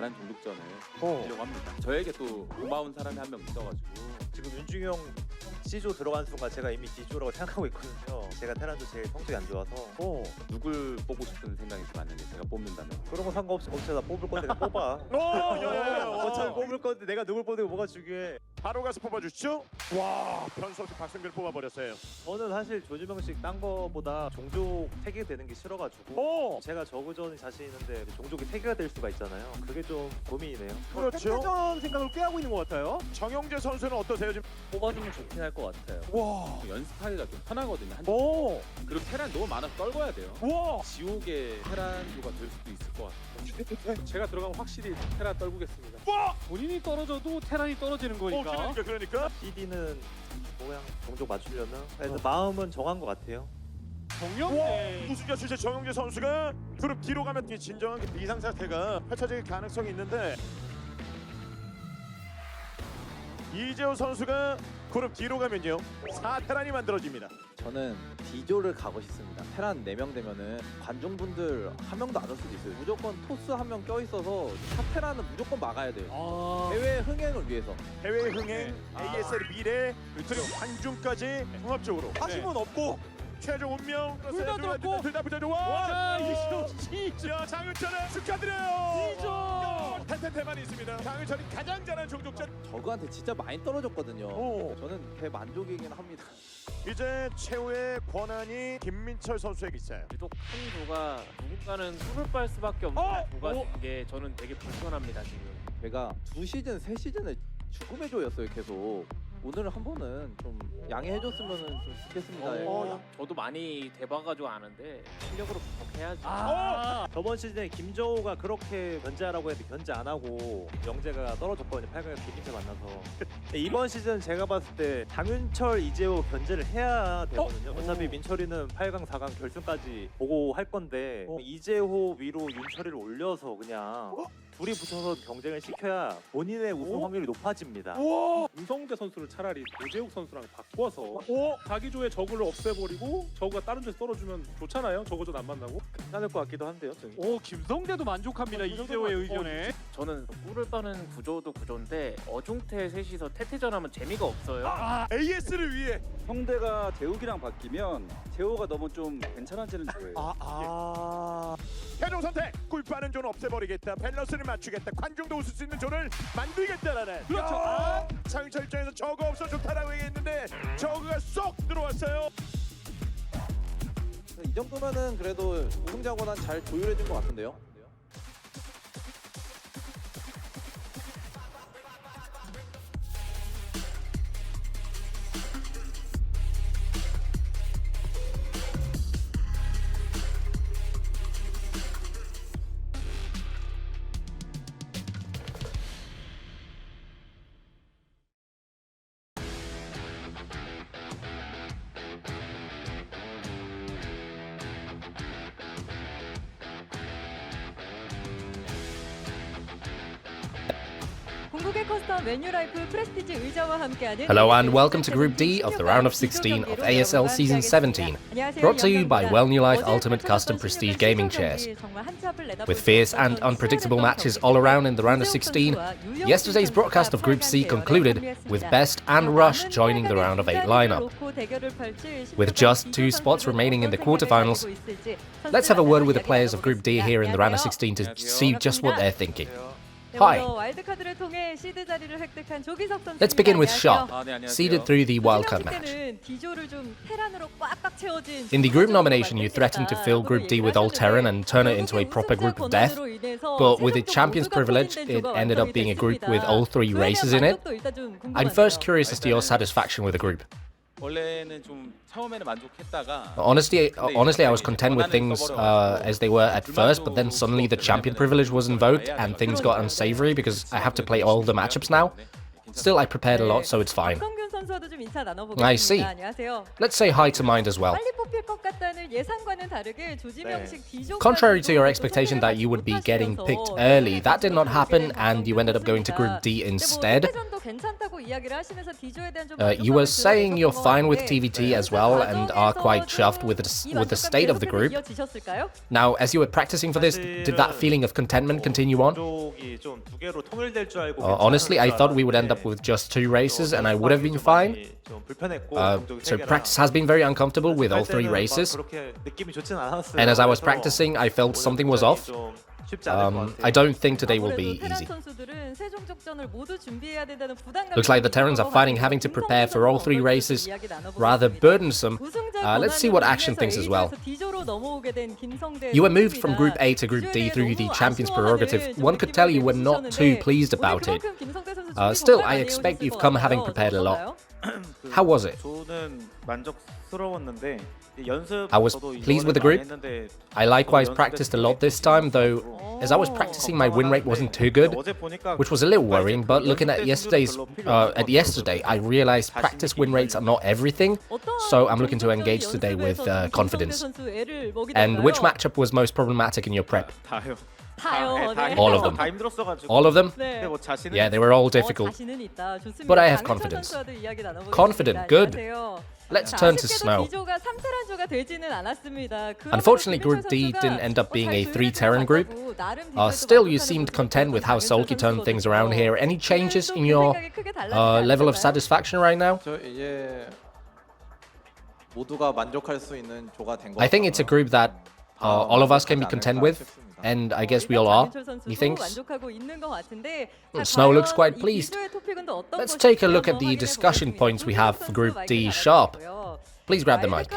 잘한 종족전을 하려고 합니다. 저에게 또 고마운 사람이 한 명 있어가지고 지금 윤중이 형 C조 들어간 순간 제가 이미 D조라고 생각하고 있거든요. 제가 테란도 제일 성적이 안 좋아서 누굴 뽑고 싶은 생각이 많은데 제가 뽑는다면 그런 거 상관없이 나 뽑을 건데 내가 뽑아. 어차피 뽑을 건데 내가 누굴 뽑는 게 뭐가 중요해. 바로 가서 뽑아주시죠. 와, 변수 없이 박승빈을 뽑아버렸어요. 저는 사실 조지명식 딴 거보다 종족 3개 되는 게 싫어가지고 제가 저그전이 자신 있는데 종족이 3개가 될 수가 있잖아요. 그게 좀 고민이네요. 그렇죠. 패전 생각을 꽤 하고 있는 것 같아요. 정영재 선수는 어떠세요 지금? 뽑아주면 좋긴 할 것 같아요. 와, 연습하기가 좀 편하거든요. 그리고 테란 너무 많아서 떨궈야 돼요. 와, 지옥의 테란도가 될 수도 있을 것 같아요. 제가 들어가면 확실히 테란 떨구겠습니다. 와, 본인이 떨어져도 테란이 떨어지는 거니까. 그러니까. CD는 모양 종족 맞추려면 그래서 마음은 정한 것 같아요. 정영재. 우승자 출신 정영재 선수가 그룹 뒤로 가면 이 진정한 비상 사태가 펼쳐질 가능성이 있는데 이재호 선수가 그룹 뒤로 가면요 4테란이 만들어집니다. 저는 D조를 가고 싶습니다. 테란 4명 되면은 관중분들 한 명도 안 올 수도 있어요. 무조건 토스 한 명 껴있어서 사테란은 무조건 막아야 돼요. 해외 흥행을 위해서. 해외 흥행, ASL 미래 그리고 관중까지 종합적으로 아쉬움은 없고 최종 운명 둘다 붙여줘. 와, 이시죠. 장윤철의 축하드려요. 이죠. 텐텐테만이 있습니다. 장윤철이 가장 잘하는 종족전. 저그한테 진짜 많이 떨어졌거든요. 오. 저는 대만족이긴 합니다. 이제 최후의 권한이 김민철 선수에게 있어요. 유독 큰 조가 누군가는 술을 빨 수밖에 없는 조가 된 게 저는 되게 불편합니다 지금. 제가 2시즌, 3시즌을 죽음의 조였어요 계속. 오늘 한 번은 좀 양해해줬으면 좀 좋겠습니다. 저도 많이 대봐가지고 아는데 실력으로 부족해야지. 저번 시즌에 김저우가 그렇게 견제하라고 했는데 견제 안 하고 영재가 떨어졌거든요. 8강에서 김민철 만나서. 근데 이번 시즌 제가 봤을 때 장윤철, 이재호 견제를 해야 되거든요. 어차피 민철이는 8강, 4강 결승까지 보고 할 건데 이재호 위로 윤철이를 올려서 그냥 둘이 붙어서 경쟁을 시켜야 본인의 우승 확률이 높아집니다. 윤성대 선수를 차라리 노재욱 선수랑 바꿔서 자기 조의 저그를 없애버리고 저그가 다른 조에서 떨어주면 좋잖아요. 저그전 안 만나고. 괜찮을 것 같기도 한데요. 오, 김성대도 만족합니다. 이재호의 의견에. 저는 꿀을 빠는 구조도 구조인데 어중태 셋이서 태태전하면 재미가 없어요. AS를 위해 성대가 재욱이랑 바뀌면 재호가 너무 좀 괜찮아지는 조예요. 최종 선택. 꿀 빠는 조는 없애버리겠다. 밸런스를 맞추겠다. 관중도 웃을 수 있는 조를 만들겠다라는. 그렇죠. 장윤철 입장에서 저거 없어 좋다라고 얘기했는데 저거가 쏙 들어왔어요. 이 정도면은 그래도 우승자 권한 잘 조율해준 것 같은데요. Hello and welcome to Group D of the round of 16 of ASL Season 17, brought to you by Well New Life Ultimate Custom Prestige Gaming Chairs. With fierce and unpredictable matches all around in the round of 16, yesterday's broadcast of Group C concluded with Best and Rush joining the round of 8 lineup. With just 2 spots remaining in the quarterfinals, let's have a word with the players of Group D here in the round of 16 to see just what they're thinking. Hi. Let's begin with Sharp, seeded through the wildcard match. In the group nomination, you threatened to fill Group D with all Terran and turn it into a proper group of death, but with the champion's privilege, it ended up being a group with all 3 races in it. I'm first curious as to your satisfaction with the group. 원래는 좀 처음에는 만족했다가 Honestly, I was content with things as they were at first, but then suddenly the champion privilege was invoked and things got unsavory because I have to play all the matchups now. Still, I prepared a lot, so it's fine. 선수와도 좀 인사 나눠보겠습니다. I see. 안녕하세요. Let's say hi to Mind as well. 빨리 뽑힐 것 같다는 예상과는 다르게 조지명식 D조 Contrary to your expectation that you would be getting picked early, that did not happen and you ended up going to Group D instead. You were saying you're fine with TVT as well and are quite chuffed with the state of the group. Now, as you were practicing for this, did that feeling of contentment continue on? Honestly, I thought we would end up with just 2 races and I would have been fine. So practice has been very uncomfortable with all 3 races. And as I was practicing, I felt something was off. I don't think today will be easy. Looks like the Terrans are finding having to prepare for all 3 races rather burdensome. Let's see what Action thinks as well. You were moved from Group A to Group D through the Champions Prerogative. One could tell you were not too pleased about it. Still, I expect you've come having prepared a lot. How was it? I was pleased with the group. I likewise practiced a lot this time, though as I was practicing my win rate wasn't too good, which was a little worrying, but looking at yesterday, I realized practice win rates are not everything, so I'm looking to engage today with confidence. And which matchup was most problematic in your prep? All of them. All of them? Yeah, they were all difficult. But I have confidence. Confident, good. Let's turn to Snow. Unfortunately, Group D didn't end up being a 3 Terran group. Still, you seemed content with how Sulky turned things around here. Any changes in your level of satisfaction right now? I think it's a group that all of us can be content with. And I guess we all are, methinks. Snow looks quite pleased. Let's take a look at the discussion points we have for Group D Sharp. Please grab the mic.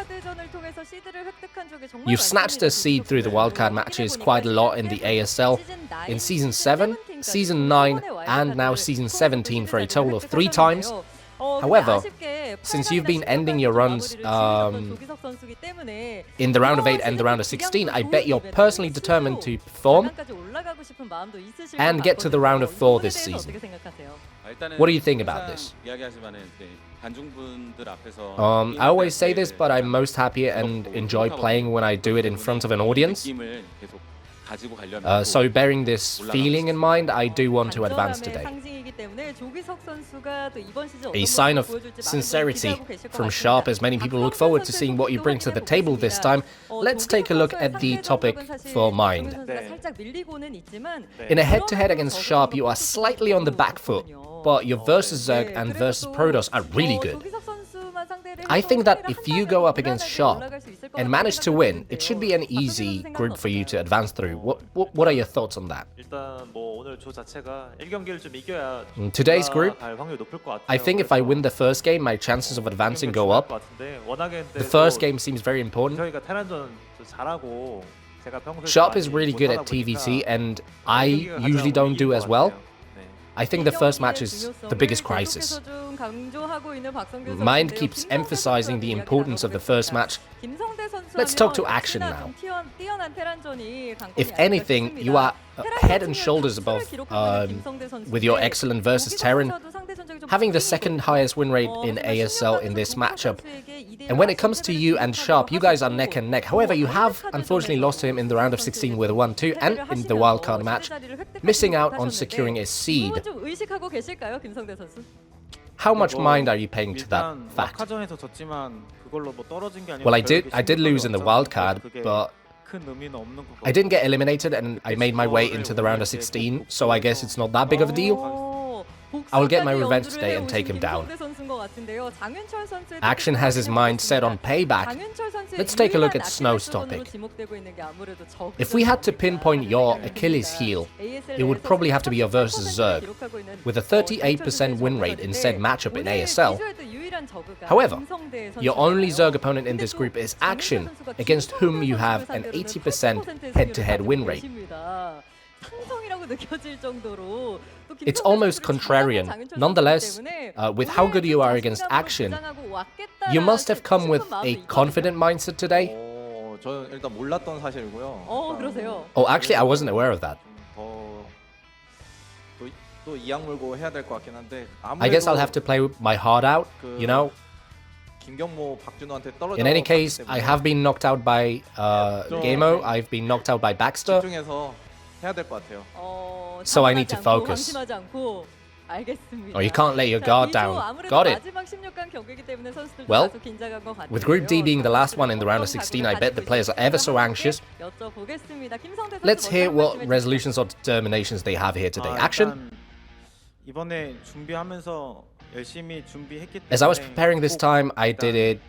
You've snatched a seed through the wildcard matches quite a lot in the ASL, in Season 7, Season 9, and now Season 17 for a total of 3 times. However, since you've been ending your runs in the round of 8 and the round of 16, I bet you're personally determined to perform and get to the round of 4 this season. What do you think about this? I always say this, but I'm most happy and enjoy playing when I do it in front of an audience. So bearing this feeling in mind, I do want to advance today. A sign of sincerity from Sharp, as many people look forward to seeing what you bring to the table this time. Let's take a look at the topic for Mind. In a head-to-head against Sharp, you are slightly on the back foot, but your versus Zerg and versus Protoss are really good. I think that if you go up against Sharp and manage to win, it should be an easy group for you to advance through. What are your thoughts on that? In today's group, I think if I win the first game, my chances of advancing go up. The first game seems very important. Sharp is really good at TVT, and I usually don't do as well. I think the first match is the biggest crisis. Mind keeps emphasizing the importance of the first match. Let's talk to Action now. If anything, you are head and shoulders above with your excellent versus Terran, having the second highest win rate in ASL in this matchup. And when it comes to you and Sharp, you guys are neck and neck. However, you have unfortunately lost to him in the round of 16 with a 1-2 and in the wildcard match, missing out on securing a seed. How much mind are you paying to that fact? Well, I did lose in the wildcard, but I didn't get eliminated and I made my way into the round of 16, so I guess it's not that big of a deal. I will get my revenge today and take him down. Action has his mind set on payback. Let's take a look at Snow's topic. If we had to pinpoint your Achilles heel, it would probably have to be your versus Zerg, with a 38% win rate in said matchup in ASL. However, your only Zerg opponent in this group is Action, against whom you have an 80% head-to-head win rate. It's almost contrarian. Nonetheless, with how good you are against Action, you must have come with a confident mindset today. Oh, actually, I wasn't aware of that. 또 이악 물고 해야 될 것 같긴 한데 I guess I'll have to play my heart out, you know. 김경모, 박준호한테 떨어져. In any case, I have been knocked out by Gamo. I've been knocked out by Baxter. 집중해서 해야 될 것 같아요. So I need to 당황하지 않고, focus. 방심하지 않고. 알겠습니다. Oh, you can't let your 자, guard B조 down. 아무래도 Got it. 마지막 16강 경기이기 때문에 선수들도 Well, 다소 긴장한 것 같아요. With Group D being the last one in the round of 16, I bet the players are ever so anxious. 여쭤보겠습니다. 김성태 선수 Let's hear 먼저 what 말씀해 resolutions or determinations they have here today. Action. 이번에 준비하면서 열심히 준비했기 때문에 As I was preparing this time, I did it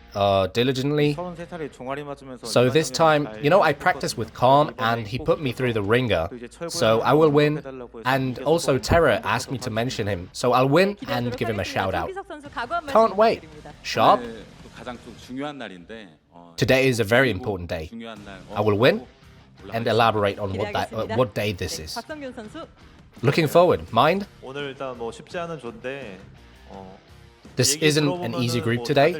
diligently. 33살에 종아리 맞으면서 So this time, you know, I practiced with Calm and he put me through the ringer. So I will win. And also Terra asked me to mention him. So I'll win and give him a shout out. Can't wait. Sharp. 가장 좀 중요한 날인데 Today is a very important day. 중요한 날. I will win and elaborate on what day this is. 박성균 선수. Looking forward. Mind? 오늘 일단 뭐 쉽지 않은 조인데 This isn't an easy group today.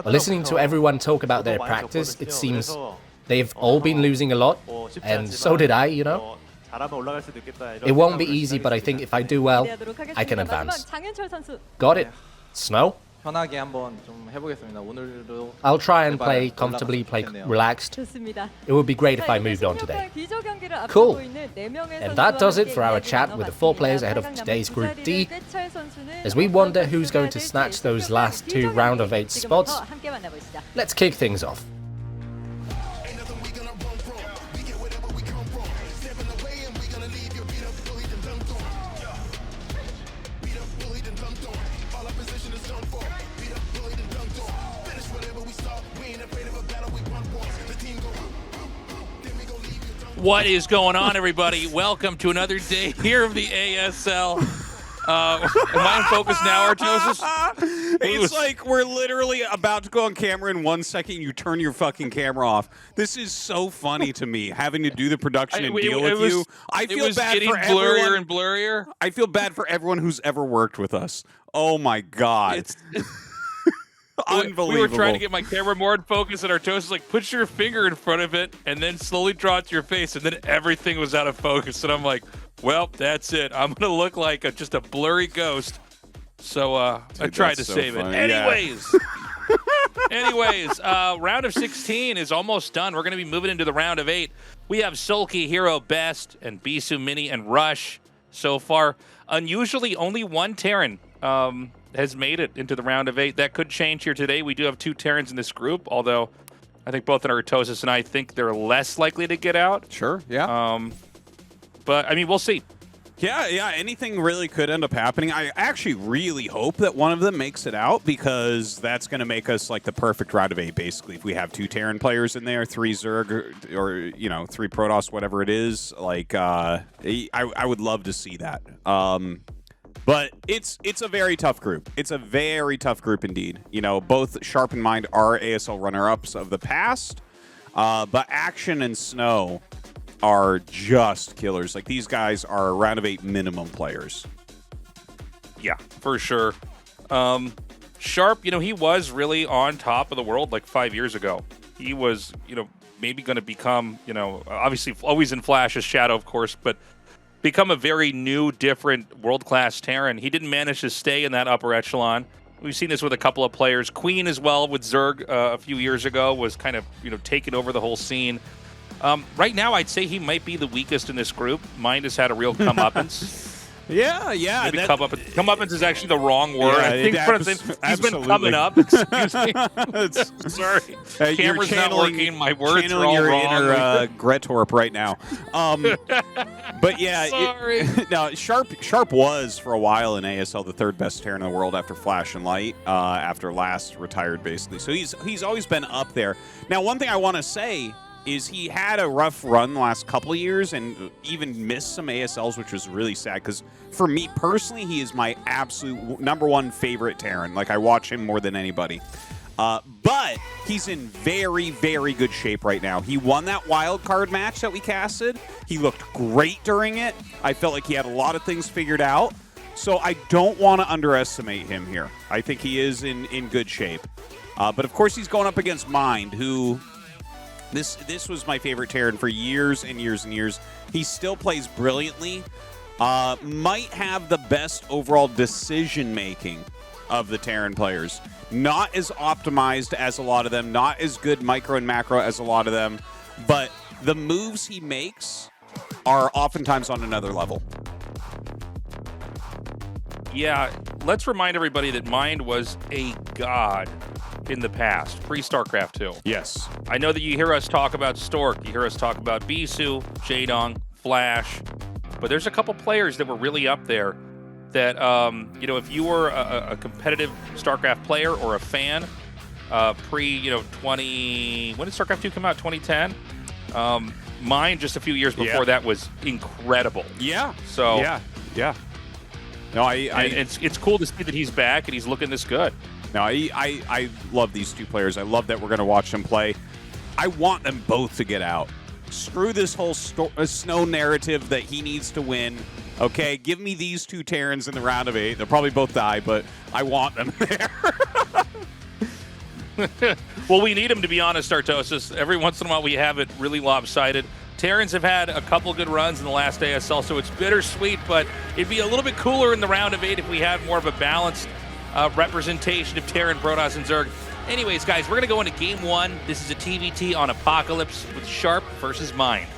Listening to everyone talk about their practice, it seems they've all been losing a lot, and so did I, you know. It won't be easy, but I think if I do well, I can advance. 장현철 선수. Got it. Snow? 편하게 한번 좀 해보겠습니다. 오늘도 I'll try and play comfortably, play relaxed. 좋습니다. It would be great if I moved on today. 비조 경기를 Cool. 앞두고 있는 4명의 And that does it 선수와 for our 함께 chat 이야기 with the 4 players 나눠봤습니다. ahead of today's Group D. 떼철 선수는 As we wonder who's 어떤 going to 선수가 snatch 될지 those last 2 비조 round of 경기 8 지금부터 spots, 함께 만나보시죠. let's kick things off. What is going on, everybody? Welcome to another day here of the ASL. Am I in focus now, Tastosis? It's like we're literally about to go on camera in 1 second. You turn your fucking camera off. This is so funny to me, having to do the production and deal with you. I feel bad for blurrier everyone. and blurrier. I feel bad for everyone who's ever worked with us. Oh my god. It's unbelievable. We were trying to get my camera more in focus, and our toast was like, put your finger in front of it and then slowly draw it to your face, and then everything was out of focus. And I'm like, well, that's it. I'm going to look like just a blurry ghost. So I tried to save it. Anyways. Anyways, round of 16 is almost done. We're going to be moving into the round of 8. We have Sulky, Hero, Best, and Bisu, Mini, and Rush so far. Unusually, only one Terran has made it into the round of 8. That could change here today. We do have 2 Terrans in this group, although I think both Tastosis and I think they're less likely to get out. Sure, yeah. But, I mean, we'll see. Yeah, anything really could end up happening. I actually really hope that one of them makes it out, because that's going to make us like the perfect round of 8, basically. If we have 2 Terran players in there, 3 Zerg, or, you know, 3 Protoss, whatever it is, like, I would love to see that. But it's a very tough group. It's a very tough group indeed. You know, both Sharp and Mind are ASL runner-ups of the past, but Action and Snow are just killers. Like, these guys are round of 8 minimum players. Yeah, for sure. Sharp, you know, he was really on top of the world like 5 years ago. He was, you know, maybe going to become, you know, obviously always in Flash's shadow, of course, but become a very new, different, world-class Terran. He didn't manage to stay in that upper echelon. We've seen this with a couple of players. Queen as well with Zerg a few years ago was kind of, you know, taking over the whole scene. Right now, I'd say he might be the weakest in this group. Mind has had a real comeuppance. Yeah. Maybe comeuppance is actually the wrong word. Yeah, I think he's been coming up. Excuse me. Sorry. Camera's not working. My words are all your wrong. Inner Gretorp right now. But yeah, Sorry. Now Sharp was for a while in ASL the 3rd best Terran in the world after Flash and Light, after last retired basically. So he's always been up there. Now, one thing I want to say is he had a rough run the last couple of years and even missed some ASLs, which was really sad, because for me personally, he is my absolute #1 favorite Terran. Like, I watch him more than anybody. But he's in very, very good shape right now. He won that wild card match that we casted. He looked great during it. I felt like he had a lot of things figured out. So I don't want to underestimate him here. I think he is in good shape. But of course, he's going up against Mind, who... This was my favorite Terran for years and years and years. He still plays brilliantly, might have the best overall decision-making of the Terran players. Not as optimized as a lot of them, not as good micro and macro as a lot of them, but the moves he makes are oftentimes on another level. Yeah, let's remind everybody that Mind was a god in the past, pre-StarCraft 2. Yes. I know that you hear us talk about Stork, you hear us talk about Bisu, Jaedong, Flash, but there's a couple players that were really up there that, you know, if you were a competitive StarCraft player or a fan, pre-20... When did StarCraft 2 come out? 2010? Mind just a few years before that was incredible. Yeah. So... Yeah. No, it's cool to see that he's back and he's looking this good. No, I love these two players. I love that we're going to watch them play. I want them both to get out. Screw this whole Snow narrative that he needs to win. Okay, give me these two Terrans in the round of 8. They'll probably both die, but I want them there. Well, we need him, to be honest, Tastosis. Every once in a while we have it really lopsided. Terrans have had a couple good runs in the last ASL, so it's bittersweet, but it'd be a little bit cooler in the round of 8 if we had more of a balanced representation of Terran, Protoss, and Zerg. Anyways, guys, we're going to go into Game 1. This is a TVT on Apocalypse with Sharp versus Mind.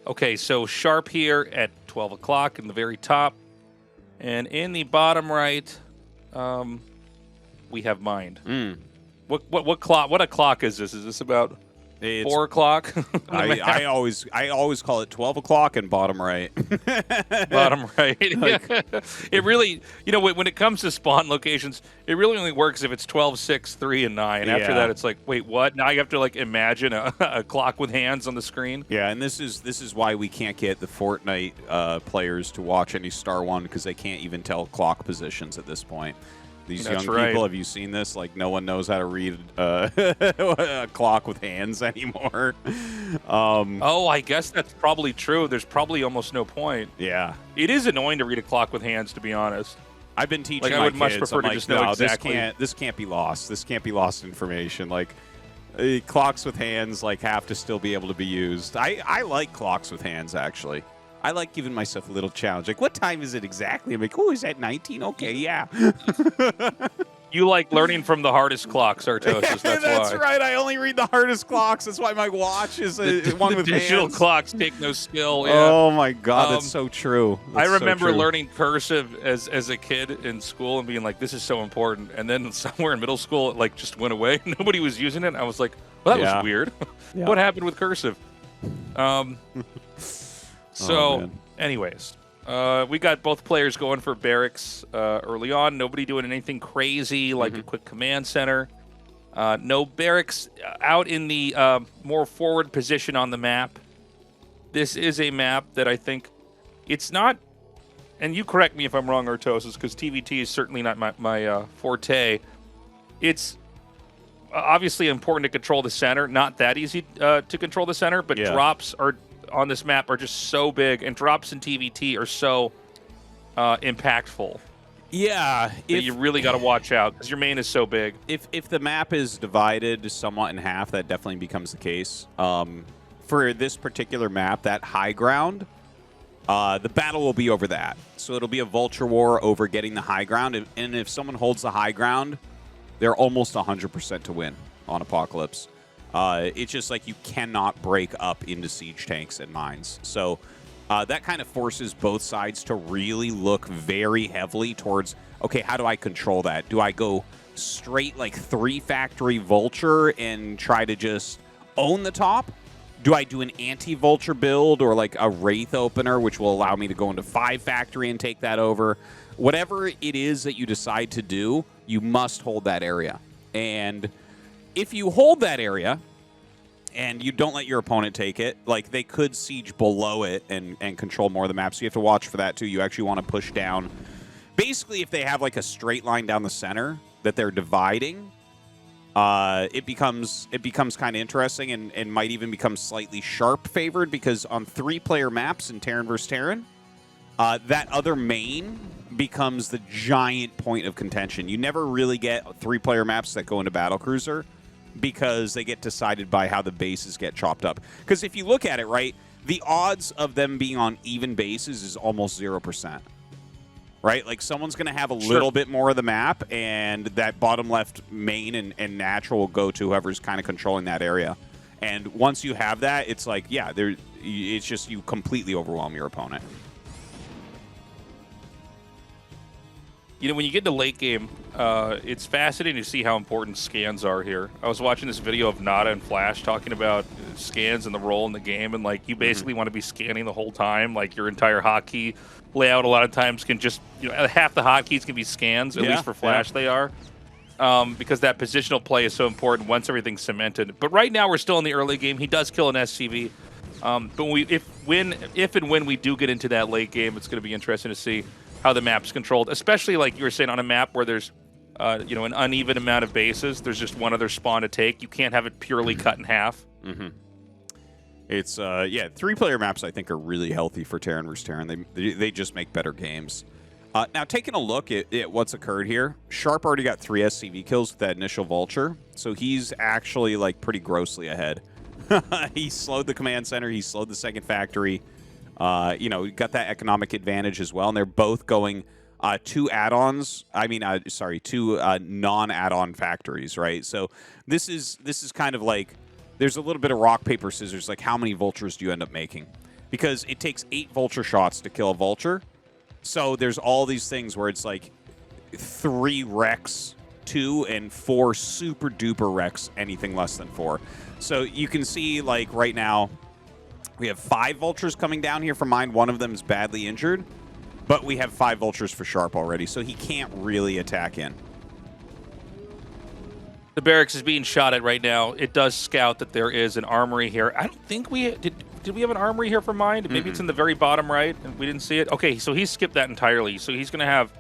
Okay, so Sharp here at 12 o'clock in the very top. And in the bottom right, we have Mind. What clock? What a clock is this? Is this about 4 o'clock? I always call it 12 o'clock and bottom right. Bottom right. It really, you know, when it comes to spawn locations, it really only works if it's 12, 6, 3, and 9. After that, it's like, wait, what? Now you have to like imagine a clock with hands on the screen. Yeah, and this is why we can't get the Fortnite players to watch any Star 1 because they can't even tell clock positions at this point. These young people, have you seen this? Like, no one knows how to read a clock with hands anymore. Oh, I guess that's probably true. There's probably almost no point. Yeah. It is annoying to read a clock with hands, to be honest. I've been teaching I my would much kids. prefer to just know exactly. This can't be lost. This can't be lost information. Like, clocks with hands, like, have to still be able to be used. I like clocks with hands, actually. I like giving myself a little challenge. Like, what time is it exactly? I'm like, oh, is that 19? Okay, yeah. You like learning from the hardest clocks, Tastosis. That's right. I only read the hardest clocks. That's why my watch is one with digital hands. Clocks take no skill. Yeah. Oh my God, that's so true. I remember learning cursive as a kid in school and being like, "This is so important." And then somewhere in middle school, it like just went away. Nobody was using it. I was like, "Well, that was weird. What happened with cursive?" Anyways. We got both players going for barracks early on. Nobody doing anything crazy like a quick command center. No barracks out in the more forward position on the map. This is a map that I think it's not, and you correct me if I'm wrong, Tastosis, because TVT is certainly not my forte. It's obviously important to control the center. Not that easy to control the center, but drops are on this map are just so big, and drops in TVT are so impactful. Yeah, you really got to watch out because your main is so big. If the map is divided somewhat in half, that definitely becomes the case. For this particular map, that high ground, the battle will be over that. So it'll be a vulture war over getting the high ground, and if someone holds the high ground, they're almost 100% to win on Apocalypse. It's just like you cannot break up into siege tanks and mines. So that kind of forces both sides to really look very heavily towards, okay, how do I control that? Do I go straight like 3-factory vulture and try to just own the top? Do I do an anti-vulture build or like a wraith opener, which will allow me to go into 5-factory and take that over? Whatever it is that you decide to do, you must hold that area. And if you hold that area and you don't let your opponent take it, like they could siege below it and control more of the map. So you have to watch for that too. You actually want to push down. Basically, if they have like a straight line down the center that they're dividing, it becomes kind of interesting and might even become slightly Sharp favored, because on 3-player maps in Terran vs. Terran, that other main becomes the giant point of contention. You never really get 3-player maps that go into Battlecruiser because they get decided by how the bases get chopped up. Because if you look at it, right, the odds of them being on even bases is almost 0%. Right? Like, someone's going to have a little bit more of the map, and that bottom left main and natural will go to whoever's kind of controlling that area. And once you have that, it's like, yeah, it's just you completely overwhelm your opponent. You know, when you get to late game, it's fascinating to see how important scans are here. I was watching this video of Nada and Flash talking about scans and the role in the game, and like you basically want to be scanning the whole time. Like your entire hotkey layout a lot of times can just, half the hotkeys can be scans, at least for Flash they are. Because that positional play is so important once everything's cemented. But right now we're still in the early game. He does kill an SCV. But if and when we do get into that late game, it's going to be interesting to see how the map's controlled, especially like you were saying on a map where there's an uneven amount of bases. There's just one other spawn to take. You can't have it purely cut in half. It's 3-player maps I think are really healthy for Terran vs. Terran. They just make better games. Now taking a look at what's occurred here, Sharp already got 3 SCV kills with that initial vulture, so he's actually like pretty grossly ahead. He slowed the command center. He slowed the second factory. Got that economic advantage as well, and they're both going 2 add-ons. Two non-add-on factories, right? So this is kind of like there's a little bit of rock paper scissors. Like, how many vultures do you end up making? Because it takes 8 vulture shots to kill a vulture. So there's all these things where it's like 3 Rex, 2 and 4 super duper Rex, anything less than 4. So you can see, like, right now we have 5 vultures coming down here from mine. One of them is badly injured, but we have 5 vultures for Sharp already, so he can't really attack in. The barracks is being shot at right now. It does scout that there is an armory here. I don't think we did we have an armory here for mine? Maybe it's in the very bottom right and we didn't see it. Okay, so he skipped that entirely. So he's going to have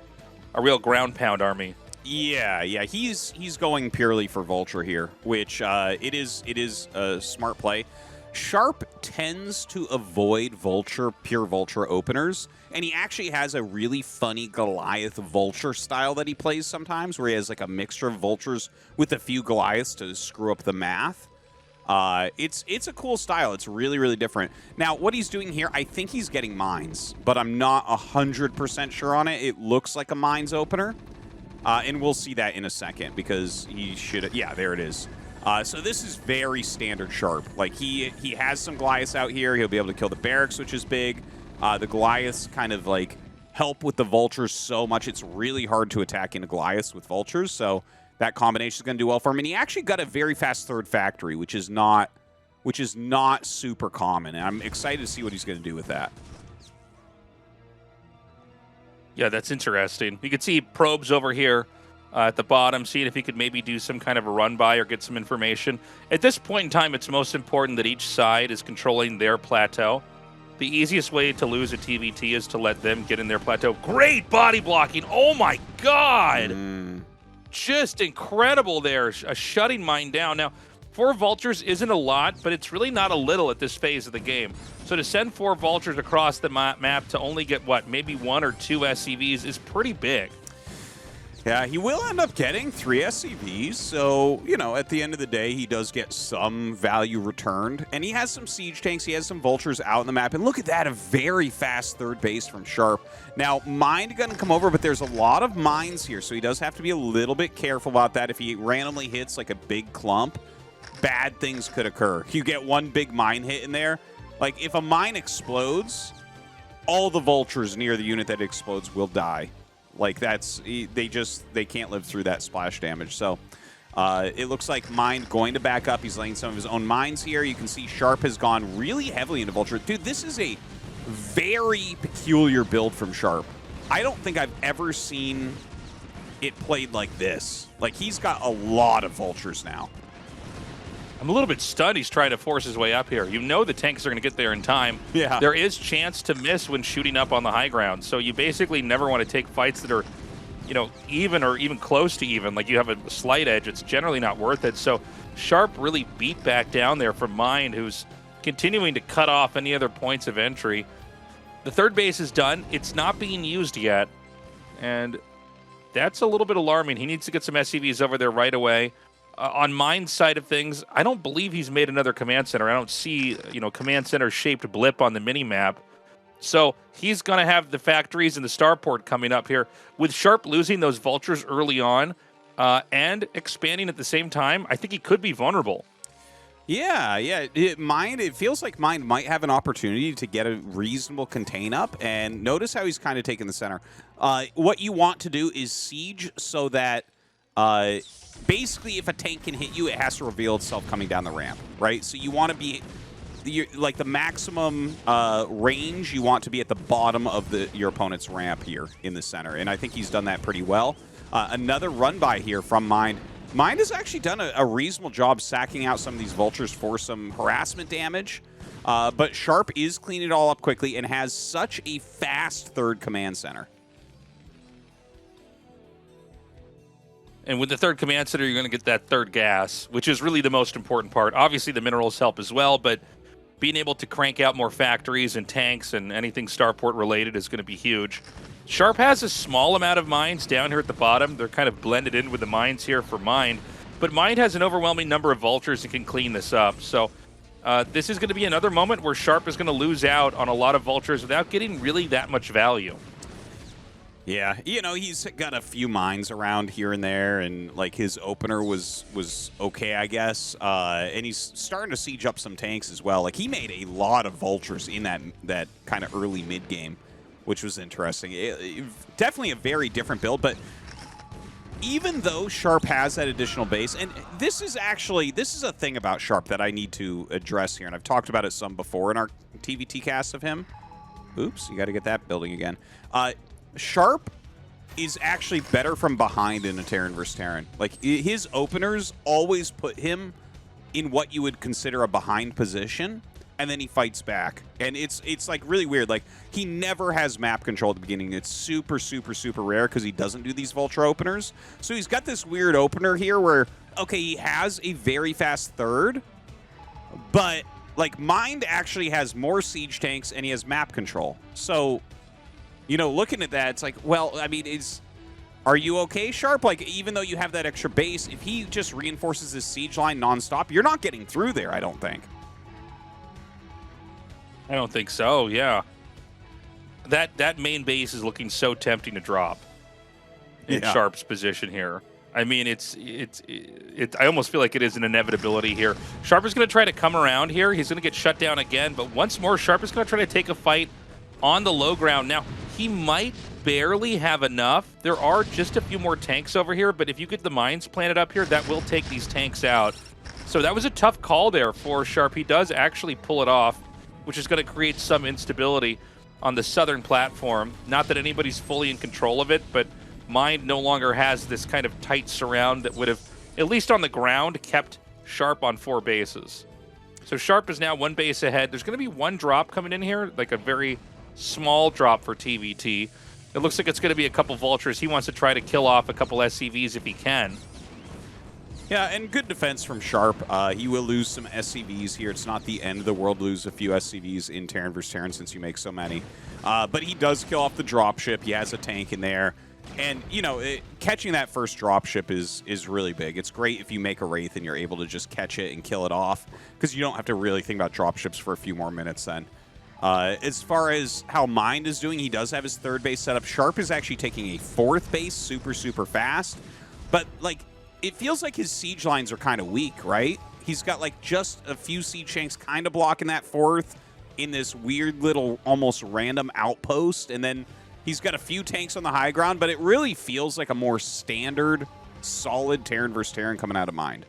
a real ground pound army. Yeah. He's going purely for vulture here, which it is a smart play. Sharp tends to avoid pure vulture openers, and he actually has a really funny Goliath vulture style that he plays sometimes, where he has like a mixture of vultures with a few Goliaths to screw up the math. It's a cool style. It's really, really different. Now, what he's doing here, I think he's getting mines, but I'm not 100% sure on it. It looks like a mines opener, and we'll see that in a second because he should. Yeah, there it is. So this is very standard Sharp. Like, he has some Goliaths out here. He'll be able to kill the barracks, which is big. The Goliaths kind of, like, help with the vultures so much. It's really hard to attack into Goliaths with vultures, so that combination is going to do well for him. And he actually got a very fast third factory, which is not super common. And I'm excited to see what he's going to do with that. Yeah, that's interesting. You can see probes over here at the bottom, seeing if he could maybe do some kind of a run by or get some information. At this point in time, it's most important that each side is controlling their plateau. The easiest way to lose a TVT is to let them get in their plateau. Great body blocking. Oh my God. Just incredible there. Shutting mine down. Now, 4 vultures isn't a lot, but it's really not a little at this phase of the game. So to send 4 vultures across the map to only get, what, maybe 1 or 2 SCVs is pretty big. Yeah, he will end up getting 3 SCVs, so, at the end of the day, he does get some value returned. And he has some siege tanks, he has some vultures out on the map. And look at that, a very fast third base from Sharp. Now, mine going to come over, but there's a lot of mines here, so he does have to be a little bit careful about that. If he randomly hits, like, a big clump, bad things could occur. You get one big mine hit in there. Like, if a mine explodes, all the vultures near the unit that explodes will die. Like, they can't live through that splash damage. So it looks like Mind going to back up. He's laying some of his own mines here. You can see Sharp has gone really heavily into Vulture. Dude, this is a very peculiar build from Sharp. I don't think I've ever seen it played like this. Like, he's got a lot of Vultures now. I'm a little bit stunned he's trying to force his way up here. You know the tanks are going to get there in time. Yeah. There is chance to miss when shooting up on the high ground. So you basically never want to take fights that are, even or even close to even. Like, you have a slight edge. It's generally not worth it. So Sharp really beat back down there from Mind, who's continuing to cut off any other points of entry. the third base is done. It's not being used yet, and that's a little bit alarming. He needs to get some SCVs over there right away. On Mind's side of things, I don't believe he's made another command center. I don't see, command center shaped blip on the mini map. So he's going to have the factories and the starport coming up here. With Sharp losing those vultures early on and expanding at the same time, I think he could be vulnerable. Yeah. It feels like Mind might have an opportunity to get a reasonable contain up, and notice how he's kind of taking the center. What you want to do is siege so that basically if a tank can hit you, it has to reveal itself coming down the ramp, right? So you want to be like the maximum range. You want to be at the bottom of your opponent's ramp here in the center, and I think he's done that pretty well. Another run by here from Mind. Mind has actually done a reasonable job sacking out some of these vultures for some harassment damage, but Sharp is cleaning it all up quickly and has such a fast third command center. And with the third command center, you're going to get that third gas, which is really the most important part. Obviously, the minerals help as well, but being able to crank out more factories and tanks and anything starport related is going to be huge. Sharp has a small amount of mines down here at the bottom. They're kind of blended in with the mines here for Mind, but Mind has an overwhelming number of vultures and can clean this up. So this is going to be another moment where Sharp is going to lose out on a lot of vultures without getting really that much value. Yeah, he's got a few mines around here and there, and like his opener was okay, I guess. And he's starting to siege up some tanks as well. Like he made a lot of vultures in that kind of early mid game, which was interesting. Definitely a very different build, but even though Sharp has that additional base, and this is a thing about Sharp that I need to address here, and I've talked about it some before in our TVT cast of him. Oops, you got to get that building again. Sharp is actually better from behind in a Terran versus Terran. Like, his openers always put him in what you would consider a behind position, and then he fights back. And it's like really weird. Like, he never has map control at the beginning. It's super, super, super rare because he doesn't do these Vulture openers. So he's got this weird opener here where, okay, he has a very fast third, but, like, Mind actually has more siege tanks and he has map control. So, looking at that, it's like, well, I mean, are you okay, Sharp? Like, even though you have that extra base, if he just reinforces his siege line nonstop, you're not getting through there, I don't think. I don't think so, yeah. That main base is looking so tempting to drop in Sharp's position here. I mean, I almost feel like it is an inevitability here. Sharp is going to try to come around here. He's going to get shut down again, but once more, Sharp is going to try to take a fight on the low ground. Now, he might barely have enough. There are just a few more tanks over here, but if you get the mines planted up here, that will take these tanks out. So that was a tough call there for Sharp. He does actually pull it off, which is going to create some instability on the southern platform. Not that anybody's fully in control of it, but Mind no longer has this kind of tight surround that would have, at least on the ground, kept Sharp on 4 bases. So Sharp is now 1 base ahead. There's going to be 1 drop coming in here, like a very small drop for TVT. It looks like it's going to be a couple vultures. He wants to try to kill off a couple SCVs if he can. Yeah, and good defense from Sharp. He will lose some SCVs here. It's not the end of the world to lose a few SCVs in Terran vs. Terran since you make so many. But he does kill off the dropship. He has a tank in there. And, catching that first dropship is really big. It's great if you make a Wraith and you're able to just catch it and kill it off, because you don't have to really think about dropships for a few more minutes then. As far as how Mind is doing, he does have his 3rd base set up. Sharp is actually taking a 4th base super, super fast. But, like, it feels like his siege lines are kind of weak, right? He's got, like, just a few siege tanks kind of blocking that 4th in this weird little almost random outpost. And then he's got a few tanks on the high ground, but it really feels like a more standard, solid Terran versus Terran coming out of Mind.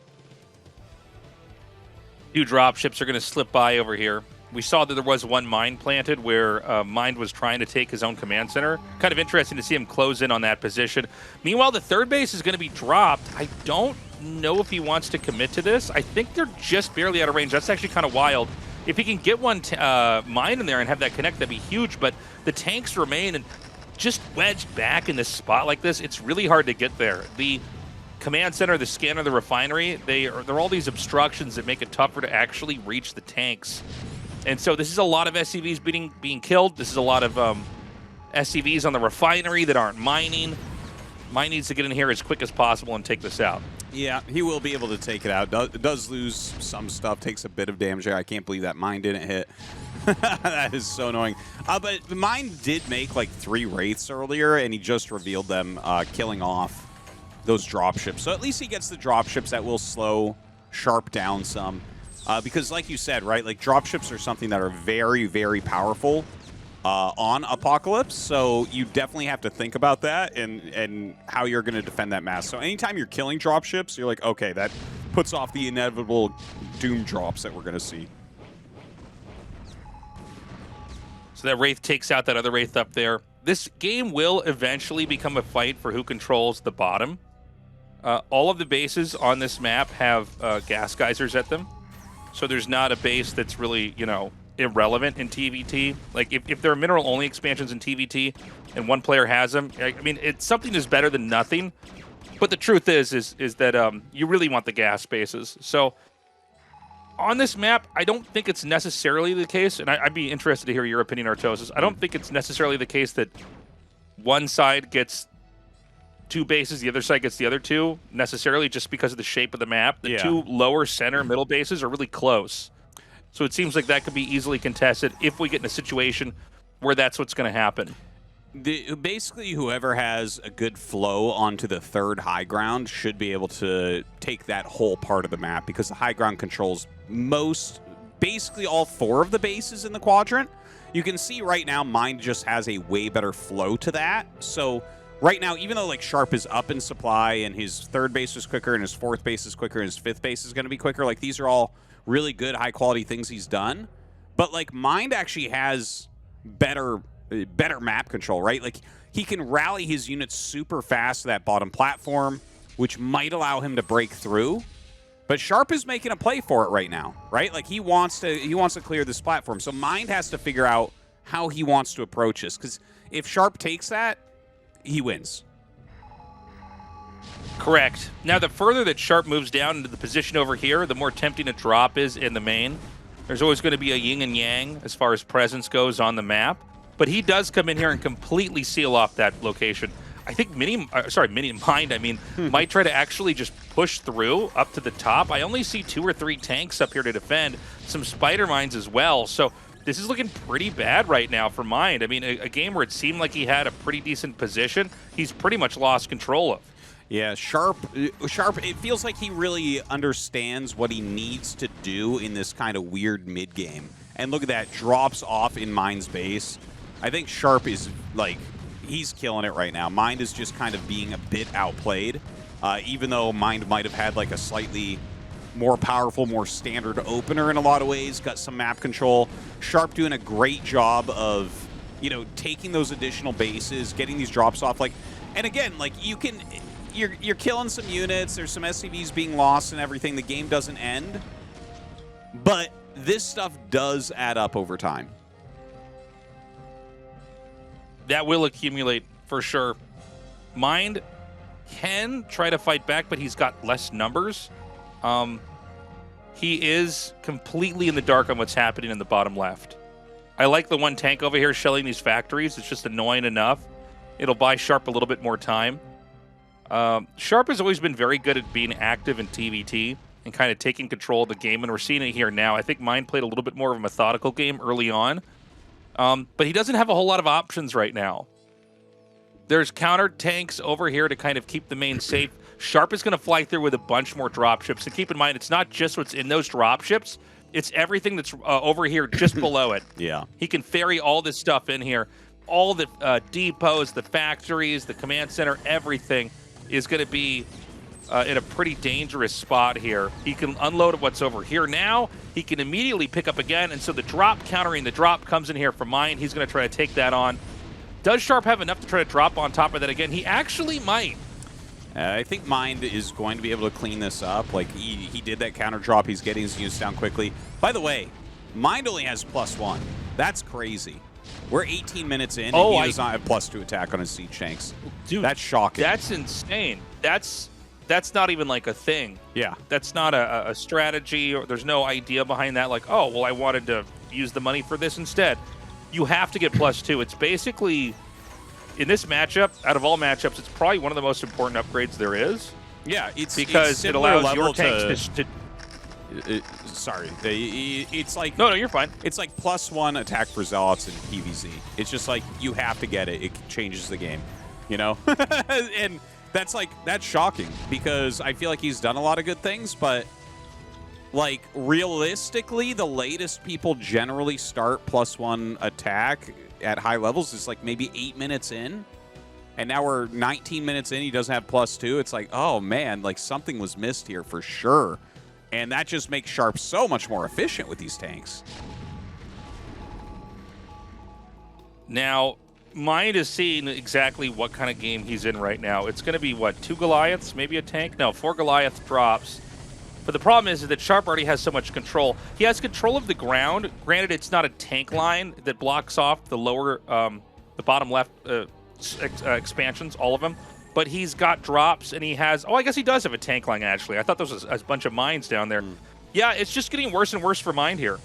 2 dropships are going to slip by over here. We saw that there was 1 mine planted where Mind was trying to take his own command center. Kind of interesting to see him close in on that position. Meanwhile, the 3rd base is going to be dropped. I don't know if he wants to commit to this. I think they're just barely out of range. That's actually kind of wild. If he can get 1 mine in there and have that connect, that'd be huge. But the tanks remain, and just wedged back in this spot like this, it's really hard to get there. The command center, the scanner, the refinery, they're all these obstructions that make it tougher to actually reach the tanks. And so this is a lot of SCVs being killed. This is a lot of SCVs on the refinery that aren't mining. Mine needs to get in here as quick as possible and take this out. Yeah, he will be able to take it out. Does lose some stuff, takes a bit of damage there. I can't believe that mine didn't hit. That is so annoying. But mine did make like 3 Wraiths earlier, and he just revealed them, killing off those dropships. So at least he gets the dropships that will slow Sharp down some. Because like you said, right, like dropships are something that are very, very powerful on Apocalypse, so you definitely have to think about that and how you're going to defend that mass. So anytime you're killing dropships, you're like, okay, that puts off the inevitable doom drops that we're going to see. So that Wraith takes out that other Wraith up there. This game will eventually become a fight for who controls the bottom. All of the bases on this map have gas geysers at them, so there's not a base that's really, you know, irrelevant in TVT. Like if there are mineral only expansions in TVT and one player has them, I mean, it's something is better than nothing. But the truth is that you really want the gas bases. So on this map, I don't think it's necessarily the case, and I'd be interested to hear your opinion, Tastosis. I don't think it's necessarily the case that one side gets 2 bases, the other side gets the other 2, necessarily just because of the shape of the map. The 2 lower center middle bases are really close. So it seems like that could be easily contested if we get in a situation where that's what's going to happen. Basically, whoever has a good flow onto the 3rd high ground should be able to take that whole part of the map, because the high ground controls basically all 4 of the bases in the quadrant. You can see right now Mind just has a way better flow to that. So right now, even though like Sharp is up in supply and his 3rd base is quicker and his 4th base is quicker and his 5th base is going to be quicker, like these are all really good, high-quality things he's done. But, like, Mind actually has better map control, right? Like, he can rally his units super fast to that bottom platform, which might allow him to break through. But Sharp is making a play for it right now, right? Like, he wants to clear this platform. So Mind has to figure out how he wants to approach this, because if Sharp takes that, he wins. Correct. Now, the further that Sharp moves down into the position over here, the more tempting a drop is in the main. There's always going to be a yin and yang as far as presence goes on the map. But he does come in here and completely seal off that location. I think Mind, I mean, might try to actually just push through up to the top. I only see 2 or 3 tanks up here to defend, some spider mines as well. So this is looking pretty bad right now for Mind. I mean, a game where it seemed like he had a pretty decent position, he's pretty much lost control of. Yeah, Sharp, it feels like he really understands what he needs to do in this kind of weird mid-game. And look at that, drops off in Mind's base. I think Sharp is, like, he's killing it right now. Mind is just kind of being a bit outplayed, even though Mind might have had, like, a slightly more powerful, more standard opener in a lot of ways, got some map control. Sharp doing a great job of, you know, taking those additional bases, getting these drops off. Like, and again, like, you can... You're killing some units, there's some SCVs being lost and everything, the game doesn't end. But this stuff does add up over time. That will accumulate for sure. Mind can try to fight back, but he's got less numbers. He is completely in the dark on what's happening in the bottom left. I like the 1 tank over here shelling these factories. It's just annoying enough. It'll buy Sharp a little bit more time. Sharp has always been very good at being active in TVT and kind of taking control of the game, and we're seeing it here now. I think Mind played a little bit more of a methodical game early on, but he doesn't have a whole lot of options right now. There's counter tanks over here to kind of keep the main safe. Sharp is going to fly through with a bunch more dropships, and keep in mind, it's not just what's in those dropships, it's everything that's over here just below it. Yeah. He can ferry all this stuff in here. All the depots, the factories, the command center, everything is going to be in a pretty dangerous spot here. He can unload what's over here now. He can immediately pick up again, and so the drop countering the drop comes in here from Mind. He's going to try to take that on. Does Sharp have enough to try to drop on top of that again? He actually might. I think Mind is going to be able to clean this up. Like, he did that counter drop. He's getting his units down quickly. By the way, Mind only has +1. That's crazy. We're 18 minutes in, and he does not have +2 attack on his siege tanks. Dude, that's shocking. That's insane. That's not even like a thing. Yeah. That's not a strategy, or there's no idea behind that. Like, oh, well, I wanted to use the money for this instead. You have to get +2. It's basically, in this matchup, out of all matchups, it's probably one of the most important upgrades there is. Yeah, because it allows your tanks to sorry, it's like no, you're fine. It's like +1 attack for zealots in PvZ. It's just like you have to get it. It changes the game, you know. And that's shocking because I feel like he's done a lot of good things, but like realistically, the latest people generally start +1 attack at high levels is like maybe 8 minutes in. And now we're 19 minutes in, he doesn't have +2. It's like, oh man, like something was missed here for sure. And that just makes Sharp so much more efficient with these tanks. Now, Mind is seeing exactly what kind of game he's in right now. It's going to be, what, 2 Goliaths, maybe a tank? No, 4 Goliaths drops. But the problem is that Sharp already has so much control. He has control of the ground. Granted, it's not a tank line that blocks off the lower, the bottom left expansions, all of them. But he's got drops, and he has... Oh, I guess he does have a tank line, actually. I thought there was a bunch of mines down there. Yeah, it's just getting worse and worse for Mind here.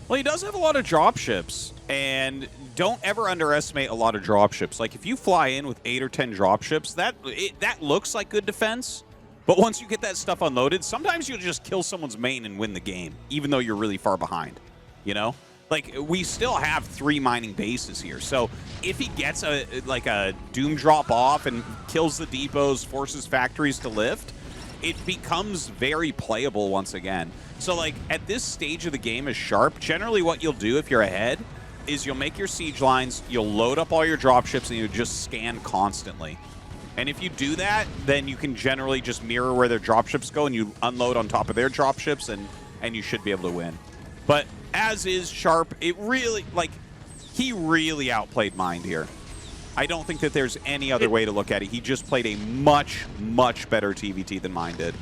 Well, he does have a lot of dropships, and don't ever underestimate a lot of dropships. Like, if you fly in with 8 or 10 dropships, that looks like good defense. But once you get that stuff unloaded, sometimes you'll just kill someone's main and win the game, even though you're really far behind, you know? Like, we still have 3 mining bases here. So if he gets a Doom drop off and kills the depots, forces factories to lift, it becomes very playable once again. So, like, at this stage of the game as Sharp, generally what you'll do if you're ahead is you'll make your siege lines, you'll load up all your dropships, and you just scan constantly. And if you do that, then you can generally just mirror where their dropships go, and you unload on top of their dropships, and you should be able to win. But as is Sharp, it really, like, he really outplayed Mind here. I don't think that there's any other way to look at it. He just played a much, much better TVT than Mind did.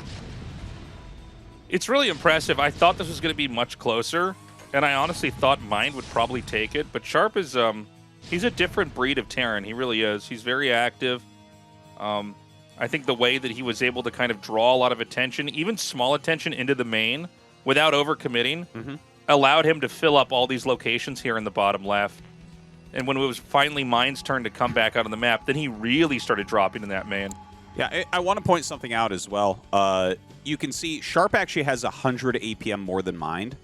It's really impressive. I thought this was going to be much closer, and I honestly thought Mind would probably take it. But Sharp is, he's a different breed of Terran. He really is. He's very active. I think the way that he was able to kind of draw a lot of attention, even small attention, into the main without overcommitting, allowed him to fill up all these locations here in the bottom left. And when it was finally Mind's turn to come back out on the map, then he really started dropping in that main. Yeah, I want to point something out as well. You can see Sharp actually has 100 APM more than Mind.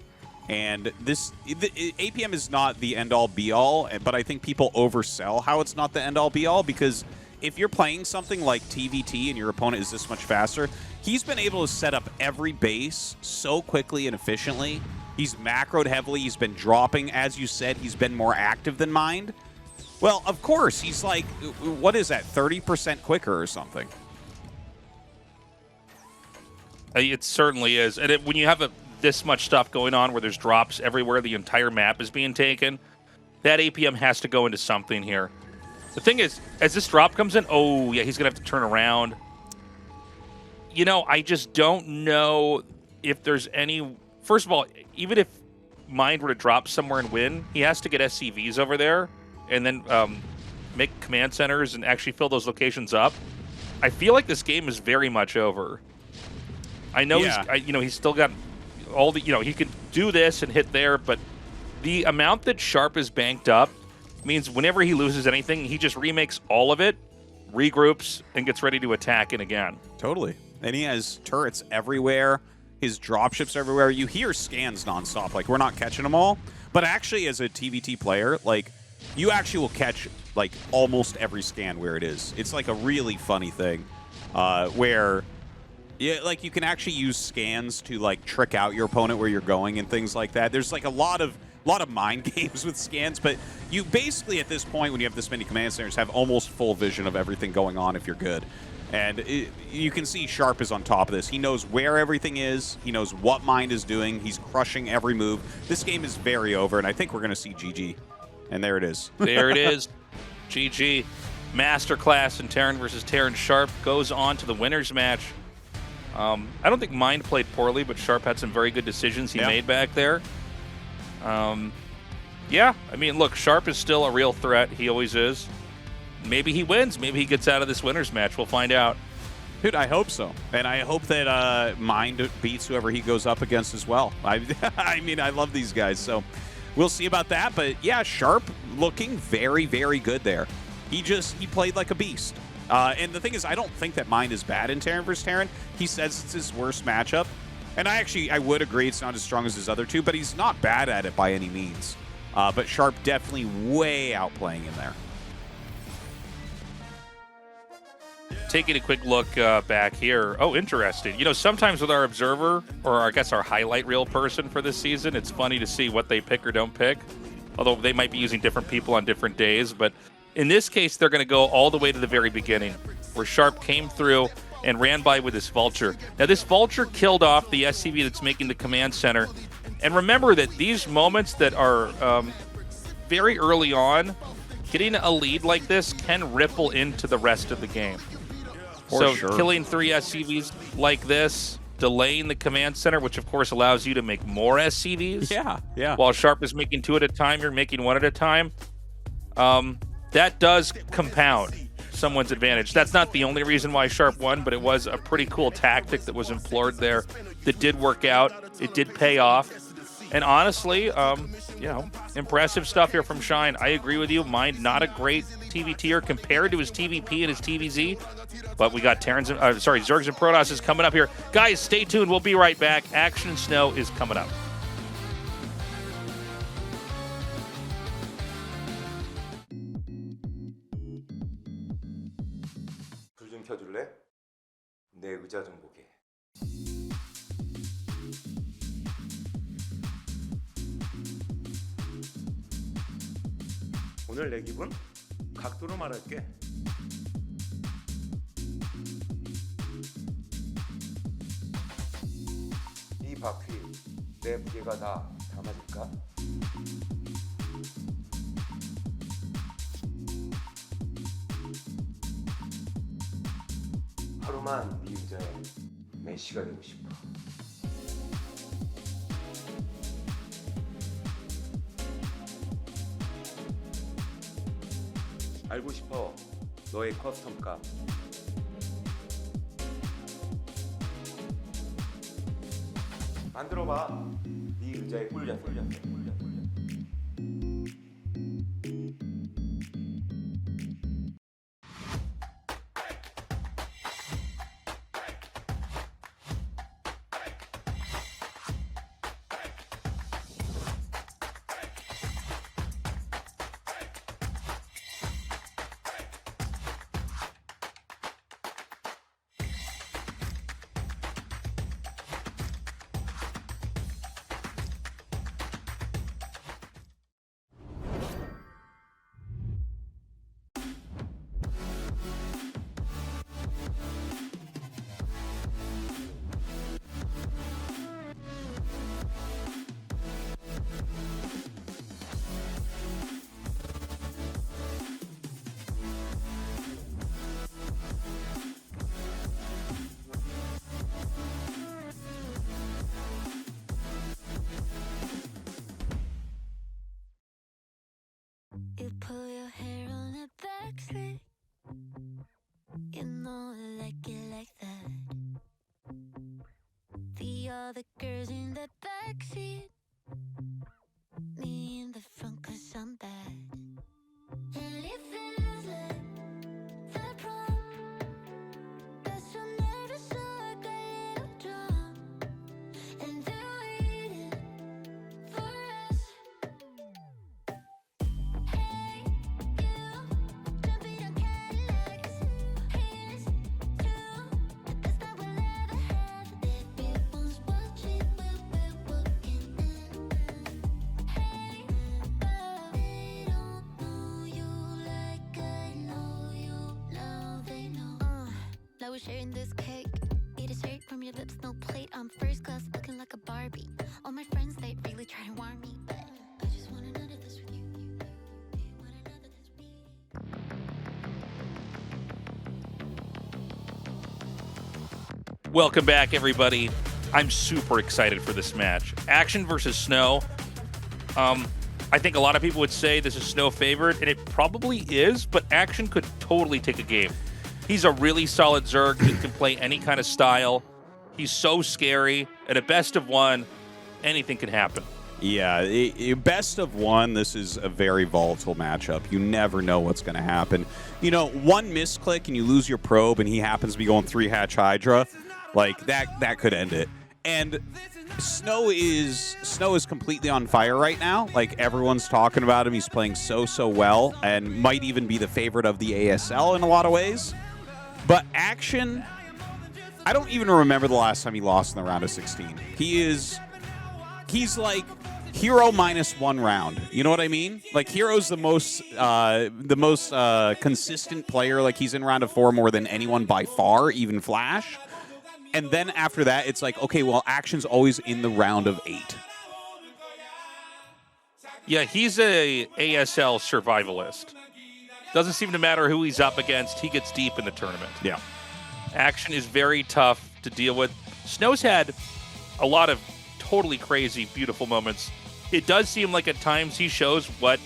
And this APM is not the end-all, be-all, but I think people oversell how it's not the end-all, be-all, because if you're playing something like TVT and your opponent is this much faster, he's been able to set up every base so quickly and efficiently. He's macroed heavily. He's been dropping. As you said, he's been more active than Mind. Well, of course, he's like, what is that, 30% quicker or something? It certainly is. And when you have this much stuff going on where there's drops everywhere, the entire map is being taken, that APM has to go into something here. The thing is, as this drop comes in, oh, yeah, he's going to have to turn around. You know, I just don't know if there's any... First of all, even if Mind were to drop somewhere and win, he has to get SCVs over there and then make command centers and actually fill those locations up. I feel like this game is very much over. I know he's still got all the, he can do this and hit there, but the amount that Sharp is banked up means whenever he loses anything, he just remakes all of it, regroups, and gets ready to attack it again. Totally. And he has turrets everywhere. His dropships everywhere. You hear scans nonstop. Like, we're not catching them all. But actually, as a TVT player, like, you actually will catch, like, almost every scan where it is. It's, like, a really funny thing where, yeah, like, you can actually use scans to, like, trick out your opponent where you're going and things like that. There's, like, a lot of mind games with scans, but you basically, at this point, when you have this many command centers, have almost full vision of everything going on if you're good. And you can see Sharp is on top of this. He knows where everything is. He knows what Mind is doing. He's crushing every move. This game is very over, and I think we're going to see GG. And there it is. There it is. GG. Masterclass in Terran versus Terran. Sharp goes on to the winner's match. I don't think Mind played poorly, but Sharp had some very good decisions he made back there. Yeah, I mean, look, Sharp is still a real threat. He always is. Maybe he wins. Maybe he gets out of this winner's match. We'll find out. Dude, I hope so. And I hope that Mind beats whoever he goes up against as well. I mean, I love these guys. So we'll see about that. But yeah, Sharp looking very, very good there. He played like a beast. And the thing is, I don't think that Mind is bad in Terran versus Terran. He says it's his worst matchup. And I would agree it's not as strong as his other two, but he's not bad at it by any means. But Sharp definitely way outplaying him there. Taking a quick look back here. Oh, interesting. You know, sometimes with our observer, or I guess our highlight reel person for this season, it's funny to see what they pick or don't pick. Although they might be using different people on different days. But in this case, they're going to go all the way to the very beginning, where Sharp came through and ran by with this Vulture. Now, this Vulture killed off the SCV that's making the command center. And remember that these moments that are very early on, getting a lead like this can ripple into the rest of the game. So killing 3 SCVs like this, delaying the command center, which of course allows you to make more SCVs. Yeah. While Sharp is making 2 at a time, you're making 1 at a time. That does compound someone's advantage. That's not the only reason why Sharp won, but it was a pretty cool tactic that was employed there that did work out. It did pay off. And honestly, you know, impressive stuff here from Shine. I agree with you. Mind not a great TVTer compared to his TVP and his TVZ. But we got Zergs and Protoss is coming up here. Guys, stay tuned. We'll be right back. Action Snow is coming up. 불 좀 켜줄래? 내 의자 좀 보게. 오늘 내 기분? 각도로 말할게. 이 바퀴 내 무게가 다 담아질까? 하루만 네 의자에 메시가 되고 싶어. 알고 싶어 너의 커스텀 값. 만들어봐. 네 의자에 꿀려. You pull your hair on the back slick. You know I like it like that. The other girls in the backseat, me in the front 'cause I'm bad. And it feels like the prom. Guess I never saw a little drunk. And they're waiting for us. Now we're sharing this cake. Eat a straight from your lips, no plate. I'm first class, looking like a Barbie. All my friends, they really try to warn me, but I just want none of this with you. Want none of this with me. Welcome back, everybody. I'm super excited for this match. Action versus Snow. I think a lot of people would say this is Snow favorite, and it probably is, but Action could totally take a game. He's a really solid Zerg that can play any kind of style. He's so scary. At a best of one, anything can happen. Yeah, best of one, this is a very volatile matchup. You never know what's going to happen. You know, one misclick and you lose your probe and he happens to be going 3-hatch Hydra, like that could end it. And Snow is completely on fire right now. Like, everyone's talking about him. He's playing so well and might even be the favorite of the ASL in a lot of ways. But Action, I don't even remember the last time he lost in the round of 16. He's like Hero -1 round. You know what I mean? Like, Hero's the most consistent player. Like, he's in round of 4 more than anyone by far, even Flash. And then after that, it's like, okay, well, Action's always in the round of 8. Yeah, he's a ASL survivalist. Doesn't seem to matter who he's up against. He gets deep in the tournament. Yeah. Action is very tough to deal with. Snow's had a lot of totally crazy, beautiful moments. It does seem like at times he shows what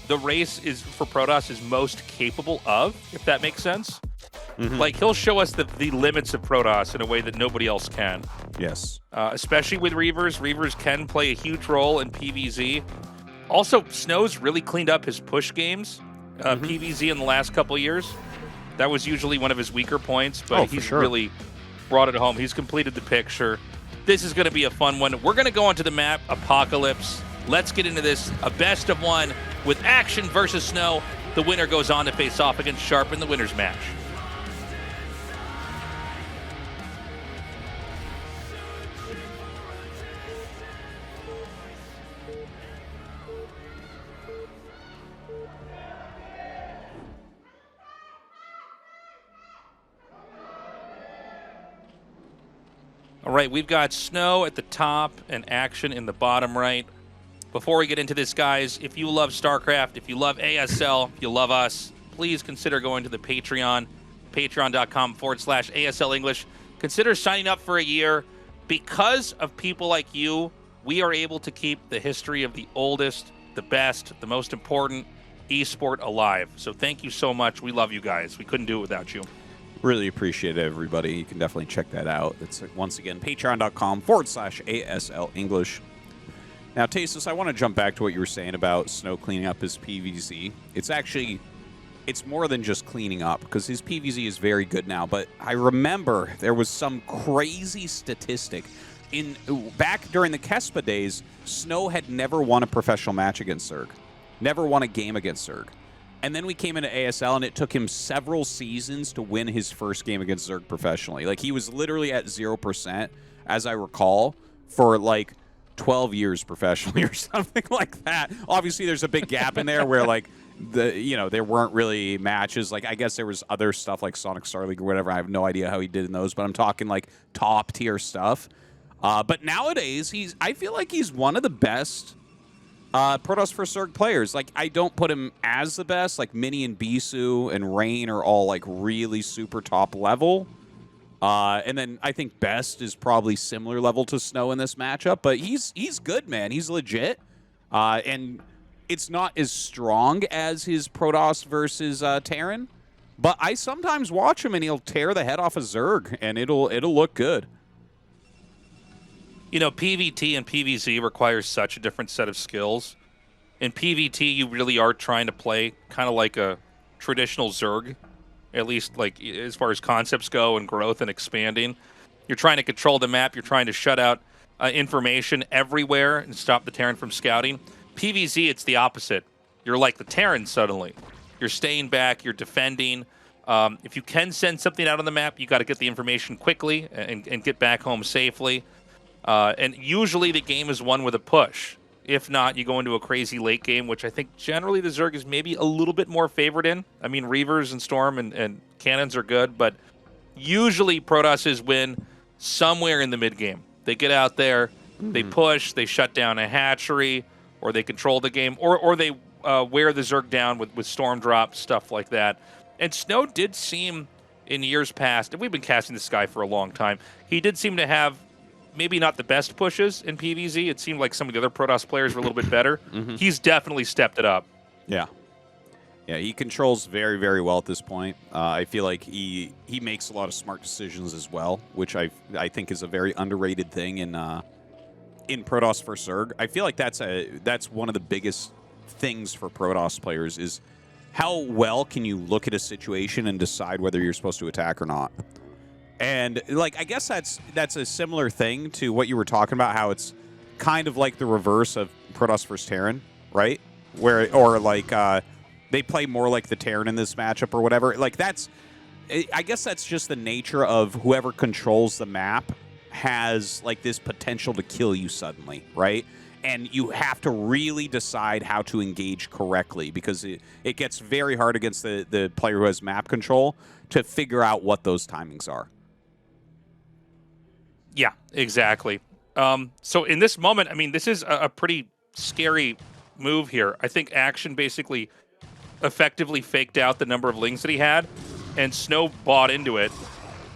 the race is for Protoss is most capable of, if that makes sense. Mm-hmm. Like, he'll show us the limits of Protoss in a way that nobody else can. Yes. Especially with Reavers. Reavers can play a huge role in PvZ. Also, Snow's really cleaned up his push games, PvZ, in the last couple of years. That was usually one of his weaker points, but he's really brought it home. He's completed the picture. This is going to be a fun one. We're going to go onto the map, Apocalypse. Let's get into this. A best of one with Action versus Snow. The winner goes on to face off against Sharp in the winner's match. All right, we've got Snow at the top and Action in the bottom right. Before we get into this, guys, if you love StarCraft, if you love ASL, if you love us, please consider going to the Patreon, patreon.com/ASL English. Consider signing up for a year. Because of people like you, we are able to keep the history of the oldest, the best, the most important esport alive. So thank you so much. We love you guys. We couldn't do it without you. Really appreciate it, everybody. You can definitely check that out. It's, once again, patreon.com/ASL English. Now, Tastosis, I want to jump back to what you were saying about Snow cleaning up his PvZ. It's more than just cleaning up, because his PvZ is very good now. But I remember there was some crazy statistic. Back during the Kespa days, Snow had never won a professional match against Zerg. Never won a game against Zerg. And then we came into ASL, and it took him several seasons to win his first game against Zerg professionally. Like, he was literally at 0%, as I recall, for, like, 12 years professionally or something like that. Obviously, there's a big gap in there where, like, there weren't really matches. Like, I guess there was other stuff like Sonic StarLeague or whatever. I have no idea how he did in those, but I'm talking, like, top-tier stuff. But nowadays, I feel like he's one of the best Protoss for Zerg players. Like, I don't put him as the best. Like, Mini and Bisu and Rain are all, like, really super top level. And then I think Best is probably similar level to Snow in this matchup. But he's good, man. He's legit. And it's not as strong as his Protoss versus Terran. But I sometimes watch him, and he'll tear the head off a Zerg, and it'll look good. You know, PvT and PvZ requires such a different set of skills. In PvT, you really are trying to play kind of like a traditional Zerg, at least like as far as concepts go and growth and expanding. You're trying to control the map. You're trying to shut out information everywhere and stop the Terran from scouting. PvZ, it's the opposite. You're like the Terran suddenly. You're staying back. You're defending. If you can send something out on the map, you got to get the information quickly and get back home safely. And usually the game is won with a push. If not, you go into a crazy late game, which I think generally the Zerg is maybe a little bit more favored in. I mean, Reavers and Storm and Cannons are good, but usually Protosses win somewhere in the mid-game. They get out there, they push, they shut down a hatchery, or they control the game, or they wear the Zerg down with Storm Drop, stuff like that. And Snow did seem, in years past, and we've been casting this guy for a long time, he did seem to have maybe not the best pushes in PvZ. It seemed like some of the other Protoss players were a little bit better. He's definitely stepped it up. Yeah. Yeah, he controls very, very well at this point. I feel like he makes a lot of smart decisions as well, which I think is a very underrated thing in in Protoss for Zerg. I feel like that's one of the biggest things for Protoss players is how well can you look at a situation and decide whether you're supposed to attack or not. And like I guess that's a similar thing to what you were talking about, how it's kind of like the reverse of Protoss vs Terran, right? They play more like the Terran in this matchup or whatever. Like I guess that's just the nature of whoever controls the map has like this potential to kill you suddenly, right? And you have to really decide how to engage correctly because it gets very hard against the player who has map control to figure out what those timings are. Yeah, exactly. So in this moment, I mean, this is a pretty scary move here. I think Action basically effectively faked out the number of lings that he had, and Snow bought into it.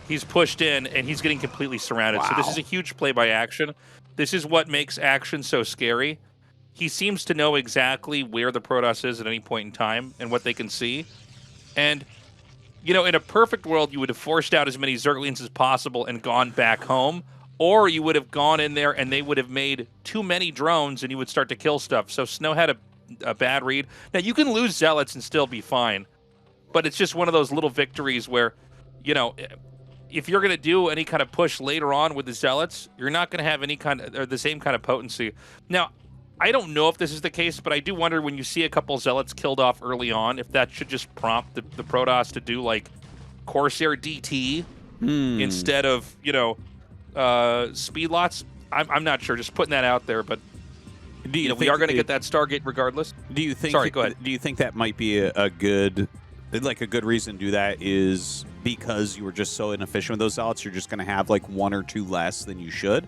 He's pushed in, and he's getting completely surrounded. Wow. So this is a huge play by Action. This is what makes Action so scary. He seems to know exactly where the Protoss is at any point in time and what they can see. And, you know, in a perfect world, you would have forced out as many Zerglings as possible and gone back home. Or you would have gone in there and they would have made too many drones and you would start to kill stuff. So Snow had a bad read. Now, you can lose Zealots and still be fine. But it's just one of those little victories where, you know, if you're going to do any kind of push later on with the Zealots, you're not going to have any kind of, or the same kind of potency. Now, I don't know if this is the case, but I do wonder when you see a couple Zealots killed off early on, if that should just prompt the Protoss to do, like, Corsair DT instead of, you know, speed lots. I'm not sure. Just putting that out there, but we are going to get that Stargate regardless. Do you think? Sorry, go ahead. Do you think that might be a good reason to do that is because you were just so inefficient with those Zealots, you're just going to have like one or two less than you should?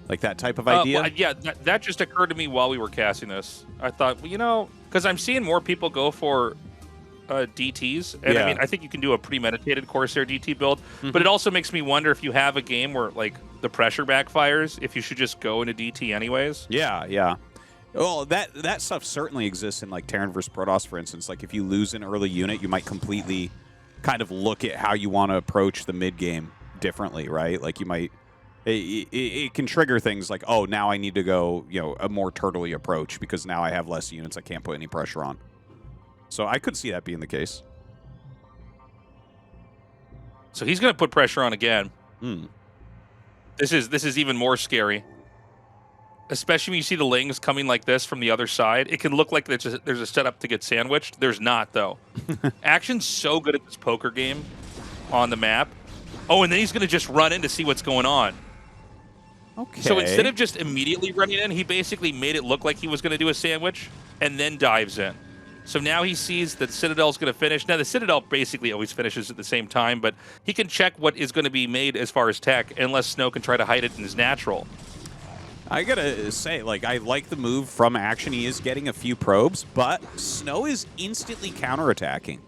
Like that type of idea? Well, yeah, that just occurred to me while we were casting this. I thought, well, you know, because I'm seeing more people go for DTs, and yeah. I mean, I think you can do a premeditated Corsair DT build, but it also makes me wonder if you have a game where like the pressure backfires, if you should just go into DT anyways. Yeah. Well, that stuff certainly exists in like Terran vs Protoss, for instance. Like if you lose an early unit, you might completely kind of look at how you want to approach the mid game differently, right? Like you might. It can trigger things like, oh, now I need to go, you know, a more turtley approach because now I have less units I can't put any pressure on. So I could see that being the case. So he's going to put pressure on again. This is even more scary, especially when you see the lings coming like this from the other side. It can look like there's a setup to get sandwiched. There's not, though. Action's so good at this poker game on the map. Oh, and then he's going to just run in to see what's going on. Okay. So instead of just immediately running in, he basically made it look like he was going to do a sandwich and then dives in. So now he sees that Citadel's going to finish. Now, the Citadel basically always finishes at the same time, but he can check what is going to be made as far as tech, unless Snow can try to hide it in his natural. I got to say, like, I like the move from Action. He is getting a few probes, but Snow is instantly counterattacking,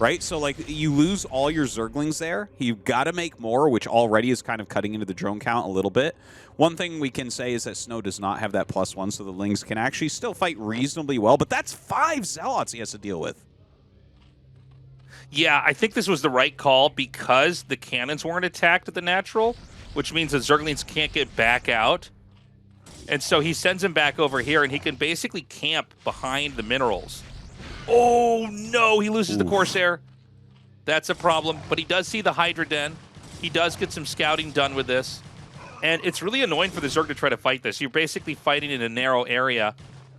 right? So, like, you lose all your Zerglings there. You've got to make more, which already is kind of cutting into the drone count a little bit. One thing we can say is that Snow does not have that +1, so the Lings can actually still fight reasonably well, but that's 5 Zealots he has to deal with. Yeah, I think this was the right call because the cannons weren't attacked at the natural, which means the Zerglings can't get back out. And so he sends him back over here, and he can basically camp behind the minerals. Oh, no, he loses the Corsair. That's a problem, but he does see the Hydra Den. He does get some scouting done with this. And it's really annoying for the Zerg to try to fight this. You're basically fighting in a narrow area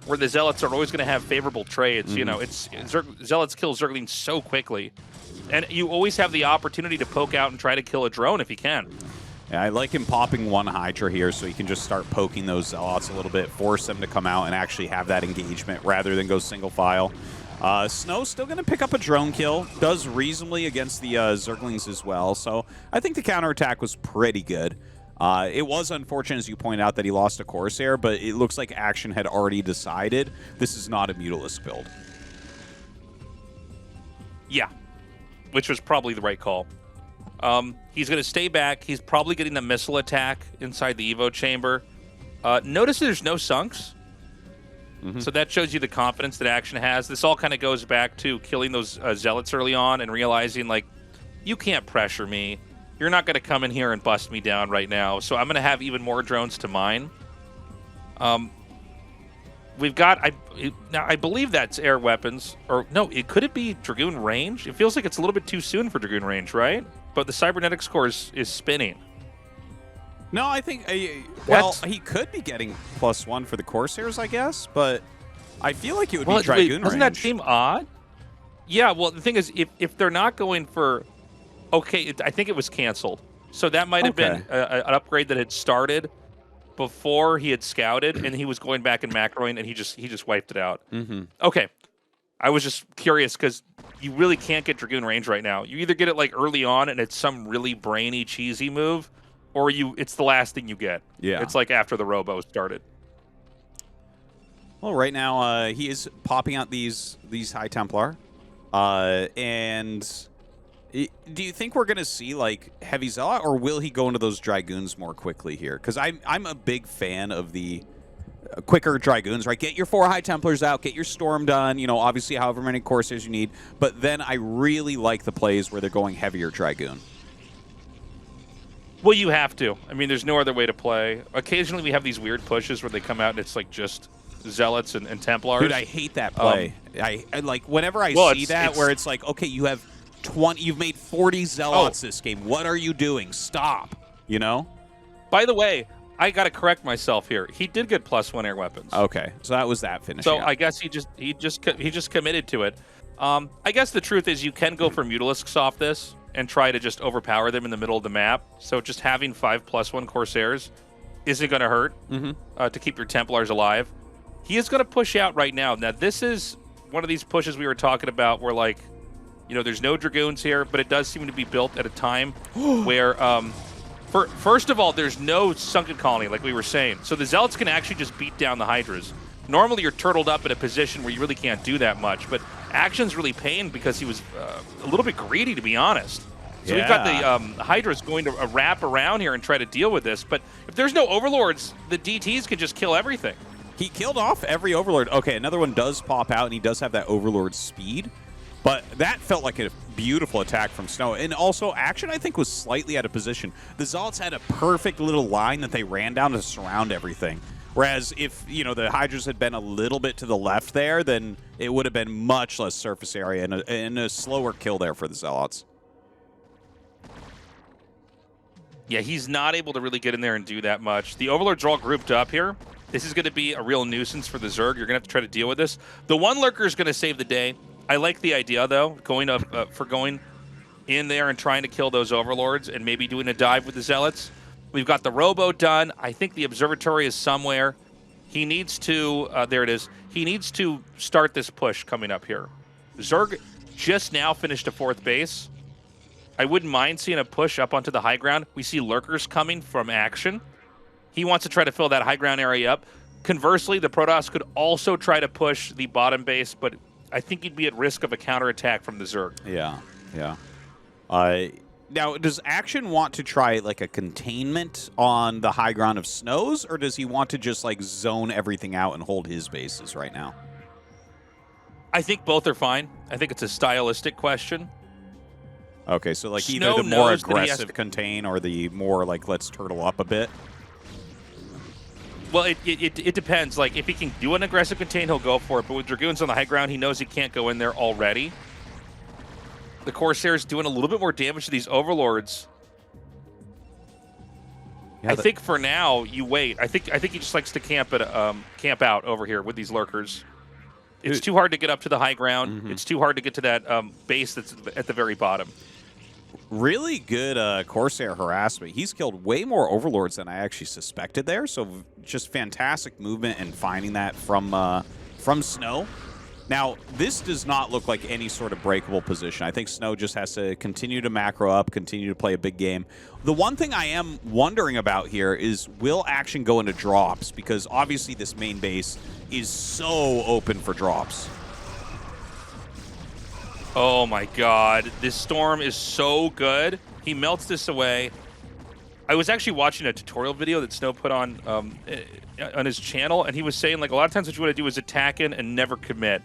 where the Zealots are always going to have favorable trades. You know, Zealots kill Zerglings so quickly. And you always have the opportunity to poke out and try to kill a drone if you can. Yeah, I like him popping one Hydra here so he can just start poking those Zealots a little bit, force them to come out and actually have that engagement rather than go single file. Snow's still going to pick up a drone kill. Does reasonably against the Zerglings as well. So I think the counterattack was pretty good. It was unfortunate, as you point out, that he lost a Corsair, but it looks like Action had already decided this is not a Mutalisk build. Yeah, which was probably the right call. He's going to stay back. He's probably getting the missile attack inside the Evo chamber. Notice there's no sunks. So that shows you the confidence that Action has. This all kind of goes back to killing those Zealots early on and realizing, like, you can't pressure me. You're not going to come in here and bust me down right now, so I'm going to have even more drones to mine. We've got, now I believe that's air weapons, or no, could it be Dragoon range? It feels like it's a little bit too soon for Dragoon range, right? But the cybernetics core is spinning. No, I think, well, he could be getting +1 for the Corsairs, I guess, but I feel like it would be Dragoon range. Doesn't that seem odd? Yeah, well, the thing is, if they're not going for, okay, I think it was canceled. So that might have been an upgrade that had started before he had scouted, and he was going back and macroing, and he just wiped it out. Okay, I was just curious because you really can't get Dragoon range right now. You either get it like early on, and it's some really brainy, cheesy move, or it's the last thing you get. Yeah, it's like after the Robo started. Well, right now he is popping out these High Templar, and do you think we're going to see like Heavy Zealot, or will he go into those Dragoons more quickly here? Because I'm a big fan of the quicker Dragoons, right? Get your 4 High Templars out, get your Storm done, you know, obviously however many Corsairs you need, but then I really like the plays where they're going heavier Dragoon. Well, you have to. I mean, there's no other way to play. Occasionally we have these weird pushes where they come out and it's like just Zealots and Templars. Dude, I hate that play. I like whenever I see that where it's like, okay, you've made 40 Zealots this game. What are you doing? Stop. You know? By the way, I got to correct myself here. He did get +1 air weapons. Okay. So that was that finish. So I guess he just committed to it. I guess the truth is you can go for Mutalisks off this and try to just overpower them in the middle of the map. So just having 5 +1 Corsairs isn't going to hurt to keep your Templars alive. He is going to push out right now. Now, this is one of these pushes we were talking about where, like, you know, there's no Dragoons here, but it does seem to be built at a time where, first of all, there's no Sunken Colony, like we were saying. So the Zealots can actually just beat down the Hydras. Normally, you're turtled up in a position where you really can't do that much, but Action's really paying because he was a little bit greedy, to be honest. So we've got the Hydras going to wrap around here and try to deal with this, but if there's no Overlords, the DTs can just kill everything. He killed off every Overlord. Okay, another one does pop out, and he does have that Overlord speed. But that felt like a beautiful attack from Snow. And also, Action, I think, was slightly out of position. The Zealots had a perfect little line that they ran down to surround everything. Whereas if, you know, the Hydras had been a little bit to the left there, then it would have been much less surface area and a slower kill there for the Zealots. Yeah, he's not able to really get in there and do that much. The Overlords are all grouped up here. This is going to be a real nuisance for the Zerg. You're going to have to try to deal with this. The one Lurker is going to save the day. I like the idea, though, going in there and trying to kill those Overlords and maybe doing a dive with the Zealots. We've got the Robo done. I think the Observatory is somewhere. He needs to, there it is. He needs to start this push coming up here. Zerg just now finished a 4th base. I wouldn't mind seeing a push up onto the high ground. We see Lurkers coming from Action. He wants to try to fill that high ground area up. Conversely, the Protoss could also try to push the bottom base, but I think he'd be at risk of a counterattack from the Zerg. Yeah, yeah. Now, does Action want to try, like, a containment on the high ground of Snows, or does he want to just, like, zone everything out and hold his bases right now? I think both are fine. I think it's a stylistic question. Okay, so, like, Snow either the more knows that he has aggressive to contain or the more, like, let's turtle up a bit? Well, it depends. Like, if he can do an aggressive contain, he'll go for it. But with Dragoons on the high ground, he knows he can't go in there already. The Corsair's doing a little bit more damage to these Overlords. Yeah, I think for now, you wait. I think he just likes to camp out over here with these Lurkers. It's too hard to get up to the high ground. It's too hard to get to that base that's at the very bottom. Really good Corsair harassment. He's killed way more Overlords than I actually suspected there, so just fantastic movement and finding that from Snow. Now, this does not look like any sort of breakable position. I think Snow just has to continue to macro up, continue to play a big game. The one thing I am wondering about here is, will Action go into drops? Because obviously this main base is so open for drops. Oh my god, this Storm is so good. He melts this away. I was actually watching a tutorial video that Snow put on his channel, and he was saying, like, a lot of times what you want to do is attack in and never commit.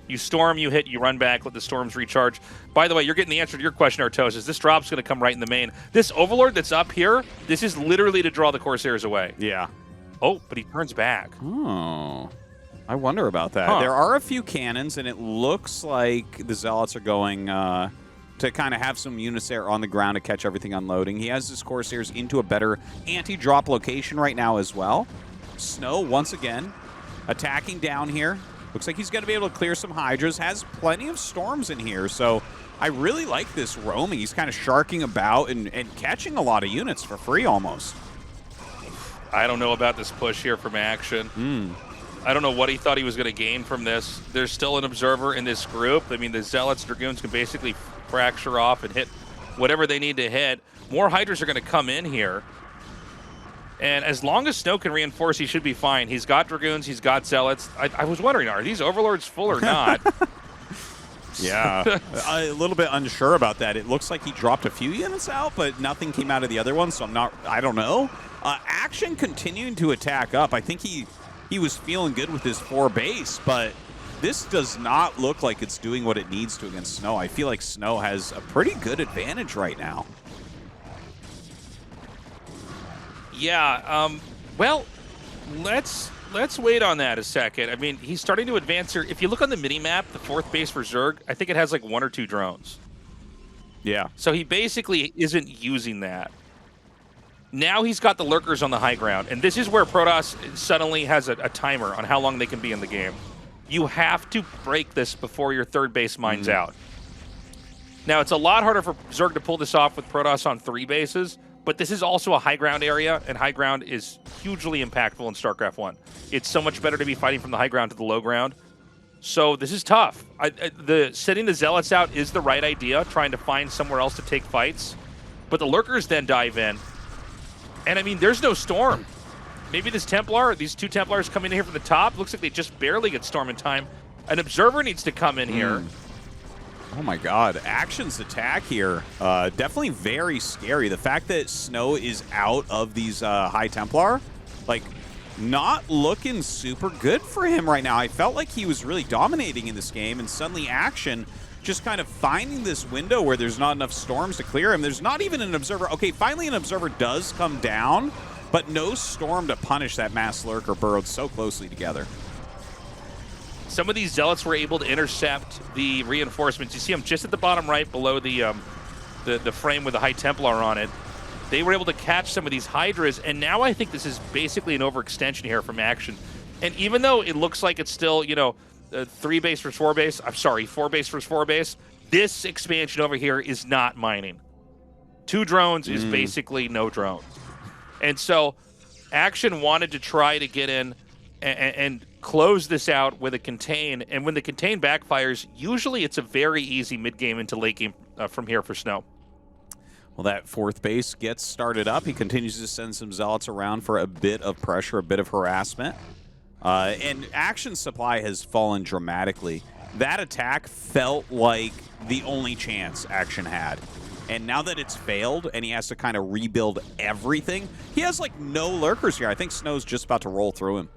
You storm, you hit, you run back, let the storms recharge. By the way, you're getting the answer to your question, Tastosis. This drop's going to come right in the main. This Overlord that's up here, this is literally to draw the Corsairs away. Yeah. Oh, but he turns back. Oh. I wonder about that. Huh. There are a few cannons, and it looks like the Zealots are going to kind of have some units there on the ground to catch everything unloading. He has his Corsairs into a better anti-drop location right now as well. Snow, once again, attacking down here. Looks like he's going to be able to clear some Hydras. Has plenty of Storms in here, so I really like this roaming. He's kind of sharking about and catching a lot of units for free almost. I don't know about this push here from Action. I don't know what he thought he was going to gain from this. There's still an observer in this group. I mean, the Zealots, Dragoons can basically fracture off and hit whatever they need to hit. More Hydras are going to come in here. And as long as Snow can reinforce, he should be fine. He's got Dragoons, he's got Zealots. I was wondering, are these Overlords full or not? Yeah, a little bit unsure about that. It looks like he dropped a few units out, but nothing came out of the other one, so I don't know. Action continuing to attack up. I think he was feeling good with his 4 base, but this does not look like it's doing what it needs to against Snow. I feel like Snow has a pretty good advantage right now. Yeah, well, let's wait on that a second. I mean, he's starting to advance here. If you look on the mini-map, the 4th base for Zerg, I think it has like 1 or 2 drones. Yeah. So he basically isn't using that. Now he's got the lurkers on the high ground, and this is where Protoss suddenly has a timer on how long they can be in the game. You have to break this before your 3rd base mines out. Now, it's a lot harder for Zerg to pull this off with Protoss on 3 bases, but this is also a high ground area, and high ground is hugely impactful in StarCraft 1. It's so much better to be fighting from the high ground to the low ground. So this is tough. Sending the Zealots out is the right idea, trying to find somewhere else to take fights. But the lurkers then dive in. And I mean, there's no storm. Maybe this Templar, these 2 Templars coming in here from the top, looks like they just barely get storm in time. An observer needs to come in here. Oh my god, Action's attack here, definitely very scary. The fact that Snow is out of these High Templar, like, not looking super good for him right now. I felt like he was really dominating in this game, and suddenly Action just kind of finding this window where there's not enough storms to clear him. There's not even an observer. Okay, finally an observer does come down, but no storm to punish that mass lurker burrowed so closely together. Some of these Zealots were able to intercept the reinforcements. You see them just at the bottom right below the frame with the High Templar on it. They were able to catch some of these Hydras, and now I think this is basically an overextension here from Action. And even though it looks like it's still, you know, 3 base versus 4 base, I'm sorry, 4 base versus 4 base, this expansion over here is not mining. 2 drones is basically no drones. And so Action wanted to try to get in and close this out with a contain, and when the contain backfires, usually it's a very easy mid-game into late game from here for Snow. Well, that 4th base gets started up. He continues to send some Zealots around for a bit of pressure, a bit of harassment. And Action supply has fallen dramatically. That attack felt like the only chance Action had. And now that it's failed and he has to kind of rebuild everything, he has like no lurkers here. I think Snow's just about to roll through him.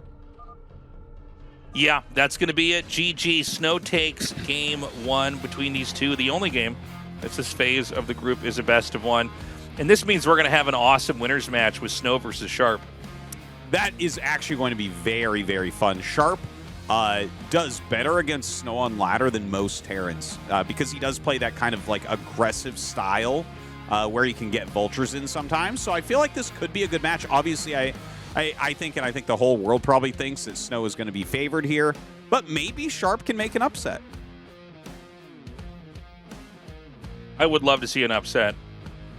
Yeah, that's going to be it. GG. Snow takes game 1 between these two. The only game that's this phase of the group is a best of 1. And this means we're going to have an awesome winners match with Snow versus Sharp. That is actually going to be very, very fun. Sharp does better against Snow on ladder than most Terrans because he does play that kind of like aggressive style where he can get vultures in sometimes. So I feel like this could be a good match. Obviously, I think, and I think the whole world probably thinks that Snow is going to be favored here, but maybe Sharp can make an upset. I would love to see an upset.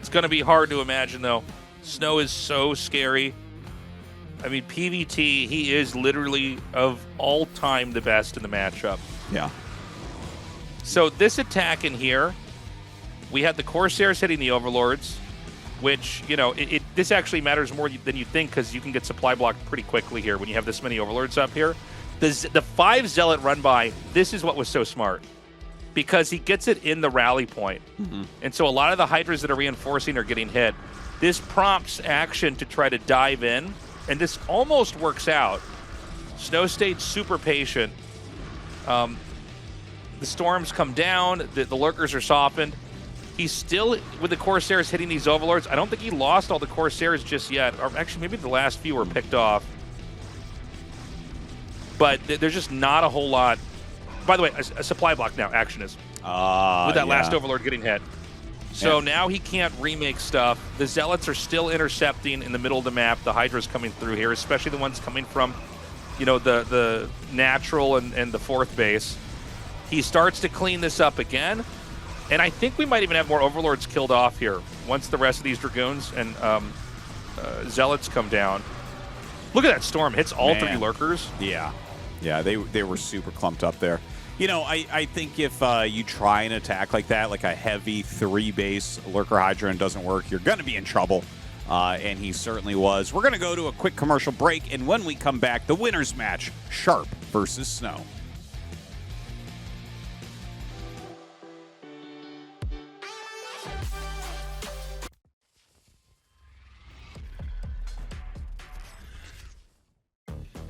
It's going to be hard to imagine, though. Snow is so scary. I mean, PvT, he is literally of all time the best in the matchup. Yeah. So this attack in here, we had the Corsairs hitting the Overlords, which, you know, this actually matters more than you think because you can get supply blocked pretty quickly here when you have this many Overlords up here. The 5 Zealot run by, this is what was so smart because he gets it in the rally point. And so a lot of the Hydras that are reinforcing are getting hit. This prompts Action to try to dive in, and this almost works out. Snow stayed super patient. The storms come down, the lurkers are softened. He's still, with the Corsairs hitting these Overlords, I don't think he lost all the Corsairs just yet. Or actually, maybe the last few were picked off. but there's just not a whole lot. By the way, a supply block now, action is. With that last Overlord getting hit. So now he can't remake stuff. The Zealots are still intercepting in the middle of the map. The Hydra's coming through here, especially the ones coming from, you know, the natural and the fourth base. He starts to clean this up again. And I think we might even have more Overlords killed off here once the rest of these Dragoons and Zealots come down. Look at that Storm. Hits all 3 Lurkers. Yeah. Yeah, they were super clumped up there. You know, I think if you try an attack like that, like a heavy 3-base Lurker Hydra, and doesn't work, you're going to be in trouble. And he certainly was. We're going to go to a quick commercial break, and when we come back, the winner's match, Sharp versus Snow.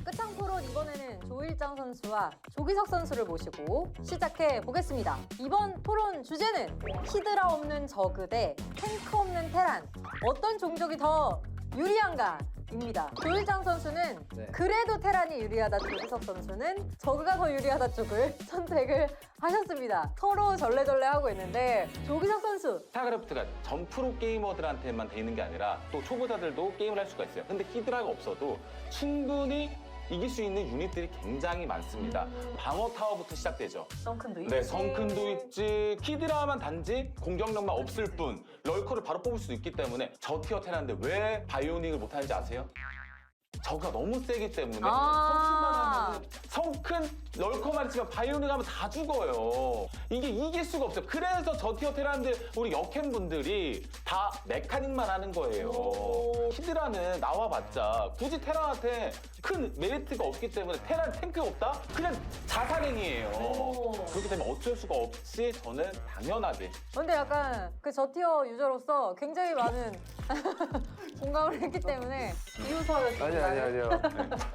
끝장포론 이번에는 조일장 선수와 조기석 선수를 모시고 시작해 보겠습니다. 이번 토론 주제는 히드라 없는 저그 대 탱크 없는 테란, 어떤 종족이 더 유리한가? 입니다. 조일장 선수는 그래도 테란이 유리하다, 조기석 선수는 저그가 더 유리하다 쪽을 선택을 하셨습니다. 서로 절레절레 하고 있는데 조기석 선수. 스타크래프트가 전 프로 게이머들한테만 돼 있는 게 아니라 또 초보자들도 게임을 할 수가 있어요. 근데 히드라가 없어도 충분히 이길 수 있는 유닛들이 굉장히 많습니다. 방어 타워부터 시작되죠. 성큰도 있지. 네, 성큰도 있지. 히드라만 단지 공격력만 없을 뿐 럴커를 바로 뽑을 수 있기 때문에 저 티어 테란인데 왜 바이오닉을 못하는지 아세요? 저가 너무 세기 때문에 성큰만 하면 성큰 럴커만 있으면 바이오닉 하면 다 죽어요. 이게 이길 수가 없어요. 그래서 저 티어 테란들 우리 역행 분들이 다 메카닉만 하는 거예요. 히드라는 나와봤자 굳이 테란한테 큰 메리트가 없기 때문에 테란 탱크가 없다? 그냥 자살행위예요. 그렇기 때문에 어쩔 수가 없이 저는 당연하게. 근데 약간 그 저티어 유저로서 굉장히 많은 공감을 했기 때문에 이웃서였습니다. 아니요.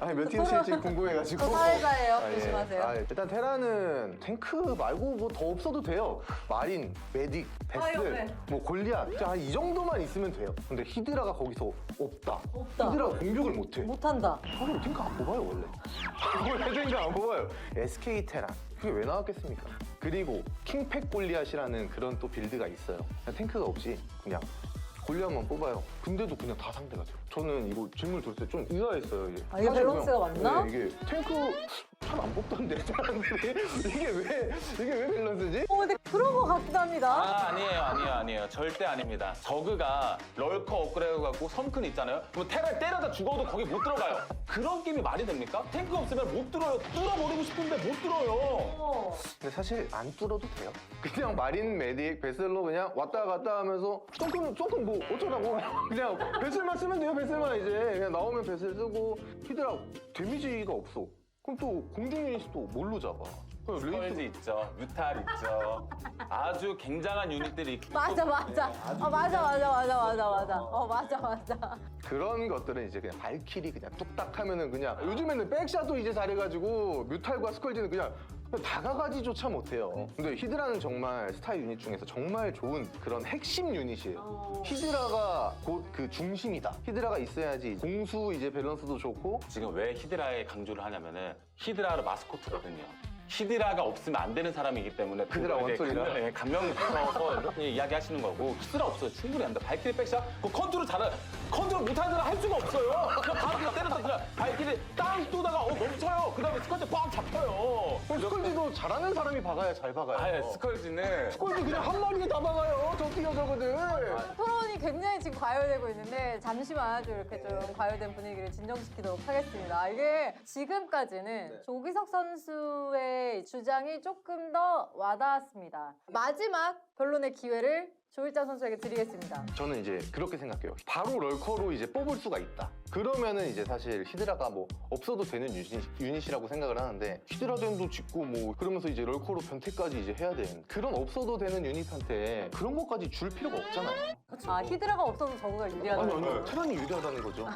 아니 몇 팀일지 궁금해가지고. 저 사회자예요. 예. 조심하세요. 일단 테라는 탱크 말고 뭐 더 없어도 돼요. 마린, 메딕, 베슬, 뭐 골리앗, 이 정도만 있으면 돼요. 근데 히드라가 거기서 없다. 히드라가 공격을 못해. 못한다. 하루 탱크 안 뽑아요 원래. 원래 탱크 안 뽑아요. SK 테란. 그게 왜 나왔겠습니까? 그리고 킹팩 골리앗이라는 그런 또 빌드가 있어요. 그냥 탱크가 없이 그냥 골리앗만 뽑아요. 근데도 그냥 다 상대가 돼요. 저는 이거 질문 들을 때 좀 의아했어요. 이게. 이게 밸런스가 맞나? 네, 이게 탱크 잘 안 뽑던데 사람들이 이게 왜 밸런스지? 근데 그런 거 같기도 합니다. 아니에요. 절대 아닙니다. 저그가 럴커 업그레이드 갖고 성큰 있잖아요. 그럼 테란 때려다 죽어도 거기 못 들어가요. 그런 게임이 말이 됩니까? 탱크 없으면 못 들어요. 뚫어버리고 싶은데 못 들어요. 근데 사실 안 뚫어도 돼요. 그냥 마린, 메딕, 베슬로 그냥 왔다 갔다 하면서 조금 뭐 어쩌라고 그냥 베슬만 쓰면 돼요. 베슬만 이제 그냥 나오면 베슬 쓰고 히드라 데미지가 없어. 그럼 또 공중 유닛이 또 뭘로 잡아? 스컬지 있죠. 뮤탈 있죠. 아주 굉장한 유닛들이 있고. 맞아. 맞아. 그런 것들은 이제 그냥 발키리 그냥 뚝딱 하면은 그냥 요즘에는 백샷도 이제 잘해가지고 뮤탈과 스컬지는 그냥 다가가지조차 못해요. 근데 히드라는 정말 스타 유닛 중에서 정말 좋은 그런 핵심 유닛이에요. 히드라가 곧 그 중심이다. 히드라가 있어야지 공수 이제 밸런스도 좋고. 지금 왜 히드라에 강조를 하냐면은 히드라로 마스코트거든요. 히드라가 없으면 안 되는 사람이기 때문에 히드라 원소리라? 감명 깊어서 이야기하시는 거고. 히드라 없어요. 충분히 한다. 발키리 백샷 그 컨트롤 못하는 사람 할 수가 없어요. 그냥 바로 때려서 그냥 발키리 땅 쏘다가 멈춰요. 그 다음에 스컬지 빡 잡혀요. 스컬지도 잘하는 사람이 박아야 잘 박아요. 스컬지 그냥 한 마리에 다 박아요. 저 뛰어서거든. 토론이 굉장히 지금 과열되고 있는데 잠시만 좀 이렇게 좀 과열된 분위기를 진정시키도록 하겠습니다. 이게 지금까지는 조기석 선수의 주장이 조금 더 와닿았습니다. 마지막 변론의 기회를 조일장 선수에게 드리겠습니다. 저는 이제 그렇게 생각해요. 바로 럴커로 이제 뽑을 수가 있다. 그러면은 이제 사실 히드라가 뭐 없어도 되는 유닛이라고 생각을 하는데 히드라덴도 짓고 뭐 그러면서 이제 럴커로 변태까지 이제 해야 되는 그런 없어도 되는 유닛한테 그런 것까지 줄 필요가 없잖아요. 히드라가 없어도 저거가 유리하다는 아니 거예요? 테란이 유리하다는 거죠.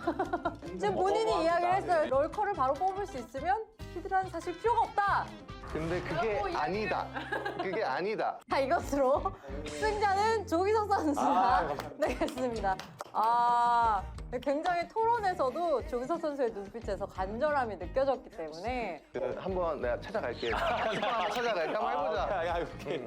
지금 본인이 이야기를 했어요. 럴커를 바로 뽑을 수 있으면 히드라는 사실 필요가 없다. 근데 그게 아니다. 그게 아니다. 자, 이것으로 승자는 조기석 선수가 되겠습니다. 굉장히 토론에서도 조기석 선수의 눈빛에서 간절함이 느껴졌기 때문에 한번 내가 찾아갈게. 찾아갈게. 한번 해보자. 오케이.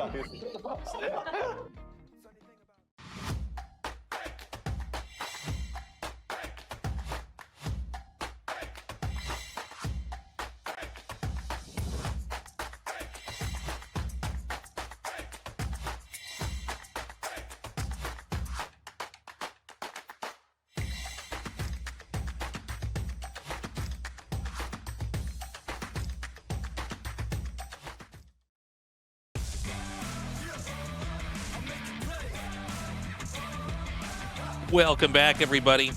Welcome back, everybody.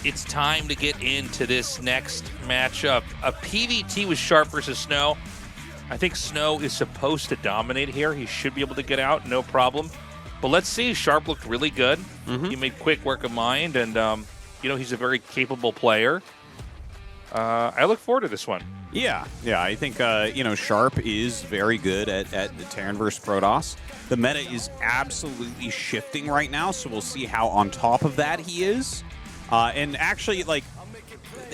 It's time to get into this next matchup. A PvT with Sharp versus Snow. I think Snow is supposed to dominate here. He should be able to get out, no problem. But let's see. Sharp looked really good. He made quick work of Mind, and he's a very capable player. I look forward to this one. Yeah. I think Sharp is very good at the Terran versus Protoss. The meta is absolutely shifting right now, so we'll see how on top of that he is. And actually, like,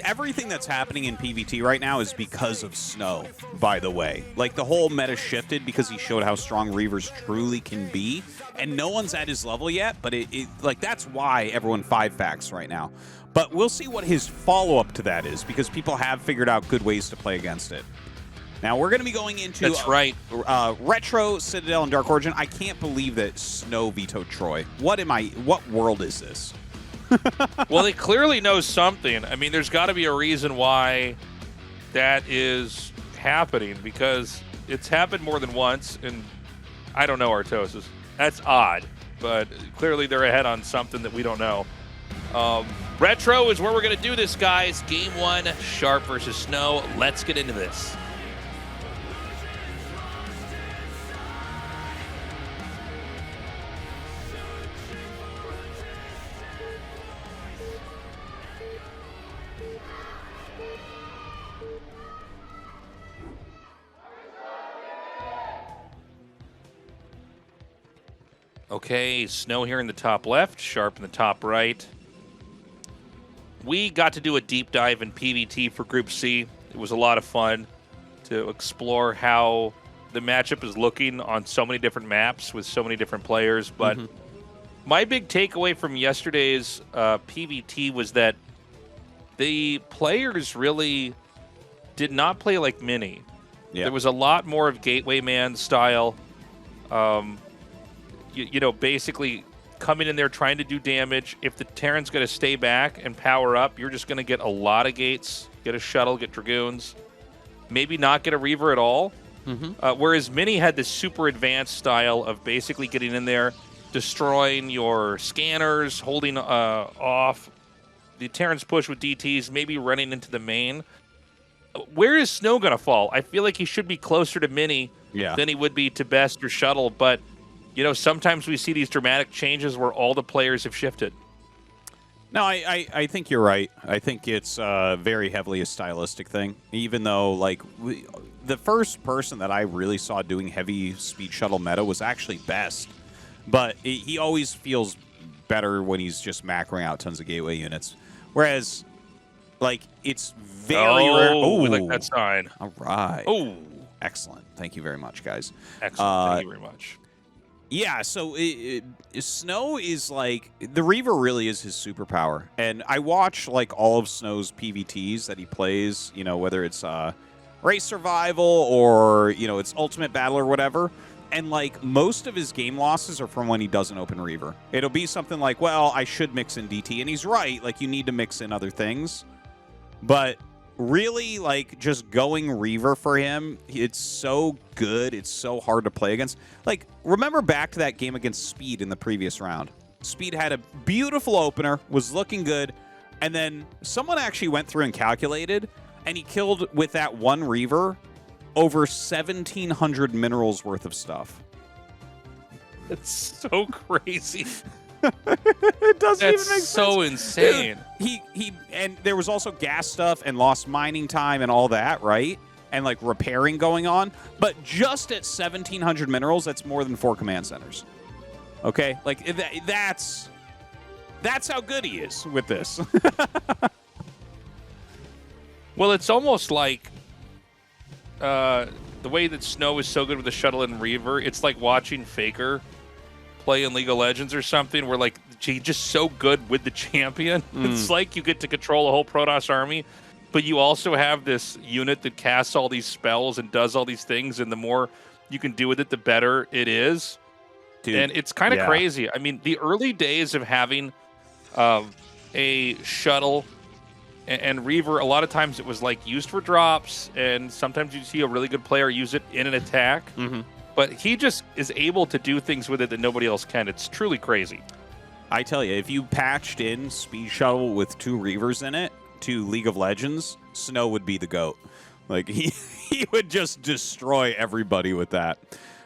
everything that's happening in PvT right now is because of Snow, by the way. Like, the whole meta shifted because he showed how strong Reavers truly can be, and no one's at his level yet, but like, that's why everyone 5-facts right now. But we'll see what his follow-up to that is, because people have figured out good ways to play against it. Now, we're going to be going into Retro, Citadel, and Dark Origin. I can't believe that Snow vetoed Troy. What world is this? Well, they clearly know something. I mean, there's got to be a reason why that is happening, because it's happened more than once, and I don't know, Artosis. That's odd, but clearly they're ahead on something that we don't know. Retro is where we're going to do this, guys. Game 1, Sharp versus Snow. Let's get into this. Okay, Snow here in the top left, Sharp in the top right. We got to do a deep dive in PvT for Group C. It was a lot of fun to explore how the matchup is looking on so many different maps with so many different players. But my big takeaway from yesterday's PvT was that the players really did not play like Mini. Yeah. There was a lot more of Gateway Man style. Basically coming in there trying to do damage. If the Terran's going to stay back and power up, you're just going to get a lot of gates, get a shuttle, get Dragoons, maybe not get a Reaver at all. Whereas Mini had this super advanced style of basically getting in there, destroying your scanners, holding off the Terran's push with DTs, maybe running into the main. Where is Snow going to fall? I feel like he should be closer to Mini than he would be to Best or Shuttle, but sometimes we see these dramatic changes where all the players have shifted. No, I think you're right. I think it's very heavily a stylistic thing, even though, like, the first person that I really saw doing heavy speed shuttle meta was actually Best, but he always feels better when he's just macroing out tons of gateway units, whereas, like, it's very rare. Oh, we like that sign. All right. Oh, excellent. Thank you very much, guys. Excellent. Thank you very much. Yeah, so Snow is like, the Reaver really is his superpower. And I watch like all of Snow's PvTs that he plays, whether it's Race Survival or, it's Ultimate Battle or whatever. And like most of his game losses are from when he doesn't open Reaver. It'll be something like, well, I should mix in DT. And he's right, like you need to mix in other things. But really, like, just going Reaver for him, it's so good. It's so hard to play against. Like, remember back to that game against Speed in the previous round. Speed had a beautiful opener, was looking good, and then someone actually went through and calculated, and he killed, with that one Reaver, over 1,700 minerals worth of stuff. It's so crazy. It doesn't even make sense. So insane. He and there was also gas stuff and lost mining time and all that, right? and like repairing going on, but just at 1,700 minerals, that's more than 4 command centers. Okay, like that's how good he is with this. Well, it's almost like the way that Snow is so good with the shuttle and Reaver. It's like watching Faker play in League of Legends or something, where like he's just so good with the champion. It's like you get to control a whole Protoss army, but you also have this unit that casts all these spells and does all these things, and the more you can do with it, the better it is. Dude, and it's kind of crazy. I mean, the early days of having a shuttle and Reaver, a lot of times it was like used for drops, and sometimes you see a really good player use it in an attack. But he just is able to do things with it that nobody else can. It's truly crazy. I tell you, if you patched in Speed Shuttle with 2 Reavers in it to League of Legends, Snow would be the GOAT. Like, he would just destroy everybody with that.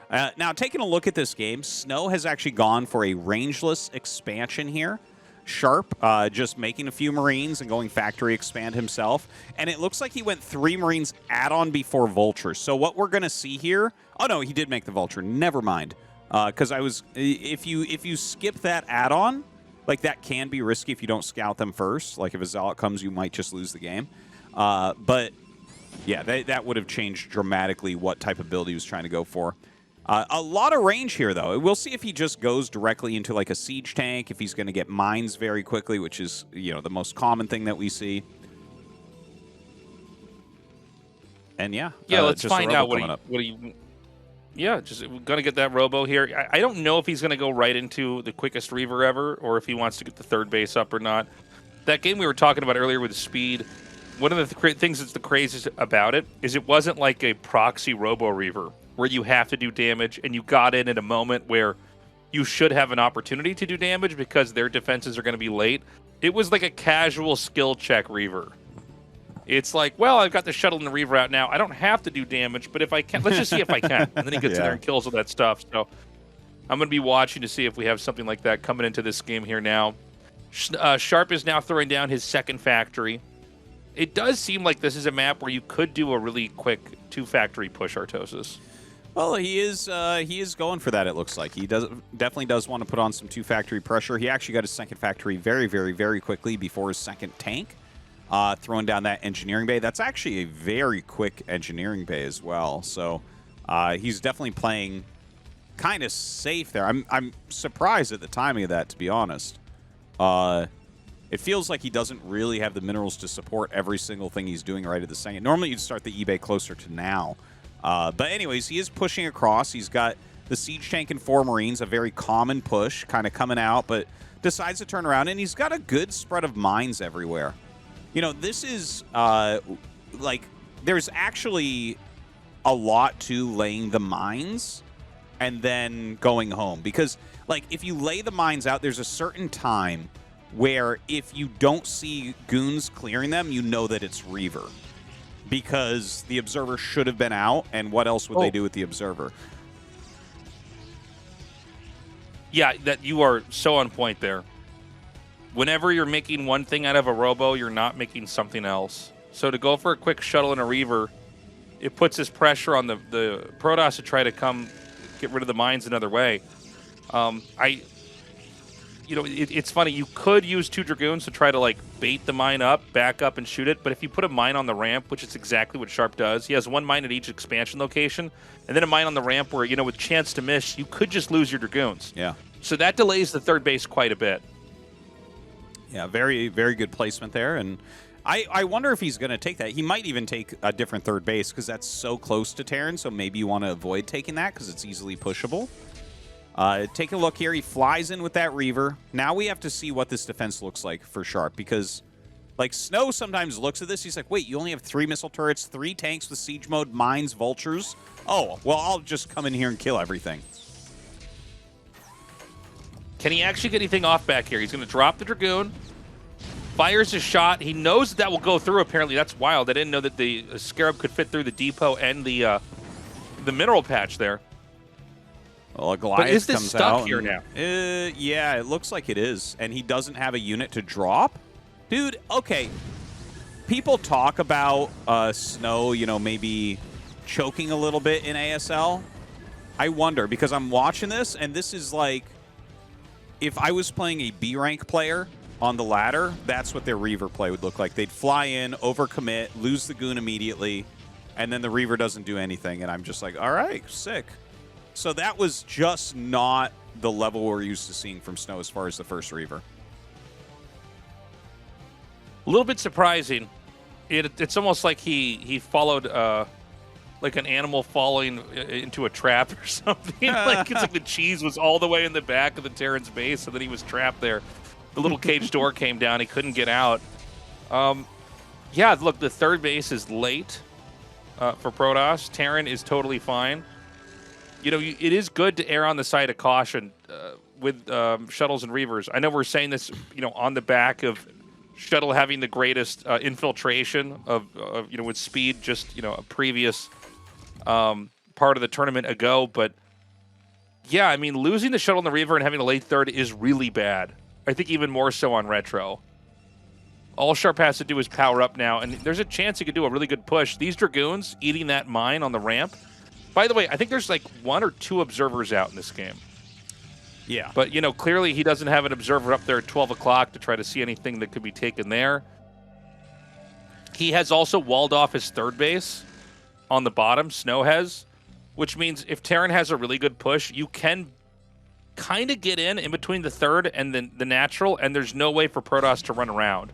Now, taking a look at this game, Snow has actually gone for a rangeless expansion here. Sharp, just making a few Marines and going factory expand himself. And it looks like he went 3 Marines add-on before Vulture. So what we're going to see here... Oh, no, he did make the Vulture. Never mind. Because I was... If you skip that add-on, like, that can be risky if you don't scout them first. Like, if a Zealot comes, you might just lose the game. But, yeah, that would have changed dramatically what type of build he was trying to go for. A lot of range here, though. We'll see if he just goes directly into, like, a siege tank, if he's going to get mines very quickly, which is, you know, the most common thing that we see. And, yeah. Yeah, let's find out what he... Yeah, just going to get that Robo here. I don't know if he's going to go right into the quickest Reaver ever, or if he wants to get the 3rd base up or not. That game we were talking about earlier with speed, one of the things that's the craziest about it is it wasn't like a proxy Robo Reaver, where you have to do damage, and you got in at a moment where you should have an opportunity to do damage because their defenses are going to be late. It was like a casual skill check Reaver. It's like, well, I've got the shuttle and the Reaver out now. I don't have to do damage, but if I can, let's just see if I can. And then he gets in there and kills all that stuff. So I'm going to be watching to see if we have something like that coming into this game here now. Sharp is now throwing down his 2nd factory. It does seem like this is a map where you could do a really quick 2-factory push, Artosis. Well, he is going for that, it looks like. He definitely does want to put on some 2-factory pressure. He actually got his 2nd factory very, very, very quickly before his 2nd tank. Throwing down that engineering bay. That's actually a very quick engineering bay as well. So he's definitely playing kind of safe there. I'm surprised at the timing of that, to be honest. It feels like he doesn't really have the minerals to support every single thing he's doing right at the second. Normally, you'd start the eBay closer to now. But anyways, he is pushing across. He's got the siege tank and 4 Marines, a very common push, kind of coming out, but decides to turn around, and he's got a good spread of mines everywhere. You know, this is, like, there's actually a lot to laying the mines and then going home. Because, like, if you lay the mines out, there's a certain time where if you don't see goons clearing them, you know that it's Reaver. Because the Observer should have been out, and what else would they do with the Observer? Yeah, that you are so on point there. Whenever you're making one thing out of a Robo, you're not making something else. So to go for a quick shuttle and a Reaver, it puts this pressure on the Protoss to try to come get rid of the mines another way. It's funny. You could use 2 Dragoons to try to like bait the mine up, back up, and shoot it. But if you put a mine on the ramp, which is exactly what Sharp does, he has 1 mine at each expansion location, and then a mine on the ramp where, you know, with chance to miss, you could just lose your Dragoons. Yeah. So that delays the 3rd base quite a bit. Yeah, very, very good placement there. And I wonder if he's going to take that. He might even take a different 3rd base because that's so close to Terran, so maybe you want to avoid taking that because it's easily pushable. Take a look here. He flies in with that Reaver. Now we have to see what this defense looks like for Sharp because, like, Snow sometimes looks at this. He's like, wait, you only have 3 missile turrets, 3 tanks with siege mode, mines, vultures? Oh, well, I'll just come in here and kill everything. Can he actually get anything off back here? He's going to drop the Dragoon, fires his shot. He knows that will go through, apparently. That's wild. I didn't know that the Scarab could fit through the depot and the mineral patch there. Well, a Goliath but is this comes stuck out here and, now? Yeah, it looks like it is. And he doesn't have a unit to drop? Dude, okay. people talk about Snow, you know, maybe choking a little bit in ASL. I wonder, because I'm watching this, and this is like, if I was playing a B rank player on the ladder, that's what their Reaver play would look like. They'd fly in, overcommit, lose the goon immediately, and then the Reaver doesn't do anything, and I'm just like, all right, sick. So that was just not the level we're used to seeing from Snow as far as the first Reaver. A little bit surprising. It's almost like he followed like an animal falling into a trap or something. Like it's like the cheese was all the way in the back of the Terran's base, and then he was trapped there. The little cage door came down. He couldn't get out. Yeah, look, the third base is late for Protoss. Terran is totally fine. You know, it is good to err on the side of caution with shuttles and Reavers. I know we're saying this, you know, on the back of Shuttle having the greatest infiltration of, you know, with speed, just, you know, a previous part of the tournament ago. But yeah, I mean, losing the Shuttle and the Reaver and having a late third is really bad. I think even more so on Retro. All Sharp has to do is power up now, and there's a chance he could do a really good push. These Dragoons eating that mine on the ramp. By the way, I think there's like 1 or 2 observers out in this game. Yeah. But, you know, clearly he doesn't have an observer up there at 12 o'clock to try to see anything that could be taken there. He has also walled off his third base on the bottom, Snow has, which means if Terran has a really good push, you can kind of get in between the third and the natural, and there's no way for Protoss to run around.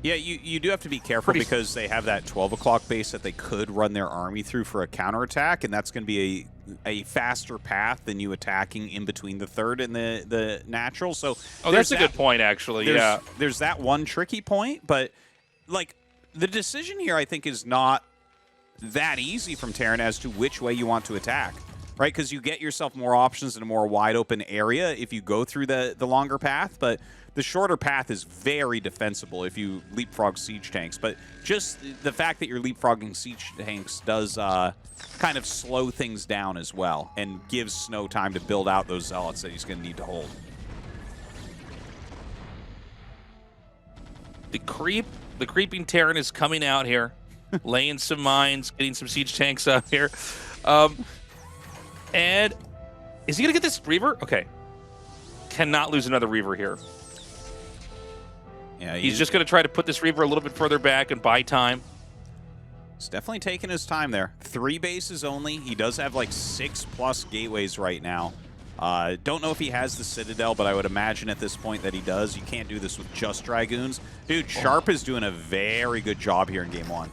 Yeah, you do have to be careful because they have that 12 o'clock base that they could run their army through for a counterattack, and that's going to be a faster path than you attacking in between the third and the natural. So that's a good point, actually. Yeah, there's that one tricky point, but like the decision here, I think, is not that easy from Terran as to which way you want to attack, right? Because you get yourself more options in a more wide open area if you go through the longer path, but the shorter path is very defensible if you leapfrog siege tanks. But just the fact that you're leapfrogging siege tanks does kind of slow things down as well and gives Snow time to build out those zealots that he's going to need to hold. The creeping Terran is coming out here, laying some mines, getting some siege tanks out here. And is he going to get this Reaver? Okay. Cannot lose another Reaver here. Yeah, he's just going to try to put this Reaver a little bit further back and buy time. He's definitely taking his time there. 3 bases only. He does have like 6+ gateways right now. Don't know if he has the Citadel, but I would imagine at this point that he does. You can't do this with just Dragoons. Dude, Sharp is doing a very good job here in Game 1.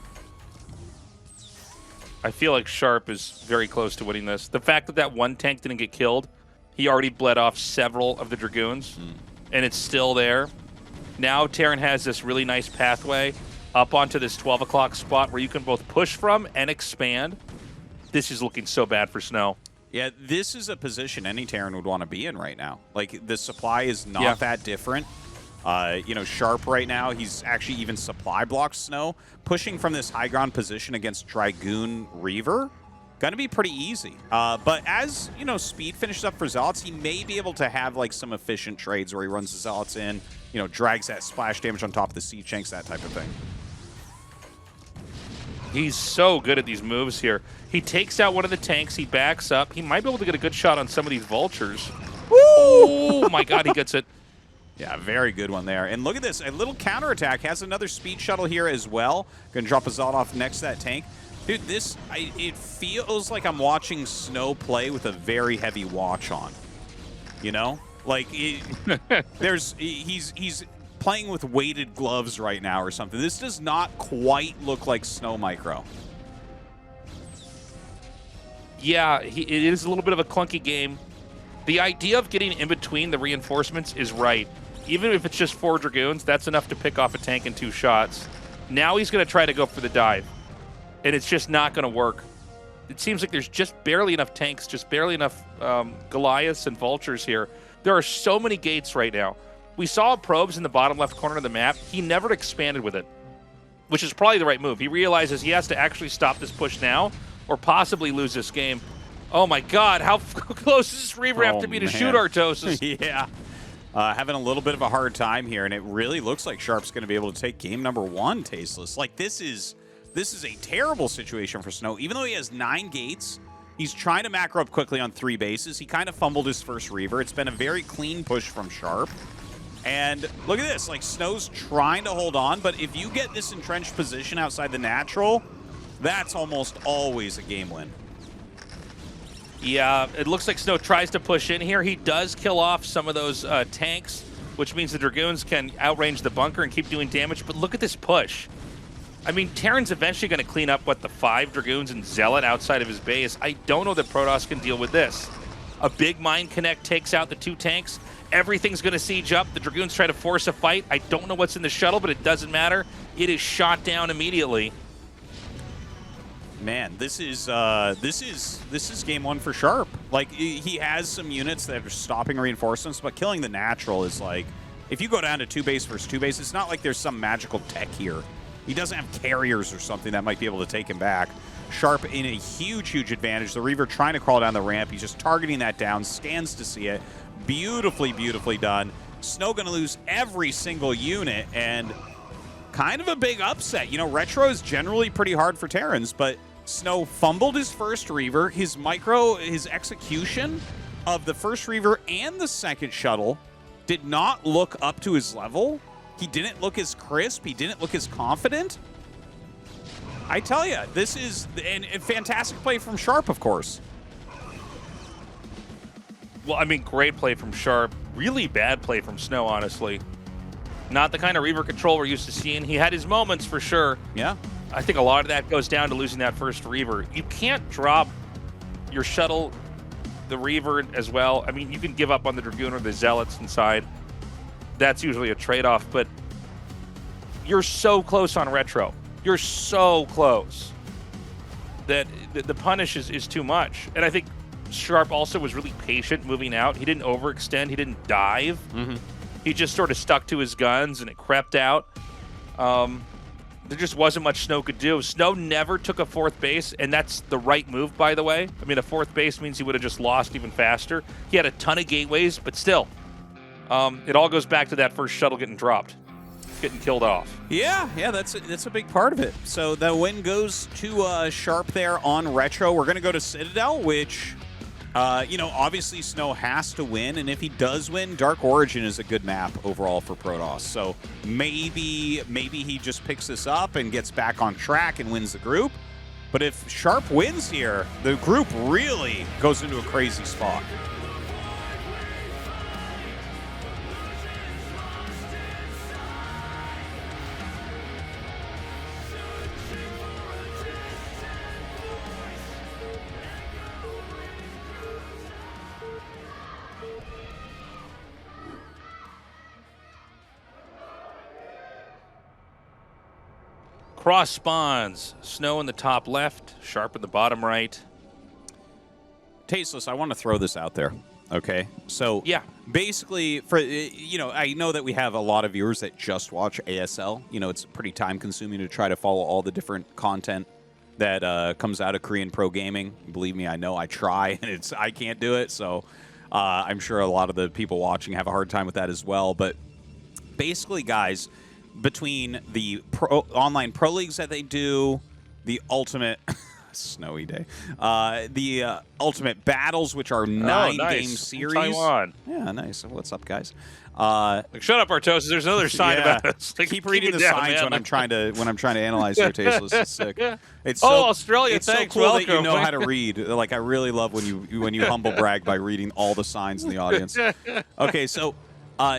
I feel like Sharp is very close to winning this. The fact that that one tank didn't get killed, he already bled off several of the Dragoons, and it's still there. Now Terran has this really nice pathway up onto this 12 o'clock spot where you can both push from and expand. This is looking so bad for Snow. Yeah, this is a position any Terran would want to be in right now. Like, the supply is not that different. You know, Sharp right now, he's actually even supply blocked Snow. Pushing from this high ground position against Dragoon Reaver, gonna be pretty easy. But as, you know, speed finishes up for Zealots, he may be able to have, like, some efficient trades where he runs the Zealots in, you know, drags that splash damage on top of the siege tanks, that type of thing. He's so good at these moves here. He takes out one of the tanks, he backs up. He might be able to get a good shot on some of these vultures. Woo! Oh my god, he gets it. Yeah, very good one there. And look at this, a little counterattack. Has another speed shuttle here as well. Gonna drop a Zealot off next to that tank. Dude, this, it feels like I'm watching Snow play with a very heavy watch on. You know? Like, he's playing with weighted gloves right now or something. This does not quite look like Snow Micro. Yeah, it is a little bit of a clunky game. The idea of getting in between the reinforcements is right. Even if it's just 4 Dragoons, that's enough to pick off a tank in 2 shots. Now he's going to try to go for the dive, and it's just not going to work. It seems like there's just barely enough tanks, just barely enough Goliaths and Vultures here. There are so many gates right now. We saw probes in the bottom left corner of the map. He never expanded with it, which is probably the right move. He realizes he has to actually stop this push now or possibly lose this game. Oh my god, how close does this Reaver have to be to shoot Artosis? Yeah. having a little bit of a hard time here, and it really looks like Sharp's going to be able to take game number 1, Tasteless. Like, this is a terrible situation for Snow. Even though he has 9 gates, he's trying to macro up quickly on 3 bases. He kind of fumbled his first Reaver. It's been a very clean push from Sharp. And look at this, like, Snow's trying to hold on, but if you get this entrenched position outside the natural, that's almost always a game win. Yeah, it looks like Snow tries to push in here. He does kill off some of those tanks, which means the Dragoons can outrange the bunker and keep doing damage. But look at this push. I mean, Terran's eventually going to clean up, what, the 5 Dragoons and Zealot outside of his base. I don't know that Protoss can deal with this. A big Mine Connect takes out the 2 tanks. Everything's going to siege up. The Dragoons try to force a fight. I don't know what's in the shuttle, but it doesn't matter. It is shot down immediately. Man, this is game 1 for Sharp. Like, he has some units that are stopping reinforcements, but killing the natural is like, if you go down to 2 base versus 2 base, it's not like there's some magical tech here. He doesn't have carriers or something that might be able to take him back. Sharp in a huge advantage. The Reaver trying to crawl down the ramp. He's just targeting that down, stands to see it. Beautifully done. Snow going to lose every single unit, and kind of a big upset. You know, Retro is generally pretty hard for Terrans, but Snow fumbled his first Reaver. His execution of the first Reaver and the second shuttle did not look up to his level. He didn't look as crisp. He didn't look as confident. I tell you, this is a fantastic play from Sharp, of course. Well, I mean, great play from Sharp. Really bad play from Snow, honestly. Not the kind of Reaver control we're used to seeing. He had his moments for sure. Yeah. I think a lot of that goes down to losing that first Reaver. You can't drop your shuttle, the Reaver as well. I mean, you can give up on the Dragoon or the Zealots inside. That's usually a trade-off, but you're so close on Retro. You're so close that the punish is too much. And I think Sharp also was really patient moving out. He didn't overextend. He didn't dive. He just sort of stuck to his guns, and it crept out. There just wasn't much Snow could do. Snow never took a 4th base, and that's the right move, by the way. I mean, a 4th base means he would have just lost even faster. He had a ton of gateways, but still, it all goes back to that first shuttle getting dropped, getting killed off. Yeah, that's a big part of it. So the win goes to Sharp there on Retro. We're going to go to Citadel, which, you know, obviously Snow has to win, and if he does win, Dark Origin is a good map overall for Protoss. So maybe he just picks this up and gets back on track and wins the group. But if Sharp wins here, the group really goes into a crazy spot. Cross spawns. Snow in the top left, Sharp in the bottom right. Tasteless, I want to throw this out there, okay? So yeah, basically, for you know, I know that we have a lot of viewers that just watch ASL. You know, it's pretty time-consuming to try to follow all the different content that comes out of Korean pro gaming. Believe me, I know. I try, and I can't do it. So I'm sure a lot of the people watching have a hard time with that as well. But basically, guys, between the online pro leagues that they do, the ultimate snowy day, the ultimate battles, which are 9-game series. Taiwan. Yeah, nice. What's up, guys? Shut up, Artosis. There's another sign about us. Like, keep reading the down, signs man. when I'm trying to analyze your Tasteless. It's sick. It's Australia. It's thanks. so cool Welcome. that you know how to read. Like, I really love when you humble brag by reading all the signs in the audience. Okay, so.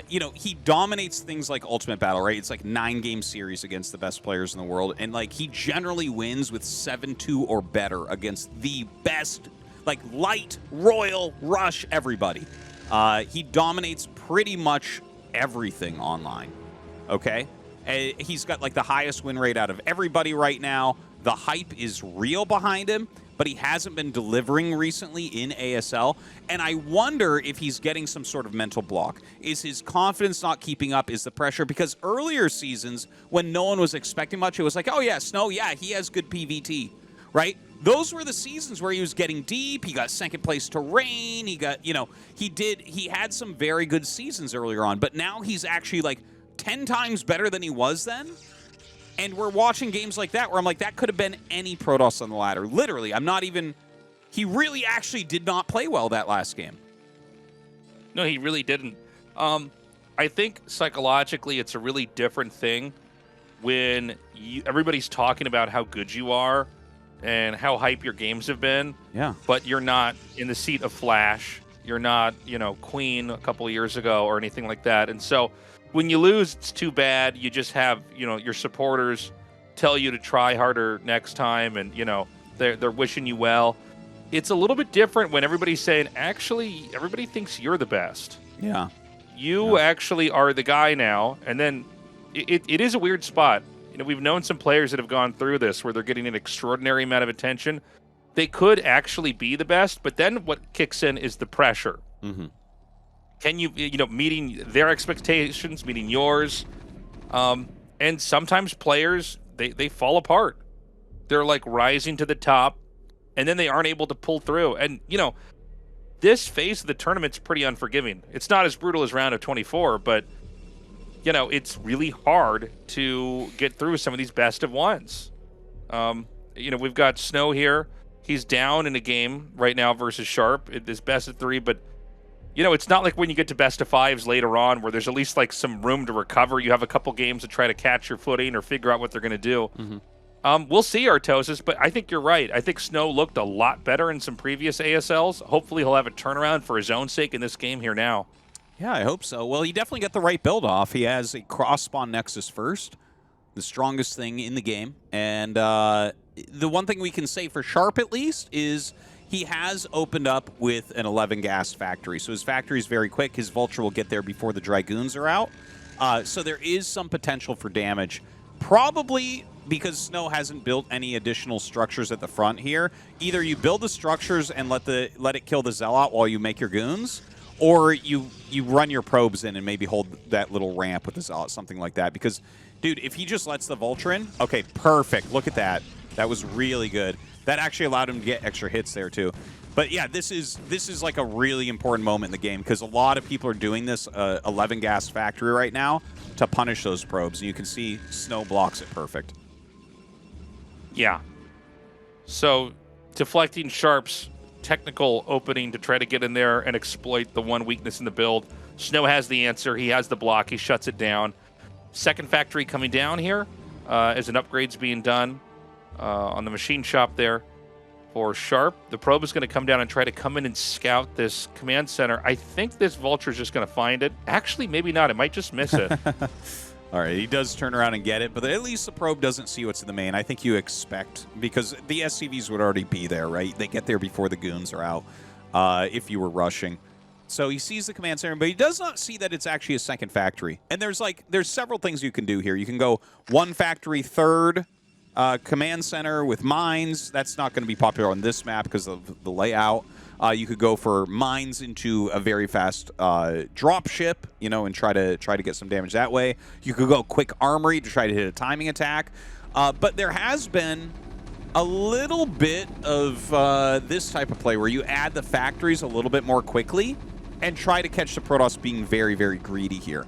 You know, he dominates things like Ultimate Battle, right? It's like 9-game series against the best players in the world. And, like, he generally wins with 7-2 or better against the best, like, light, royal, rush, everybody. He dominates pretty much everything online, okay? He's got, like, the highest win rate out of everybody right now. The hype is real behind him, but he hasn't been delivering recently in ASL. And I wonder if he's getting some sort of mental block. Is his confidence not keeping up? Is the pressure? Because earlier seasons, when no one was expecting much, it was like, oh, yeah, Snow, yeah, he has good PVT, right? those were the seasons where he was getting deep. He got second place to Rain. He got, he had some very good seasons earlier on, but now he's actually like 10 times better than he was then. And we're watching games like that where I'm like, that could have been any Protoss on the ladder. Literally, he really actually did not play well that last game. No, he really didn't. I think psychologically it's a really different thing when everybody's talking about how good you are and how hype your games have been. Yeah. But you're not in the seat of Flash. You're not, Queen a couple of years ago or anything like that. And so when you lose, it's too bad. You just have, your supporters tell you to try harder next time, and, they're wishing you well. It's a little bit different when everybody's saying, actually, everybody thinks you're the best. Yeah. You actually are the guy now. And then it is a weird spot. We've known some players that have gone through this where they're getting an extraordinary amount of attention. They could actually be the best, but then what kicks in is the pressure. Mm-hmm. Can you, meeting their expectations, meeting yours. And sometimes players, they fall apart. They're like rising to the top, and then they aren't able to pull through. And, this phase of the tournament's pretty unforgiving. It's not as brutal as round of 24, but, it's really hard to get through some of these best of ones. We've got Snow here. He's down in a game right now versus Sharp. It is best of 3, but it's not like when you get to best of 5s later on where there's at least like some room to recover. You have a couple games to try to catch your footing or figure out what they're going to do. Mm-hmm. We'll see, Artosis, but I think you're right. I think Snow looked a lot better in some previous ASLs. Hopefully he'll have a turnaround for his own sake in this game here now. Yeah, I hope so. Well, he definitely got the right build off. He has a cross-spawn Nexus first, the strongest thing in the game. And the one thing we can say for Sharp, at least, is he has opened up with an 11 gas factory. So his factory is very quick. His Vulture will get there before the Dragoons are out. So there is some potential for damage. Probably because Snow hasn't built any additional structures at the front here. Either you build the structures and let it kill the Zealot while you make your goons, or you run your probes in and maybe hold that little ramp with the Zealot, something like that. Because, dude, if he just lets the Vulture in, okay, perfect. Look at that. That was really good. That actually allowed him to get extra hits there, too. But, yeah, this is like a really important moment in the game because a lot of people are doing this 11 gas factory right now to punish those probes. And you can see Snow blocks it perfect. Yeah. So, deflecting Sharp's technical opening to try to get in there and exploit the one weakness in the build. Snow has the answer. He has the block. He shuts it down. Second factory coming down here as an upgrade's being done on the machine shop there for Sharp. The probe is going to come down and try to come in and scout this command center. I think this Vulture is just going to find it. Actually, maybe not. It might just miss it. All right, he does turn around and get it, but at least the probe doesn't see what's in the main. I think you expect, because the SCVs would already be there, right? They get there before the goons are out if you were rushing. So he sees the command center, but he does not see that it's actually a second factory. And there's several things you can do here. You can go one factory, third command center with mines. That's not going to be popular on this map because of the layout. You could go for mines into a very fast drop ship, and try to get some damage that way. You could go quick armory to try to hit a timing attack. But there has been a little bit of this type of play where you add the factories a little bit more quickly and try to catch the Protoss being very, very greedy here.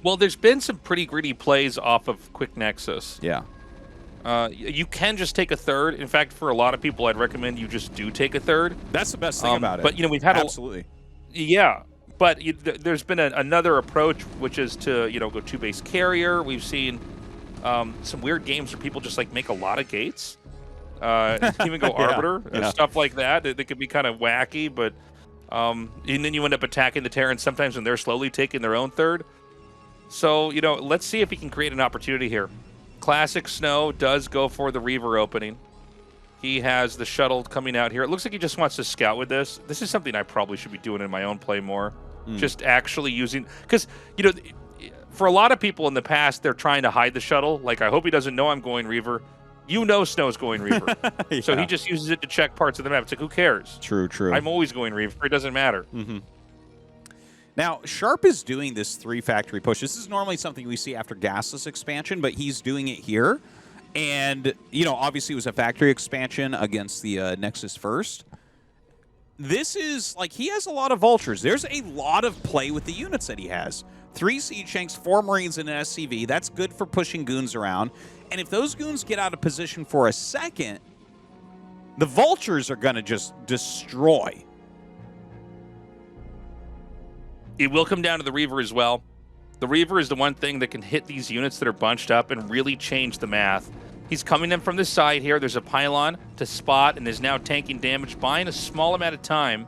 Well, there's been some pretty greedy plays off of Quick Nexus. Yeah. You can just take a third. In fact, for a lot of people, I'd recommend you just do take a third. That's the best thing about it. But, we've had absolutely. Yeah. But there's been another approach, which is to, go two-base carrier. We've seen some weird games where people just, make a lot of gates. Even go Arbiter and stuff like that. They could be kind of wacky, but and then you end up attacking the Terrans sometimes when they're slowly taking their own third. So, let's see if he can create an opportunity here. Classic Snow does go for the Reaver opening. He has the shuttle coming out here. It looks like he just wants to scout with this. This is something I probably should be doing in my own play more. Just actually using... Because, for a lot of people in the past, they're trying to hide the shuttle. Like, I hope he doesn't know I'm going Reaver. Snow's going Reaver. Yeah. So he just uses it to check parts of the map. It's like, who cares? True. I'm always going Reaver. It doesn't matter. Mm-hmm. Now, Sharp is doing this 3 factory push. This is normally something we see after Gasless expansion, but he's doing it here. And, you know, obviously it was a factory expansion against the Nexus first. This is, like, he has a lot of vultures. There's a lot of play with the units that he has. 3 Siege Tanks, 4 Marines, and an SCV. That's good for pushing goons around. And if those goons get out of position for a second, the vultures are going to just destroy. It will come down to the Reaver as well. The Reaver is the one thing that can hit these units that are bunched up and really change the math. He's coming in from the side here. There's a pylon to spot and is now tanking damage, buying a small amount of time.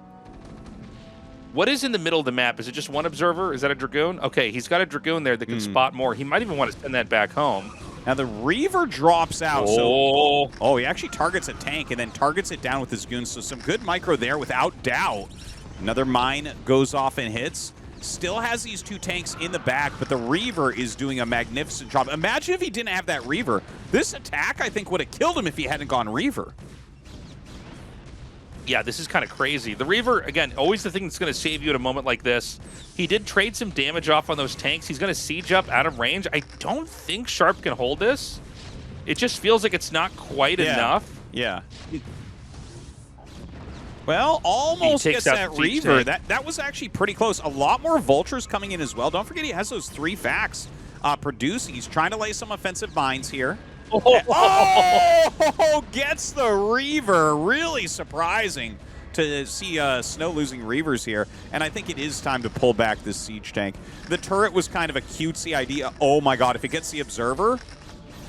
What is in the middle of the map? Is it just one observer? Is that a Dragoon? Okay, he's got a Dragoon there that can spot more. He might even want to send that back home. Now the Reaver drops out. So, he actually targets a tank and then targets it down with his goons. So some good micro there without doubt. Another mine goes off and hits. Still has these 2 tanks in the back, but the Reaver is doing a magnificent job. Imagine if he didn't have that Reaver. This attack, I think, would have killed him if he hadn't gone Reaver. Yeah, this is kind of crazy. The Reaver, again, always the thing that's going to save you at a moment like this. He did trade some damage off on those tanks. He's going to siege up out of range. I don't think Sharp can hold this. It just feels like it's not quite enough. Yeah. Well, almost gets that Reaver. That was actually pretty close. A lot more Vultures coming in as well. Don't forget he has those 3 facts producing. He's trying to lay some offensive mines here. Oh, gets the Reaver. Really surprising to see Snow losing Reavers here. And I think it is time to pull back this siege tank. The turret was kind of a cutesy idea. Oh my god, if it gets the Observer.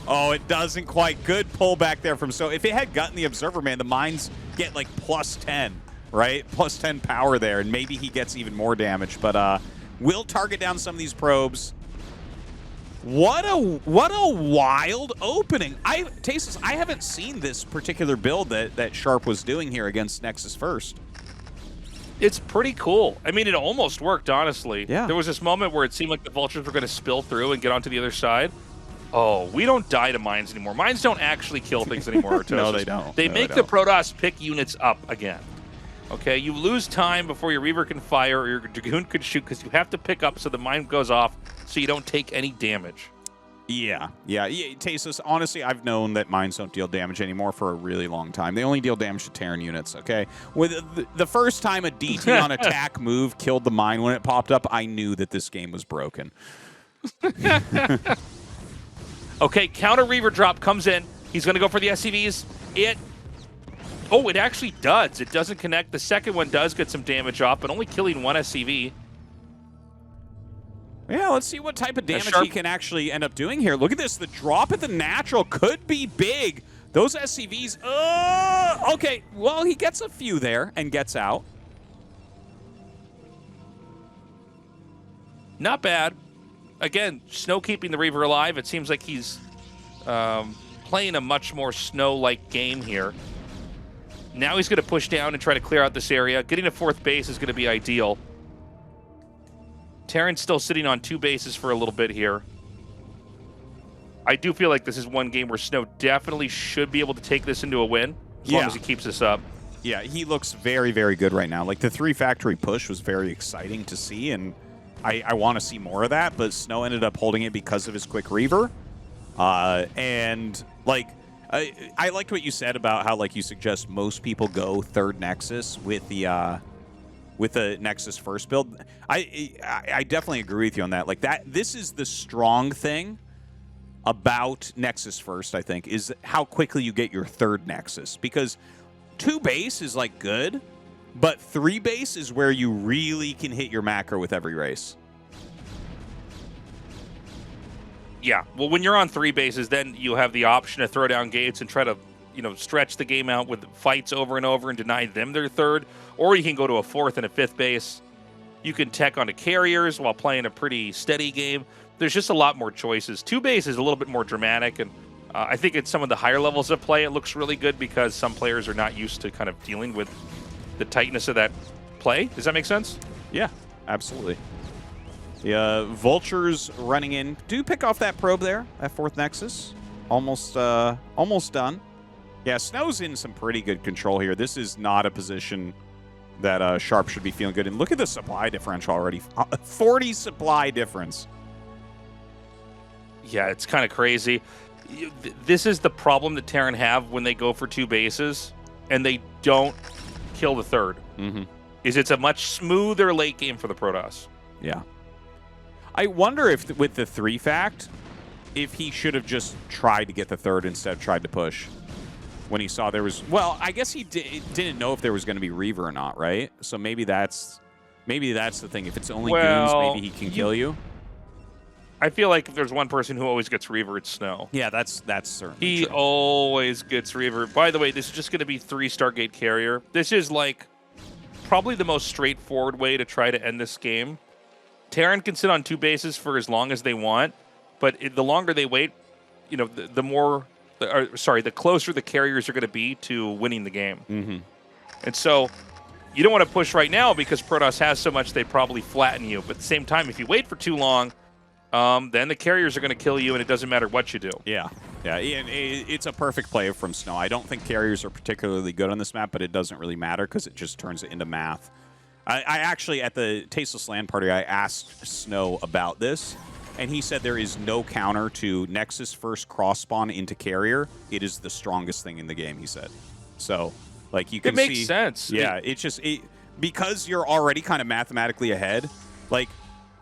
Oh, it doesn't quite. Good pullback there from So. If it had gotten the Observer, man, the mines get like +10, right? +10 power there, and maybe he gets even more damage. But will target down some of these probes. What a wild opening. Tastosis, I haven't seen this particular build that Sharp was doing here against Nexus first. It's pretty cool. I mean, it almost worked, honestly. Yeah. There was this moment where it seemed like the Vultures were going to spill through and get onto the other side. Oh, we don't die to mines anymore. Mines don't actually kill things anymore. No, they don't. They make the Protoss pick units up again. Okay, you lose time before your Reaver can fire or your Dragoon can shoot because you have to pick up so the mine goes off so you don't take any damage. Yeah. Tastosis, honestly, I've known that mines don't deal damage anymore for a really long time. They only deal damage to Terran units, okay? With the first time a DT on attack move killed the mine when it popped up, I knew that this game was broken. Okay, counter Reaver drop comes in. He's going to go for the SCVs. It actually does. It doesn't connect. The second one does get some damage off, but only killing 1 SCV. Yeah, let's see what type of damage he can actually end up doing here. Look at this. The drop at the natural could be big. Those SCVs. Okay, well, he gets a few there and gets out. Not bad. Again, Snow keeping the Reaver alive. It seems like he's playing a much more Snow-like game here. Now he's going to push down and try to clear out this area. Getting a 4th base is going to be ideal. Terran's still sitting on 2 bases for a little bit here. I do feel like this is one game where Snow definitely should be able to take this into a win as long as he keeps this up. Yeah, he looks very, very good right now. Like, the 3 factory push was very exciting to see, and I want to see more of that, but Snow ended up holding it because of his quick Reaver. And, like, I liked what you said about how, like, you suggest most people go 3rd Nexus with the Nexus first build. I definitely agree with you on that. Like, this is the strong thing about Nexus first, I think, is how quickly you get your 3rd Nexus. Because 2 base is, like, good, but 3 base is where you really can hit your macro with every race. Yeah, well, when you're on 3 bases, then you have the option to throw down gates and try to, stretch the game out with fights over and over and deny them their 3rd. Or you can go to a 4th and a 5th base. You can tech onto carriers while playing a pretty steady game. There's just a lot more choices. 2 base is a little bit more dramatic, and I think at some of the higher levels of play, it looks really good because some players are not used to kind of dealing with the tightness of that play. Does that make sense? Yeah, absolutely. The Vultures running in. Do pick off that probe there, that 4th Nexus. Almost done. Yeah, Snow's in some pretty good control here. This is not a position that Sharp should be feeling good. And look at the supply differential already. 40 supply difference. Yeah, it's kind of crazy. this is the problem that Terran have when they go for 2 bases and they don't kill the third. Is it's a much smoother late game for the Protoss. Yeah. I wonder if with the 3 fact, if he should have just tried to get the third instead of tried to push when he saw there was. Well, I guess he didn't know if there was going to be Reaver or not, right? So maybe that's the thing. If it's only goons, maybe he can kill you. I feel like if there's one person who always gets Reaver, it's Snow. Yeah, that's certainly He true. always gets Reaver. By the way, this is just going to be 3 Stargate Carrier. This is like probably the most straightforward way to try to end this game. Terran can sit on 2 bases for as long as they want, but the longer they wait, you know, the closer the carriers are going to be to winning the game. And so you don't want to push right now because Protoss has so much they probably flatten you. But at the same time, if you wait for too long, then the carriers are going to kill you, and it doesn't matter what you do. Yeah, and it's a perfect play from Snow. I don't think carriers are particularly good on this map, but it doesn't really matter because it just turns it into math. I actually, at the Tasteless LAN party, I asked Snow about this, and he said there is no counter to Nexus first cross spawn into carrier. It is the strongest thing in the game, he said. So, like, you can see... It makes sense. Yeah, it's just... because you're already kind of mathematically ahead, like...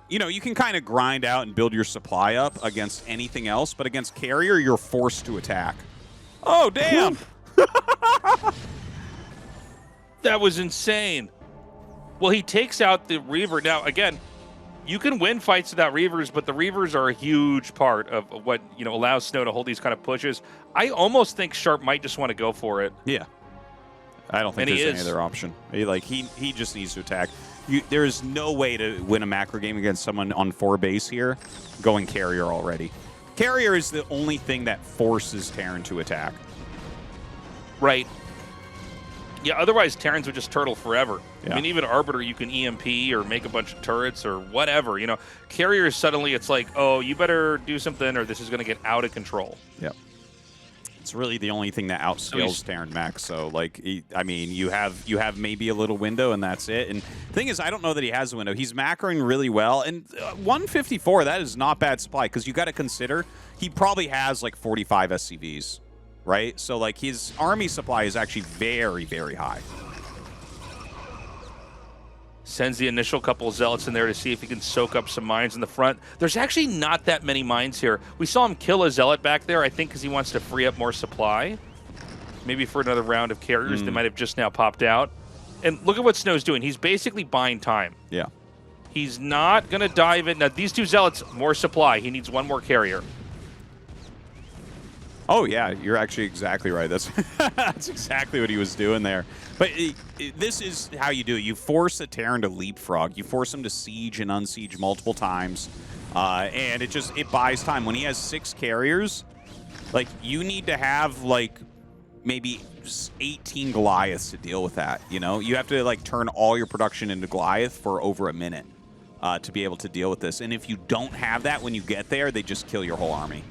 You know, you can kind of grind out and build your supply up against anything else, but against carrier, you're forced to attack. Oh, damn! That was insane. Well, he takes out the Reaver. Now, again, you can win fights without Reavers, but the Reavers are a huge part of what, you know, allows Snow to hold these kind of pushes. I almost think Sharp might just want to go for it. Yeah. I don't think there's any other option. He just needs to attack. There is no way to win a macro game against someone on 4 base here going carrier already. Carrier is the only thing that forces Terran to attack. Right. Yeah, otherwise Terrans would just turtle forever. Yeah. I mean, even Arbiter, you can EMP or make a bunch of turrets or whatever. You know, carriers suddenly it's like, oh, you better do something or this is going to get out of control. Yep. It's really the only thing that outscales Terran Max. So, like, I mean, you have maybe a little window, and that's it. And the thing is, I don't know that he has a window. He's macroing really well. And 154, that is not bad supply, because you got to consider he probably has, like, 45 SCVs, right? So, like, his army supply is actually very, very high. Sends the initial couple of Zealots in there to see if he can soak up some mines in the front. There's actually not that many mines here. We saw him kill a Zealot back there, I think because he wants to free up more supply. Maybe for another round of carriers. They might have just now popped out. And look at what Snow's doing. He's basically buying time. Yeah. He's not going to dive in. Now, these 2 Zealots, more supply. He needs 1 more carrier. Oh, yeah, you're actually exactly right. That's that's exactly what he was doing there. But this is how you do it. You force a Terran to leapfrog. You force him to siege and unsiege multiple times. And it buys time. When he has 6 carriers, like, you need to have, like, maybe 18 Goliaths to deal with that, you know? You have to, like, turn all your production into Goliath for over a minute to be able to deal with this. And if you don't have that when you get there, they just kill your whole army.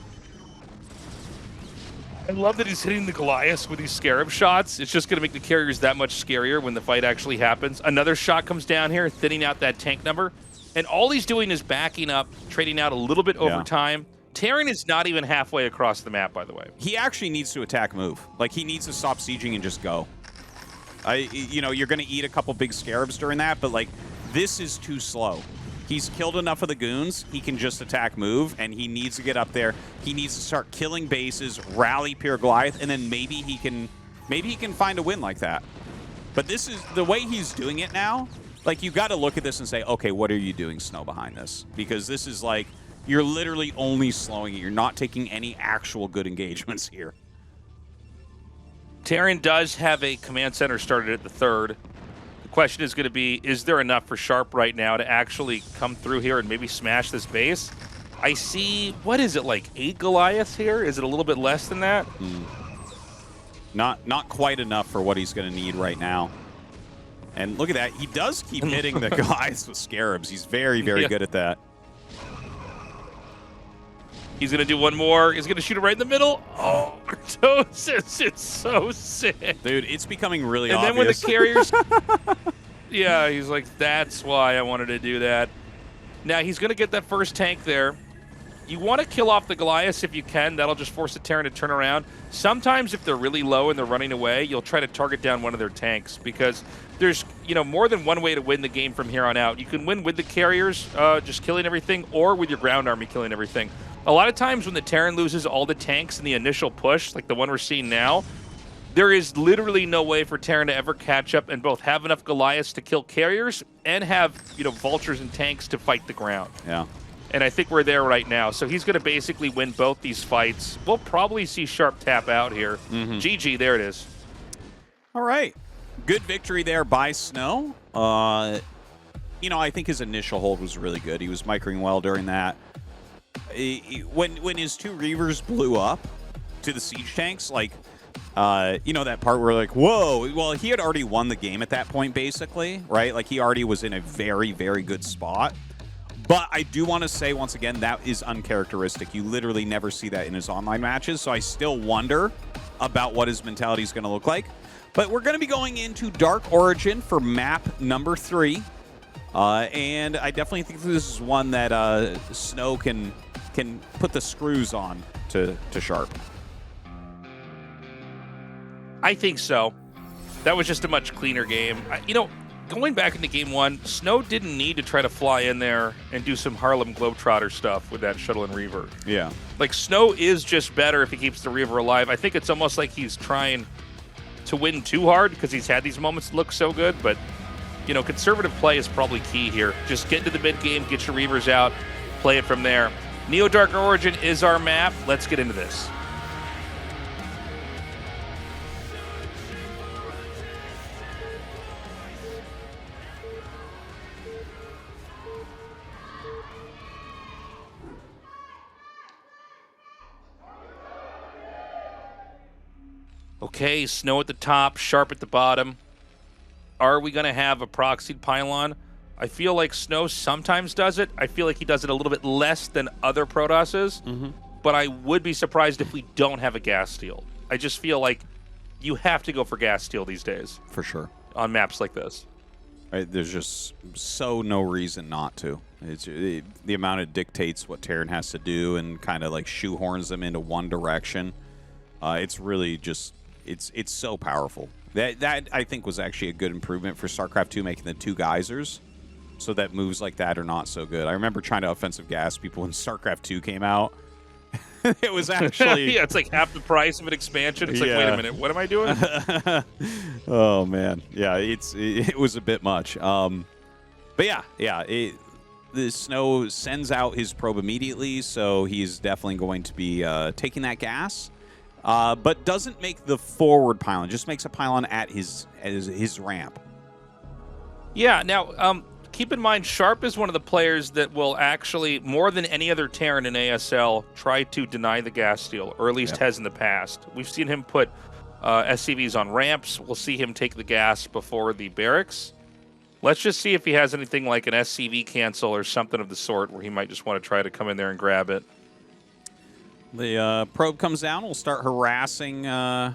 I love that he's hitting the Goliaths with these Scarab shots. It's just going to make the carriers that much scarier when the fight actually happens. Another shot comes down here, thinning out that tank number. And all he's doing is backing up, trading out a little bit over time. Terran is not even halfway across the map, by the way. He actually needs to attack move. Like, he needs to stop sieging and just go. You know, you're going to eat a couple big Scarabs during that, but, like, this is too slow. He's killed enough of the goons, he can just attack move, and he needs to get up there. He needs to start killing bases, rally Pure Goliath, and then maybe he can find a win like that. But this is the way he's doing it now. Like, you got to look at this and say, okay, what are you doing, Snow, behind this? Because this is like, you're literally only slowing it. You're not taking any actual good engagements here. Terran does have a command center started at the 3rd. Question is going to be, is there enough for Sharp right now to actually come through here and maybe smash this base? I see, what is it, like 8 Goliaths here? Is it a little bit less than that? Not quite enough for what he's going to need right now. And look at that, he does keep hitting the Goliaths with Scarabs. He's very, very good at that. He's going to do 1 more. He's going to shoot it right in the middle. Oh, Tastosis, it's so sick. Dude, it's becoming really obvious. And then when the carriers... yeah, he's like, that's why I wanted to do that. Now, he's going to get that first tank there. you want to kill off the Goliaths if you can. That'll just force the Terran to turn around. Sometimes if they're really low and they're running away, you'll try to target down one of their tanks because there's, you know, more than one way to win the game from here on out. You can win with the carriers just killing everything, or with your ground army killing everything. A lot of times when the Terran loses all the tanks in the initial push, like the one we're seeing now, there is literally no way for Terran to ever catch up and both have enough Goliaths to kill carriers and have, you know, vultures and tanks to fight the ground. Yeah. And I think we're there right now. So he's going to basically win both these fights. We'll probably see Sharp tap out here. GG, there it is. All right. Good victory there by Snow. You know, I think his initial hold was really good. He was microing well during that. When his 2 Reavers blew up to the siege tanks, like, you know, that part where like, whoa, well, he had already won the game at that point, basically, right? Like, he already was in a very, very good spot. But I do want to say, once again, that is uncharacteristic. You literally never see that in his online matches, so I still wonder about what his mentality is going to look like. But we're going to be going into Dark Origin for map number 3. And I definitely think this is one that Snow can put the screws on to Sharp. I think so. That was just a much cleaner game. You know, going back into game 1, Snow didn't need to try to fly in there and do some Harlem Globetrotter stuff with that shuttle and Reaver. Yeah. Like, Snow is just better if he keeps the Reaver alive. I think it's almost like he's trying to win too hard because he's had these moments look so good, but, you know, conservative play is probably key here. Just get into the mid game, get your Reavers out, play it from there. Neo Dark Origin is our map. Let's get into this. Okay, Snow at the top, Sharp at the bottom. Are we going to have a proxied pylon? I feel like Snow sometimes does it. I feel like he does it a little bit less than other Protosses. But I would be surprised if we don't have a gas steal. I just feel like you have to go for gas steal these days. For sure. On maps like this. Right, there's just no reason not to. It's the amount it dictates what Terran has to do and kind of like shoehorns them into one direction. It's really just... It's so powerful. That I think was actually a good improvement for StarCraft 2, making the 2 geysers, so that moves like that are not so good. I remember trying to offensive gas people when StarCraft 2 came out. It was actually... yeah, it's like half the price of an expansion. It's like, wait a minute, what am I doing? Oh, man. Yeah, it was a bit much. But yeah, the Snow sends out his probe immediately, so he's definitely going to be taking that gas. But doesn't make the forward pylon, just makes a pylon at his ramp. Yeah, now, keep in mind, Sharp is one of the players that will actually, more than any other Terran in ASL, try to deny the gas steal, or at least has in the past. We've seen him put SCVs on ramps. We'll see him take the gas before the barracks. Let's just see if he has anything like an SCV cancel or something of the sort, where he might just want to try to come in there and grab it. The probe comes down. We'll start harassing this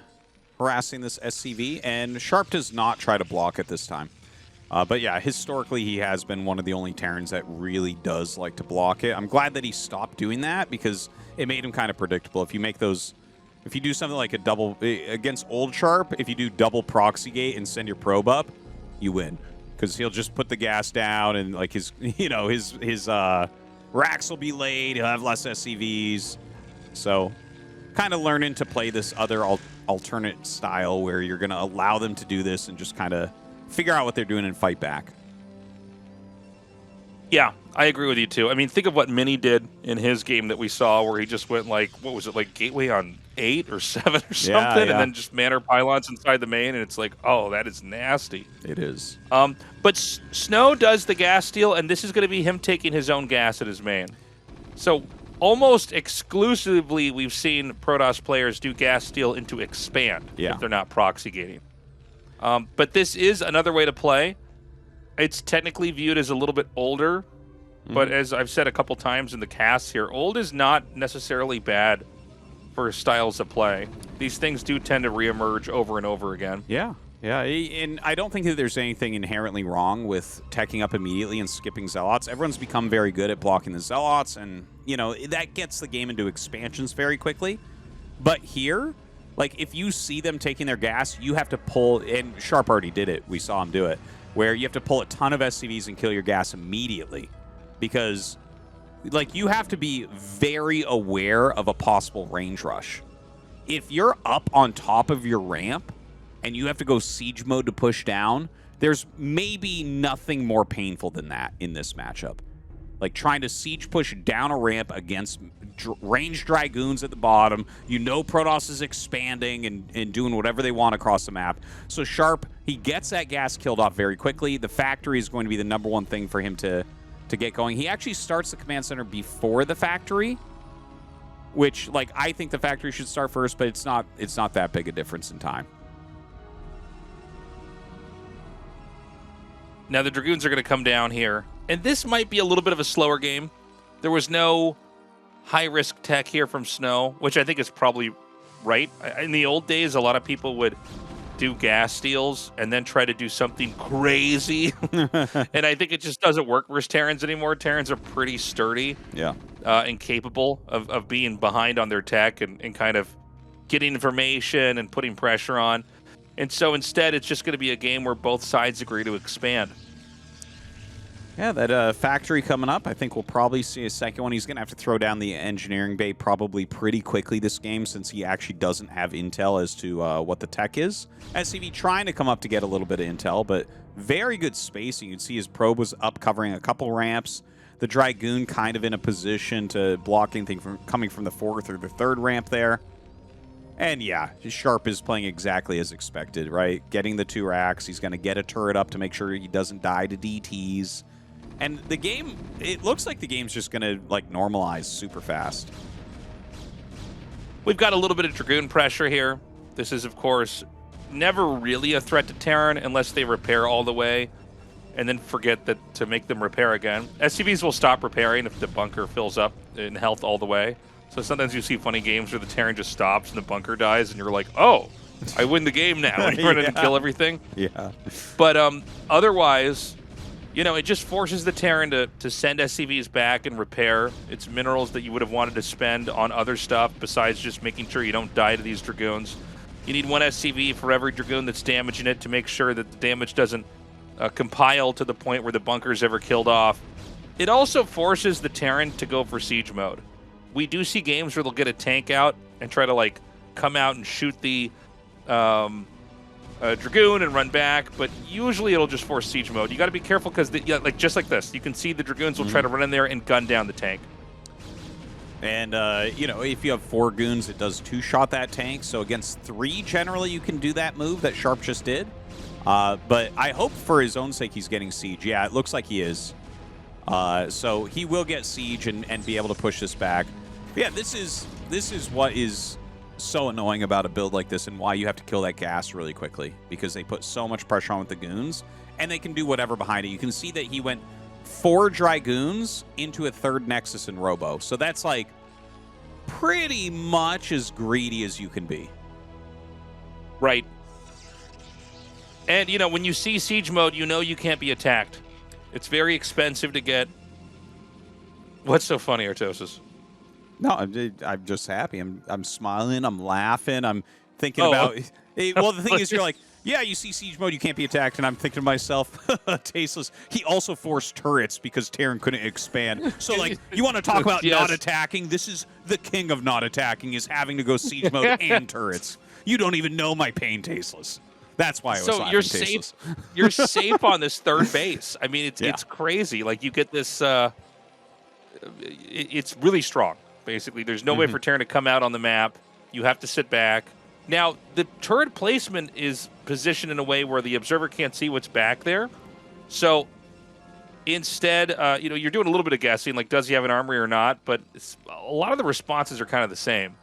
SCV, and Sharp does not try to block it this time. But yeah, historically he has been one of the only Terrans that really does like to block it. I'm glad that he stopped doing that because it made him kind of predictable. If you make those, if you do something like a double against old Sharp, if you do double proxy gate and send your probe up, you win because he'll just put the gas down and like his racks will be laid. He'll have less SCVs. So kind of learning to play this other alternate style where you're going to allow them to do this and just kind of figure out what they're doing and fight back. Yeah, I agree with you too. I mean, think of what Mini did in his game that we saw where he just went like, what was it, like Gateway on 8 or 7 or something, and then just manner pylons inside the main, and it's like, oh, that is nasty. It is. But Snow does the gas steal, and this is going to be him taking his own gas at his main. So almost exclusively, we've seen Protoss players do gas steal into expand if they're not proxy gating. But this is another way to play. It's technically viewed as a little bit older, but as I've said a couple times in the cast here, old is not necessarily bad for styles of play. These things do tend to reemerge over and over again. Yeah. Yeah, and I don't think that there's anything inherently wrong with teching up immediately and skipping Zealots. Everyone's become very good at blocking the Zealots, and, you know, that gets the game into expansions very quickly. But here, like, if you see them taking their gas, you have to pull, and Sharp already did it. We saw him do it, where you have to pull a ton of SCVs and kill your gas immediately. Because, like, you have to be very aware of a possible range rush. If you're up on top of your ramp, and you have to go siege mode to push down, there's maybe nothing more painful than that in this matchup. Like trying to siege push down a ramp against ranged Dragoons at the bottom. You know Protoss is expanding and doing whatever they want across the map. So Sharp, he gets that gas killed off very quickly. The factory is going to be the #1 thing for him to get going. He actually starts the command center before the factory, which, like, I think the factory should start first, but it's not that big a difference in time. Now the Dragoons are going to come down here, and this might be a little bit of a slower game. There was no high-risk tech here from Snow, which I think is probably right. In the old days, a lot of people would do gas steals and then try to do something crazy, and I think it just doesn't work versus Terrans anymore. Terrans are pretty sturdy, and capable of being behind on their tech and kind of getting information and putting pressure on. And so instead, it's just going to be a game where both sides agree to expand. Yeah, that factory coming up, I think we'll probably see a second one. He's going to have to throw down the engineering bay probably pretty quickly this game, since he actually doesn't have intel as to what the tech is. SCV trying to come up to get a little bit of intel, but very good spacing. You can see his probe was up covering a couple ramps. The Dragoon kind of in a position to block anything from coming from the 4th or the 3rd ramp there. And yeah, Sharp is playing exactly as expected, right? Getting the 2 racks. He's going to get a turret up to make sure he doesn't die to DTs. And the game, it looks like the game's just going to, like, normalize super fast. We've got a little bit of Dragoon pressure here. This is, of course, never really a threat to Terran unless they repair all the way and then forget that to make them repair again. SCVs will stop repairing if the bunker fills up in health all the way. So sometimes you see funny games where the Terran just stops and the bunker dies, and you're like, oh, I win the game now. And you run in and kill everything. Yeah. But otherwise, you know, it just forces the Terran to send SCVs back and repair its minerals that you would have wanted to spend on other stuff besides just making sure you don't die to these Dragoons. You need 1 SCV for every Dragoon that's damaging it to make sure that the damage doesn't compile to the point where the bunker's ever killed off. It also forces the Terran to go for siege mode. We do see games where they'll get a tank out and try to, like, come out and shoot the Dragoon and run back, but usually it'll just force siege mode. You got to be careful because, like, just like this, you can see the Dragoons will try to run in there and gun down the tank. And, you know, if you have 4 goons, it does 2-shot that tank. So against 3, generally, you can do that move that Sharp just did. But I hope for his own sake he's getting siege. Yeah, it looks like he is. So he will get siege and be able to push this back. Yeah, this is what is so annoying about a build like this and why you have to kill that gas really quickly, because they put so much pressure on with the goons, and they can do whatever behind it. You can see that he went 4 Dragoons into a 3rd Nexus in Robo. So that's, like, pretty much as greedy as you can be. Right. And, you know, when you see siege mode, you know you can't be attacked. It's very expensive to get. What's so funny, Artosis? No, I'm just happy. I'm smiling. I'm laughing. I'm thinking about. Well, the thing is, you're like, yeah, you see siege mode, you can't be attacked, and I'm thinking to myself, tasteless. He also forced turrets because Terran couldn't expand. So, like, you want to talk about not attacking? This is the king of not attacking, is having to go siege mode and turrets. You don't even know my pain, tasteless. That's why I was laughing, you're tasteless. safe. You're safe on this 3rd base. I mean, it's crazy. Like, you get this. It's really strong. Basically, there's no way for Terran to come out on the map. You have to sit back. Now, the turret placement is positioned in a way where the observer can't see what's back there. So instead, you know, you're doing a little bit of guessing, like, does he have an armory or not? But a lot of the responses are kind of the same.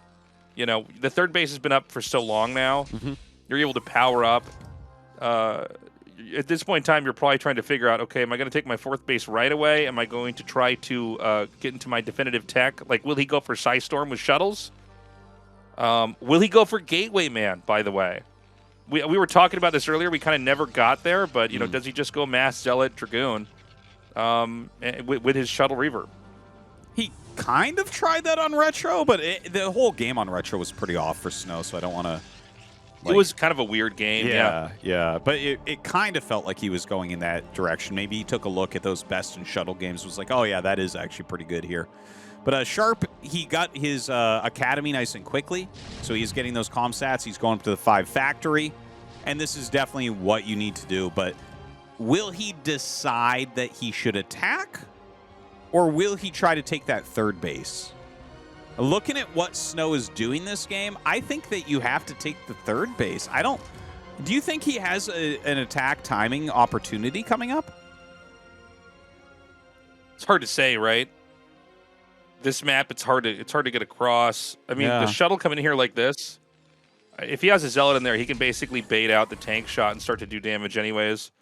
You know, the 3rd base has been up for so long now. You're able to power up. At this point in time, you're probably trying to figure out, okay, am I going to take my 4th base right away? Am I going to try to get into my definitive tech? Like, will he go for Psystorm with shuttles? Will he go for Gateway Man, by the way? we were talking about this earlier. We kind of never got there, but you know, does he just go Mass Zealot Dragoon with his Shuttle Reaver? He kind of tried that on Retro, but the whole game on Retro was pretty off for Snow, so I don't want to... It was kind of a weird game. Yeah. But it kind of felt like he was going in that direction. Maybe he took a look at those best in shuttle games, was like, oh yeah, that is actually pretty good here. But Sharp, he got his Academy nice and quickly, so he's getting those comm stats. He's going up to the 5 factory, and this is definitely what you need to do. But will he decide that he should attack, or will he try to take that 3rd base? Looking at what Snow is doing this game, I think that you have to take the 3rd base. Do you think he has an attack timing opportunity coming up? It's hard to say, right? This map, it's hard to get across. I mean, the shuttle coming in here like this, if he has a Zealot in there, he can basically bait out the tank shot and start to do damage anyways.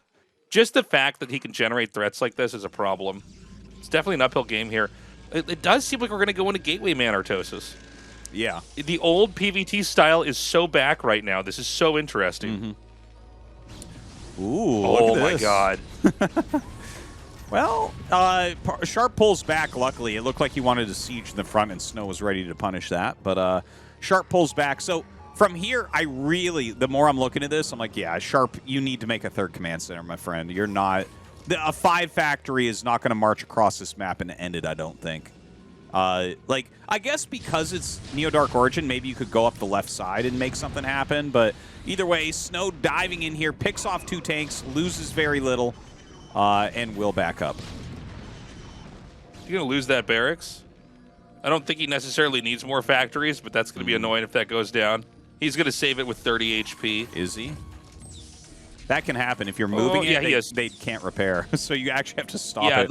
Just the fact that he can generate threats like this is a problem. It's definitely an uphill game here. It does seem like we're going to go into Gateway Man Artosis. Yeah. The old PvT style is so back right now. This is so interesting. Ooh, oh look at my this. God. Well, Sharp pulls back, luckily. It looked like he wanted to siege in the front, and Snow was ready to punish that. But Sharp pulls back. So from here, the more I'm looking at this, I'm like, yeah, Sharp, you need to make a 3rd command center, my friend. You're not... A 5 factory is not going to march across this map and end it, I don't think. I guess because it's Neo-Dark Origin, maybe you could go up the left side and make something happen. But either way, Snow diving in here, picks off 2 tanks, loses very little, and will back up. You're going to lose that barracks? I don't think he necessarily needs more factories, but that's going to be annoying if that goes down. He's going to save it with 30 HP. Is he? That can happen. If you're moving they can't repair. So you actually have to stop it.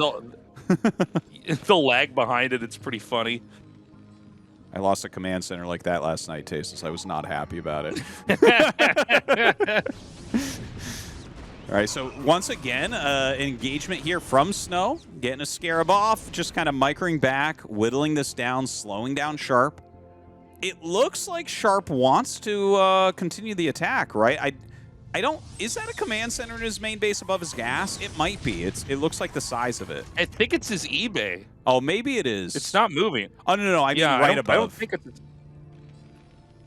They'll lag behind it. It's pretty funny. I lost a command center like that last night, Tastosis. I was not happy about it. All right, so once again, engagement here from Snow. Getting a Scarab off, just kind of microing back, whittling this down, slowing down Sharp. It looks like Sharp wants to continue the attack, right? I don't... Is that a command center in his main base above his gas? It might be. It looks like the size of it. I think it's his eBay. Oh, maybe it is. It's not moving. Oh, no. I mean right above. I don't think it's...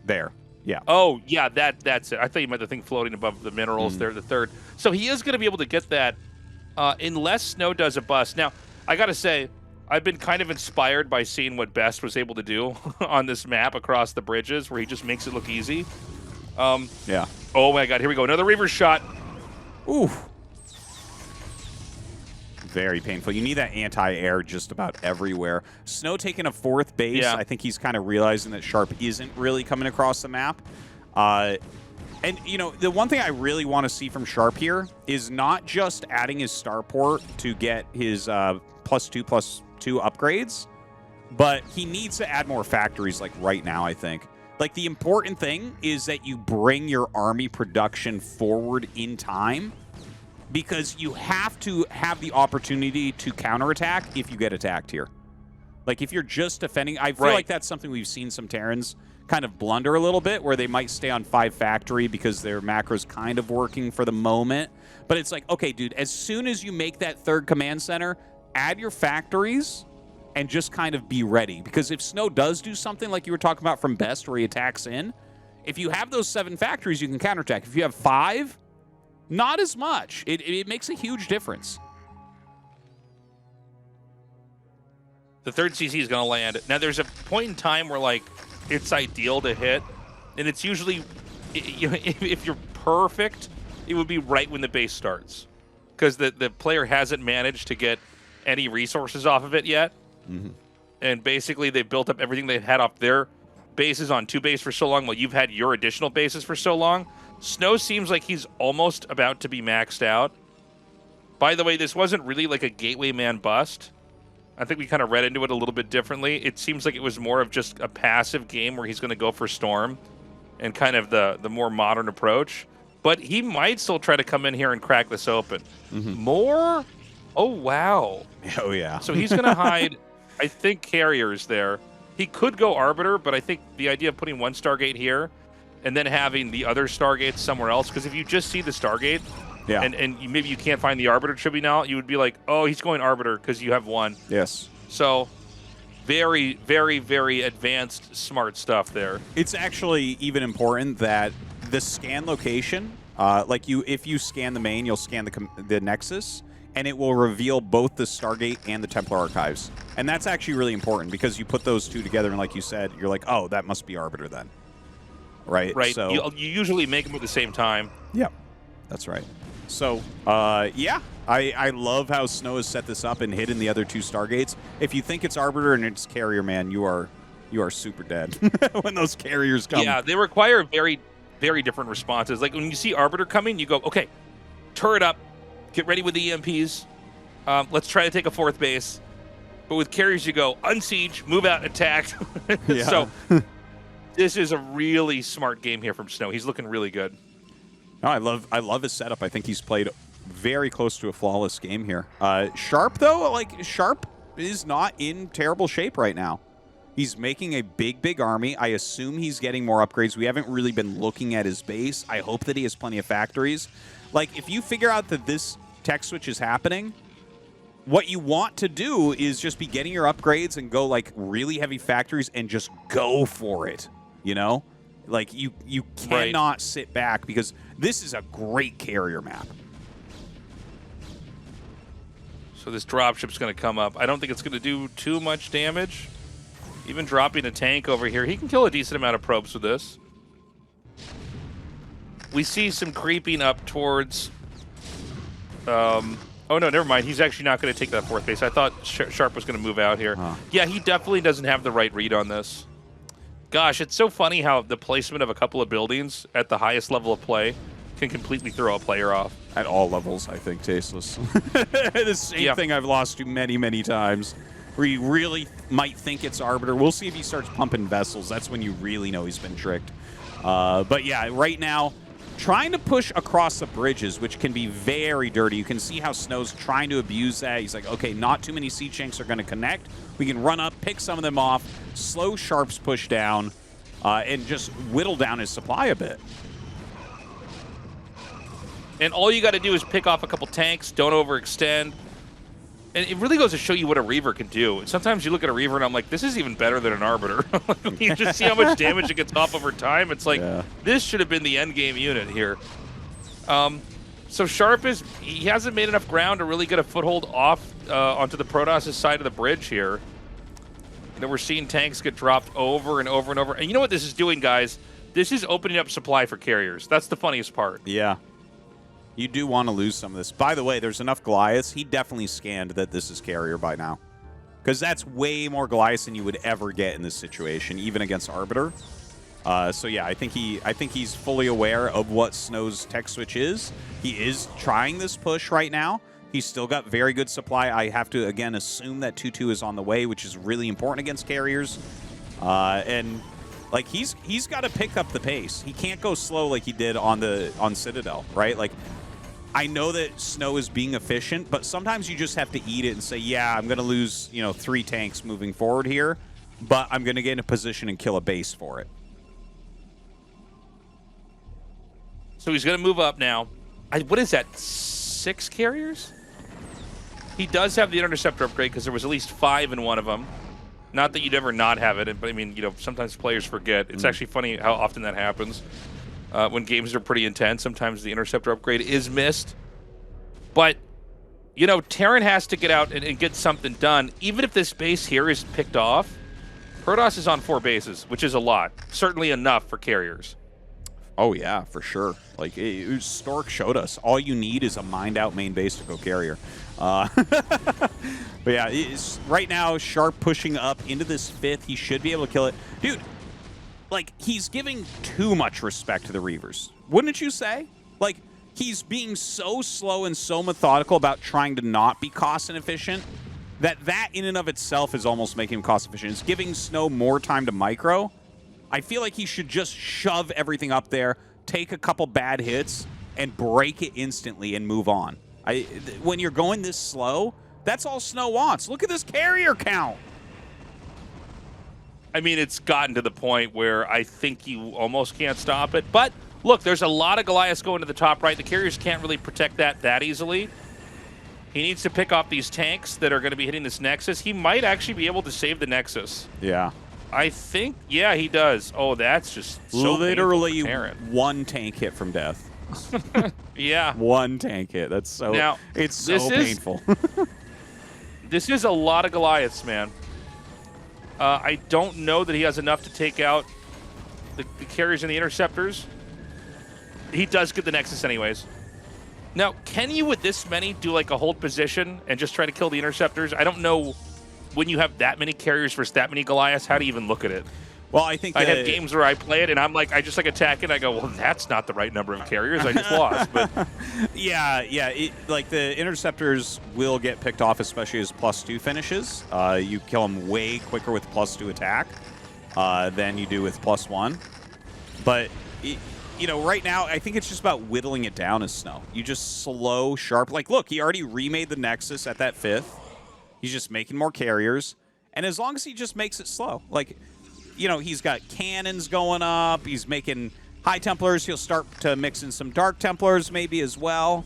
There. Yeah. Oh, yeah, that's it. I thought you meant the thing floating above the minerals there, the 3rd. So he is going to be able to get that unless Snow does a bust. Now, I got to say, I've been kind of inspired by seeing what Best was able to do on this map across the bridges, where he just makes it look easy. Yeah. Oh my God, here we go. Another Reaver shot. Ooh. Very painful. You need that anti-air just about everywhere. Snow taking a 4th base. Yeah. I think he's kind of realizing that Sharp isn't really coming across the map. And, you know, the one thing I really want to see from Sharp here is not just adding his starport to get his +2/+2 upgrades, but he needs to add more factories, like, right now, I think. Like, the important thing is that you bring your army production forward in time, because you have to have the opportunity to counterattack if you get attacked here. Like, if you're just defending... I feel like that's something we've seen some Terrans kind of blunder a little bit, where they might stay on 5 factory because their macro's kind of working for the moment. But it's like, okay, dude, as soon as you make that 3rd command center, add your factories and just kind of be ready. Because if Snow does do something like you were talking about from Best, where he attacks in, if you have those 7 factories, you can counterattack. If you have 5, not as much. It makes a huge difference. The 3rd CC is going to land. Now, there's a point in time where, like, it's ideal to hit, and it's usually, if you're perfect, it would be right when the base starts, because the player hasn't managed to get any resources off of it yet. And basically, they've built up everything they had off their bases on 2 base for so long, while you've had your additional bases for so long. Snow seems like he's almost about to be maxed out. By the way, this wasn't really like a Gateway Man bust. I think we kind of read into it a little bit differently. It seems like it was more of just a passive game where he's going to go for Storm and kind of the more modern approach. But he might still try to come in here and crack this open. More? Oh, wow. Oh, yeah. So he's going to hide, I think, carriers there. He could go Arbiter, but I think the idea of putting 1 Stargate here and then having the other Stargates somewhere else. Because if you just see the Stargate, yeah, and maybe you can't find the Arbiter tribute now, you would be like, oh, he's going Arbiter because you have one. Yes. So very, very, very advanced, smart stuff there. It's actually even important that the scan location, if you scan the main, you'll scan the Nexus, and it will reveal both the Stargate and the Templar Archives. And that's actually really important because you put those two together, and like you said, you're like, oh, that must be Arbiter then. Right? Right. So, you usually make them at the same time. Yep. That's right. So, yeah, I love how Snow has set this up and hidden the other two Stargates. If you think it's Arbiter and it's Carrier, man, you are super dead when those carriers come. Yeah, they require very, very different responses. Like when you see Arbiter coming, you go, okay, turret up, get ready with the EMPs. Let's try to take a fourth base. But with carriers, you go unsiege, move out, attack. Yeah. So this is a really smart game here from Snow. He's looking really good. No, I love his setup. I think he's played very close to a flawless game here. Sharp, though, Sharp is not in terrible shape right now. He's making a big army. I assume he's getting more upgrades. We haven't really been looking at his base. I hope that he has plenty of factories. Like, if you figure out that this tech switch is happening, what you want to do is just be getting your upgrades and go, like, really heavy factories and just go for it, you know? Like, you cannot sit back because this is a great carrier map. So this dropship's going to come up. I don't think it's going to do too much damage. Even dropping a tank over here, he can kill a decent amount of probes with this. We see some creeping up towards... oh, no, never mind. He's actually not going to take that fourth base. I thought Sharp was going to move out here. Huh. Yeah, he definitely doesn't have the right read on this. Gosh, it's so funny how the placement of a couple of buildings at the highest level of play can completely throw a player off. At all levels, I think, Tasteless. The same thing I've lost to many times. Where you really might think it's Arbiter. We'll see if he starts pumping vessels. That's when you really know he's been tricked. But yeah, right now, trying to push across the bridges, which can be very dirty. You can see how Snow's trying to abuse that. He's like, okay, not too many Sea Shanks are going to connect. We can run up, pick some of them off, slow Sharp's push down, and just whittle down his supply a bit. And all you got to do is pick off a couple tanks, don't overextend. And it really goes to show you what a Reaver can do. Sometimes you look at a Reaver and I'm like, this is even better than an Arbiter. You just see how much damage it gets off over time. It's like, this should have been the end game unit here. So Sharp he hasn't made enough ground to really get a foothold off onto the Protoss' side of the bridge here. You know, we're seeing tanks get dropped over and over and over. And you know what this is doing, guys? This is opening up supply for carriers. That's the funniest part. Yeah. You do want to lose some of this. By the way, there's enough Goliaths. He definitely scanned that this is carrier by now. Because that's way more Goliaths than you would ever get in this situation, even against Arbiter. So yeah, I think he's fully aware of what Snow's tech switch is. He is trying this push right now. He's still got very good supply. I have to, again, assume that 2-2 is on the way, which is really important against carriers. And like he's got to pick up the pace. He can't go slow like he did on Citadel, right? Like, I know that Snow is being efficient, but sometimes you just have to eat it and say, yeah, I'm going to lose, 3 tanks moving forward here, but I'm going to get in a position and kill a base for it. So he's going to move up now. What is that, 6 carriers? He does have the interceptor upgrade because there was at least 5 in one of them. Not that you'd ever not have it, but I mean, sometimes players forget. It's actually funny how often that happens. When games are pretty intense, sometimes the interceptor upgrade is missed. But, Terran has to get out and get something done. Even if this base here is picked off, Protoss is on 4 bases, which is a lot. Certainly enough for carriers. Oh, yeah, for sure. Like, Stork showed us. All you need is a mined-out main base to go carrier. But yeah, right now, Sharp pushing up into this 5th. He should be able to kill it. Dude, like, he's giving too much respect to the Reavers. Wouldn't you say? Like, he's being so slow and so methodical about trying to not be cost inefficient that in and of itself is almost making him cost efficient. It's giving Snow more time to micro. I feel like he should just shove everything up there, take a couple bad hits, and break it instantly and move on. When you're going this slow, that's all Snow wants. Look at this carrier count. I mean, it's gotten to the point where I think you almost can't stop it. But look, there's a lot of Goliaths going to the top right. The carriers can't really protect that easily. He needs to pick off these tanks that are going to be hitting this Nexus. He might actually be able to save the Nexus. Yeah. I think, yeah, he does. Oh, that's just so literally painful for Terran. one tank hit from death. Yeah. One tank hit. That's so. Now, it's so painful. This is a lot of Goliaths, man. I don't know that he has enough to take out the carriers and the interceptors. He does get the Nexus anyways. Now, can you with this many do like a hold position and just try to kill the interceptors? I don't know when you have that many carriers versus that many Goliaths, how do you even look at it? Well, I think I have games where I play it and I'm like, I just like attack it and I go, well, that's not the right number of carriers. I just lost. But yeah. Like the interceptors will get picked off, especially as +2 finishes. You kill them way quicker with +2 attack than you do with +1. But you know, right now, I think it's just about whittling it down as Snow. You just slow, sharp. Like, look, he already remade the Nexus at that 5th. He's just making more carriers. And as long as he just makes it slow, like, you know, he's got cannons going up. He's making High Templars. He'll start to mix in some Dark Templars maybe as well.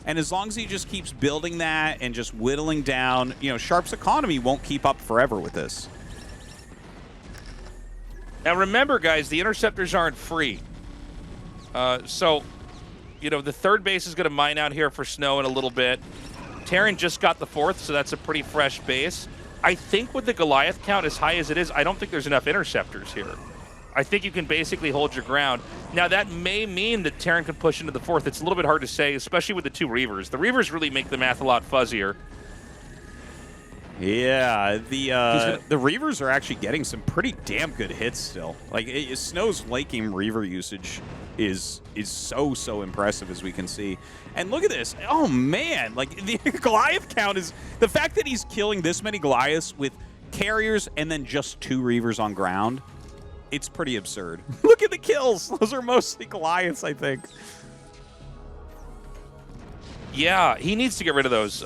And as long as he just keeps building that and just whittling down, you know, Sharp's economy won't keep up forever with this. now remember, guys, the interceptors aren't free. So, you know, the 3rd base is going to mine out here for Snow in a little bit. Terran just got the 4th, so that's a pretty fresh base. I think with the Goliath count as high as it is, I don't think there's enough interceptors here. I think you can basically hold your ground. Now, that may mean that Terran can push into the 4th. It's a little bit hard to say, especially with the 2 Reavers. The Reavers really make the math a lot fuzzier. Yeah, the Reavers are actually getting some pretty damn good hits still. Like, Snow's late game Reaver usage is so impressive, as we can see. And look at this. Oh, man. Like, the Goliath count is... The fact that he's killing this many Goliaths with carriers and then just 2 Reavers on ground, it's pretty absurd. Look at the kills. Those are mostly Goliaths, I think. Yeah, he needs to get rid of those 2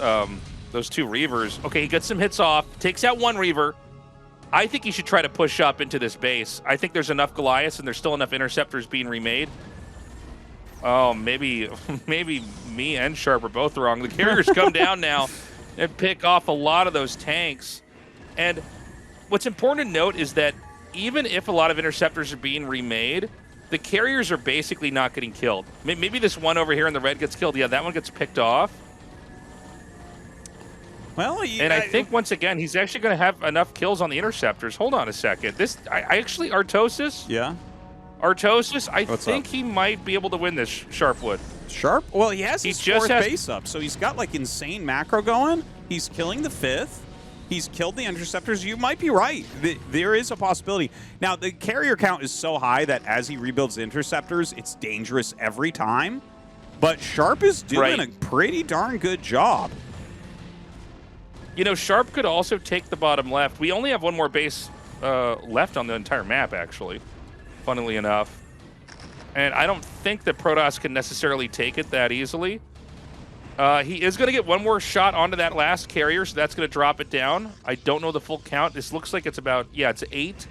Reavers. Okay, he gets some hits off, takes out 1 Reaver. I think he should try to push up into this base. I think there's enough Goliaths and there's still enough interceptors being remade. Oh, maybe me and Sharp are both wrong. The carriers come down now and pick off a lot of those tanks. And what's important to note is that even if a lot of interceptors are being remade, the carriers are basically not getting killed. Maybe this one over here in the red gets killed. Yeah, that one gets picked off. Well, and I think, once again, he's actually going to have enough kills on the interceptors. Hold on a second. I actually, Artosis? Yeah? Artosis, I think he might be able to win this, Sharpwood. Sharp? Well, he has his just 4th base up, so he's got, like, insane macro going. He's killing the 5th. He's killed the interceptors. You might be right. There is a possibility. Now, the carrier count is so high that as he rebuilds the interceptors, it's dangerous every time. But Sharp is doing a pretty darn good job. You know, Sharp could also take the bottom left. We only have 1 more base left on the entire map, actually, funnily enough. And I don't think that Protoss can necessarily take it that easily. He is going to get 1 more shot onto that last carrier, so that's going to drop it down. I don't know the full count. This looks like it's about, yeah, it's 8.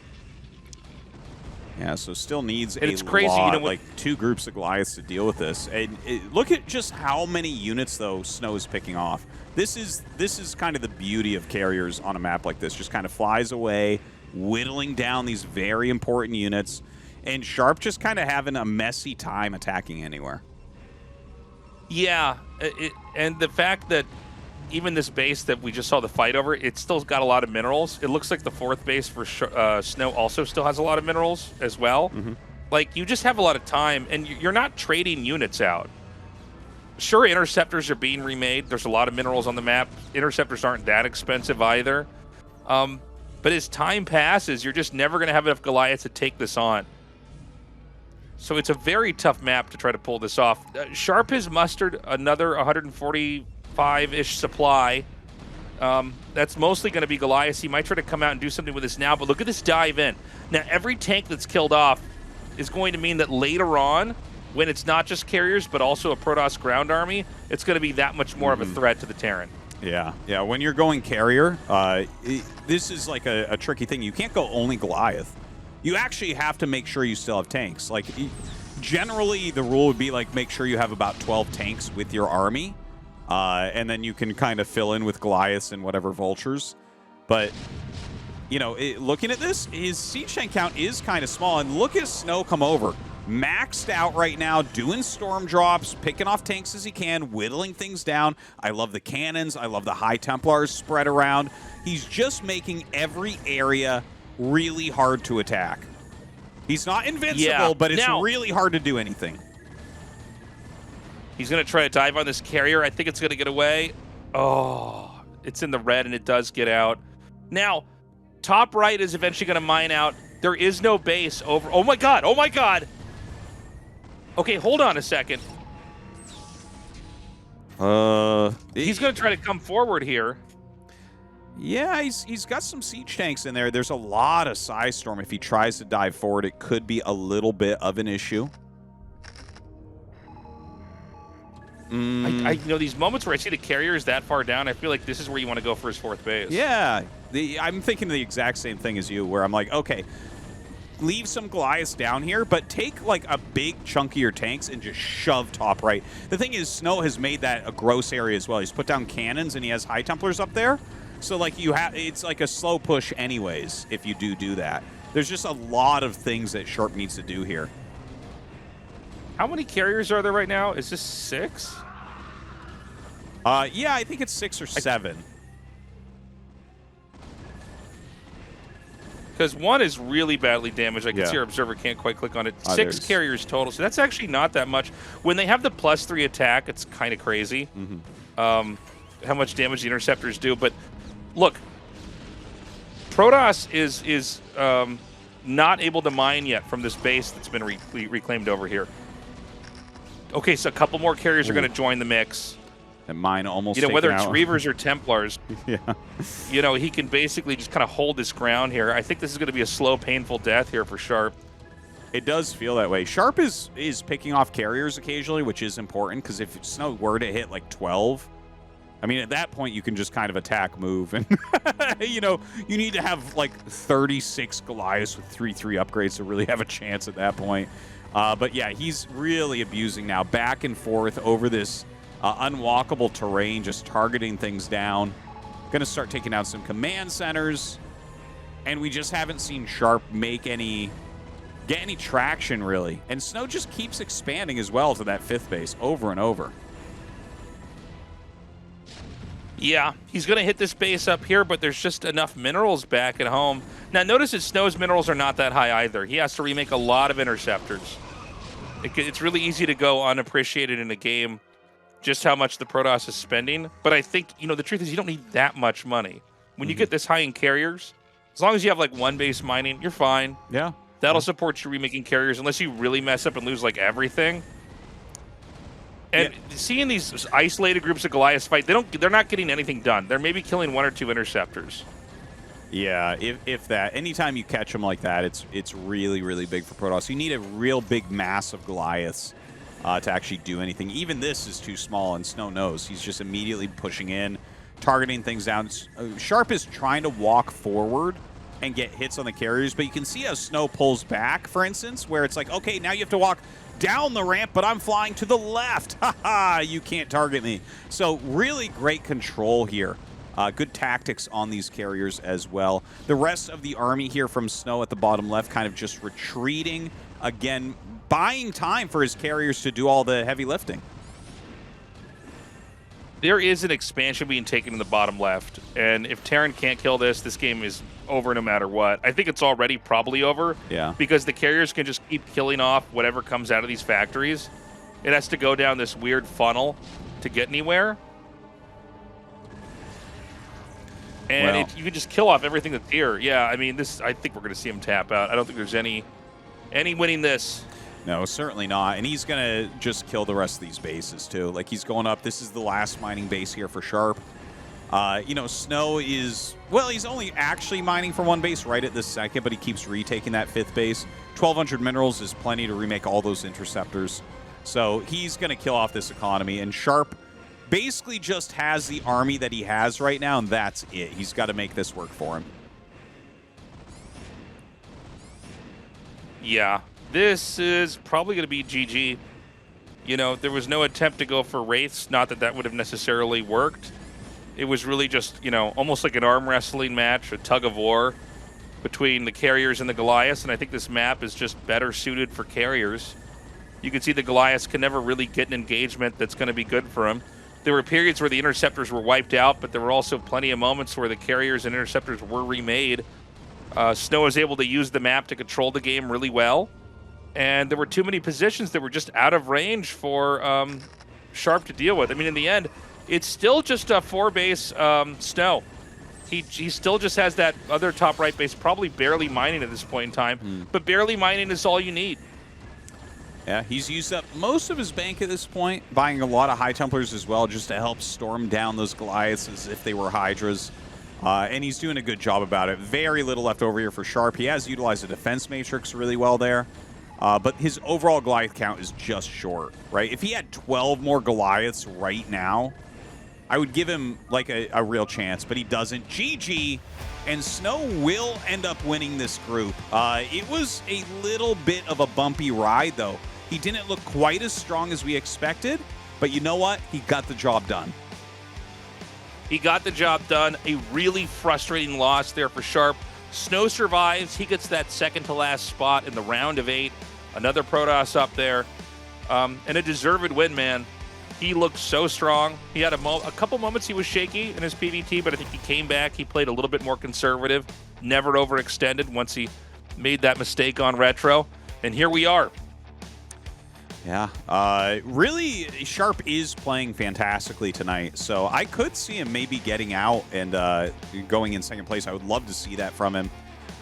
Yeah, so still needs it's crazy, lot, you know, like 2 groups of Goliaths to deal with this. And look at just how many units, though, Snow is picking off. This is kind of the beauty of carriers on a map like this. Just kind of flies away, whittling down these very important units, and Sharp just kind of having a messy time attacking anywhere. Yeah, and the fact that even this base that we just saw the fight over, it's still got a lot of minerals. It looks like the 4th base for Snow also still has a lot of minerals as well. Like, you just have a lot of time, and you're not trading units out. Sure, interceptors are being remade. There's a lot of minerals on the map. Interceptors aren't that expensive either. But as time passes, you're just never going to have enough Goliaths to take this on. So it's a very tough map to try to pull this off. Sharp has mustered another 145-ish supply. That's mostly going to be Goliaths. He might try to come out and do something with this now, but look at this dive in. Now, every tank that's killed off is going to mean that later on, when it's not just carriers, but also a Protoss ground army, it's going to be that much more of a threat to the Terran. Yeah, yeah. When you're going carrier, this is like a tricky thing. You can't go only Goliath. You actually have to make sure you still have tanks. Like, generally, the rule would be, like, make sure you have about 12 tanks with your army. And then you can kind of fill in with Goliaths and whatever vultures. But, you know, looking at this, his siege tank count is kind of small. And look at Snow come over. Maxed out right now, doing storm drops, picking off tanks as he can, whittling things down. I love the cannons. I love the High Templars spread around. He's just making every area really hard to attack. He's not invincible, but it's really hard to do anything. He's going to try to dive on this carrier. I think it's going to get away. Oh, it's in the red, and it does get out. Now, top right is eventually going to mine out. There is no base over. Oh, my God. Oh, my God. Okay, hold on a second. He's going to try to come forward here. Yeah, he's got some siege tanks in there. There's a lot of Psy Storm. If he tries to dive forward, it could be a little bit of an issue. I know these moments where I see the carriers that far down, I feel like this is where you want to go for his fourth base. Yeah, I'm thinking the exact same thing as you, where I'm like, okay, leave some Goliaths down here, but take like a big chunk of your tanks and just shove top right. The thing is, Snow has made that a gross area as well. He's put down cannons and he has High Templars up there. So like it's like a slow push anyways if you do that. There's just a lot of things that Sharp needs to do here. How many carriers are there right now? Is this 6? Yeah, I think it's 6 or 7. Because 1 is really badly damaged. I can see our observer can't quite click on it. 6 carriers total, so that's actually not that much. When they have the +3 attack, it's kind of crazy how much damage the interceptors do. But look, Protoss is not able to mine yet from this base that's been reclaimed over here. Okay, so a couple more carriers are going to join the mix. And mine almost whether taken it's out. Reavers or Templars, he can basically just kind of hold this ground here. I think this is going to be a slow, painful death here for Sharp. It does feel that way. Sharp is picking off carriers occasionally, which is important, because if Snow were to hit like 12, I mean, at that point, you can just kind of attack, move, and, you need to have like 36 Goliaths with 3/3 upgrades to really have a chance at that point. But yeah, he's really abusing now, back and forth over this unwalkable terrain, just targeting things down. Going to start taking out some command centers, and we just haven't seen Sharp get any traction, really. And Snow just keeps expanding as well to that 5th base over and over. Yeah, he's going to hit this base up here, but there's just enough minerals back at home. Now, notice that Snow's minerals are not that high either. He has to remake a lot of interceptors. It's really easy to go unappreciated in a game just how much the Protoss is spending. But I think, the truth is you don't need that much money. When you get this high in carriers, as long as you have like 1 base mining, you're fine. Yeah. That'll support you remaking carriers unless you really mess up and lose like everything. And seeing these isolated groups of Goliaths fight, they're not getting anything done. They're maybe killing 1 or 2 interceptors. Yeah, if that. Anytime you catch them like that, it's really, really big for Protoss. You need a real big mass of Goliaths to actually do anything. Even this is too small, and Snow knows. He's just immediately pushing in, targeting things down. Sharp is trying to walk forward and get hits on the carriers, but you can see how Snow pulls back, for instance, where it's like, okay, now you have to walk down the ramp, but I'm flying to the left. Haha, you can't target me. So really great control here. Good tactics on these carriers as well. The rest of the army here from Snow at the bottom left kind of just retreating. Again, buying time for his carriers to do all the heavy lifting. There is an expansion being taken in the bottom left, and if Terran can't kill this game is over no matter what. I think it's already probably over. Yeah. Because the carriers can just keep killing off whatever comes out of these factories. It has to go down this weird funnel to get anywhere. And you can just kill off everything that's here. Yeah, I mean, I think we're going to see him tap out. I don't think there's any winning this. No, certainly not. And he's going to just kill the rest of these bases, too. Like, he's going up. This is the last mining base here for Sharp. Snow is, well, he's only actually mining for 1 base right at this second, but he keeps retaking that 5th base. 1,200 minerals is plenty to remake all those interceptors. So he's going to kill off this economy. And Sharp, basically just has the army that he has right now, and that's it. He's got to make this work for him. Yeah, this is probably going to be GG. You know, there was no attempt to go for Wraiths, not that that would have necessarily worked. It was really just, you know, almost like an arm wrestling match, a tug of war between the carriers and the Goliaths, and I think this map is just better suited for carriers. You can see the Goliaths can never really get an engagement that's going to be good for them. There were periods where the Interceptors were wiped out, but there were also plenty of moments where the carriers and Interceptors were remade. Snow was able to use the map to control the game really well, and there were too many positions that were just out of range for Sharp to deal with. I mean, in the end, it's still just a 4-base Snow. He still just has that other top right base, probably barely mining at this point in time, but barely mining is all you need. Yeah, he's used up most of his bank at this point, buying a lot of High Templars as well, just to help storm down those Goliaths as if they were Hydras. And he's doing a good job about it. Very little left over here for Sharp. He has utilized the defense matrix really well there. But his overall Goliath count is just short, right? If he had 12 more Goliaths right now, I would give him like a real chance, but he doesn't. GG, and Snow will end up winning this group. It was a little bit of a bumpy ride, though. He didn't look quite as strong as we expected, but you know what? He got the job done. He got the job done. A really frustrating loss there for Sharp. Snow survives. He gets that second to last spot in the round of 8. Another Protoss up there. And a deserved win, man. He looked so strong. He had a couple moments he was shaky in his PvT, but I think he came back. He played a little bit more conservative. Never overextended once he made that mistake on Retro. And here we are. Yeah, really, Sharp is playing fantastically tonight, so I could see him maybe getting out and going in second place. I would love to see that from him.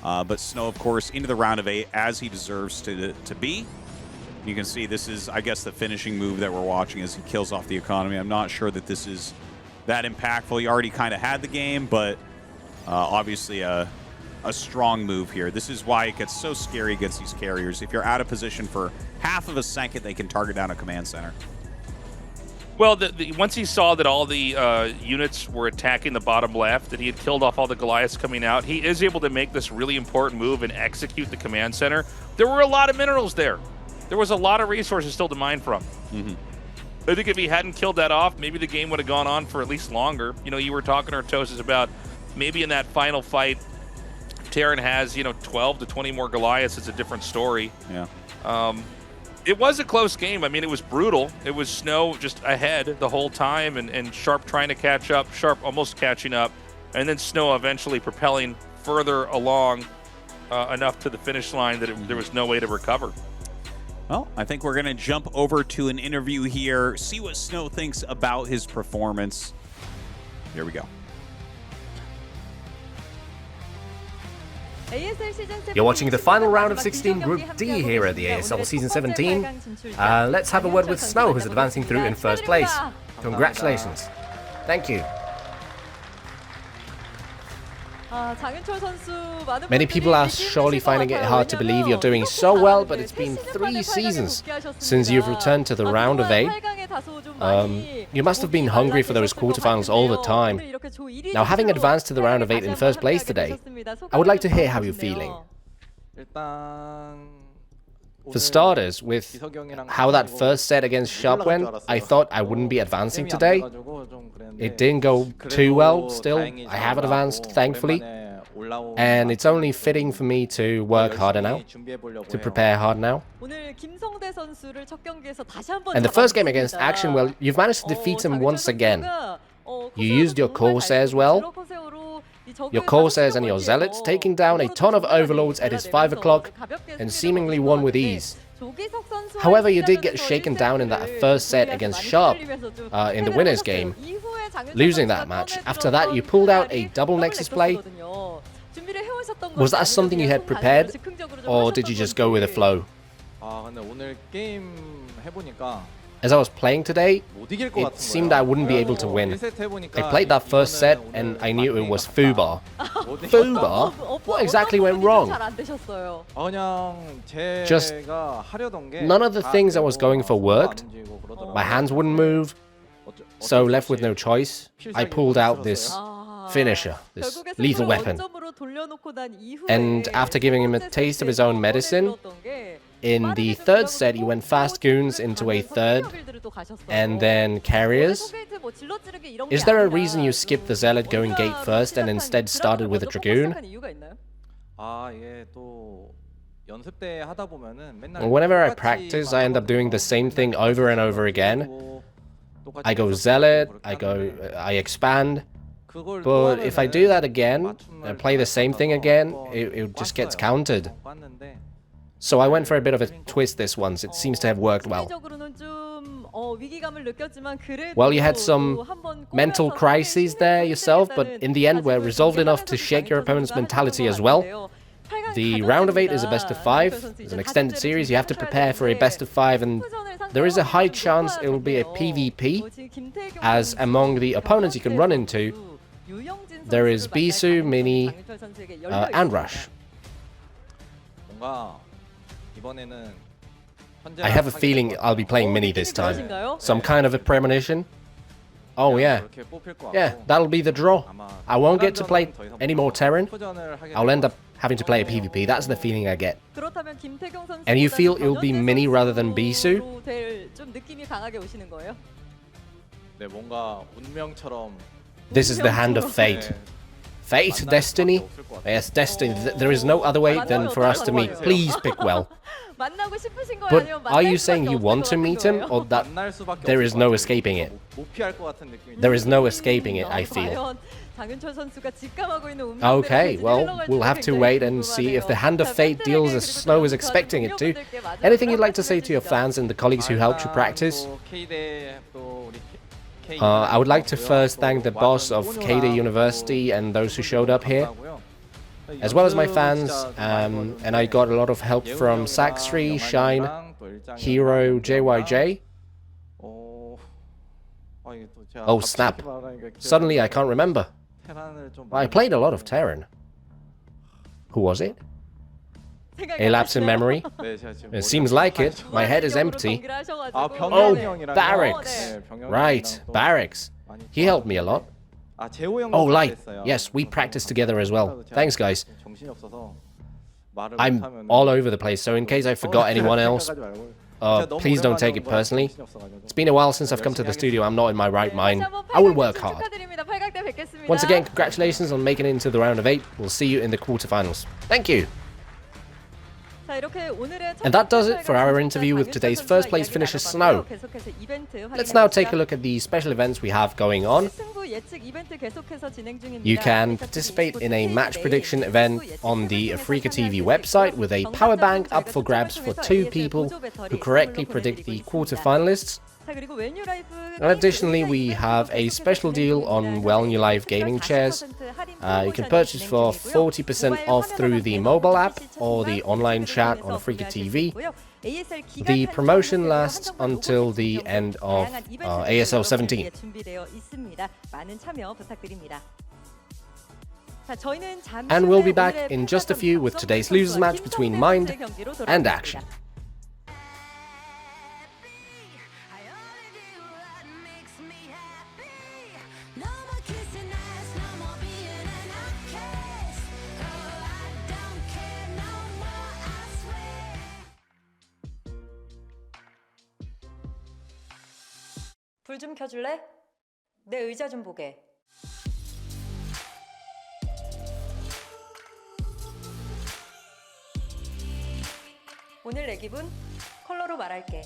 But Snow, of course, into the round of 8, as he deserves to be. You can see this is, I guess, the finishing move that we're watching as he kills off the economy. I'm not sure that this is that impactful. He already kind of had the game, but obviously a strong move here. This is why it gets so scary against these carriers. If you're out of position for half of a second, they can target down a command center. Well, once he saw that all the units were attacking the bottom left, that he had killed off all the Goliaths coming out, he is able to make this really important move and execute the command center. There were a lot of minerals there. There was a lot of resources still to mine from. I think if he hadn't killed that off, maybe the game would have gone on for at least longer. You know, you were talking to Tastosis about maybe in that final fight, Terran has, 12 to 20 more Goliaths. It's a different story. Yeah. It was a close game. I mean, it was brutal. It was Snow just ahead the whole time and Sharp trying to catch up, Sharp almost catching up, and then Snow eventually propelling further along enough to the finish line that there was no way to recover. Well, I think we're going to jump over to an interview here, see what Snow thinks about his performance. Here we go. You're watching the final round of 16 Group D here at the ASL Season 17. Let's have a word with Snow, who's advancing through in first place. Congratulations. Thank you. Many people are surely finding it hard to believe you're doing so well, but it's been 3 seasons since you've returned to the round of 8. You must have been hungry for those quarterfinals all the time. Now, having advanced to the round of 8 in first place today, I would like to hear how you're feeling. For starters, with how that first set against Sharp went, I thought I wouldn't be advancing today. It didn't go too well still. I have advanced, thankfully. And it's only fitting for me to work harder now, to prepare hard now. And the first game against Action, well, you've managed to defeat him once again. You used your Corsairs well. Your Corsairs and your Zealots, taking down a ton of Overlords at his 5 o'clock and seemingly won with ease. However, you did get shaken down in that first set against Sharp in the winners game, losing that match. After that, you pulled out a double Nexus play. Was that something you had prepared, or did you just go with the flow? As I was playing today, it seemed I wouldn't be able to win. I played that first set and I knew it was foobar. Foobar? What exactly went wrong? Just none of the things I was going for worked. My hands wouldn't move. So left with no choice, I pulled out this finisher, this lethal weapon. And after giving him a taste of his own medicine, in the third set he went fast goons into a third, and then carriers. Is there a reason you skipped the zealot going gate first and instead started with a dragoon? Whenever I practice, I end up doing the same thing over and over again. I go zealot, I expand. But if I do that again, and play the same thing again, it just gets countered. So I went for a bit of a twist this once. It seems to have worked well. Well, you had some mental crises there yourself, but in the end were resolved enough to shake your opponent's mentality as well. The round of 8 is a best of 5. It's an extended series. You have to prepare for a best of 5, and there is a high chance it will be a PvP, as among the opponents you can run into, there is Bisu, Mini, and Rush. I have a feeling I'll be playing Mini this time. Some kind of a premonition. Oh yeah. Yeah, that'll be the draw. I won't get to play any more Terran. I'll end up having to play a PvP. That's the feeling I get. And you feel it'll be Mini rather than Bisu? This is the hand of fate. Fate? Destiny? Yes, destiny. There is no other way than for us to meet. Please pick well. But are you saying you want to meet him, or that there is no escaping it? There is no escaping it, I feel. Okay, well, we'll have to wait and see if the hand of fate deals as Snow is expecting it to. Anything you'd like to say to your fans and the colleagues who helped you practice? I would like to first thank the boss of KD University and those who showed up here, as well as my fans, and I got a lot of help from Saxtree, Shine, Hero, JYJ. Oh snap, suddenly I can't remember. I played a lot of Terran. Who was it? A lapse in memory? It seems like it. My head is empty. Oh, Barracks. Right, Barracks. He helped me a lot. Oh, Light. Yes, we practiced together as well. Thanks, guys. I'm all over the place, so in case I forgot anyone else, please don't take it personally. It's been a while since I've come to the studio. I'm not in my right mind. I will work hard. Once again, congratulations on making it into the round of 8. We'll see you in the quarterfinals. Thank you. And that does it for our interview with today's first place finisher Snow. Let's now take a look at the special events we have going on. You can participate in a match prediction event on the AfreecaTV website with a power bank up for grabs for 2 people who correctly predict the quarterfinalists. And additionally, we have a special deal on Well New Life gaming chairs. You can purchase for 40% off through the mobile app or the online chat on AfreecaTV. The promotion lasts until the end of ASL 17. And we'll be back in just a few with today's losers match between Mind and Action. 불 좀 켜줄래? 내 의자 좀 보게. 오늘 내 기분 컬러로 말할게.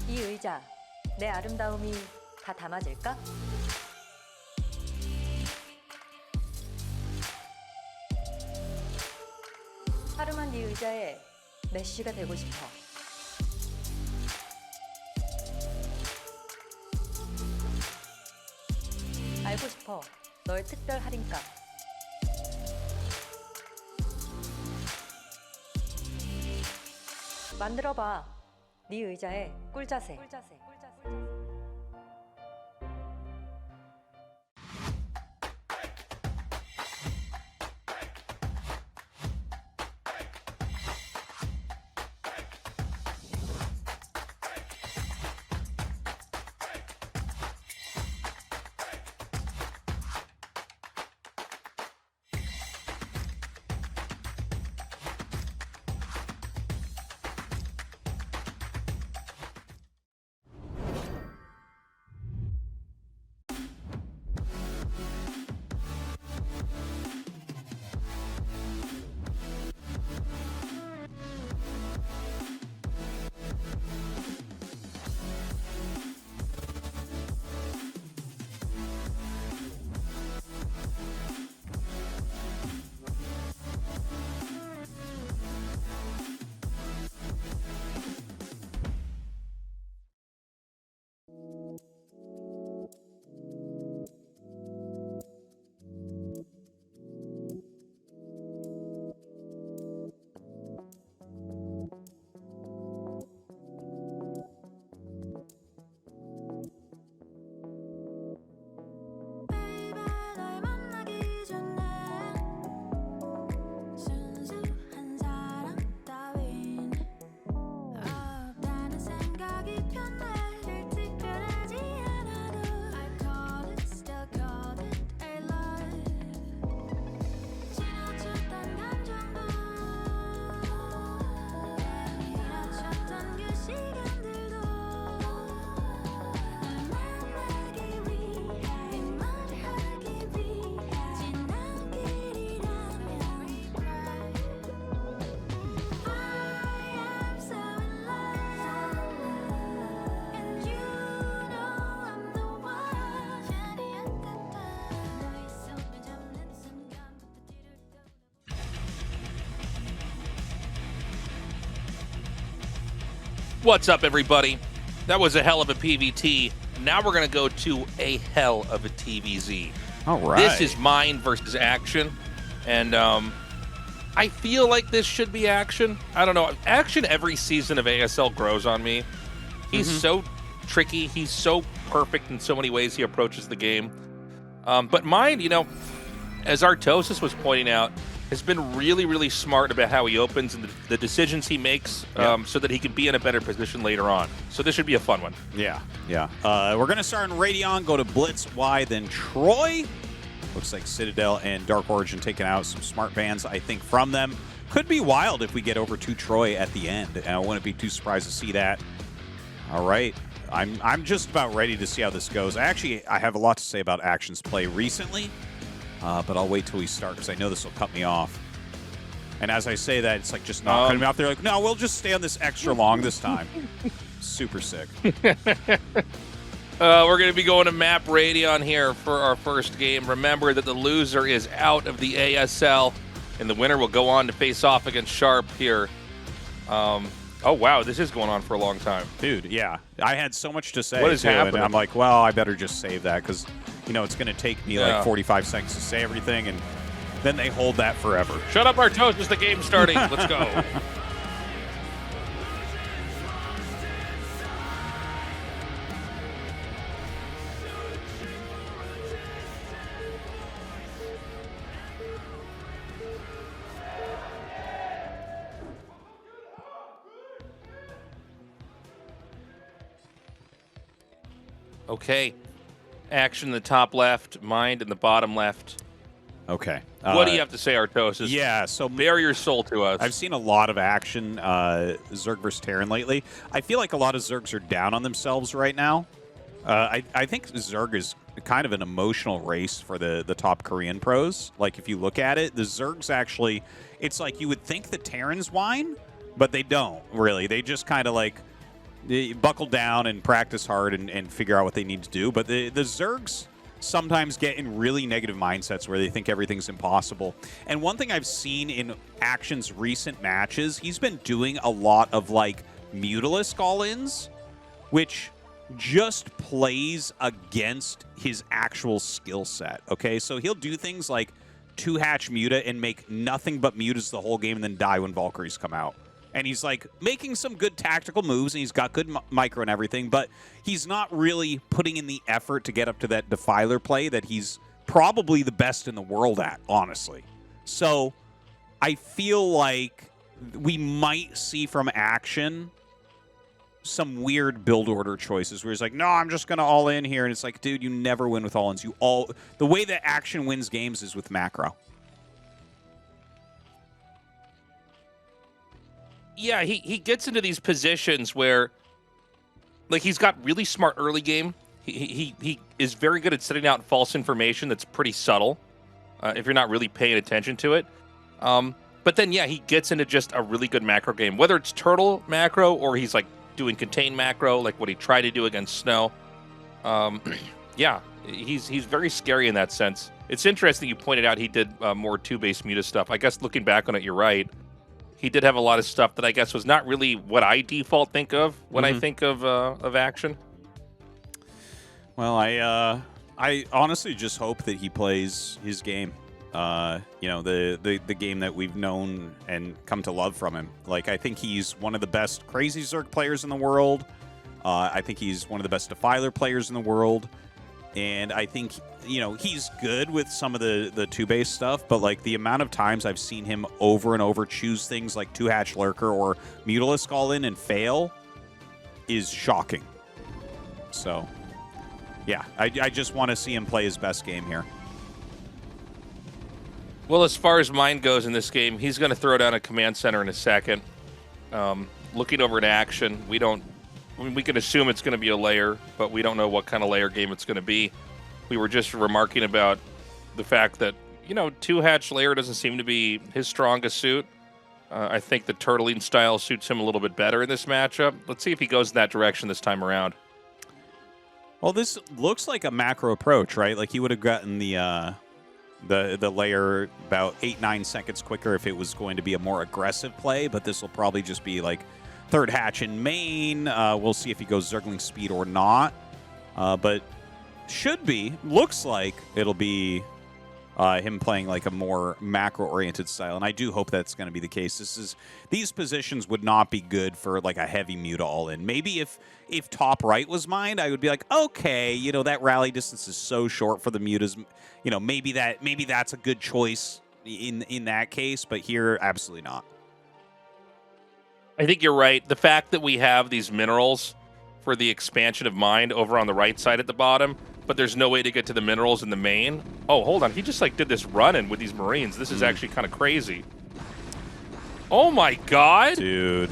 이 의자, 내 아름다움이 다 담아질까? 하루만 네 의자에 메쉬가 되고 싶어. 알고 싶어. 너의 특별 할인가. 만들어봐. 네 의자에 꿀자세. What's up, everybody? That was a hell of a PVT. Now we're going to go to a hell of a TVZ. All right. This is Mind versus Action. And I feel like this should be Action. I don't know. Action every season of ASL grows on me. He's so tricky. He's so perfect in so many ways he approaches the game. But Mind, you know, as Tastosis was pointing out, has been really, really smart about how he opens and the decisions he makes so that he can be in a better position later on. So this should be a fun one. Yeah. We're going to start in Radeon, go to Blitz, Y, then Troy. Looks like Citadel and Dark Origin taking out some smart bans, I think, from them. Could be wild if we get over to Troy at the end, and I wouldn't be too surprised to see that. All right. I'm just about ready to see how this goes. I have a lot to say about Action's play recently. But I'll wait till we start because I know this will cut me off. And as I say that, it's like just not cutting me off. They're like, no, we'll just stay on this extra long this time. Super sick. We're going to be going to Map Radeon here for our first game. Remember that the loser is out of the ASL, and the winner will go on to face off against Sharp here. Oh, wow, this is going on for a long time. Dude, yeah. I had so much to say. What is happening? And I'm like, well, I better just save that because, you know, it's going to take me like 45 seconds to say everything, and then they hold that forever. Shut up, Tastosis. The game's starting. Let's go. Okay. Action in the top left, Mind in the bottom left. Okay. What do you have to say, Tastosis? Yeah, so bare your soul to us. I've seen a lot of Action Zerg versus Terran lately. I feel like a lot of Zergs are down on themselves right now. I think Zerg is kind of an emotional race for the top Korean pros. Like, if you look at it, the Zergs actually, it's like you would think the Terrans whine, but they don't, really. They just kind of, like, they buckle down and practice hard and figure out what they need to do. But the Zergs sometimes get in really negative mindsets where they think everything's impossible. And one thing I've seen in Action's recent matches, he's been doing a lot of, like, Mutalisk all-ins, which just plays against his actual skill set, okay? So he'll do things like 2-hatch Muta and make nothing but Mutas the whole game and then die when Valkyries come out. And he's, like, making some good tactical moves, and he's got good micro and everything, but he's not really putting in the effort to get up to that Defiler play that he's probably the best in the world at, honestly. So I feel like we might see from Action some weird build order choices where he's like, no, I'm just going to all in here. And it's like, dude, you never win with all-ins. The way that Action wins games is with macro. Yeah, he gets into these positions where, like, he's got really smart early game. He is very good at setting out false information that's pretty subtle if you're not really paying attention to it. But then, yeah, he gets into just a really good macro game, whether it's Turtle macro or he's, like, doing Contain macro, like what he tried to do against Snow. Yeah, he's very scary in that sense. It's interesting you pointed out he did more 2-base Muta stuff. I guess looking back on it, you're right. He did have a lot of stuff that I guess was not really what I default think of when I think of Action. Well, I honestly just hope that he plays his game. You know, the game that we've known and come to love from him. Like, I think he's one of the best crazy Zerg players in the world. I think he's one of the best Defiler players in the world. And I think, you know, he's good with some of the 2-base stuff, but, like, the amount of times I've seen him over and over choose things like 2-hatch Lurker or Mutalisk all-in and fail is shocking. So, yeah, I just want to see him play his best game here. Well, as far as Mind goes in this game, he's going to throw down a command center in a second. Looking over at Action, we can assume it's going to be a layer, but we don't know what kind of layer game it's going to be. We were just remarking about the fact that, you know, 2-hatch layer doesn't seem to be his strongest suit. I think the turtling style suits him a little bit better in this matchup. Let's see if he goes in that direction this time around. Well, this looks like a macro approach, right? Like, he would have gotten the layer about 8-9 seconds quicker if it was going to be a more aggressive play, but this will probably just be like third hatch in main. We'll see if he goes Zergling speed or not. But should be, looks like it'll be him playing like a more macro-oriented style, and I do hope that's going to be the case. These positions would not be good for like a heavy Muta all-in. Maybe if top right was mined, I would be like, okay, you know, that rally distance is so short for the Mutas. You know, maybe that's a good choice in that case, but here, absolutely not. I think you're right. The fact that we have these minerals for the expansion of mind over on the right side at the bottom, but there's no way to get to the minerals in the main. Oh, hold on. He just like did this run-in with these Marines. This is actually kind of crazy. Oh my god. Dude,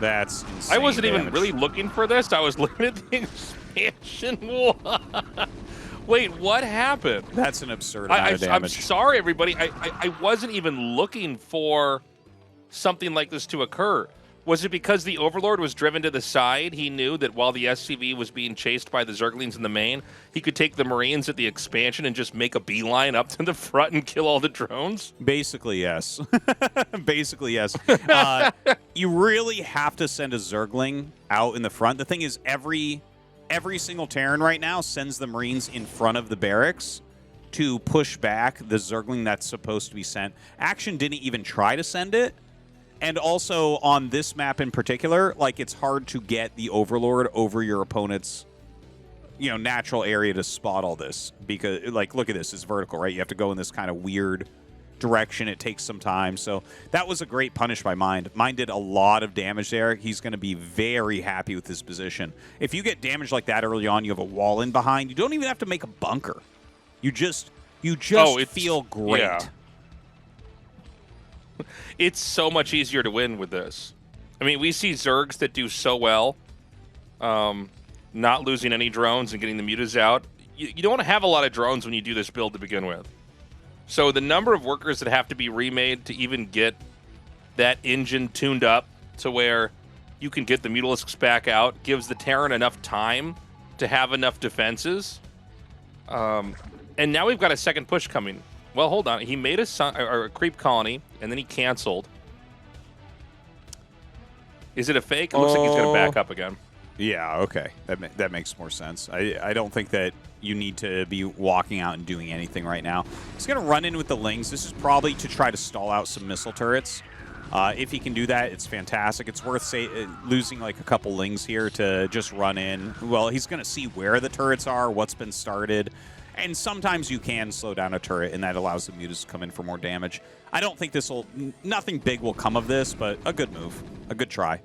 that's insane. I wasn't even damage. really looking for this. I was looking at the expansion. Wait, what happened? That's an absurd amount of damage. I'm sorry, everybody. I wasn't even looking for something like this to occur. Was it because the Overlord was driven to the side? He knew that while the SCV was being chased by the Zerglings in the main, he could take the Marines at the expansion and just make a beeline up to the front and kill all the drones? Basically, yes. Basically, yes. You really have to send a Zergling out in the front. The thing is, every single Terran right now sends the Marines in front of the barracks to push back the Zergling that's supposed to be sent. Action didn't even try to send it. And also on this map in particular, like it's hard to get the Overlord over your opponent's, you know, natural area to spot all this because, like, look at this, it's vertical, right? You have to go in this kind of weird direction. It takes some time. So that was a great punish by Mind. Mind did a lot of damage there. He's going to be very happy with his position. If you get damage like that early on, you have a wall in behind. You don't even have to make a bunker. You just feel great. Yeah. It's so much easier to win with this. I mean, we see Zergs that do so well, not losing any drones and getting the mutas out. You don't have a lot of drones when you do this build to begin with. So the number of workers that have to be remade to even get that engine tuned up to where you can get the Mutalisks back out gives the Terran enough time to have enough defenses. And now we've got a second push coming. Well, hold on. He made a creep colony, and then he canceled. Is it a fake? It looks like he's going to back up again. Yeah, okay. That makes more sense. I don't think that you need to be walking out and doing anything right now. He's going to run in with the Lings. This is probably to try to stall out some missile turrets. If he can do that, it's fantastic. It's worth losing like a couple Lings here to just run in. Well, he's going to see where the turrets are, what's been started. And sometimes you can slow down a turret, and that allows the Mutas to come in for more damage. I don't think nothing big will come of this, but a good move, a good try.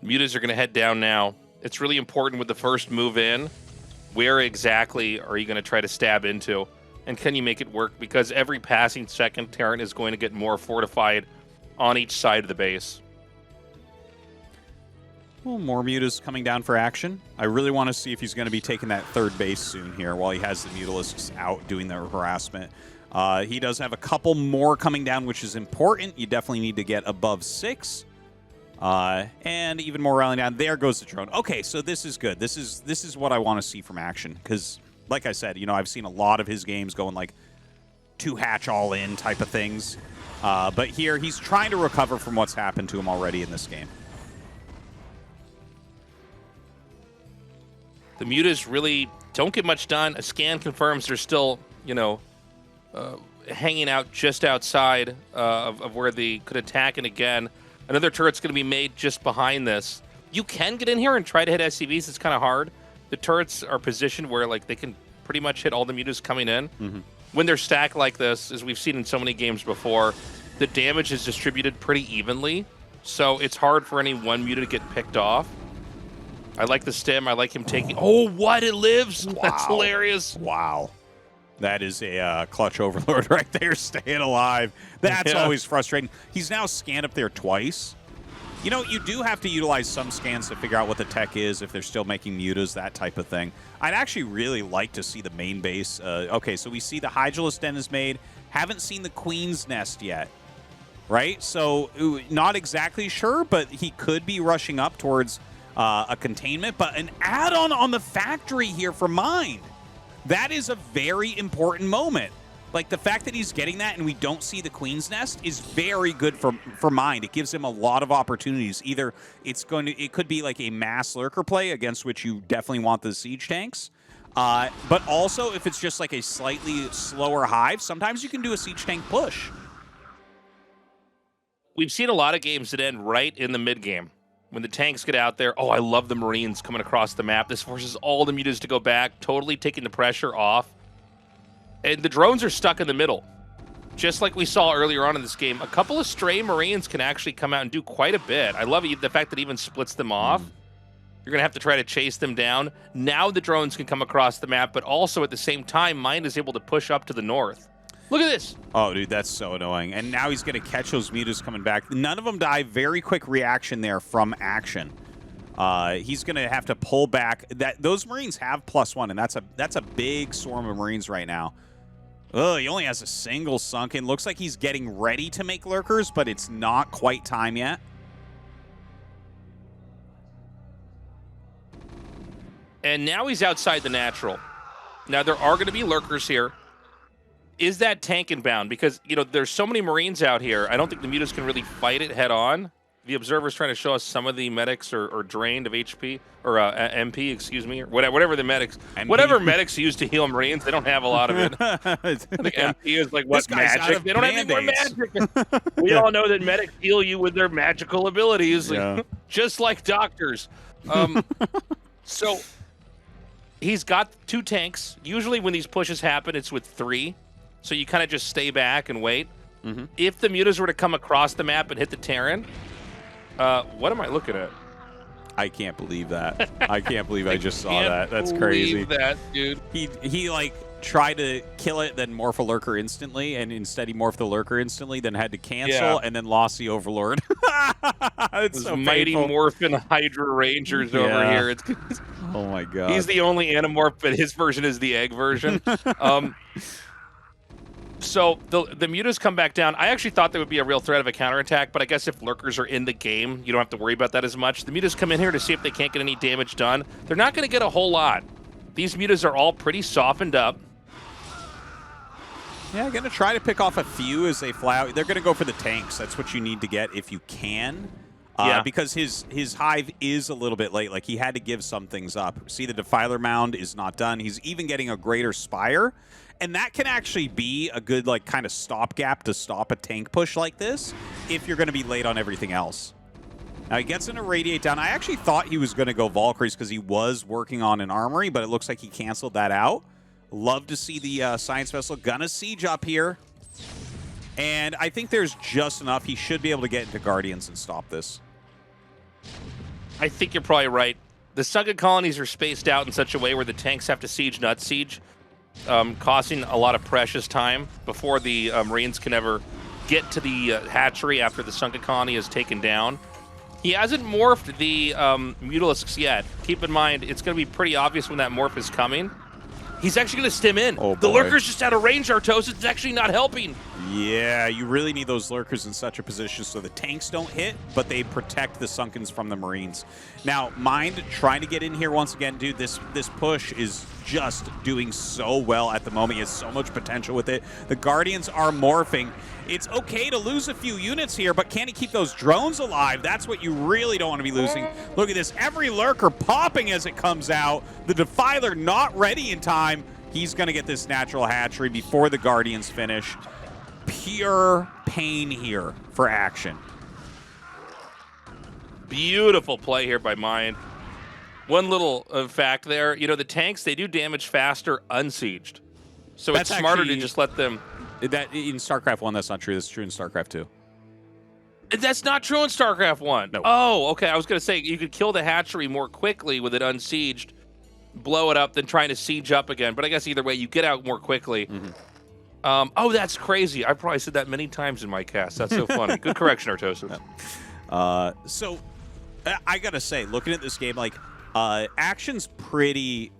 Mutas are going to head down now. It's really important with the first move in. Where exactly are you going to try to stab into? And can you make it work? Because every passing second, Terran is going to get more fortified on each side of the base. Well, more Mutas coming down for action. I really want to see if he's going to be taking that third base soon here while he has the Mutalisks out doing their harassment. He does have a couple more coming down, which is important. You definitely need to get above 6. And even more rallying down. There goes the drone. Okay, so this is good. This is what I want to see from action. Because, like I said, you know, I've seen a lot of his games going like 2-hatch all-in type of things. But here, he's trying to recover from what's happened to him already in this game. The Mutas really don't get much done. A scan confirms they're still, you know, hanging out just outside of where they could attack. And again, another turret's going to be made just behind this. You can get in here and try to hit SCVs. It's kind of hard. The turrets are positioned where like they can pretty much hit all the Mutas coming in. Mm-hmm. When they're stacked like this, as we've seen in so many games before, the damage is distributed pretty evenly. So it's hard for any one Muta to get picked off. I like the stem. I like him taking... Oh, what? It lives? Wow. That's hilarious. Wow. That is a clutch Overlord right there, staying alive. That's always frustrating. He's now scanned up there twice. You know, you do have to utilize some scans to figure out what the tech is, if they're still making mutas, that type of thing. I'd actually really like to see the main base. Okay, so we see the Hydralisk Den is made. Haven't seen the Queen's Nest yet, right? So not exactly sure, but he could be rushing up towards... a containment, but an add-on on the factory here for Mind. That is a very important moment. Like, the fact that he's getting that and we don't see the Queen's Nest is very good for Mind. It gives him a lot of opportunities. Either it could be like a mass lurker play against which you definitely want the siege tanks. But also, if it's just like a slightly slower hive, sometimes you can do a siege tank push. We've seen a lot of games that end right in the mid game. When the tanks get out there, oh, I love the Marines coming across the map. This forces all the mutas to go back, totally taking the pressure off. And the drones are stuck in the middle. Just like we saw earlier on in this game, a couple of stray Marines can actually come out and do quite a bit. I love the fact that it even splits them off. You're going to have to try to chase them down. Now the drones can come across the map, but also at the same time, Mind is able to push up to the north. Look at this. Oh, dude, that's so annoying. And now he's going to catch those mutas coming back. None of them die. Very quick reaction there from Action. He's going to have to pull back. Those Marines have +1, and that's a big swarm of Marines right now. Oh, he only has a single sunken. Looks like he's getting ready to make lurkers, but it's not quite time yet. And now he's outside the natural. Now there are going to be lurkers here. Is that tank inbound? Because, you know, there's so many Marines out here. I don't think the mutas can really fight it head on. The observer's trying to show us some of the medics are drained of HP, or MP, excuse me, or whatever the medics, whatever medics use to heal Marines, they don't have a lot of it. I think MP is like, what, magic? They don't have any more magic. We all know that medics heal you with their magical abilities, like, just like doctors. So he's got 2 tanks. Usually when these pushes happen, it's with 3. So you kind of just stay back and wait. If the mutas were to come across the map and hit the Terran, what am I looking at? I can't believe that. I can't believe I just saw that. That's crazy. That, dude. He like tried to kill it, then morph a lurker instantly, and instead he morphed the lurker instantly, then had to cancel, and then lost the Overlord. It's so mighty painful. Morphin Hydra Rangers over here. Oh my god. He's the only Animorph, but his version is the egg version. So the mutas come back down. I actually thought there would be a real threat of a counterattack, but I guess if lurkers are in the game, you don't have to worry about that as much. The mutas come in here to see if they can't get any damage done. They're not going to get a whole lot. These mutas are all pretty softened up. Yeah, going to try to pick off a few as they fly out. They're going to go for the tanks. That's what you need to get if you can. Because his hive is a little bit late. Like, he had to give some things up. See, the Defiler Mound is not done. He's even getting a Greater Spire. And that can actually be a good, like, kind of stopgap to stop a tank push like this if you're going to be late on everything else. Now, he gets an Irradiate down. I actually thought he was going to go Valkyries because he was working on an Armory, but it looks like he canceled that out. Love to see the Science Vessel. Gonna siege up here. And I think there's just enough. He should be able to get into Guardians and stop this. I think you're probably right. The Sunken colonies are spaced out in such a way where the tanks have to siege, nut siege, costing a lot of precious time before the Marines can ever get to the hatchery after the Sunken colony is taken down. He hasn't morphed the Mutalisks yet. Keep in mind, it's going to be pretty obvious when that morph is coming. He's actually going to stim in. Oh, the lurker's just out of range, Tastosis. It's actually not helping. Yeah, you really need those lurkers in such a position so the tanks don't hit, but they protect the Sunkens from the Marines. Now, Mind trying to get in here once again. Dude, this push is just doing so well at the moment. He has so much potential with it. The Guardians are morphing. It's okay to lose a few units here, but can he keep those drones alive? That's what you really don't want to be losing. Look at this. Every lurker popping as it comes out. The Defiler not ready in time. He's going to get this natural hatchery before the Guardians finish. Pure pain here for Action. Beautiful play here by Mind. One little fact there, you know, the tanks, they do damage faster unsieged. So That's it's smarter actually, to just let them... That in StarCraft 1, that's not true. That's true in StarCraft 2. That's not true in StarCraft 1. No. Oh, okay. I was going to say, you could kill the hatchery more quickly with it unsieged, blow it up, than trying to siege up again. But I guess either way, you get out more quickly. Oh, that's crazy. I probably said that many times in my cast. That's so funny. Good correction, Tastosis. So, I got to say, looking at this game, like, Action's pretty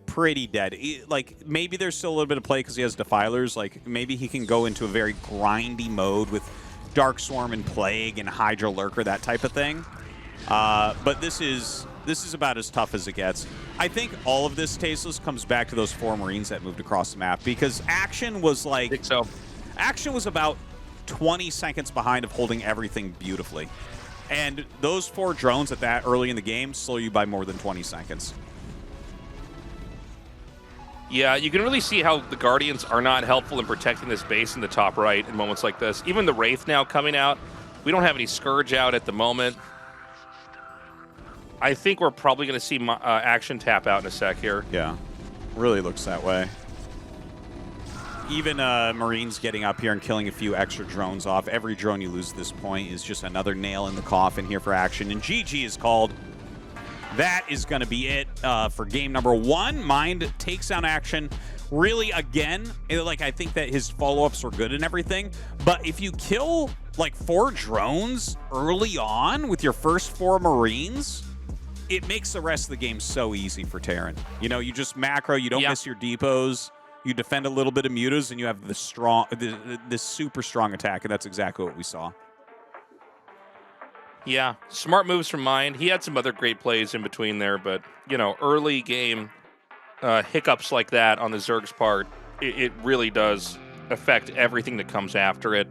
dead. Like, maybe there's still a little bit of play because he has Defilers. Like, maybe he can go into a very grindy mode with Dark Swarm and Plague and Hydra Lurker, that type of thing. But this is This is about as tough as it gets. I think all of this, Tasteless, comes back to those 4 Marines that moved across the map, because Action was like... I think so. Action was about 20 seconds behind of holding everything beautifully. And those 4 drones at that early in the game slow you by more than 20 seconds. Yeah, you can really see how the Guardians are not helpful in protecting this base in the top right in moments like this. Even the Wraith now coming out. We don't have any Scourge out at the moment. I think we're probably going to see Action tap out in a sec here. Yeah, really looks that way. Even Marines getting up here and killing a few extra drones off. Every drone you lose at this point is just another nail in the coffin here for Action. And GG is called. That is going to be it for game number 1. Mind takes down Action. Really, again, like, I think that his follow-ups were good and everything. But if you kill, like, 4 drones early on with your first 4 Marines, it makes the rest of the game so easy for Terran. You know, you just macro, you don't miss your depots, you defend a little bit of mutas, and you have this super strong attack, and that's exactly what we saw. Yeah, smart moves from Mind. He had some other great plays in between there, but, you know, early game hiccups like that on the Zerg's part, it really does affect everything that comes after it.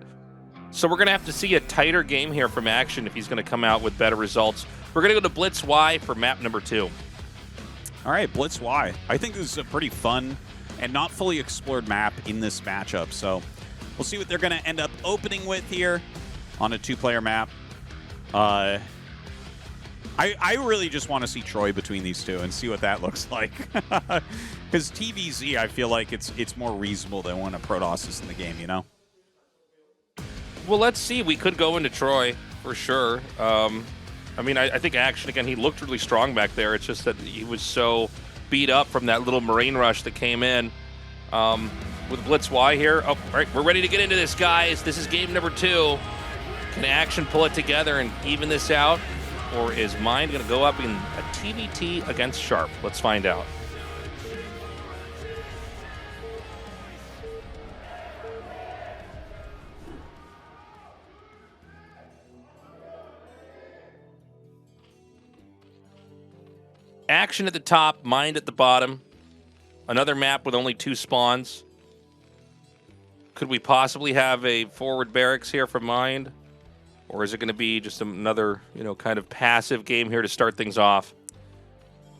So we're going to have to see a tighter game here from Action if he's going to come out with better results. We're going to go to Blitz Y for map number 2. All right, Blitz Y. I think this is a pretty fun and not fully explored map in this matchup, so we'll see what they're going to end up opening with here on a 2-player map. I really just want to see Troy between these two and see what that looks like. Because TVZ, I feel like it's more reasonable than when a Protoss is in the game, you know? Well, let's see. We could go into Troy for sure. I mean, I think Action, again, he looked really strong back there. It's just that he was so beat up from that little Marine rush that came in. With Blitz Y here. Oh, all right, we're ready to get into this, guys. This is game number 2. Can Action pull it together and even this out? Or is Mind going to go up in a TVT against Sharp? Let's find out. Action at the top, Mind at the bottom. Another map with only 2 spawns. Could we possibly have a forward barracks here for Mind? Or is it going to be just another, you know, kind of passive game here to start things off?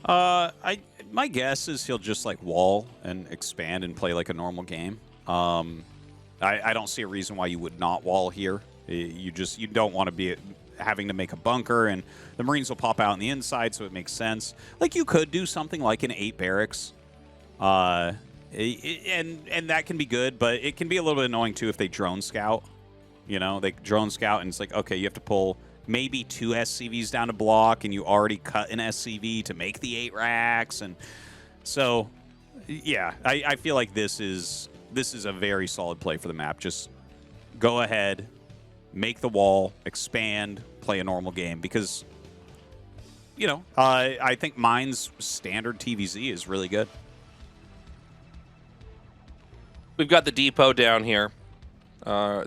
My guess is he'll just like wall and expand and play like a normal game. I don't see a reason why you would not wall here. You don't want to be having to make a bunker, and the Marines will pop out on the inside, so it makes sense. Like, you could do something like an 8 barracks, and that can be good, but it can be a little bit annoying too if they drone scout. You know, they drone scout, and it's like, okay, you have to pull maybe 2 SCVs down to block, and you already cut an SCV to make the 8 racks, and so yeah, I feel like this is a very solid play for the map. Just go ahead, make the wall, expand, play a normal game, because, you know, I think Mind's standard TVZ is really good. We've got the depot down here.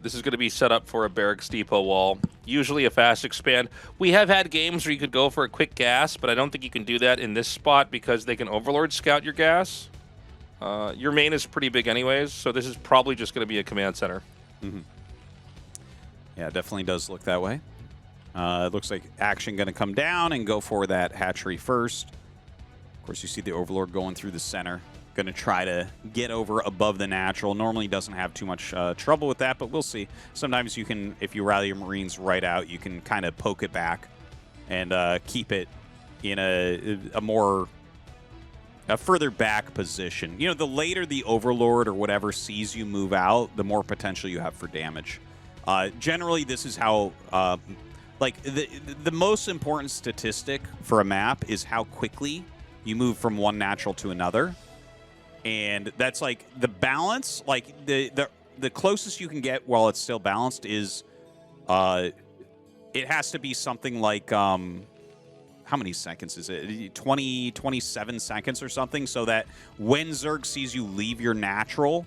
This is going to be set up for a barracks depot wall. Usually a fast expand. We have had games where you could go for a quick gas, but I don't think you can do that in this spot because they can Overlord scout your gas. Your main is pretty big anyways, so this is probably just going to be a command center. Mm-hmm. Yeah, it definitely does look that way. It looks like Action going to come down and go for that hatchery first. Of course, you see the Overlord going through the center. Going to try to get over above the natural. Normally doesn't have too much trouble with that, but we'll see. Sometimes you can, if you rally your Marines right out, you can kind of poke it back and keep it in a further back position. You know, the later the Overlord or whatever sees you move out, the more potential you have for damage. Generally, this is how, like, the most important statistic for a map is how quickly you move from one natural to another. And that's like the balance, like the closest you can get while it's still balanced is it has to be something like how many seconds is it? 27 seconds or something, so that when Zerg sees you leave your natural,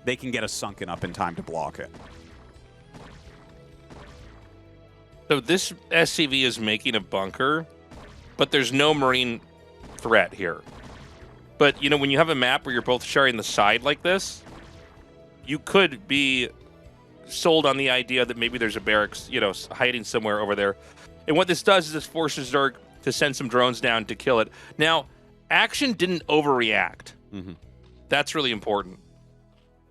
they can get a sunken up in time to block it. So this SCV is making a bunker. but there's no marine threat here. But, you know, when you have a map where you're both sharing the side like this, you could be sold on the idea that maybe there's a barracks, you know, hiding somewhere over there. And what this does is this forces Zerg to send some drones down to kill it. Now, Action didn't overreact. That's really important.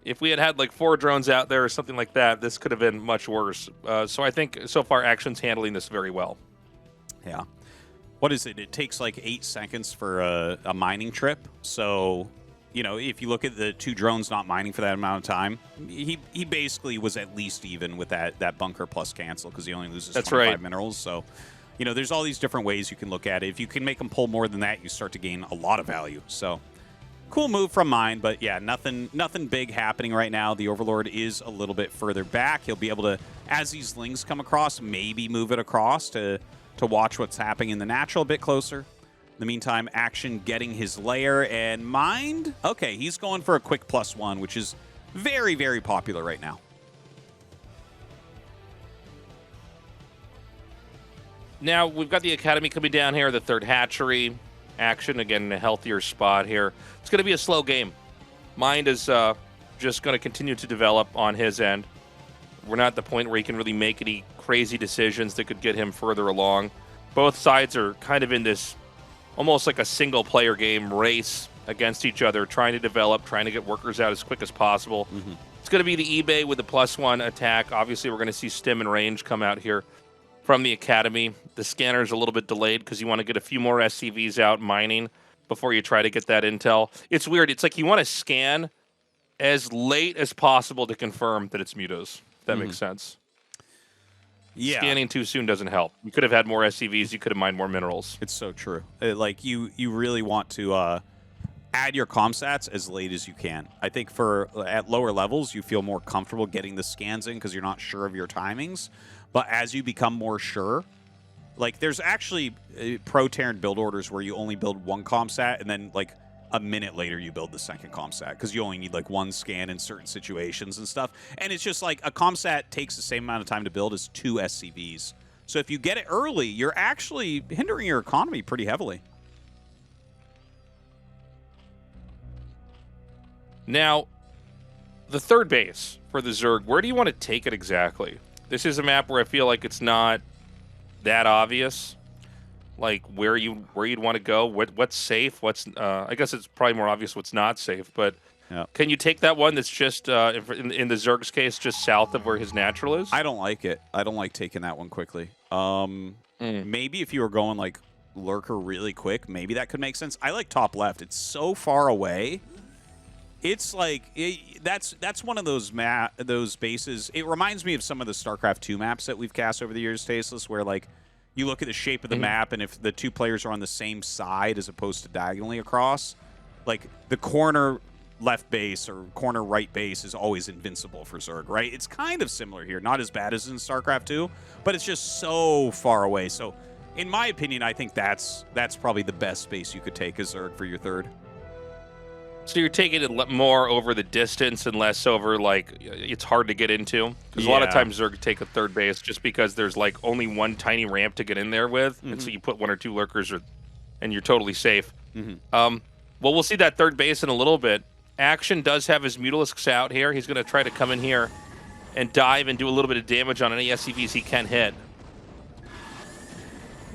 If we had had like 4 drones out there or something like that, this could have been much worse. So I think so far Action's handling this very well. Yeah. What is it? It takes like 8 seconds for a mining trip. So, you know, if you look at the 2 drones not mining for that amount of time, he basically was at least even with that bunker plus cancel because he only loses 25 minerals. So, you know, there's all these different ways you can look at it. If you can make them pull more than that, you start to gain a lot of value. So, cool move from mine, but yeah, nothing big happening right now. The Overlord is a little bit further back. He'll be able to, as these lings come across, maybe move it across to watch what's happening in the natural a bit closer. In the meantime, Action getting his lair and Mind. Okay, he's going for a quick +1, which is very, very popular right now. Now, we've got the Academy coming down here, the 3rd hatchery. Action, again, in a healthier spot here. It's going to be a slow game. Mind is just going to continue to develop on his end. We're not at the point where he can really make any crazy decisions that could get him further along. Both sides are kind of in this almost like a single-player game race against each other, trying to develop, trying to get workers out as quick as possible. It's going to be the eBay with the +1 attack. Obviously, we're going to see stim and range come out here from the Academy. The scanner's a little bit delayed because you want to get a few more SCVs out mining before you try to get that intel. It's weird. It's like you want to scan as late as possible to confirm that it's mutos, if that makes sense. Yeah. Scanning too soon doesn't help. You could have had more SCVs. You could have mined more minerals. It's so true. Like, you really want to add your comsats as late as you can. I think at lower levels, you feel more comfortable getting the scans in because you're not sure of your timings. But as you become more sure, like there's actually pro Terran build orders where you only build 1 comsat and then like a minute later you build the 2nd comsat because you only need like 1 scan in certain situations and stuff. And it's just like a comsat takes the same amount of time to build as 2 SCVs. So if you get it early, you're actually hindering your economy pretty heavily. Now, the 3rd base for the Zerg, where do you want to take it exactly? This is a map where I feel like it's not that obvious, like where you'd want to go, what's safe, what's I guess it's probably more obvious what's not safe, but can you take that one that's just in the Zerg's case just south of where his natural is? I don't like it. I don't like taking that one quickly. Maybe if you were going like lurker really quick, maybe that could make sense. I like top left. It's so far away. It's like that's one of those bases. It reminds me of some of the StarCraft 2 maps that we've cast over the years, Tasteless, where like you look at the shape of the map, and if the 2 players are on the same side as opposed to diagonally across, like the corner left base or corner right base is always invincible for Zerg, right? It's kind of similar here, not as bad as in StarCraft 2, but it's just so far away. So, in my opinion, I think that's probably the best space you could take as Zerg for your 3rd. So you're taking it more over the distance and less over, like, it's hard to get into? Because a lot of times Zerg take a 3rd base just because there's, like, only 1 tiny ramp to get in there with, and so you put 1 or 2 lurkers and you're totally safe. Well, we'll see that 3rd base in a little bit. Action does have his Mutalisks out here. He's going to try to come in here and dive and do a little bit of damage on any SCVs he can hit.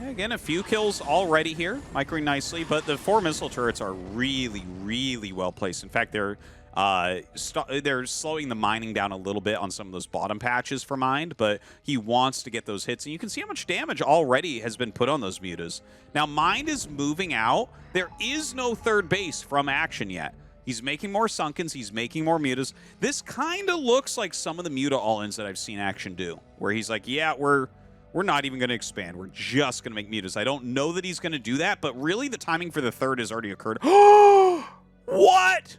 Again, a few kills already here, microing nicely, but the 4 missile turrets are really, really well placed. In fact, they're slowing the mining down a little bit on some of those bottom patches for Mind, but he wants to get those hits, and you can see how much damage already has been put on those mutas. Now, Mind is moving out. There is no 3rd base from Action yet. He's making more Sunkens. He's making more mutas. This kind of looks like some of the muta all-ins that I've seen Action do, where he's like, yeah, we're not even going to expand. We're just going to make mutas. I don't know that he's going to do that, but really the timing for the 3rd has already occurred. What?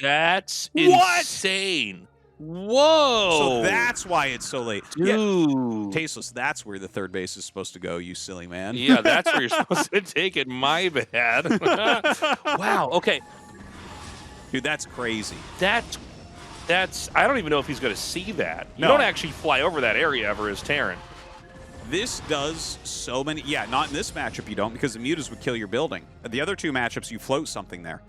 That's insane. Whoa. So that's why it's so late. Dude. Yeah. Tasteless, that's where the 3rd base is supposed to go, you silly man. Yeah, that's where you're supposed to take it. My bad. Wow, okay. Dude, that's crazy. That's I don't even know if he's going to see that. You don't actually fly over that area ever as Terran. this does so many. Yeah, not in this matchup you don't, because the mutas would kill your building. The other two matchups, you float something there.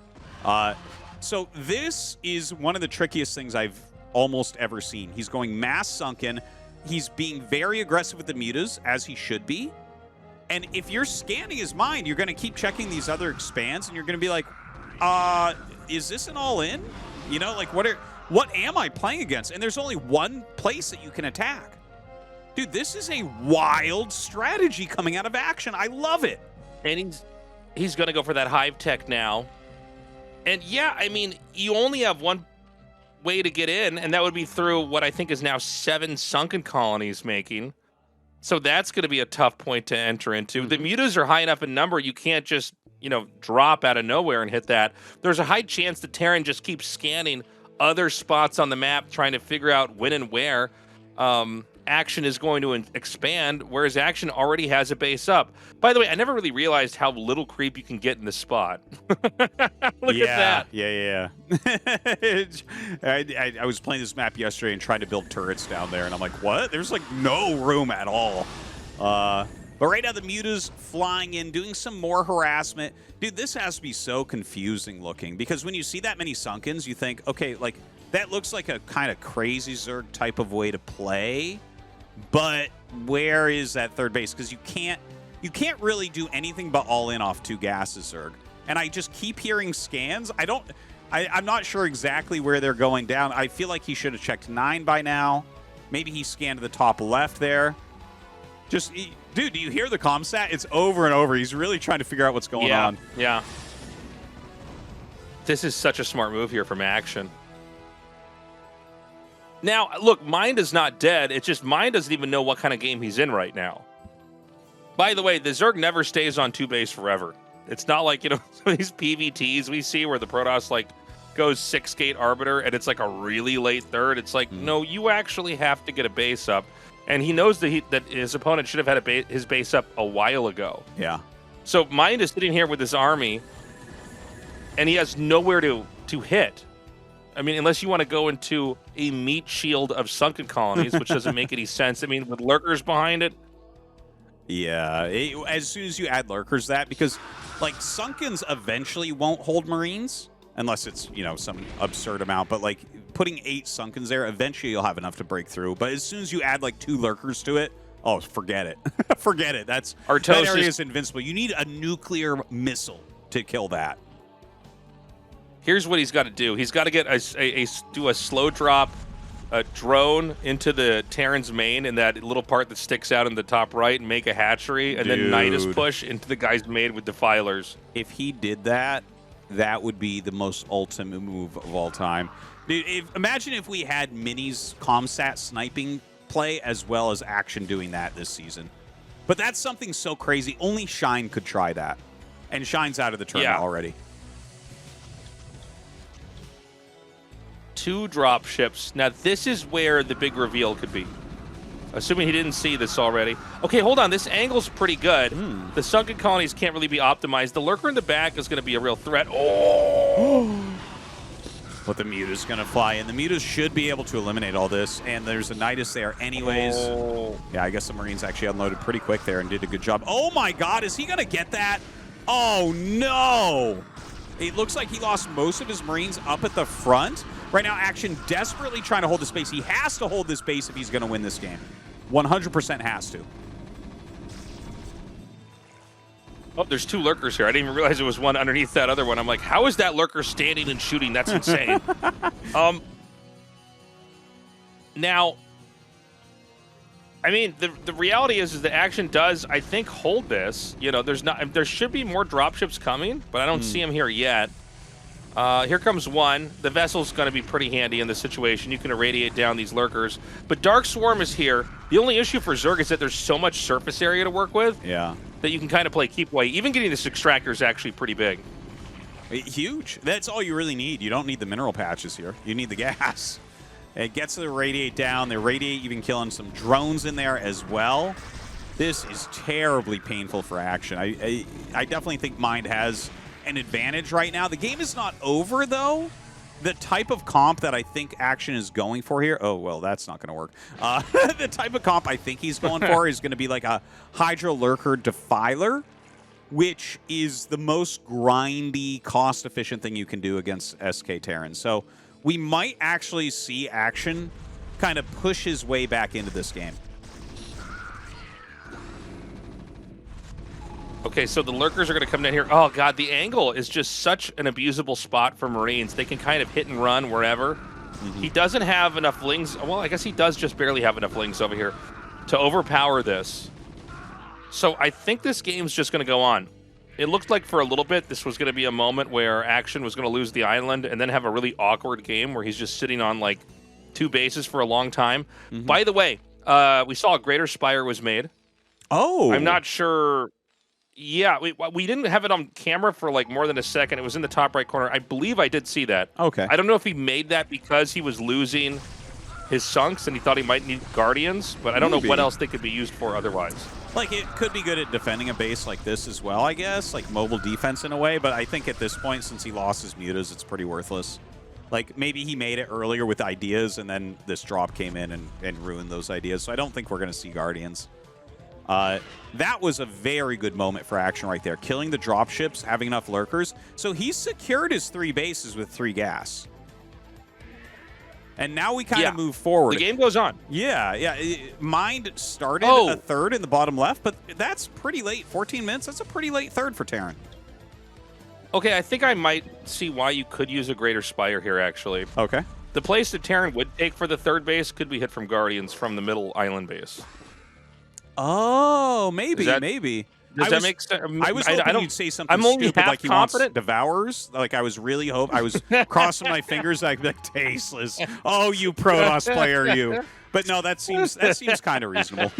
So this is one of the trickiest things I've almost ever seen. He's going mass sunken. He's being very aggressive with the mutas, as he should be. And if you're scanning his mind, you're going to keep checking these other expands, and you're going to be like, is this an all-in? You know, like, what am I playing against? And there's only one place that you can attack. Dude, this is a wild strategy coming out of Action. I love it. And he's going to go for that hive tech now. And yeah, I mean, you only have one way to get in, and that would be through what I think is now 7 sunken colonies making. So that's going to be a tough point to enter into. The mutas are high enough in number, you can't just, you know, drop out of nowhere and hit that. There's a high chance that Terran just keeps scanning other spots on the map, trying to figure out when and where Action is going to expand, whereas Action already has a base up. By the way, I never really realized how little creep you can get in this spot. Look at that. Yeah. I was playing this map yesterday and trying to build turrets down there, and I'm like, what? There's like no room at all. But right now the mutas flying in, doing some more harassment. Dude, this has to be so confusing looking, because when you see that many sunkens, you think, okay, like, that looks like a kind of crazy Zerg type of way to play. But where is that third base? Because you can't really do anything but all in off 2 gases, Zerg. And I just keep hearing scans. I'm not sure exactly where they're going down. I feel like he should have checked 9 by now. Maybe he scanned to the top left there. Dude, do you hear the comsat? It's over and over. He's really trying to figure out what's going on. Yeah. This is such a smart move here from Action. Now, look, Mind is not dead. It's just Mind doesn't even know what kind of game he's in right now. By the way, the Zerg never stays on 2 base forever. It's not like, you know, these PVTs we see where the Protoss, like, goes 6-gate Arbiter and it's like a really late third. It's like, no, you actually have to get a base up. And he knows that his opponent should have had his base up a while ago. Yeah. So Mind is sitting here with his army, and he has nowhere to hit. I mean, unless you want to go into a meat shield of sunken colonies, which doesn't make any sense. I mean, with lurkers behind it. Yeah, as soon as you add lurkers, because, like, sunkens eventually won't hold Marines, unless it's, you know, some absurd amount. But, like, putting 8 sunkens there, eventually you'll have enough to break through. But as soon as you add, like, 2 lurkers to it, oh, forget it. Forget it. That area is invincible. You need a nuclear missile to kill that. Here's what he's got to do. He's got to get do a slow drop drone into the Terran's main in that little part that sticks out in the top right and make a hatchery, and then Nidus push into the guy's main with defilers. If he did that, that would be the most ultimate move of all time. Dude, imagine if we had Mini's Comsat sniping play as well as Action doing that this season. But that's something so crazy. Only Shine could try that. And Shine's out of the tournament already. 2 drop ships. Now, this is where the big reveal could be. Assuming he didn't see this already. Okay, hold on. This angle's pretty good. The sunken colonies can't really be optimized. The lurker in the back is going to be a real threat. Oh! But the Muta's going to fly in. The Mutas should be able to eliminate all this. And there's a Nidus there anyways. Oh. Yeah, I guess the Marines actually unloaded pretty quick there and did a good job. Oh, my God. Is he going to get that? Oh, no. It looks like he lost most of his Marines up at the front. Right now, Action desperately trying to hold this base. He has to hold this base if he's going to win this game. 100% has to. Oh, there's 2 lurkers here. I didn't even realize there was one underneath that other one. I'm like, how is that lurker standing and shooting? That's insane. Now, I mean, the reality is that Action does, I think, hold this. You know, there should be more dropships coming, but I don't see them here yet. Here comes one. The vessel's going to be pretty handy in this situation. You can irradiate down these lurkers. But Dark Swarm is here. The only issue for Zerg is that there's so much surface area to work with. Yeah. That you can kind of play keep away. Even getting this extractor is actually pretty big. Huge. That's all you really need. You don't need the mineral patches here. You need the gas. It gets the radiate down. The radiate even killing some drones in there as well. This is terribly painful for Action. I definitely think Mind has an advantage right now. The game is not over, though. the type of comp that I think Action is going for here. Oh, well, that's not going to work. The type of comp I think he's going for is going to be like a Hydra Lurker Defiler, which is the most grindy, cost-efficient thing you can do against SK Terran. So we might actually see Action kind of push his way back into this game. Okay, so the Lurkers are going to come down here. Oh, God, the angle is just such an abusable spot for Marines. They can kind of hit and run wherever. He doesn't have enough lings. Well, I guess he does just barely have enough lings over here to overpower this. So I think this game's just going to go on. It looked like for a little bit this was going to be a moment where Action was going to lose the island and then have a really awkward game where he's just sitting on, like, 2 bases for a long time. By the way, we saw a Greater Spire was made. Oh. I'm not sure... Yeah, we didn't have it on camera for like more than a second. It was in the top right corner. I believe I did see that. Okay. I don't know if he made that because he was losing his sunks and he thought he might need Guardians, but I don't know what else they could be used for otherwise. Like, it could be good at defending a base like this as well, I guess. Like, mobile defense in a way. But I think at this point, since he lost his mutas, it's pretty worthless. Like, maybe he made it earlier with ideas, and then this drop came in and ruined those ideas. So I don't think we're going to see Guardians. That was a very good moment for Action right there. Killing the dropships, having enough lurkers. So he's secured his 3 bases with 3 gas. And now we kind of move forward. The game goes on. Yeah. Mind started a third in the bottom left, but that's pretty late. 14 minutes, that's a pretty late third for Terran. Okay, I think I might see why you could use a Greater Spire here, actually. Okay. The place that Terran would take for the 3rd base could be hit from Guardians from the middle island base. Oh, maybe. Does that make sense? I was hoping you'd say something I'm only stupid half like he wants confident. Devourers. Like, I was really I was crossing my fingers like tasteless. Oh, you Protoss player, you. But no, that seems kind of reasonable.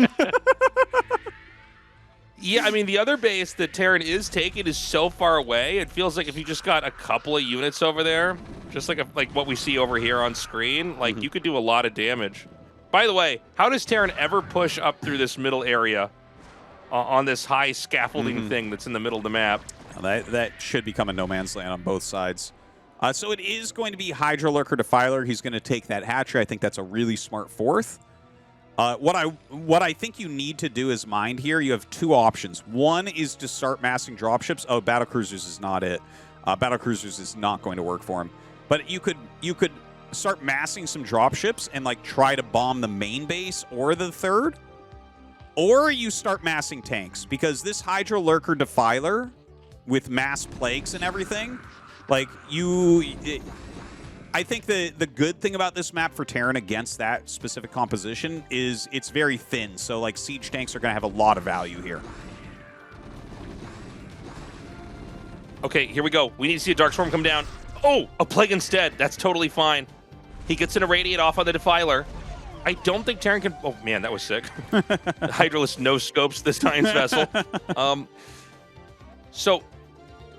Yeah, I mean, the other base that Terran is taking is so far away. It feels like if you just got a couple of units over there, just like what we see over here on screen, like you could do a lot of damage. By the way, how does Terran ever push up through this middle area on this high scaffolding thing that's in the middle of the map? That should become a no man's land on both sides. So it is going to be Hydra Lurker Defiler. He's going to take that hatchery. I think that's a really smart 4th. What I think you need to do is mind here. You have 2 options. One is to start massing dropships. Oh, battlecruisers is not it. Battlecruisers is not going to work for him. But you could start massing some dropships and like try to bomb the main base or the 3rd. Or you start massing tanks, because this Hydra Lurker Defiler with mass plagues and everything, like I think the good thing about this map for Terran against that specific composition is it's very thin. So like siege tanks are going to have a lot of value here. Okay, here we go. We need to see a Dark Storm come down. Oh, a Plague instead. That's totally fine. He gets an Irradiate off on the Defiler. I don't think Terran can... Oh, man, that was sick. Hydralist no-scopes this Titan's Vessel. So,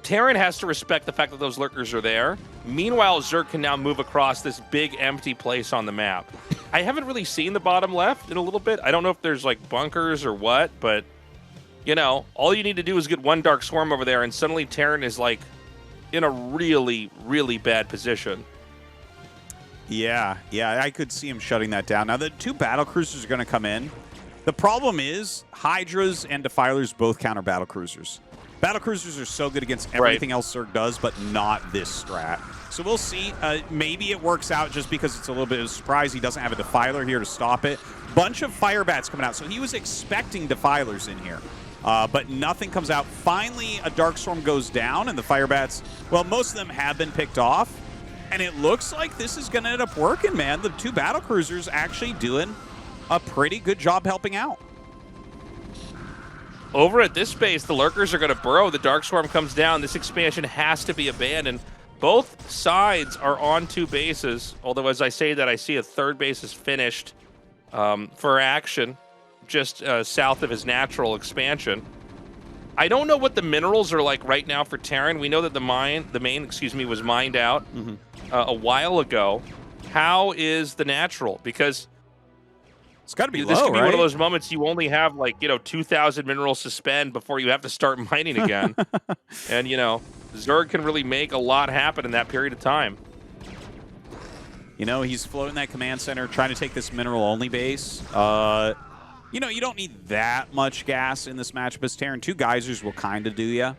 Terran has to respect the fact that those Lurkers are there. Meanwhile, Zerg can now move across this big empty place on the map. I haven't really seen the bottom left in a little bit. I don't know if there's, like, bunkers or what, but, you know, all you need to do is get 1 Dark Swarm over there, and suddenly Terran is, like, in a really, really bad position. Yeah, I could see him shutting that down. Now, the 2 battlecruisers are going to come in. The problem is Hydras and Defilers both counter battlecruisers. Battlecruisers are so good against everything else Zerg does, but not this strat. So we'll see. Maybe it works out just because it's a little bit of a surprise. He doesn't have a Defiler here to stop it. Bunch of Firebats coming out. So he was expecting Defilers in here. But nothing comes out. Finally, a Dark Storm goes down, and the Firebats, well, most of them have been picked off. And it looks like this is going to end up working, man. The 2 battlecruisers actually doing a pretty good job helping out. Over at this base, the Lurkers are going to burrow. The Dark Swarm comes down. This expansion has to be abandoned. Both sides are on 2 bases, although as I say that, I see a 3rd base is finished for Action, just south of his natural expansion. I don't know what the minerals are like right now for Terran. We know that the main, was mined out a while ago. How is the natural? Because it's got to be this low, could be right? one of those moments you only have, like, 2,000 minerals to spend before you have to start mining again. And, Zerg can really make a lot happen in that period of time. You know, he's floating that command center, trying to take this mineral-only base. You know, you don't need that much gas in this matchup as Terran. 2 geysers will kind of do you.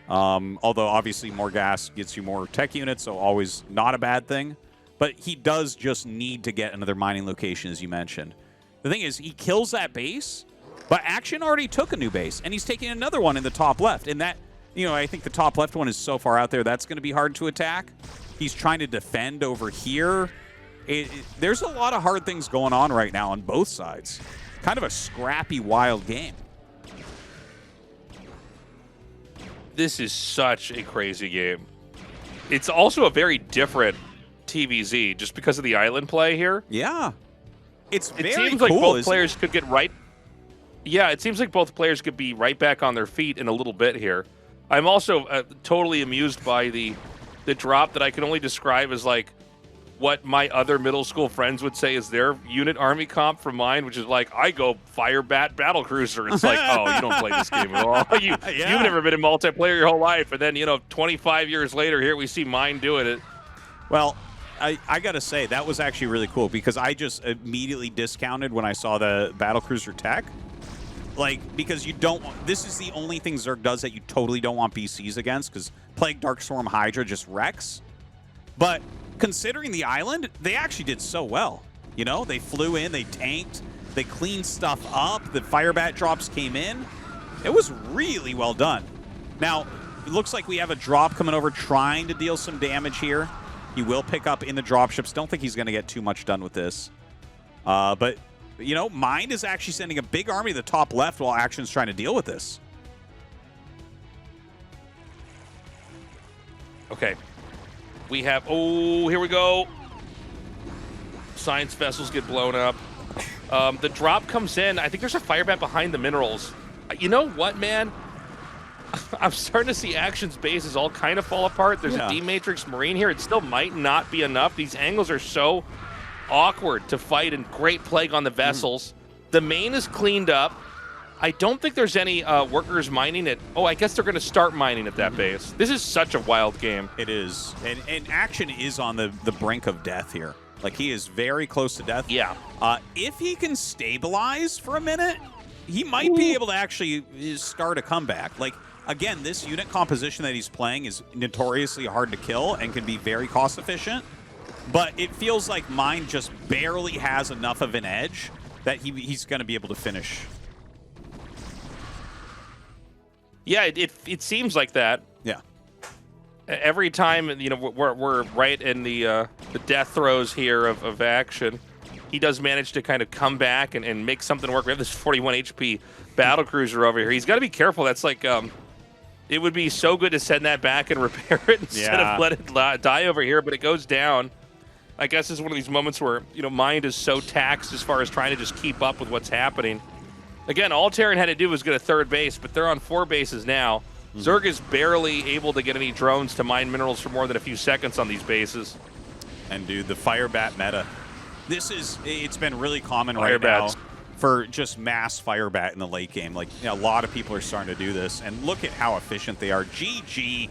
Although, obviously, more gas gets you more tech units, so always not a bad thing. But he does just need to get another mining location, as you mentioned. The thing is, he kills that base, but Action already took a new base, and he's taking another one in the top left. And that, you know, I think the top left one is so far out there, that's going to be hard to attack. He's trying to defend over here. There's a lot of hard things going on right now on both sides. Kind of a scrappy, wild game. This is such a crazy game. It's also a very different TVZ just because of the island play here. Yeah. It seems like both players could get right. Yeah, it seems like both players could be right back on their feet in a little bit here. I'm also totally amused by the drop that I can only describe as like what my other middle school friends would say is their unit army comp from mine, which is like, I go fire bat battle cruiser. It's like, oh, you don't play this game at all. You've never been in multiplayer your whole life. And then, you know, 25 years later, here we see mine doing it. Well, I got to say, that was actually really cool because I just immediately discounted when I saw the battlecruiser tech. Like, because you don't want, this is the only thing Zerg does that you totally don't want BCs against, because Plague, Darkstorm, Hydra just wrecks. But considering the island, they actually did so well. You know, they flew in, they tanked, they cleaned stuff up, the Firebat drops came in. It was really well done. Now, it looks like we have a drop coming over trying to deal some damage here. He will pick up in the dropships. Don't think he's going to get too much done with this. But, you know, Mind is actually sending a big army to the top left while Action's trying to deal with this. Okay. We have, oh, here we go. Science vessels get blown up. The drop comes in. I think there's a Firebat behind the minerals. You know what, man? I'm starting to see Action's bases all kind of fall apart. There's a D-Matrix Marine here. It still might not be enough. These angles are so awkward to fight, and great plague on the vessels. The main is cleaned up. I don't think there's any workers mining it. Oh, I guess they're going to start mining at that base. This is such a wild game. It is. And Action is on the brink of death here. Like, he is very close to death. Yeah. If he can stabilize for a minute, he might be able to actually start a comeback. Like, again, this unit composition that he's playing is notoriously hard to kill and can be very cost efficient. But it feels like Mind just barely has enough of an edge that he's going to be able to finish. Yeah, it seems like that. Yeah. Every time, you know, we're right in the death throes here of Action. He does manage to kind of come back and make something work. We have this 41 HP battlecruiser over here. He's got to be careful. That's like, it would be so good to send that back and repair it instead of let it die over here, but it goes down. I guess it's one of these moments where, you know, Mind is so taxed as far as trying to just keep up with what's happening. Again, all Terran had to do was get a third base, but they're on 4 bases now. Zerg is barely able to get any drones to mine minerals for more than a few seconds on these bases. And dude, the Firebat meta. It's been really common right now for just mass Firebat in the late game. Like, you know, a lot of people are starting to do this, and look at how efficient they are. GG.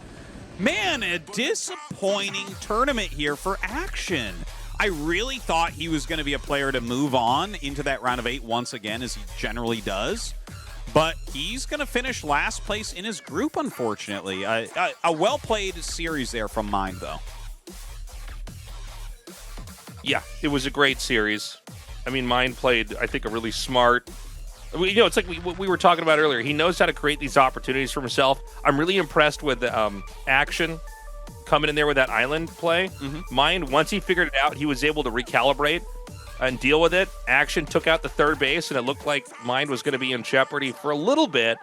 Man, a disappointing tournament here for Action. I really thought he was going to be a player to move on into that round of 8 once again, as he generally does. But he's going to finish last place in his group, unfortunately. A well-played series there from Mind, though. Yeah, it was a great series. I mean, Mind played, I think, a really smart... You know, it's like we were talking about earlier. He knows how to create these opportunities for himself. I'm really impressed with Action coming in there with that island play. Mind, once he figured it out, he was able to recalibrate and deal with it. Action took out the third base, and it looked like Mind was going to be in jeopardy for a little bit.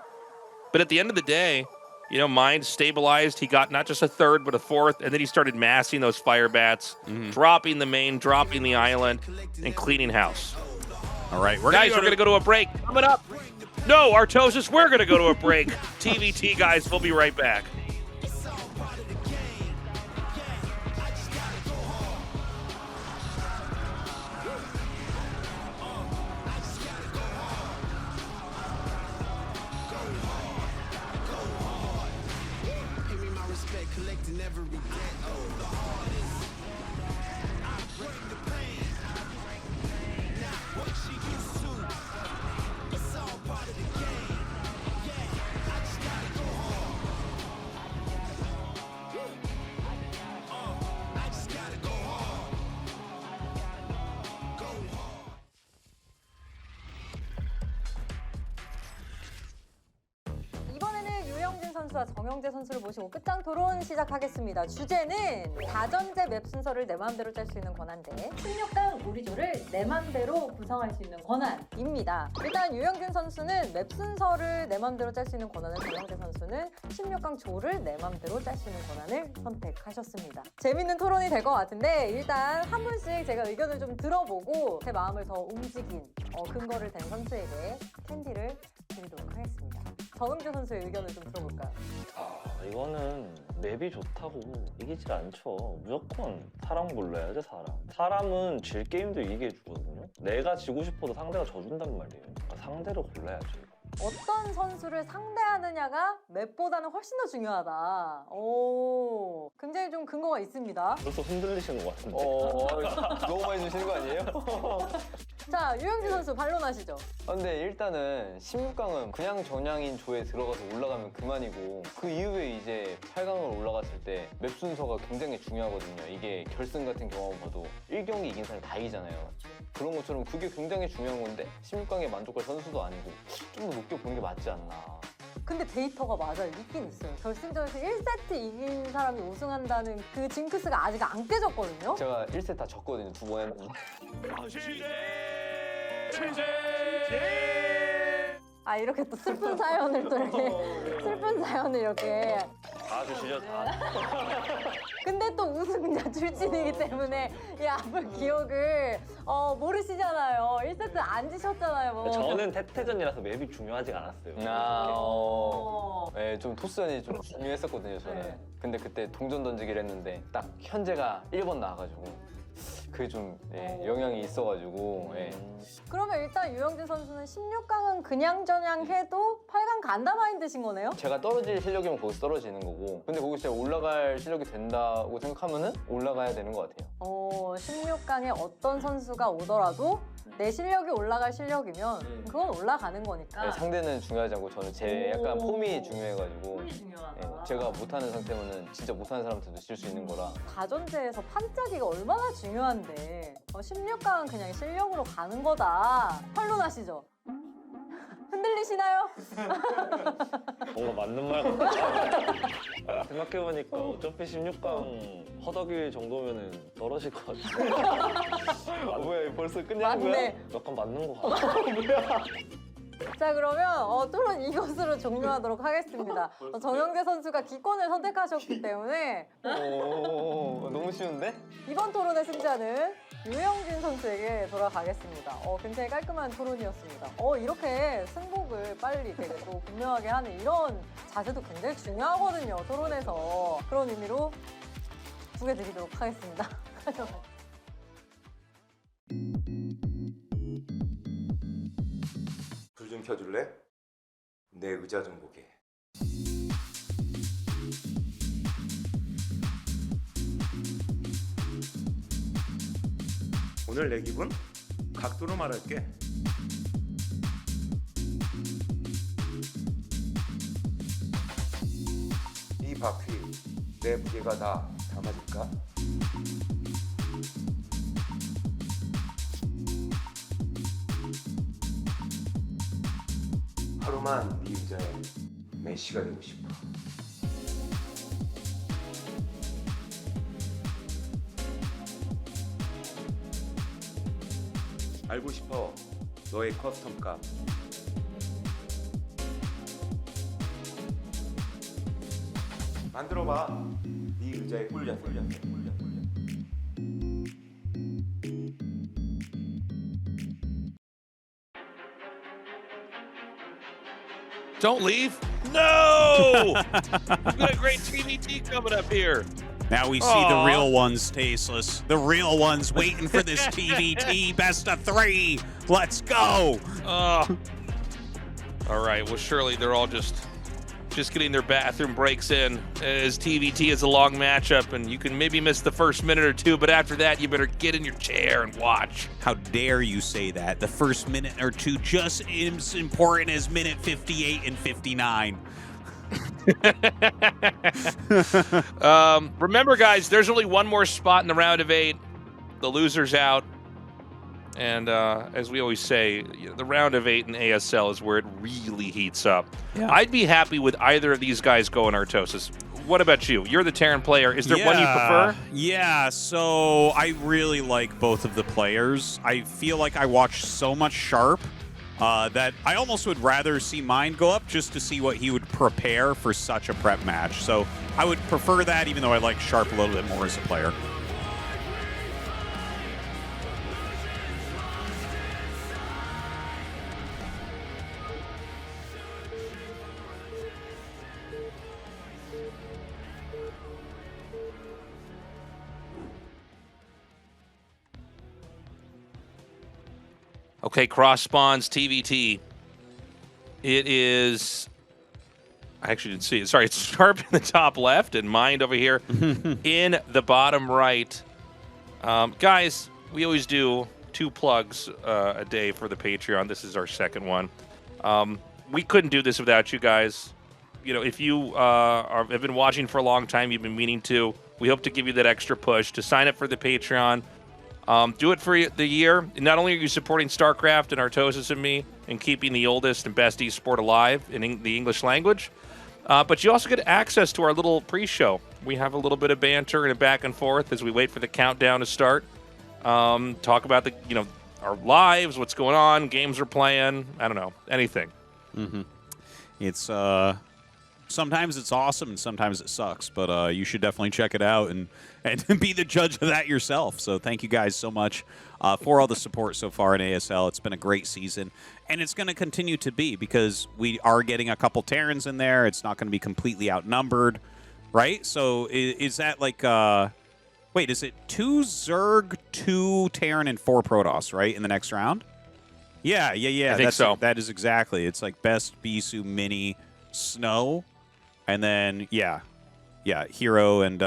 But at the end of the day, you know, Mind stabilized. He got not just a third, but a fourth, and then he started massing those Firebats, dropping the main, dropping the island, and cleaning house. All right, we're going to go to a break. Coming up. No, Artosis, we're going to go to a break. TVT, guys, we'll be right back. 선수와 정영재 선수를 모시고 끝장 토론 시작하겠습니다. 주제는 다전제 맵 순서를 내 마음대로 짤 수 있는 권한대 16강 우리조를 내 마음대로 구성할 수 있는 권한입니다. 일단 유영진 선수는 맵 순서를 내 마음대로 짤 수 있는 권한을, 정영재 선수는 16강 조를 내 마음대로 짤 수 있는 권한을 선택하셨습니다. 재밌는 토론이 될 것 같은데 일단 한 분씩 제가 의견을 좀 들어보고 제 마음을 더 움직인 근거를 댄 선수에게 캔디를 드리도록 하겠습니다. 정영재 선수의 의견을 좀 들어볼까요? 이거는 맵이 좋다고 이기질 않죠. 무조건 사람 골라야죠, 사람. 사람은 질 게임도 이기게 해주거든요. 내가 지고 싶어도 상대가 져준단 말이에요. 그러니까 상대를 골라야죠. 이거. 어떤 선수를 상대하느냐가 맵보다는 훨씬 더 중요하다. 오, 굉장히 좀 근거가 있습니다. 벌써 흔들리시는 것 같은데. 너무 많이 주시는 거 아니에요? 자, 유영진 선수 반론하시죠. 근데 일단은 16강은 그냥 전향인 조에 들어가서 올라가면 그만이고 그 이후에 이제 8강으로 올라갔을 때 맵 순서가 굉장히 중요하거든요. 이게 결승 같은 경우 봐도 1경기 이긴 사람이 다 이기잖아요. 그런 것처럼 그게 굉장히 중요한 건데 16강에 만족할 선수도 아니고 좀 더 높게 보는 게 맞지 않나. 근데 데이터가 맞아요. 있긴 있어요. 결승전에서 1세트 이긴 사람이 우승한다는 그 징크스가 아직 안 깨졌거든요. 제가 1세트 다 졌거든요. 2번 했는데. 아, 이렇게 또 슬픈 사연을 또 이렇게 슬픈 사연을 이렇게. 다 주시죠, 다. 근데 또 우승자 출신이기 때문에 이 아픈 기억을 모르시잖아요. 1세트 안 지셨잖아요. 뭐. 저는 태태전이라서 맵이 중요하지가 않았어요. 네, 좀 토스전이 좀 중요했었거든요, 저는. 네. 근데 그때 동전 던지기를 했는데 딱 현재가 1번 나와가지고 그게 좀 영향이 있어가지고. 그러면 일단 유영진 선수는 16강은 그냥 저냥 해도 8강 간다 마인드신 거네요? 제가 떨어질 실력이면 거기서 떨어지는 거고 근데 거기서 제가 올라갈 실력이 된다고 생각하면은 올라가야 되는 것 같아요. 16강에 어떤 선수가 오더라도 내 실력이 올라갈 실력이면 그건 올라가는 거니까. 네, 상대는 중요하지 않고 저는 제 약간 폼이 중요해가지고 폼이 중요하다. 제가 못하는 상태면은 진짜 못하는 사람한테도 질 수 있는 거라. 다전제에서 판짜기가 얼마나 중요한데 16강은 그냥 실력으로 가는 거다. 반론하시죠? 흔들리시나요? 뭔가 맞는 말 같아. 생각해보니까 어차피 16강 허덕일 정도면은 떨어질 것 같아. 뭐야 벌써 끝내는 맞네. 거야? 약간 맞는 것 같아. 자, 그러면 토론 이것으로 종료하도록 하겠습니다. 정영재 선수가 기권을 선택하셨기 때문에 너무 쉬운데? 이번 토론의 승자는 유영진 선수에게 돌아가겠습니다. 굉장히 깔끔한 토론이었습니다. 이렇게 승복을 빨리 되게 또 분명하게 하는 이런 자세도 굉장히 중요하거든요, 토론에서. 그런 의미로 2개 드리도록 하겠습니다. 불 좀 켜줄래? 내 의자 좀 보게. 오늘 내 기분? 각도로 말할게. 이 바퀴 내 무게가 다 담아줄까? 하루만 네 의자에 메시가 되고 싶어. 알고 싶어 너의 커스텀 값. 만들어봐. 네 의자에 꿀려. Don't leave. No! We've got a great TVT coming up here. Now we see the real ones, Tasteless. The real ones waiting for this TVT best of 3. Let's go. All right. Well, surely they're all just getting their bathroom breaks in, as TVT is a long matchup, and you can maybe miss the first minute or two, but after that, you better get in your chair and watch. How dare you say that? The first minute or two just as important as minute 58 and 59. Remember, guys, there's only one more spot in the round of 8. The loser's out. And as we always say, the round of 8 in ASL is where it really heats up. Yeah. I'd be happy with either of these guys going Artosis. What about you? You're the Terran player. Is there one you prefer? Yeah, so I really like both of the players. I feel like I watch so much Sharp that I almost would rather see mine go up just to see what he would prepare for such a prep match. So I would prefer that, even though I like Sharp a little bit more as a player. Okay, cross spawns TVT. It is. I actually didn't see it. Sorry, it's Sharp in the top left and Mind over here in the bottom right. Guys, we always do 2 plugs a day for the Patreon. This is our second one. We couldn't do this without you guys. You know, if you have been watching for a long time, you've been meaning to, we hope to give you that extra push to sign up for the Patreon. Do it for the year. Not only are you supporting StarCraft and Artosis and me and keeping the oldest and best esport alive in the English language, but you also get access to our little pre-show. We have a little bit of banter and a back and forth as we wait for the countdown to start. Talk about our lives, what's going on, games we're playing. I don't know, anything. It's sometimes it's awesome and sometimes it sucks, but you should definitely check it out and be the judge of that yourself. So thank you guys so much for all the support so far in ASL. It's been a great season, and it's going to continue to be because we are getting a couple Terrans in there. It's not going to be completely outnumbered, right? So is that like, wait, is it 2 Zerg, 2 Terran, and 4 Protoss, right, in the next round? Yeah. I think so. That is exactly. It's like best Bisu, Mini, Snow, and then, yeah, Hero and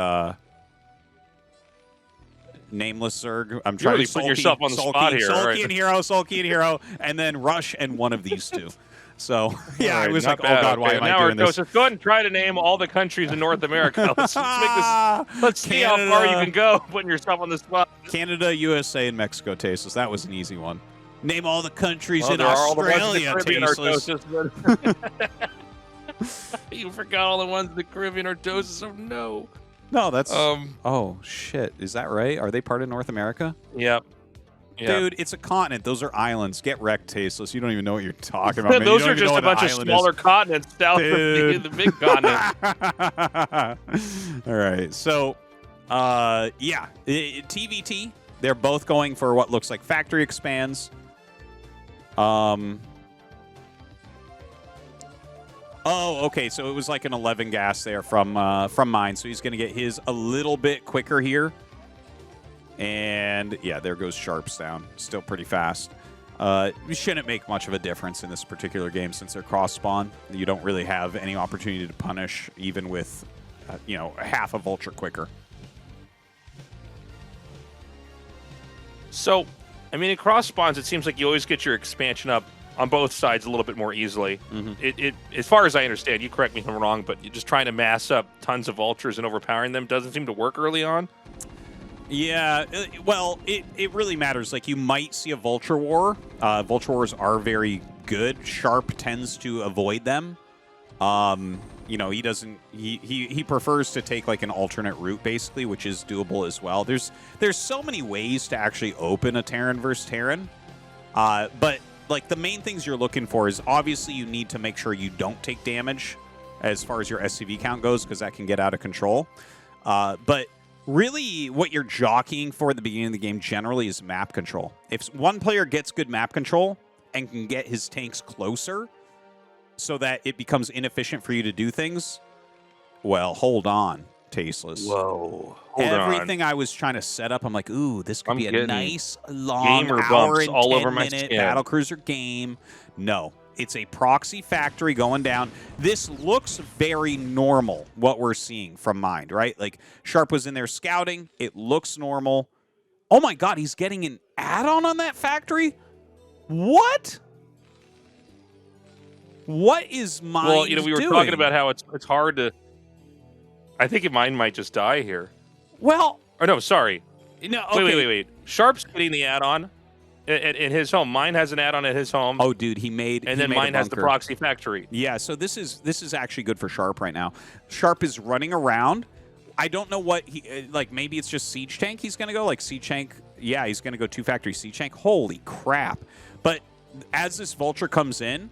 Nameless Zerg. I'm trying really to putting yourself on the spot here. Sulky and Hero, and then Rush and one of these 2. So, yeah, Right, I was not like, bad. oh, God, why Okay, am I now doing this? Artosis, go ahead and try to name all the countries in North America. Let's make this. Let's see how far you can go putting yourself on the spot. Canada, USA, and Mexico, Tasos. That was an easy one. Name all the countries in there are all the ones in Australia, the Caribbean, Tasos. Artosis. You forgot all the ones in the Caribbean, Artosis. Oh, no. No, that's... oh, shit. Is that right? Are they part of North America? Yep. Dude, it's a continent. Those are islands. Get wrecked, Tasteless. You don't even know what you're talking about. Man. Those You are don't even just know a what bunch of island smaller is. continents south Dude. of the big continent. All right. So, yeah. TVT, they're both going for what looks like factory expands. Oh, okay. So it was like an 11 gas there from mine. So he's going to get his a little bit quicker here. And yeah, there goes Sharps down. Still pretty fast. We shouldn't make much of a difference in this particular game since they're cross spawn. You don't really have any opportunity to punish even with, half a vulture quicker. So, I mean, in cross spawns, it seems like you always get your expansion up on both sides a little bit more easily. It as far as I understand, you correct me if I'm wrong, but you're just trying to mass up tons of vultures and overpowering them doesn't seem to work early on. Yeah, well, it really matters. Like, you might see a Vulture War. Vulture Wars are very good. Sharp tends to avoid them. He doesn't... He prefers to take, like, an alternate route, basically, which is doable as well. There's so many ways to actually open a Terran versus Terran. But, like, the main things you're looking for is, obviously, you need to make sure you don't take damage as far as your SCV count goes, because that can get out of control. But... really, what you're jockeying for at the beginning of the game generally is map control. If one player gets good map control and can get his tanks closer so that it becomes inefficient for you to do things, well, hold on, Tasteless. Whoa. Everything I was trying to set up, I'm like, ooh, this could be a nice, long, gamer hour bumps and all 10 over my minute skin. battlecruiser game. No. It's a proxy factory going down. This looks very normal, what we're seeing from Mind, right? Like, Sharp was in there scouting. It looks normal. Oh, my God, he's getting an add-on on that factory? What? What is Mind Well, we were doing? talking about how it's hard to... I think Mind might just die here. Well... Or no, sorry. No, okay. Wait. Sharp's getting the add-on. in his home. Mine has an add-on at his home. Oh, dude, he made. And he then made mine a has the bunker. proxy factory. Yeah, so this is actually good for Sharp right now. Sharp is running around. I don't know what he like. Maybe it's just Siege Tank. He's gonna go like Siege Tank. Yeah, he's gonna go 2 factory Siege Tank. Holy crap! But as this Vulture comes in,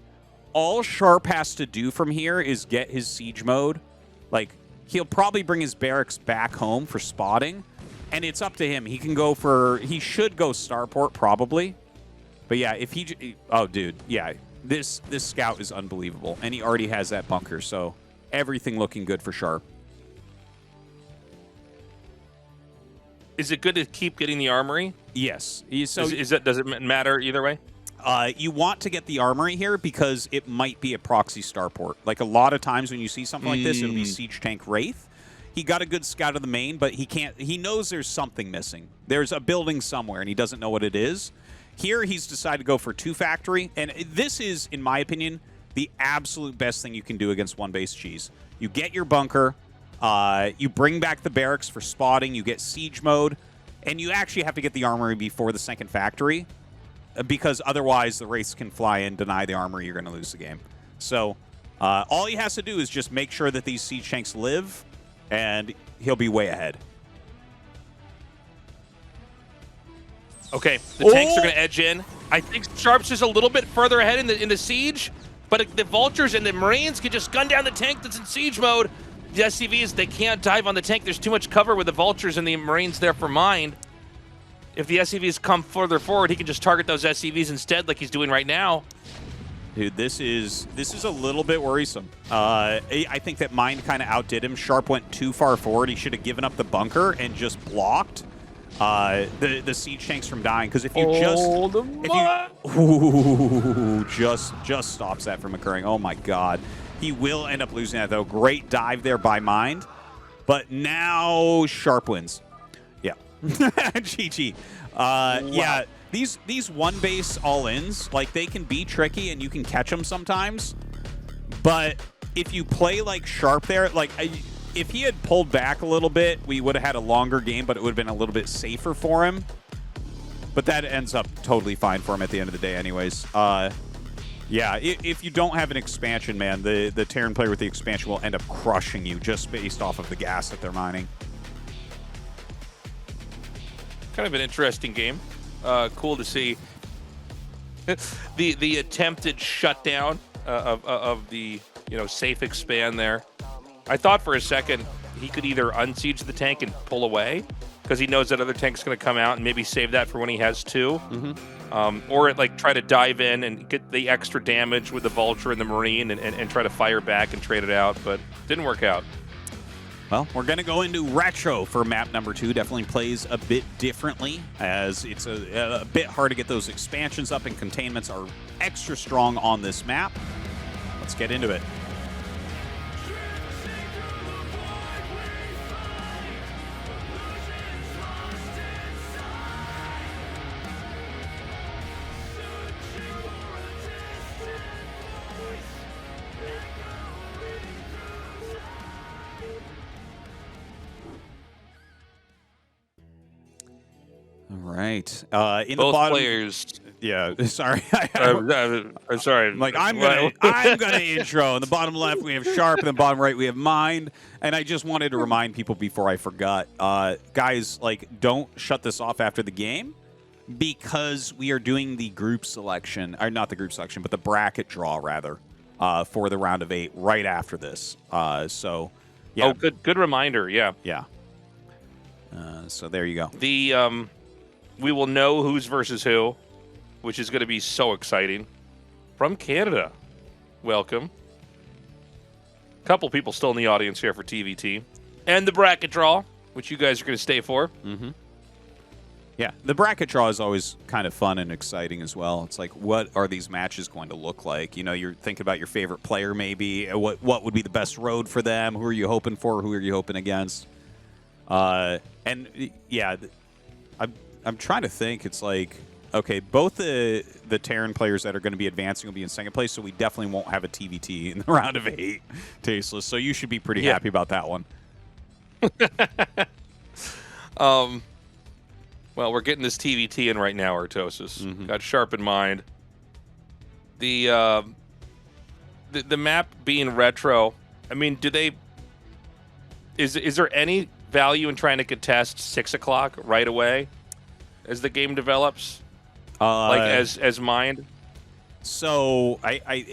all Sharp has to do from here is get his siege mode. Like, he'll probably bring his barracks back home for spotting, and it's up to him. He can go for. He should go Starport probably. But yeah, if he. Oh, dude, yeah. This scout is unbelievable, and he already has that bunker, so everything looking good for Sharp. Is it good to keep getting the armory? Yes. So is that, does it matter either way? You want to get the armory here because it might be a proxy starport. Like a lot of times when you see something like this, it'll be Siege Tank Wraith. He got a good scout of the main, but he can't. He knows there's something missing. There's a building somewhere, and he doesn't know what it is. Here, he's decided to go for 2 factory, and this is, in my opinion, the absolute best thing you can do against 1 base cheese. You get your bunker, you bring back the barracks for spotting, you get siege mode, and you actually have to get the armory before the 2nd factory, because otherwise the Wraiths can fly in, deny the armory, you're going to lose the game. So all he has to do is just make sure that these siege tanks live, and he'll be way ahead. Okay, the tanks are going to edge in. I think Sharp's just a little bit further ahead in the siege, but the Vultures and the Marines can just gun down the tank that's in siege mode. The SCVs, they can't dive on the tank. There's too much cover with the Vultures and the Marines there for Mind. If the SCVs come further forward, he can just target those SCVs instead like he's doing right now. Dude, this is a little bit worrisome. I think that Mind kind of outdid him. Sharp went too far forward. He should have given up the bunker and just blocked the siege tanks from dying. Because if you just stops that from occurring. Oh my God, he will end up losing that though. Great dive there by Mind, but now Sharp wins. Yeah, GG. Wow. Yeah. These 1 base all-ins, like, they can be tricky and you can catch them sometimes. But if you play like Sharp there, like, if he had pulled back a little bit, we would have had a longer game, but it would have been a little bit safer for him. But that ends up totally fine for him at the end of the day anyways. Yeah, if you don't have an expansion, man, the Terran player with the expansion will end up crushing you just based off of the gas that they're mining. Kind of an interesting game. Cool to see the attempted shutdown of the safe expand there. I thought for a second he could either unsiege the tank and pull away because he knows that other tank's going to come out and maybe save that for when he has 2, or like try to dive in and get the extra damage with the Vulture and the Marine and try to fire back and trade it out, but didn't work out. Well, we're going to go into Retro for map number 2. Definitely plays a bit differently, as it's a bit hard to get those expansions up, and containments are extra strong on this map. Let's get into it. All right. In Both the bottom, players. Yeah, sorry. I'm sorry. Like, I'm gonna intro. In the bottom left, we have Sharp. In the bottom right, we have Mind. And I just wanted to remind people before I forgot, guys, like, don't shut this off after the game, because we are doing the group selection, or not the group selection, but the bracket draw rather, for the round of 8 right after this. So, yeah. Oh, good reminder. Yeah. Yeah. So there you go. The we will know who's versus who, which is going to be so exciting. From Canada, welcome. Couple people still in the audience here for TVT. And the bracket draw, which you guys are going to stay for. Mm-hmm. Yeah, the bracket draw is always kind of fun and exciting as well. It's like, what are these matches going to look like? You know, you're thinking about your favorite player maybe. What would be the best road for them? Who are you hoping for? Who are you hoping against? And, yeah, I'm trying to think. It's like, okay, both the Terran players that are going to be advancing will be in 2nd place, so we definitely won't have a TVT in the round of 8, Tasteless. So you should be pretty happy about that one. Well, we're getting this TVT in right now, Artosis. Got Sharp in mind. The map being retro, I mean, do they... Is there any value in trying to contest 6 o'clock right away as the game develops? Like as Mind? So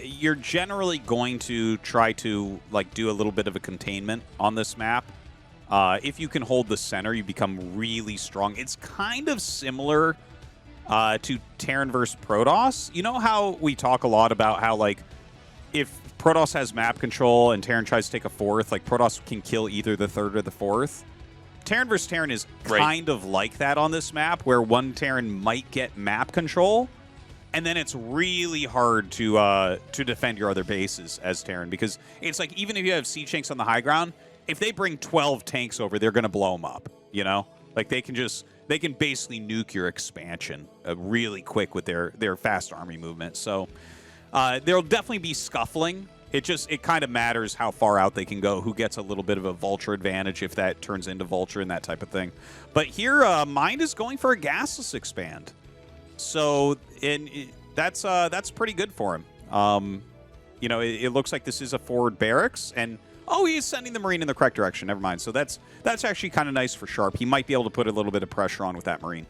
you're generally going to try to like do a little bit of a containment on this map. If you can hold the center, you become really strong. It's kind of similar to Terran versus Protoss. You know how we talk a lot about how like if Protoss has map control and Terran tries to take a fourth, like Protoss can kill either the third or the fourth. Terran versus Terran is kind of like that on this map, where one Terran might get map control, and then it's really hard to defend your other bases as Terran, because it's like even if you have siege tanks on the high ground, if they bring 12 tanks over, they're going to blow them up. You know, like they can basically nuke your expansion really quick with their fast army movement. So there'll definitely be scuffling. It kind of matters how far out they can go, who gets a little bit of a vulture advantage if that turns into vulture and that type of thing. But here, Mind is going for a gasless expand. So that's pretty good for him. You know, it looks like this is a forward barracks, and oh, he is sending the Marine in the correct direction. Never mind. So that's actually kind of nice for Sharp. He might be able to put a little bit of pressure on with that Marine.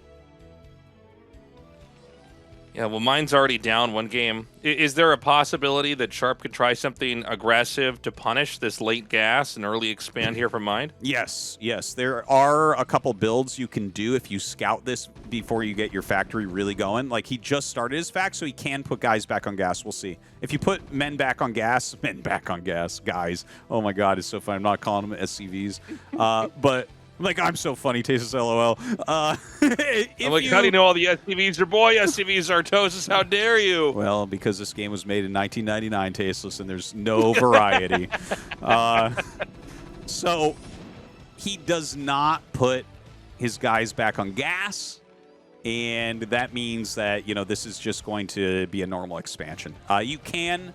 Yeah, well, Mine's already down one game. Is there a possibility that Sharp could try something aggressive to punish this late gas and early expand here from Mind? Yes. There are a couple builds you can do if you scout this before you get your factory really going. Like, he just started his fact, so he can put guys back on gas. We'll see. If you put men back on gas, guys. Oh, my God, it's so funny. I'm not calling them SCVs. But... like, I'm so funny, Tastosis, LOL. I'm like, how do you know all the SCVs are boy SCVs, Artosis? How dare you? Well, because this game was made in 1999, Tasteless, and there's no variety. So he does not put his guys back on gas, and that means that, you know, this is just going to be a normal expansion. You can,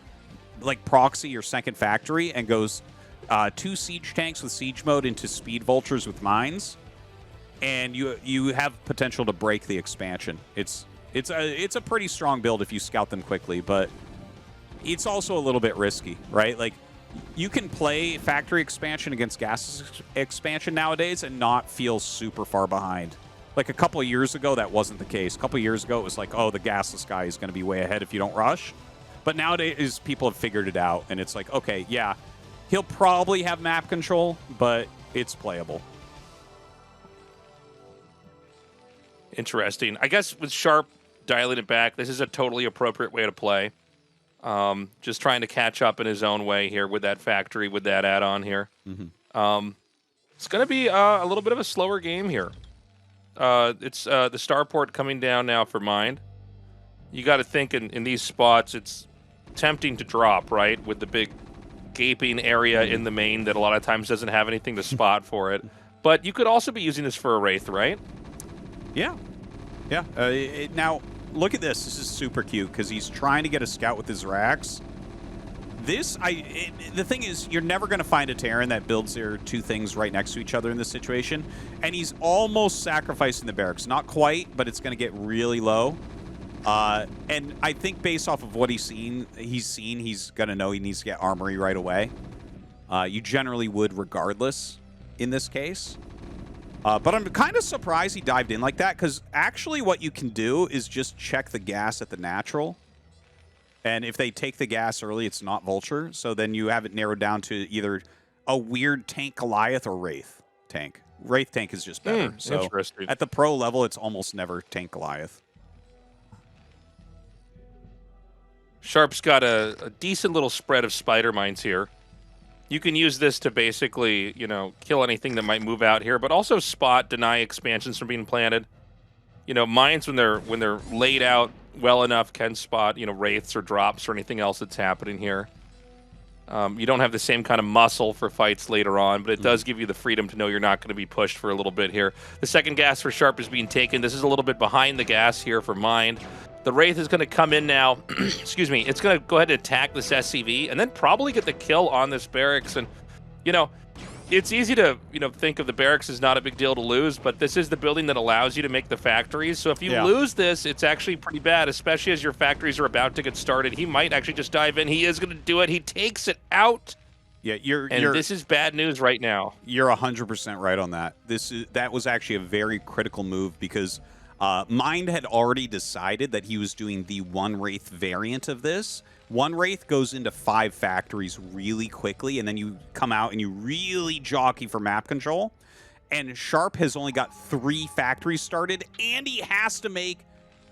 like, proxy your second factory and goes... 2 siege tanks with siege mode into speed vultures with mines, and you have potential to break the expansion. It's a pretty strong build if you scout them quickly, but it's also a little bit risky, right? Like, you can play factory expansion against gas expansion nowadays and not feel super far behind. Like a couple of years ago, that wasn't the case. A couple of years ago, it was like, oh, the gasless guy is going to be way ahead if you don't rush. But nowadays, people have figured it out, and it's like, okay, yeah. He'll probably have map control, but it's playable. Interesting. I guess with Sharp dialing it back, this is a totally appropriate way to play. Just trying to catch up in his own way here with that factory, with that add-on here. It's going to be a little bit of a slower game here. It's the starport coming down now for Mind. You got to think in these spots, it's tempting to drop, right, with the big... gaping area in the main that a lot of times doesn't have anything to spot for it. But you could also be using this for a Wraith, right? Yeah. Now, look at this. This is super cute because he's trying to get a scout with his racks. The thing is, you're never going to find a Terran that builds their 2 things right next to each other in this situation. And he's almost sacrificing the barracks. Not quite, but it's going to get really low. And I think based off of what he's going to know he needs to get armory right away. You generally would regardless in this case. But I'm kind of surprised he dived in like that, because actually what you can do is just check the gas at the natural. And if they take the gas early, it's not Vulture. So then you have it narrowed down to either a weird tank Goliath or Wraith tank. Wraith tank is just better. So interesting. At the pro level, it's almost never tank Goliath. Sharp's got a decent little spread of spider mines here. You can use this to basically, you know, kill anything that might move out here, but also deny expansions from being planted. You know, mines when they're laid out well enough can spot, you know, wraiths or drops or anything else that's happening here. You don't have the same kind of muscle for fights later on, but it does give you the freedom to know you're not going to be pushed for a little bit here. The second gas for Sharp is being taken. This is a little bit behind the gas here for Mind. The Wraith is going to come in now. Excuse me. It's going to go ahead and attack this SCV and then probably get the kill on this barracks. And, you know, it's easy to, think of the barracks as not a big deal to lose, but this is the building that allows you to make the factories. So if you lose this, it's actually pretty bad, especially as your factories are about to get started. He might actually just dive in. He is going to do it. He takes it out. Yeah, this is bad news right now. You're 100% right on that. That was actually a very critical move because Mind had already decided that he was doing the one Wraith variant of this. One Wraith goes into 5 factories really quickly, and then you come out and you really jockey for map control. And Sharp has only got 3 factories started, and he has to make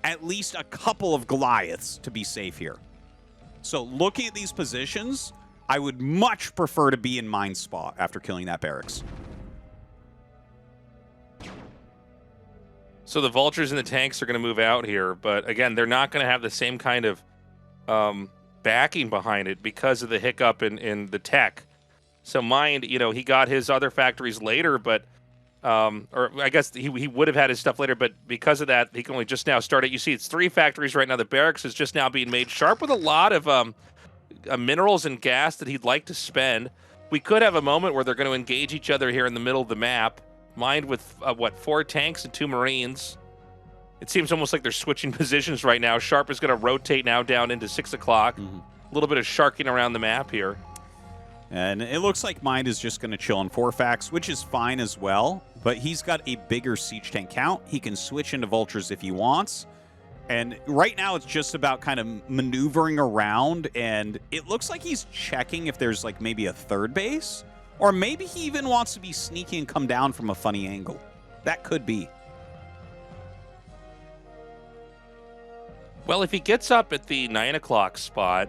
at least a couple of Goliaths to be safe here. So looking at these positions, I would much prefer to be in Mind's spot after killing that barracks. So the Vultures and the tanks are going to move out here, but again, they're not going to have the same kind of backing behind it because of the hiccup in the tech. So Mind, he got his other factories later, but or I guess he would have had his stuff later, but because of that, he can only just now start it. You see, it's 3 factories right now. The barracks is just now being made. Sharp with a lot of minerals and gas that he'd like to spend. We could have a moment where they're going to engage each other here in the middle of the map. Mind with, 4 tanks and 2 Marines. It seems almost like they're switching positions right now. Sharp is going to rotate now down into 6 o'clock. A little bit of sharking around the map here. And it looks like Mind is just going to chill on 4 facts, which is fine as well. But he's got a bigger siege tank count. He can switch into Vultures if he wants. And right now it's just about kind of maneuvering around. And it looks like he's checking if there's like maybe a 3rd base. Or maybe he even wants to be sneaky and come down from a funny angle. That could be. Well, if he gets up at the 9 o'clock spot,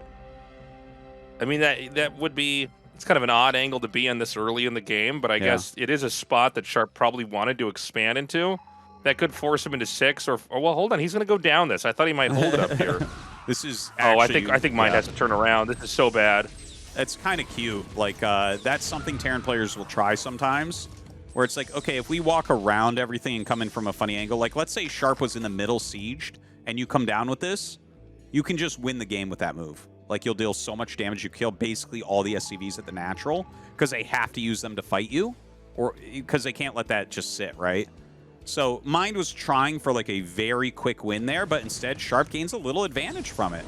I mean, that would be... It's kind of an odd angle to be in this early in the game, but I guess it is a spot that Sharp probably wanted to expand into. That could force him into 6, or well, hold on, he's going to go down this. I thought he might hold it up here. This is actually, I think Mind has to turn around. This is so bad. It's kind of cute. Like, that's something Terran players will try sometimes, where it's like, okay, if we walk around everything and come in from a funny angle, like let's say Sharp was in the middle sieged, and you come down with this, you can just win the game with that move. Like, you'll deal so much damage, you kill basically all the SCVs at the natural, because they have to use them to fight you, or because they can't let that just sit, right? So Mind was trying for like a very quick win there, but instead Sharp gains a little advantage from it.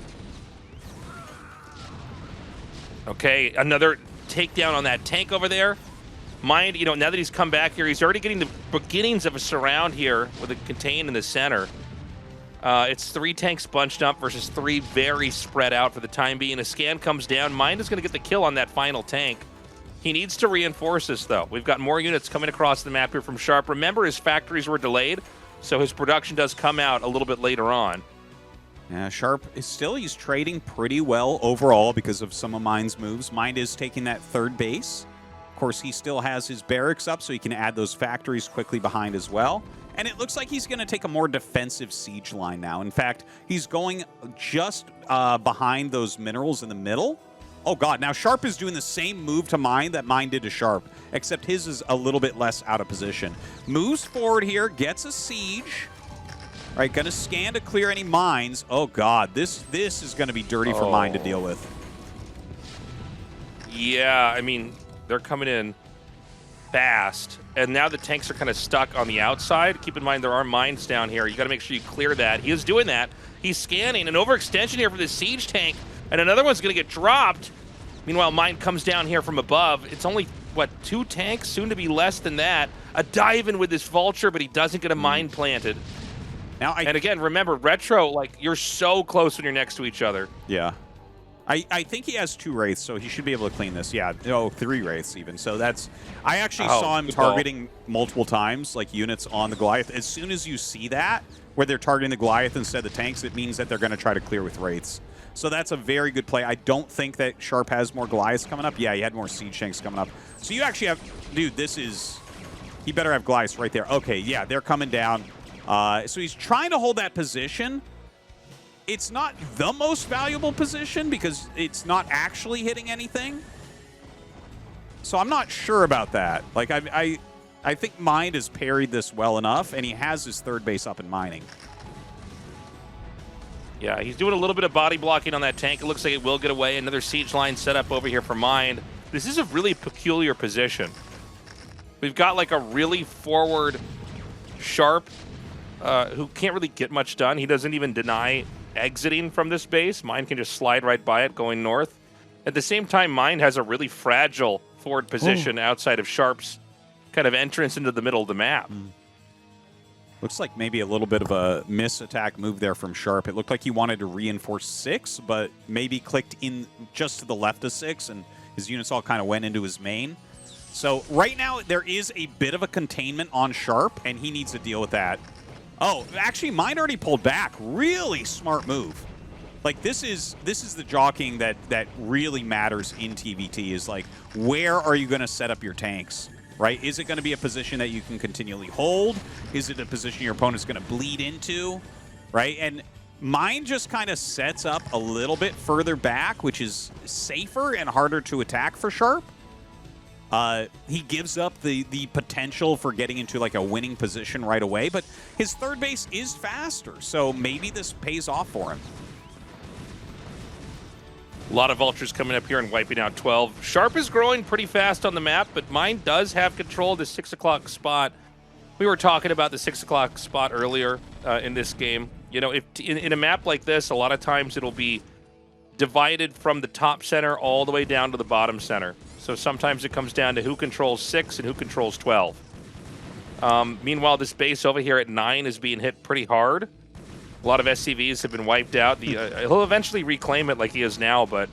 Okay, another takedown on that tank over there. Mind, now that he's come back here, he's already getting the beginnings of a surround here with a contain in the center. It's 3 tanks bunched up versus 3 very spread out for the time being. A scan comes down. Mind is going to get the kill on that final tank. He needs to reinforce this, though. We've got more units coming across the map here from Sharp. Remember, his factories were delayed, so his production does come out a little bit later on. Yeah, Sharp is still, he's trading pretty well overall because of some of Mind's moves. Mind is taking that 3rd base. Of course, he still has his barracks up, so he can add those factories quickly behind as well. And it looks like he's going to take a more defensive siege line now. In fact, he's going just behind those minerals in the middle. Oh, God. Now, Sharp is doing the same move to Mind that Mind did to Sharp, except his is a little bit less out of position. Moves forward here, gets a siege. All right, going to scan to clear any mines. Oh, God. This is going to be dirty for Mind to deal with. Yeah, I mean, they're coming in fast, and now the tanks are kind of stuck on the outside. Keep in mind there are mines down here. You got to make sure you clear that. He is doing that. He's scanning. An overextension here for the siege tank, and another one's going to get dropped. Meanwhile, mine comes down here from above. It's only, what, 2 tanks? Soon to be less than that. A dive in with this Vulture, but he doesn't get a mine planted. Now, and again, remember, Retro, like, you're so close when you're next to each other. Yeah. I think he has 2 Wraiths, so he should be able to clean this. Yeah, no, 3 Wraiths even. So that's... I actually saw him targeting multiple times, like units on the Goliath. As soon as you see that, where they're targeting the Goliath instead of the tanks, it means that they're going to try to clear with Wraiths. So that's a very good play. I don't think that Sharp has more Goliaths coming up. Yeah, he had more Siege Tanks coming up. So you actually have... Dude, this is... He better have Goliaths right there. Okay, yeah, they're coming down. So he's trying to hold that position. It's not the most valuable position because it's not actually hitting anything. So I'm not sure about that. Like, I think Mind has parried this well enough, and he has his 3rd base up in mining. Yeah, he's doing a little bit of body blocking on that tank. It looks like it will get away. Another siege line set up over here for Mind. This is a really peculiar position. We've got like a really forward Sharp who can't really get much done. He doesn't even deny exiting from this base. Mine can just slide right by it going north. At the same time, Mine has a really fragile forward position outside of Sharp's kind of entrance into the middle of the map. Looks like maybe a little bit of a miss attack move there from Sharp. It looked like he wanted to reinforce 6, but maybe clicked in just to the left of 6, and his units all kind of went into his main. So right now, there is a bit of a containment on Sharp, and he needs to deal with that. Oh, actually, Mine already pulled back. Really smart move. Like, this is the jockeying that really matters in TVT, is like, where are you going to set up your tanks? Right? Is it going to be a position that you can continually hold? Is it a position your opponent's going to bleed into? Right? And Mine just kind of sets up a little bit further back, which is safer and harder to attack for Sharp. He gives up the potential for getting into like a winning position right away, but his third base is faster, so maybe this pays off for him. A lot of Vultures coming up here and wiping out 12. Sharp is growing pretty fast on the map, but Mine does have control of the 6 o'clock spot. We were talking about the 6 o'clock spot earlier in this game. You know, if in a map like this, a lot of times it'll be divided from the top center all the way down to the bottom center. So sometimes it comes down to who controls 6 and who controls 12. Meanwhile, this base over here at 9 is being hit pretty hard. A lot of SCVs have been wiped out. He'll eventually reclaim it like he is now, but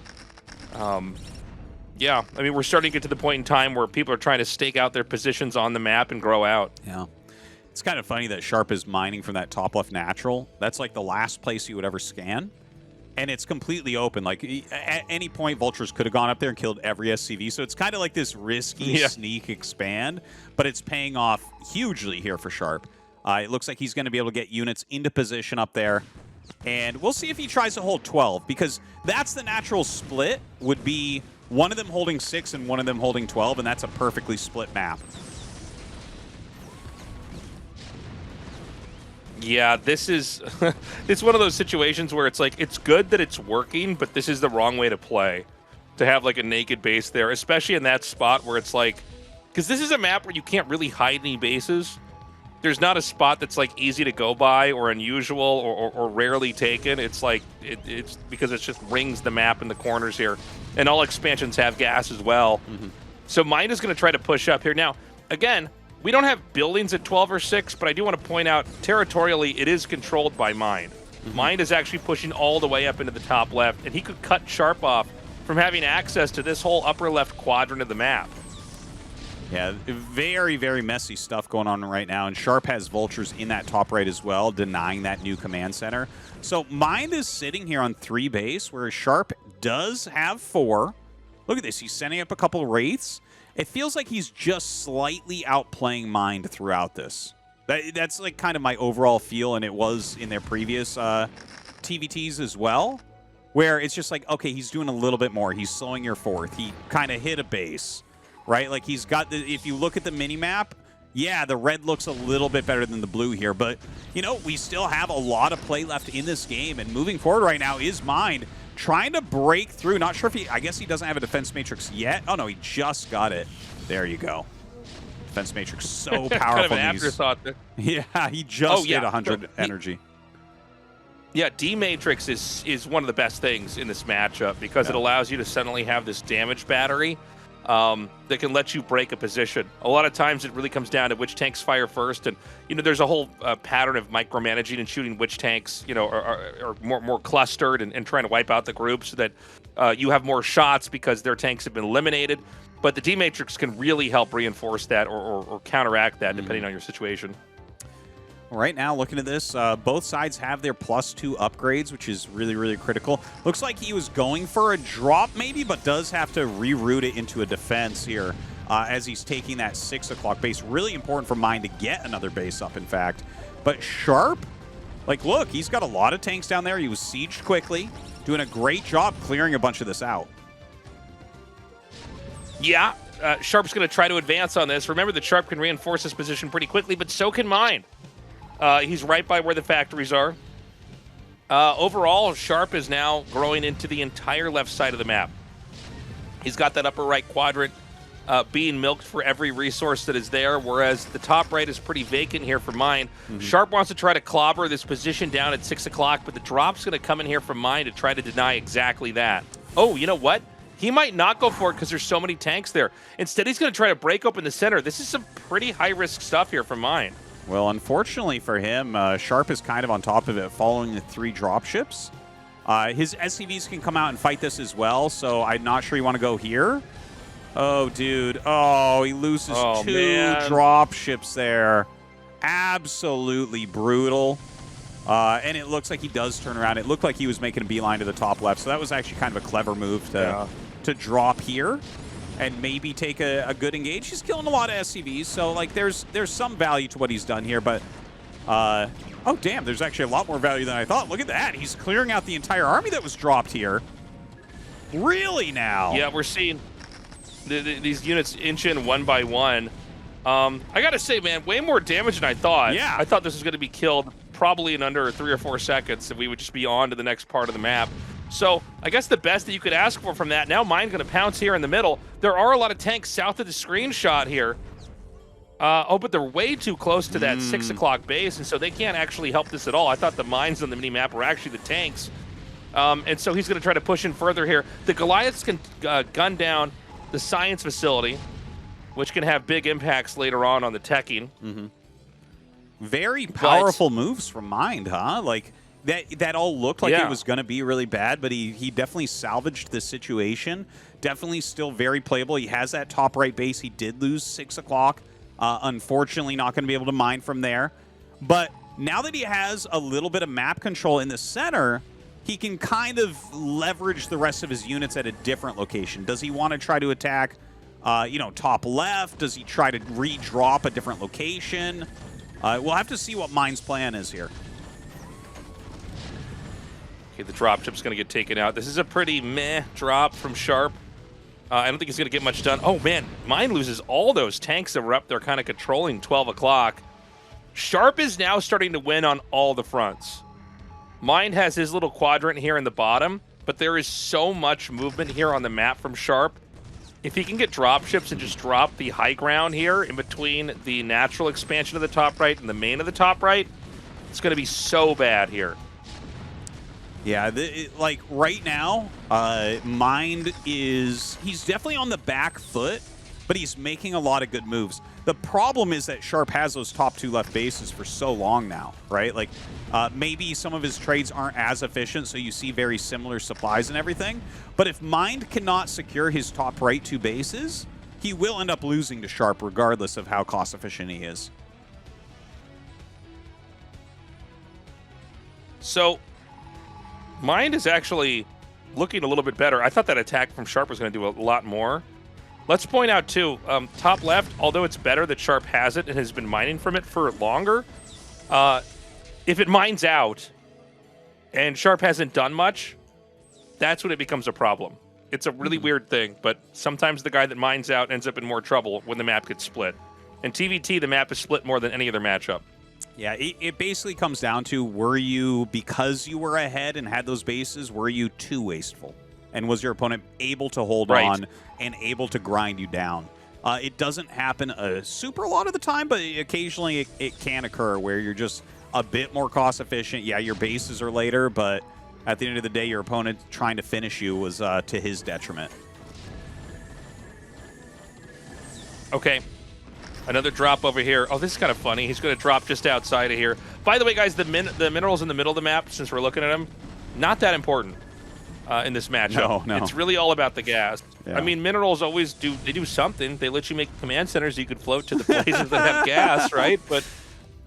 yeah, I mean, we're starting to get to the point in time where people are trying to stake out their positions on the map and grow out. Yeah. It's kind of funny that Sharp is mining from that top left natural. That's like the last place you would ever scan. And it's completely open. Like, at any point, Vultures could have gone up there and killed every SCV. So it's kind of like this risky sneak expand, but it's paying off hugely here for Sharp. It looks like he's going to be able to get units into position up there. And we'll see if he tries to hold 12, because that's the natural split, would be one of them holding 6 and one of them holding 12, and that's a perfectly split map. Yeah, this is it's one of those situations where it's like, it's good that it's working, but this is the wrong way to play. To have like a naked base there, especially in that spot where it's like, because this is a map where you can't really hide any bases. There's not a spot that's like easy to go by or unusual or rarely taken. It's like, it's because it just rings the map in the corners here. And all expansions have gas as well. So Mine is going to try to push up here. Now, again, we don't have buildings at 12 or 6, but I do want to point out, territorially, it is controlled by Mine. Mine is actually pushing all the way up into the top left, and he could cut Sharp off from having access to this whole upper left quadrant of the map. Yeah, very, very messy stuff going on right now, and Sharp has Vultures in that top right as well, denying that new command center. So Mind is sitting here on 3 base, whereas Sharp does have 4. Look at this, he's sending up a couple Wraiths. It feels like he's just slightly outplaying Mind throughout this. That's like kind of my overall feel, and it was in their previous TVTs as well, where it's just like, okay, he's doing a little bit more. He's slowing your 4th. He kind of hit a base. Right, like he's got the, if you look at the mini-map, yeah, the red looks a little bit better than the blue here, but, you know, we still have a lot of play left in this game, and moving forward right now is Mind trying to break through. Not sure if he, I guess he doesn't have a defense matrix yet. Oh, no, he just got it. There you go. Defense matrix so powerful. Kind of an afterthought there. Yeah, he just hit 100 energy. Yeah, D-Matrix is one of the best things in this matchup because it allows you to suddenly have this damage battery that can let you break a position. A lot of times it really comes down to which tanks fire first, and you know there's a whole pattern of micromanaging and shooting which tanks are more clustered and trying to wipe out the group so that you have more shots because their tanks have been eliminated. But the D-Matrix can really help reinforce that or counteract that depending on your situation. Right now, looking at this, both sides have their +2 upgrades, which is really, really critical. Looks like he was going for a drop maybe, but does have to reroute it into a defense here as he's taking that 6 o'clock base. Really important for Mine to get another base up, in fact. But Sharp, like, look, he's got a lot of tanks down there. He was sieged quickly, doing a great job clearing a bunch of this out. Yeah, Sharp's going to try to advance on this. Remember that Sharp can reinforce his position pretty quickly, but so can Mine. He's right by where the factories are. Overall, Sharp is now growing into the entire left side of the map. He's got that upper right quadrant being milked for every resource that is there, whereas the top right is pretty vacant here for Mind. Sharp wants to try to clobber this position down at 6 o'clock, but the drop's going to come in here from Mind to try to deny exactly that. Oh, you know what? He might not go for it because there's so many tanks there. Instead, he's going to try to break open the center. This is some pretty high-risk stuff here from Mind. Well, unfortunately for him, Sharp is kind of on top of it following the 3 dropships. His SCVs can come out and fight this as well, so I'm not sure you want to go here. Oh, dude. Oh, he loses 2 dropships there. Absolutely brutal. And it looks like he does turn around. It looked like he was making a beeline to the top left, so that was actually kind of a clever move to drop here and maybe take a good engage. He's killing a lot of SCVs, so like there's some value to what he's done here, but oh damn, there's actually a lot more value than I thought. Look at that. He's clearing out the entire army that was dropped here. Really now? Yeah, we're seeing these units inch in one by one. I gotta say, man, way more damage than I thought. Yeah. I thought this was gonna be killed probably in under 3 or 4 seconds, and we would just be on to the next part of the map. So I guess the best that you could ask for from that, now Mind gonna pounce here in the middle. There are a lot of tanks south of the screenshot here. Oh, but they're way too close to that 6 o'clock base, and so they can't actually help this at all. I thought the mines on the mini-map were actually the tanks. And so he's gonna try to push in further here. The Goliaths can gun down the science facility, which can have big impacts later on the teching. Very powerful moves from Mind, huh? Like that all looked like it was going to be really bad, but he definitely salvaged the situation. Definitely still very playable. He has that top right base. He did lose 6 o'clock. Unfortunately, not going to be able to mine from there. But now that he has a little bit of map control in the center, he can kind of leverage the rest of his units at a different location. Does he want to try to attack, top left? Does he try to re-drop a different location? We'll have to see what Mind's plan is here. Okay, the dropship's going to get taken out. This is a pretty meh drop from Sharp. I don't think he's going to get much done. Oh, man, Mind loses all those tanks that were up there kind of controlling 12 o'clock. Sharp is now starting to win on all the fronts. Mind has his little quadrant here in the bottom, but there is so much movement here on the map from Sharp. If he can get dropships and just drop the high ground here in between the natural expansion of the top right and the main of the top right, it's going to be so bad here. Yeah, like right now, Mind he's definitely on the back foot, but he's making a lot of good moves. The problem is that Sharp has those top 2 left bases for so long now, right? Like maybe some of his trades aren't as efficient, so you see very similar supplies and everything. But if Mind cannot secure his top right 2 bases, he will end up losing to Sharp regardless of how cost efficient he is. So Mind is actually looking a little bit better. I thought that attack from Sharp was going to do a lot more. Let's point out, too, top left, although it's better that Sharp has it and has been mining from it for longer, if it mines out and Sharp hasn't done much, that's when it becomes a problem. It's a really weird thing, but sometimes the guy that mines out ends up in more trouble when the map gets split. In TVT, the map is split more than any other matchup. Yeah, it basically comes down to, were you, because you were ahead and had those bases, were you too wasteful? And was your opponent able to hold on and able to grind you down? It doesn't happen a super lot of the time, but occasionally it can occur where you're just a bit more cost efficient. Yeah, your bases are later, but at the end of the day, your opponent trying to finish you was to his detriment. Okay. Another drop over here. Oh, this is kind of funny. He's going to drop just outside of here. By the way, guys, the minerals in the middle of the map, since we're looking at them, not that important in this matchup. No. It's really all about the gas. Yeah. I mean, minerals always do something. They let you make command centers so you could float to the places that have gas, right? But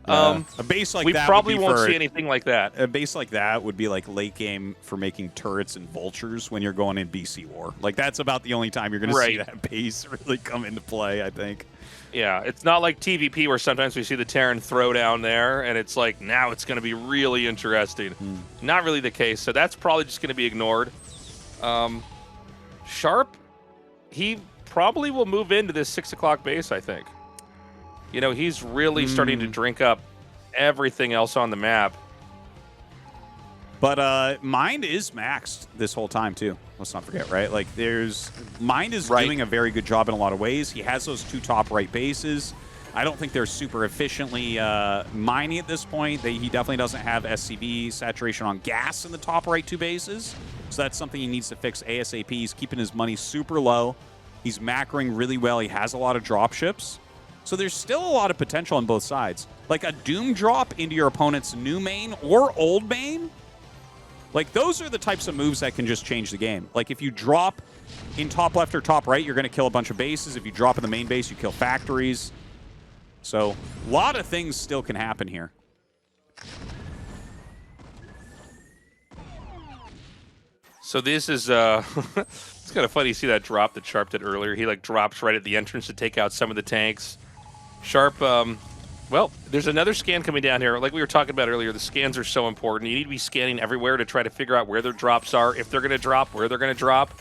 a base like we that probably would be won't see anything like that. A base like that would be like late game for making turrets and vultures when you're going in BC War. Like, that's about the only time you're going to see that base really come into play, I think. Yeah, it's not like TVP where sometimes we see the Terran throw down there, and it's like, now it's going to be really interesting. Not really the case, so that's probably just going to be ignored. Sharp, he probably will move into this 6 o'clock base, I think. You know, he's really starting to drink up everything else on the map. But Mind is maxed this whole time, too. Let's not forget, right? Like, Mind is doing a very good job in a lot of ways. He has those 2 top right bases. I don't think they're super efficiently mining at this point. He definitely doesn't have SCV saturation on gas in the top right 2 bases. So that's something he needs to fix ASAP. He's keeping his money super low. He's macroing really well. He has a lot of drop ships. So there's still a lot of potential on both sides. Like a Doom drop into your opponent's new main or old main. Like, those are the types of moves that can just change the game. Like, if you drop in top left or top right, you're going to kill a bunch of bases. If you drop in the main base, you kill factories. So, a lot of things still can happen here. So this is, it's kind of funny to see that drop that Sharp did earlier. He, like, drops right at the entrance to take out some of the tanks. Sharp, well, there's another scan coming down here. Like we were talking about earlier, the scans are so important. You need to be scanning everywhere to try to figure out where their drops are, if they're going to drop, where they're going to drop.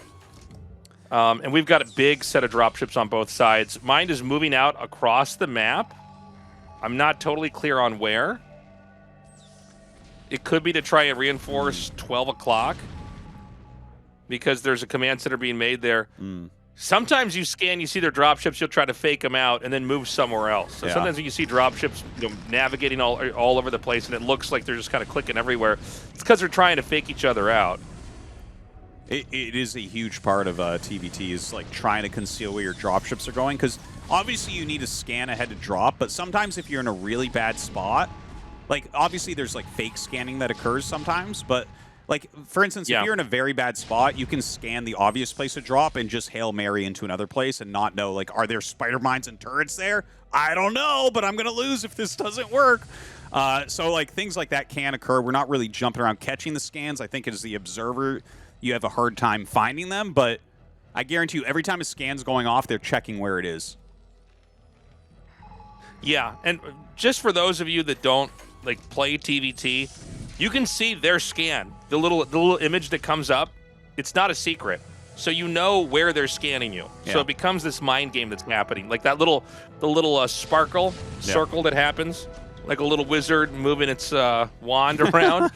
And we've got a big set of drop ships on both sides. Mind is moving out across the map. I'm not totally clear on where. It could be to try and reinforce 12 o'clock because there's a command center being made there. Sometimes you scan, you see their dropships, you'll try to fake them out and then move somewhere else. So sometimes when you see dropships, navigating all over the place and it looks like they're just kind of clicking everywhere, it's because they're trying to fake each other out. It is a huge part of TVT is like trying to conceal where your dropships are going, because obviously you need to scan ahead to drop, but sometimes if you're in a really bad spot, like obviously there's like fake scanning that occurs sometimes, but like, for instance, if you're in a very bad spot, you can scan the obvious place to drop and just Hail Mary into another place and not know, like, are there spider mines and turrets there? I don't know, but I'm going to lose if this doesn't work. So, like, things like that can occur. We're not really jumping around catching the scans. I think as the observer, you have a hard time finding them, but I guarantee you every time a scan's going off, they're checking where it is. Yeah, and just for those of you that don't, like, play TVT, you can see their scan. The little image that comes up, it's not a secret. So you know where they're scanning you. Yeah. So it becomes this mind game that's happening. Like that little sparkle circle that happens, like a little wizard moving its wand around.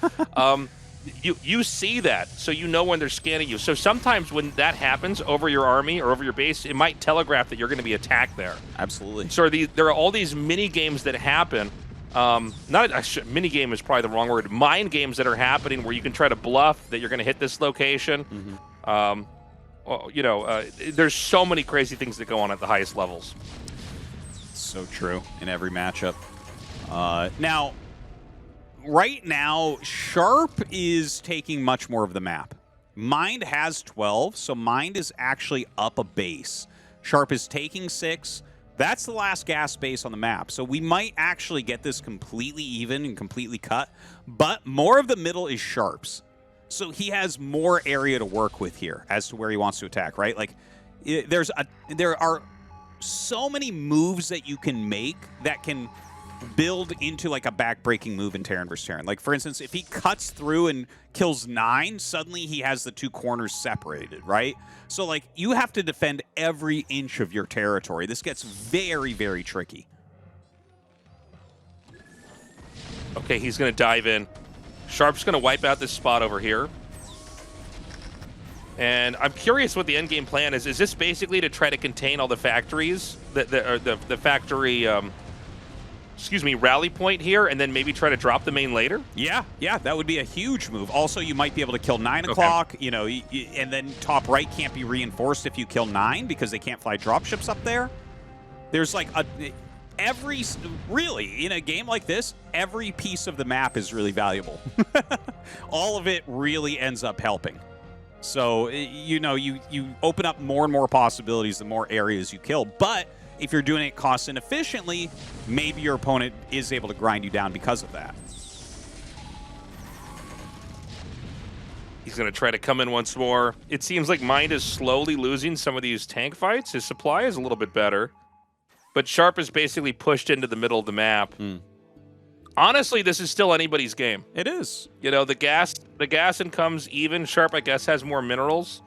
You see that, so you know when they're scanning you. So sometimes when that happens over your army or over your base, it might telegraph that you're going to be attacked there. Absolutely. So there are all these mini games that happen. Mini game is probably the wrong word. Mind games that are happening where you can try to bluff that you're going to hit this location. There's so many crazy things that go on at the highest levels. So true in every matchup. Now, right now, Sharp is taking much more of the map. Mind has 12, so Mind is actually up a base. Sharp is taking 6. That's the last gas base on the map. So we might actually get this completely even and completely cut, but more of the middle is Sharp's. So he has more area to work with here as to where he wants to attack, right? Like, there are so many moves that you can make that can build into like a back-breaking move in Terran vs. Terran. Like, for instance, if he cuts through and kills 9, suddenly he has the 2 corners separated, right? So, like, you have to defend every inch of your territory. This gets very, very tricky. Okay, he's going to dive in. Sharp's going to wipe out this spot over here. And I'm curious what the endgame plan is. Is this basically to try to contain all the factories, the factory... rally point here, and then maybe try to drop the main later? Yeah, that would be a huge move. Also, you might be able to kill 9 o'clock, you know, and then top right can't be reinforced if you kill 9 because they can't fly dropships up there. There's like really, in a game like this, every piece of the map is really valuable. All of it really ends up helping. So, you know, you open up more and more possibilities the more areas you kill, but if you're doing it cost inefficiently, maybe your opponent is able to grind you down because of that. He's going to try to come in once more. It seems like Mind is slowly losing some of these tank fights. His supply is a little bit better. But Sharp is basically pushed into the middle of the map. Honestly, this is still anybody's game. It is. You know, the gas income's even. Sharp, I guess, has more minerals.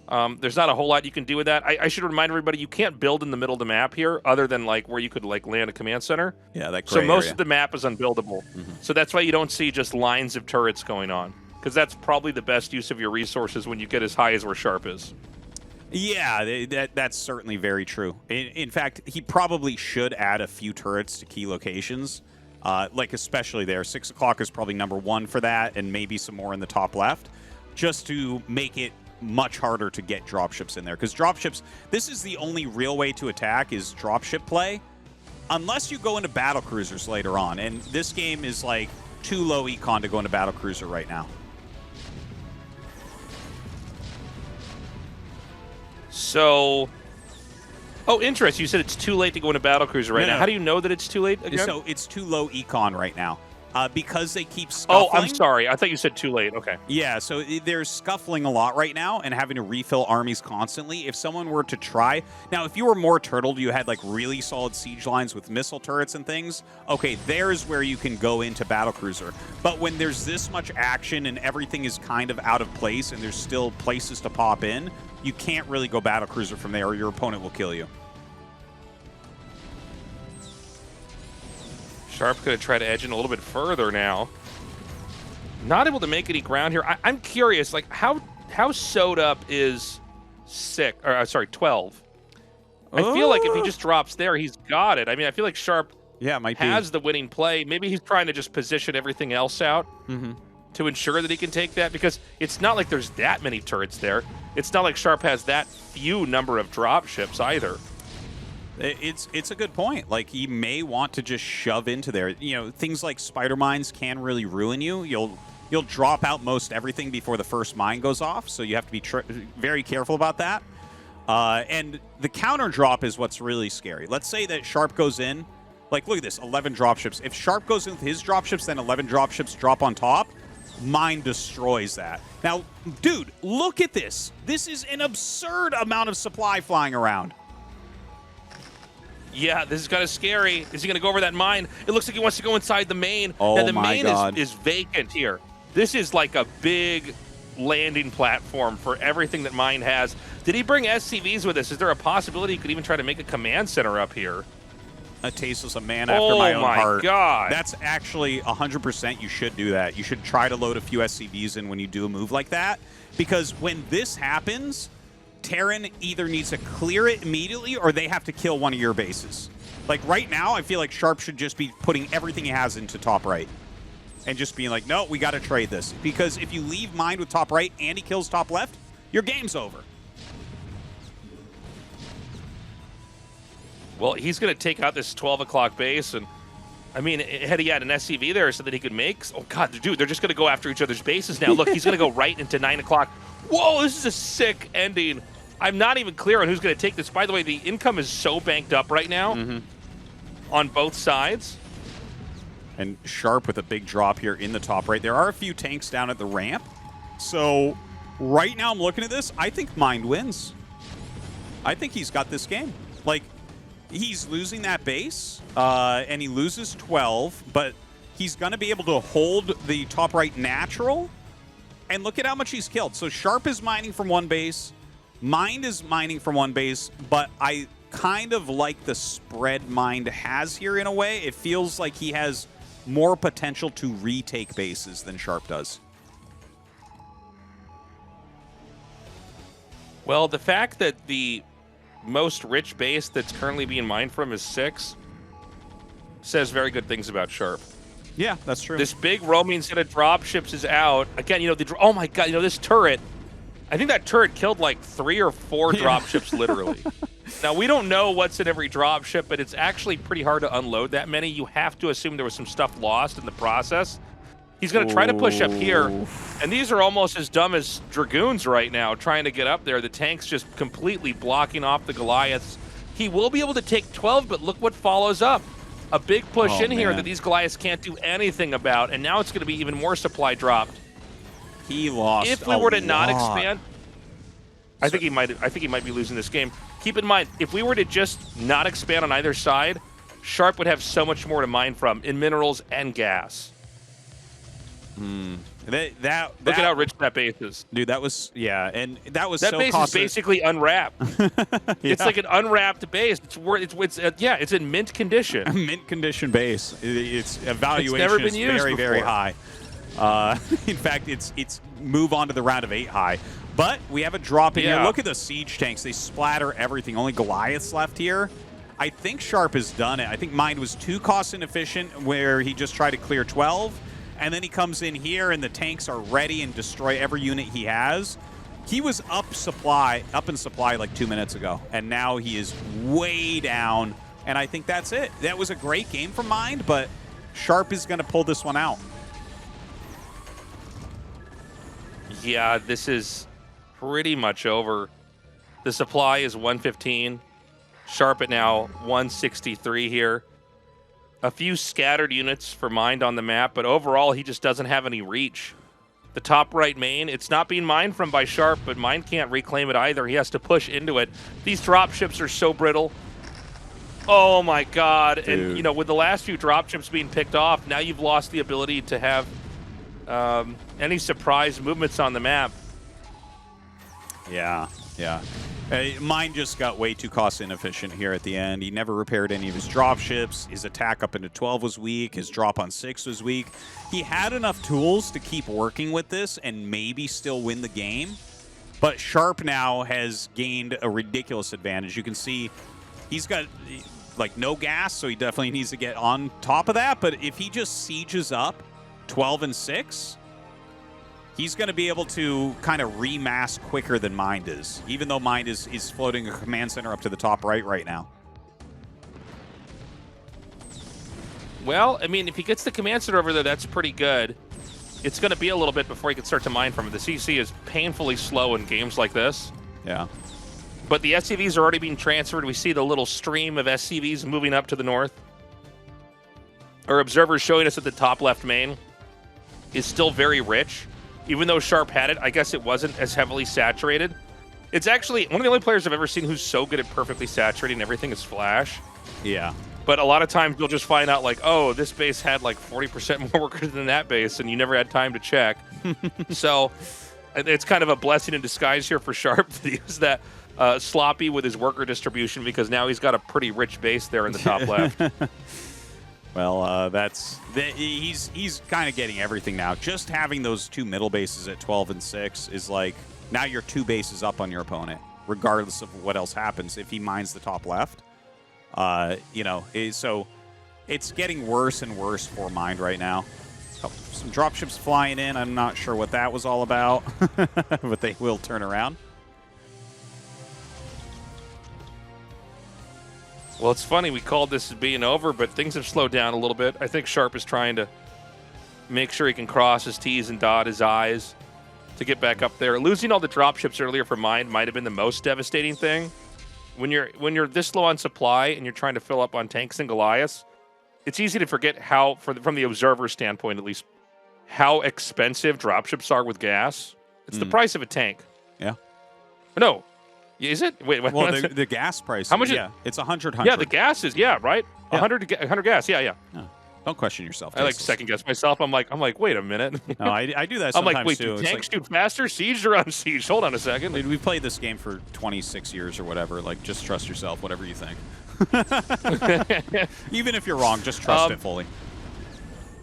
There's not a whole lot you can do with that. I should remind everybody, you can't build in the middle of the map here other than like where you could like land a command center. Yeah, that So most area. of the map is unbuildable. So that's why you don't see just lines of turrets going on. Because that's probably the best use of your resources when you get as high as where Sharp is. Yeah, that's certainly very true. In fact, he probably should add a few turrets to key locations, like especially there. 6 o'clock is probably #1 for that, and maybe some more in the top left, just to make it much harder to get dropships in there. Because dropships, this is the only real way to attack is dropship play, unless you go into battle cruisers later on. And this game is like too low econ to go into battle cruiser right now. So, oh, interesting. You said it's too late to go into battle cruiser right now. How do you know that it's too late again? So it's too low econ right now. Because they keep scuffling. Oh, I'm sorry. I thought you said too late. Okay. Yeah, so there's scuffling a lot right now and having to refill armies constantly. If someone were to try... Now, if you were more turtled, you had like really solid siege lines with missile turrets and things, okay, there's where you can go into battlecruiser. But when there's this much action and everything is kind of out of place and there's still places to pop in, you can't really go battlecruiser from there or your opponent will kill you. Sharp going to try to edge in a little bit further now. Not able to make any ground here. I'm curious, like how sewed up is 12? I feel like if he just drops there, he's got it. I mean, I feel like Sharp might has the winning play. Maybe he's trying to just position everything else out to ensure that he can take that, because it's not like there's that many turrets there. It's not like Sharp has that few number of drop ships either. It's a good point. Like, he may want to just shove into there. You know, things like spider mines can really ruin you. You'll drop out most everything before the first mine goes off, so you have to be very careful about that. And the counter drop is what's really scary. Let's say that Sharp goes in. Like, look at this, 11 dropships. If Sharp goes in with his dropships, then 11 dropships drop on top, mine destroys that. Now, dude, look at this. This is an absurd amount of supply flying around. Yeah, this is kind of scary. Is he going to go over that mine? It looks like he wants to go inside the main. Oh, now, the my main God. is vacant here. This is like a big landing platform for everything that mine has. Did he bring SCVs with us? Is there a possibility he could even try to make a command center up here? Tastosis, a man after my own heart. Oh, my God. That's actually 100% you should do that. You should try to load a few SCVs in when you do a move like that, because when this happens, Terran either needs to clear it immediately or they have to kill one of your bases. Like, right now, I feel like Sharp should just be putting everything he has into top right and just being like, no, we got to trade this. Because if you leave mine with top right and he kills top left, your game's over. Well, he's going to take out this 12 o'clock base, and I mean, had he had an SCV there so that he could make... Oh, God, dude, they're just going to go after each other's bases now. Look, he's going to go right into 9 o'clock. Whoa, this is a sick ending. I'm not even clear on who's going to take this. By the way, the income is so banked up right now on both sides. And Sharp with a big drop here in the top right. There are a few tanks down at the ramp. So right now I'm looking at this. I think Mind wins. I think he's got this game. Like, he's losing that base, and he loses 12, but he's going to be able to hold the top right natural. And look at how much he's killed. So Sharp is mining from one base. Mind is mining from one base, but I kind of like the spread Mind has here in a way. It feels like he has more potential to retake bases than Sharp does. Well, the fact that the most rich base that's currently being mined from is 6 says very good things about Sharp. Yeah, that's true. This big roaming set of dropships is out. Again, you know, oh my God, you know, this turret, I think that turret killed like 3 or 4 dropships, literally. Now, we don't know what's in every dropship, but it's actually pretty hard to unload that many. You have to assume there was some stuff lost in the process. He's going to try to push up here, and these are almost as dumb as Dragoons right now, trying to get up there. The tank's just completely blocking off the Goliaths. He will be able to take 12, but look what follows up. A big push in here that these Goliaths can't do anything about, and now it's going to be even more supply dropped. He lost. If we were to not expand, I think he might be losing this game. Keep in mind, if we were to just not expand on either side, Sharp would have so much more to mine from in minerals and gas. Look at how rich that base is, dude. That was and that was that so base is basically unwrapped. It's like an unwrapped base. It's in mint condition. Mint condition base. Its evaluation never been is used very before. very high. In fact, it's move on to the round of 8 high. But we have a drop in here. Look at the siege tanks. They splatter everything. Only Goliaths left here. I think Sharp has done it. I think Mind was too cost inefficient where he just tried to clear 12. And then he comes in here and the tanks are ready and destroy every unit he has. He was up in supply like 2 minutes ago. And now he is way down. And I think that's it. That was a great game from Mind, but Sharp is going to pull this one out. Yeah, this is pretty much over. The supply is 115. Sharp at now 163 here. A few scattered units for Mind on the map, but overall he just doesn't have any reach. The top right main, it's not being mined from by Sharp, but Mind can't reclaim it either. He has to push into it. These dropships are so brittle. Oh my god. Dude. And you know, with the last few dropships being picked off, now you've lost the ability to have any surprise movements on the map. Yeah. Mine just got way too cost inefficient here at the end. He never repaired any of his dropships. His attack up into 12 was weak. His drop on 6 was weak. He had enough tools to keep working with this and maybe still win the game. But Sharp now has gained a ridiculous advantage. You can see he's got like no gas, so he definitely needs to get on top of that. But if he just sieges up 12 and 6, he's going to be able to kind of remass quicker than Mind is, even though Mind is floating a command center up to the top right now. Well, I mean, if he gets the command center over there, that's pretty good. It's going to be a little bit before he can start to mine from it. The CC is painfully slow in games like this. Yeah. But the SCVs are already being transferred. We see the little stream of SCVs moving up to the north. Our observers showing us that the top left main is still very rich. Even though Sharp had it, I guess it wasn't as heavily saturated. It's actually one of the only players I've ever seen who's so good at perfectly saturating everything is Flash. Yeah. But a lot of times you'll just find out like, oh, this base had like 40% more workers than that base, and you never had time to check. So it's kind of a blessing in disguise here for Sharp to use that sloppy with his worker distribution, because now he's got a pretty rich base there in the top left. Well, he's kind of getting everything now. Just having those 2 middle bases at 12 and 6 is like, now you're 2 bases up on your opponent, regardless of what else happens if he mines the top left. You know, so it's getting worse and worse for Mind right now. Some dropships flying in. I'm not sure what that was all about, but they will turn around. Well, it's funny, we called this as being over, but things have slowed down a little bit. I think Sharp is trying to make sure he can cross his T's and dot his I's to get back up there. Losing all the dropships earlier for Mind might have been the most devastating thing. When you're this low on supply and you're trying to fill up on tanks and Goliaths, it's easy to forget how, from the observer standpoint at least, how expensive dropships are with gas. It's the price of a tank. Yeah. No. Is it? Wait. Well, the gas price. How much? Yeah, it's 100. Yeah, the gas is right. Yeah. 100 gas. Yeah. No, don't question yourself. I like second guess myself. I'm like, wait a minute. No, I do that I'm sometimes like, wait, too. do tanks shoot faster? Siege or unsiege? Hold on a second. We've played this game for 26 years or whatever. Like, just trust yourself, whatever you think. Even if you're wrong, just trust it fully.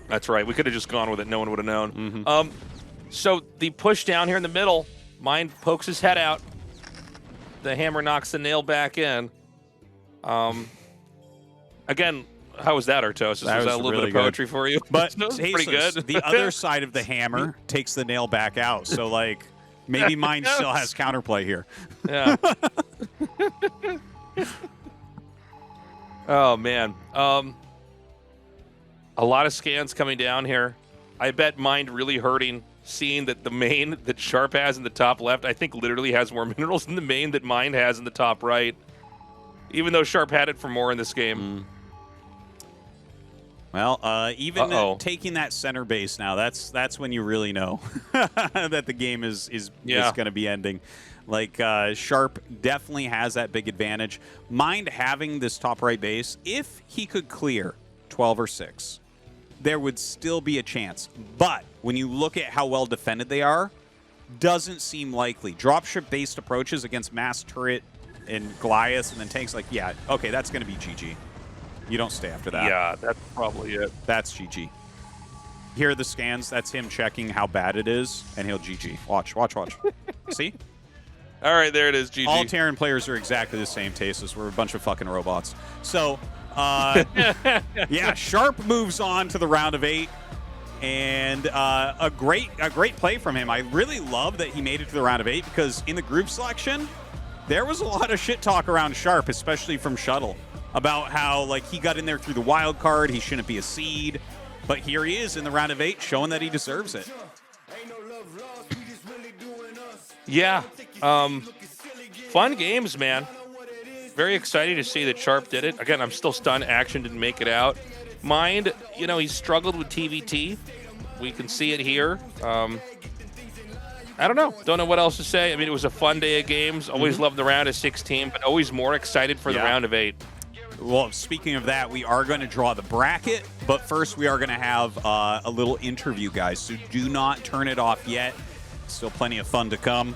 That's right. We could have just gone with it. No one would have known. So the push down here in the middle, Mind pokes his head out. The hammer knocks the nail back in. Again, how was that, Tastosis? Was that a little bit of poetry for you? But pretty good. The other side of the hammer takes the nail back out. So, like, maybe Mind still has counterplay here. Yeah. Oh, man. A lot of scans coming down here. I bet Mind really hurting, seeing that the main that Sharp has in the top left, I think literally has more minerals in the main that Mind has in the top right. Even though Sharp had it for more in this game. Well, even taking that center base now, that's when you really know that the game is going to be ending. Like, Sharp definitely has that big advantage. Mind having this top right base, if he could clear 12 or 6, there would still be a chance. But when you look at how well defended they are, doesn't seem likely. Dropship-based approaches against mass turret and Goliaths and then tanks, like, yeah, okay, that's going to be GG. You don't stay after that. Yeah, that's probably it. That's GG. Here are the scans. That's him checking how bad it is, and he'll GG. Watch. See? All right, there it is, GG. All Terran players are exactly the same, Tastosis. We're a bunch of fucking robots. So, yeah, Sharp moves on to the round of 8. And a great play from him. I really love that he made it to the round of 8 because in the group selection, there was a lot of shit talk around Sharp, especially from Shuttle, about how like he got in there through the wild card, he shouldn't be a seed. But here he is in the round of 8, showing that he deserves it. Yeah. Fun games, man. Very exciting to see that Sharp did it. Again, I'm still stunned Action didn't make it out. Mind, you know, he struggled with TVT. We can see it here. I don't know. Don't know what else to say. I mean, it was a fun day of games. Always loved the round of 16, but always more excited for the round of 8. Well, speaking of that, we are going to draw the bracket, but first we are going to have a little interview, guys. So do not turn it off yet. Still plenty of fun to come.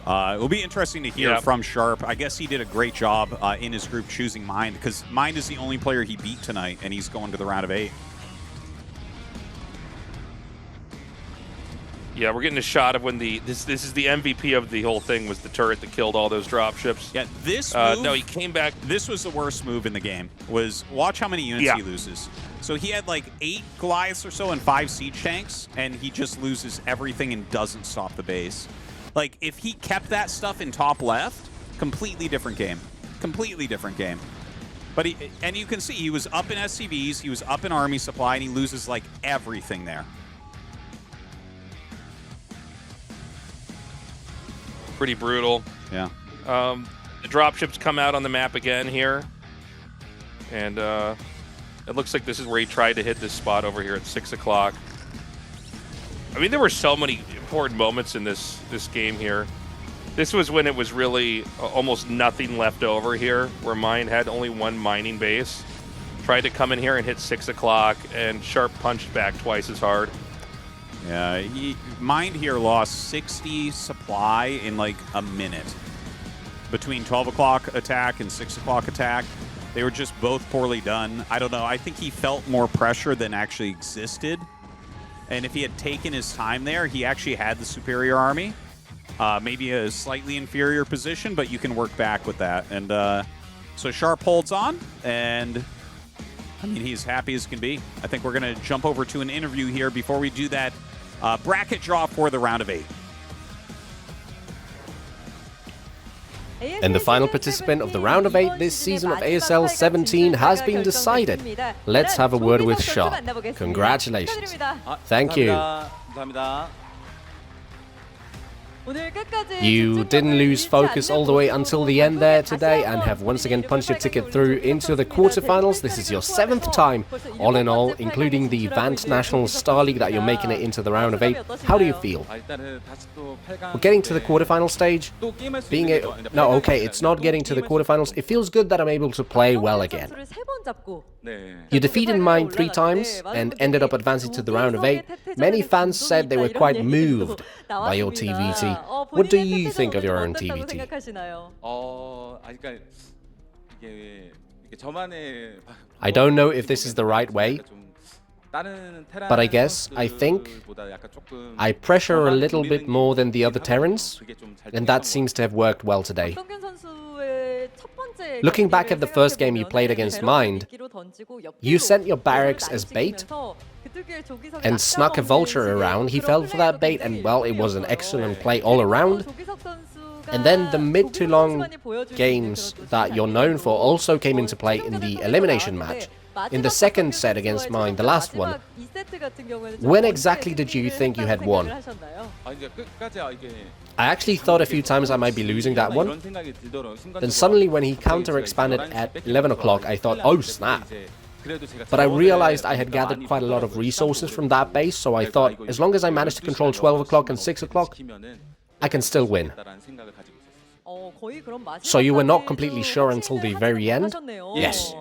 It will be interesting to hear from Sharp. I guess he did a great job in his group choosing Mind, because Mind is the only player he beat tonight, and he's going to the round of 8. Yeah, we're getting a shot of when this is the MVP of the whole thing, was the turret that killed all those dropships. Yeah, this move, no, he came back. This was the worst move in the game. Watch how many units he loses. So he had like 8 Goliaths or so and 5 siege tanks, and he just loses everything and doesn't stop the base. Like, if he kept that stuff in top left, completely different game. Completely different game. But and you can see, he was up in SCVs, he was up in army supply, and he loses, like, everything there. Pretty brutal. Yeah. The dropships come out on the map again here. And it looks like this is where he tried to hit this spot over here at 6 o'clock. I mean, there were so many important moments in this game here. This was when it was really almost nothing left over here, where Mine had only 1 mining base. Tried to come in here and hit 6 o'clock, and Sharp punched back twice as hard. Yeah, Mind here lost 60 supply in like a minute. Between 12 o'clock attack and 6 o'clock attack, they were just both poorly done. I don't know, I think he felt more pressure than actually existed. And if he had taken his time there, he actually had the superior army. Maybe a slightly inferior position, but you can work back with that. And so Sharp holds on, and I mean, he's happy as can be. I think we're going to jump over to an interview here before we do that bracket draw for the round of 8. And the final participant of the round of 8 this season of ASL 17 has been decided. Let's have a word with Sharp. Congratulations. Thank you. You didn't lose focus all the way until the end there today and have once again punched your ticket through into the quarterfinals. This is your 7th time, all in all, including the Advanced National StarLeague, that you're making it into the round of 8. How do you feel? Well, getting to the quarterfinal stage, no, okay, it's not getting to the quarterfinals. It feels good that I'm able to play well again. You defeated Mine 3 times and ended up advancing to the round of 8. Many fans said they were quite moved by your TVT. What do you think of your own TVT? I don't know if this is the right way, but I think I pressure a little bit more than the other Terrans, and that seems to have worked well today. Looking back at the first game you played against Mind, you sent your barracks as bait and snuck a vulture around. He fell for that bait, and well, it was an excellent play all around. And then the mid to long games that you're known for also came into play in the elimination match. In the second set against Mind, the last one, when exactly did you think you had won? I actually thought a few times I might be losing that one. Then suddenly when he counter-expanded at 11 o'clock, I thought, oh snap. But I realized I had gathered quite a lot of resources from that base, so I thought, as long as I manage to control 12 o'clock and 6 o'clock, I can still win. So you were not completely sure until the very end? Yes.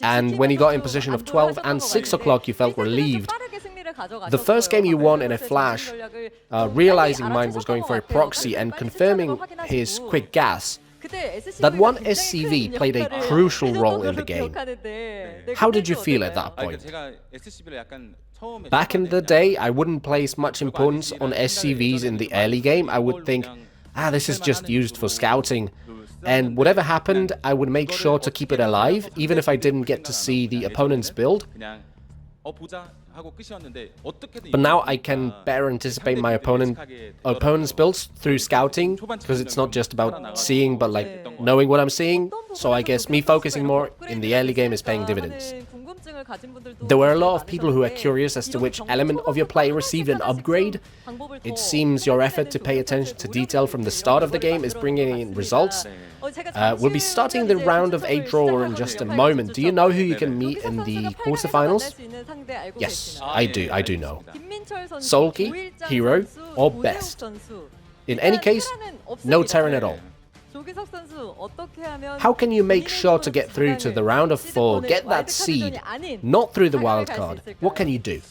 And when you got in position of 12 and 6 o'clock, you felt relieved. The first game you won in a flash, realizing Mine was going for a proxy and confirming his quick gas. That one SCV played a crucial role in the game. How did you feel at that point? Back in the day, I wouldn't place much importance on SCVs in the early game. I would think, this is just used for scouting. And whatever happened, I would make sure to keep it alive, even if I didn't get to see the opponent's build. But now I can better anticipate my opponent's builds through scouting, because it's not just about seeing, but like knowing what I'm seeing. So I guess me focusing more in the early game is paying dividends. There were a lot of people who are curious as to which element of your play received an upgrade. It seems your effort to pay attention to detail from the start of the game is bringing in results. We'll be starting the round of 8 draw in just a moment. Do you know who you can meet in the quarterfinals? Yes, I do know. Sulky, Hero, or Best. In any case, no Terran at all. How can you make sure to get through to the round of 4, get that seed, not through the wildcard? What can you do?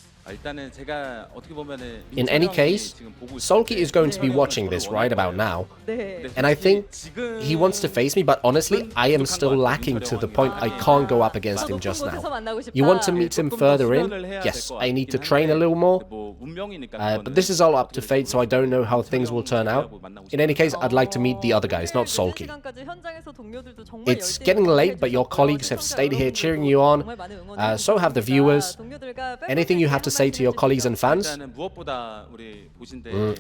In any case, Sulky is going to be watching this right about now, and I think he wants to face me, but honestly, I am still lacking to the point I can't go up against him just now. You want to meet him further in? Yes, I need to train a little more, but this is all up to fate, so I don't know how things will turn out. In any case, I'd like to meet the other guys, not Sulky. It's getting late, but your colleagues have stayed here cheering you on, so have the viewers. Anything you have to say to your colleagues and fans?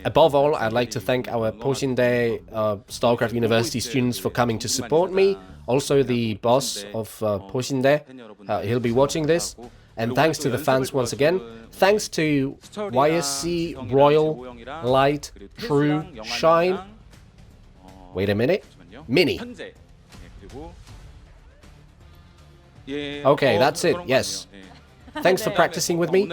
Above all, I'd like to thank our Poshinde StarCraft University students for coming to support me. Also the boss of Poshinde, he'll be watching this. And thanks to the fans once again. Thanks to YSC, Royal, Light, True, Shine. Wait a minute. Mini. Okay, that's it. Yes. Thanks for practicing with me.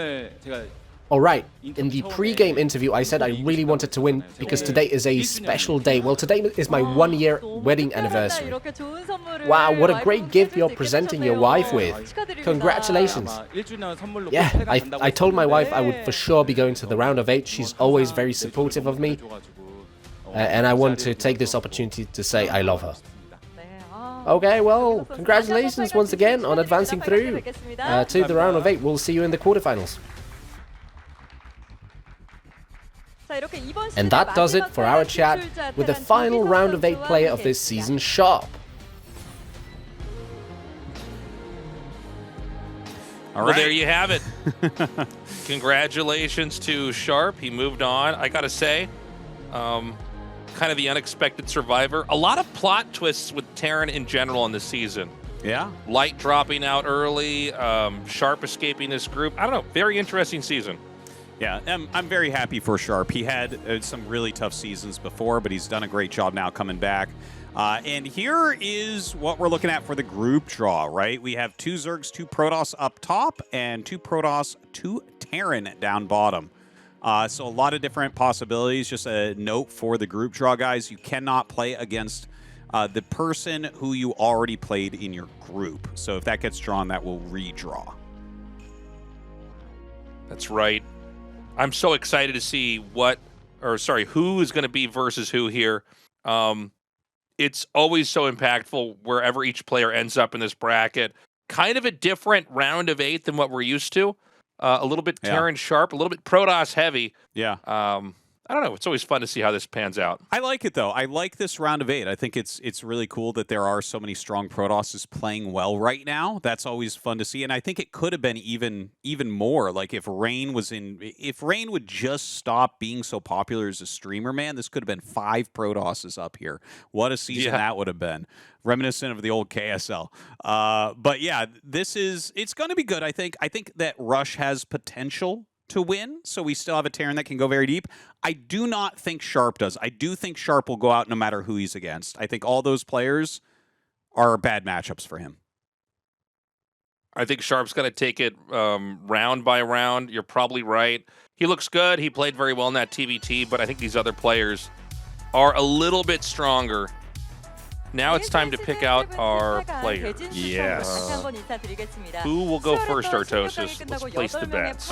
Alright, in the pre-game interview I said I really wanted to win because today is a special day. Well, today is my 1-year wedding anniversary. Wow, what a great gift you're presenting your wife with. Congratulations. Yeah, I told my wife I would for sure be going to the round of 8. She's always very supportive of me. And I want to take this opportunity to say I love her. Okay, well, congratulations once again on advancing through to the round of 8. We'll see you in the quarterfinals. And that does it for our chat with the final round of 8 player of this season, Sharp. All right. Well, there you have it. Congratulations to Sharp. He moved on. I gotta say, kind of the unexpected survivor. A lot of plot twists with Terran in general in this season. Yeah. Light dropping out early, Sharp escaping this group. I don't know. Very interesting season. Yeah, I'm very happy for Sharp. He had some really tough seasons before, but he's done a great job now coming back. And here is what we're looking at for the group draw, right? We have 2 Zergs, 2 Protoss up top, and 2 Protoss, 2 Terran down bottom. So a lot of different possibilities. Just a note for the group draw, guys. You cannot play against the person who you already played in your group. So if that gets drawn, that will redraw. That's right. I'm so excited to see who is going to be versus who here. It's always so impactful wherever each player ends up in this bracket. Kind of a different round of 8 than what we're used to. A little bit Terran Sharp, a little bit Protoss heavy. Yeah. I don't know. It's always fun to see how this pans out. I like it, though. I like this round of 8. I think it's really cool that there are so many strong Protosses playing well right now. That's always fun to see. And I think it could have been even more. Like if Rain would just stop being so popular as a streamer, man, this could have been 5 Protosses up here. What a season that would have been. Reminiscent of the old KSL. But yeah, it's going to be good, I think. I think that Rush has potential to win, so we still have a Terran that can go very deep. I do not think Sharp does. I do think Sharp will go out no matter who he's against. I think all those players are bad matchups for him. I think Sharp's going to take it round by round. You're probably right. He looks good. He played very well in that TVT, but I think these other players are a little bit stronger. Now it's time to pick out our players. Yes. Who will go first, Tastosis? Let's place the bets.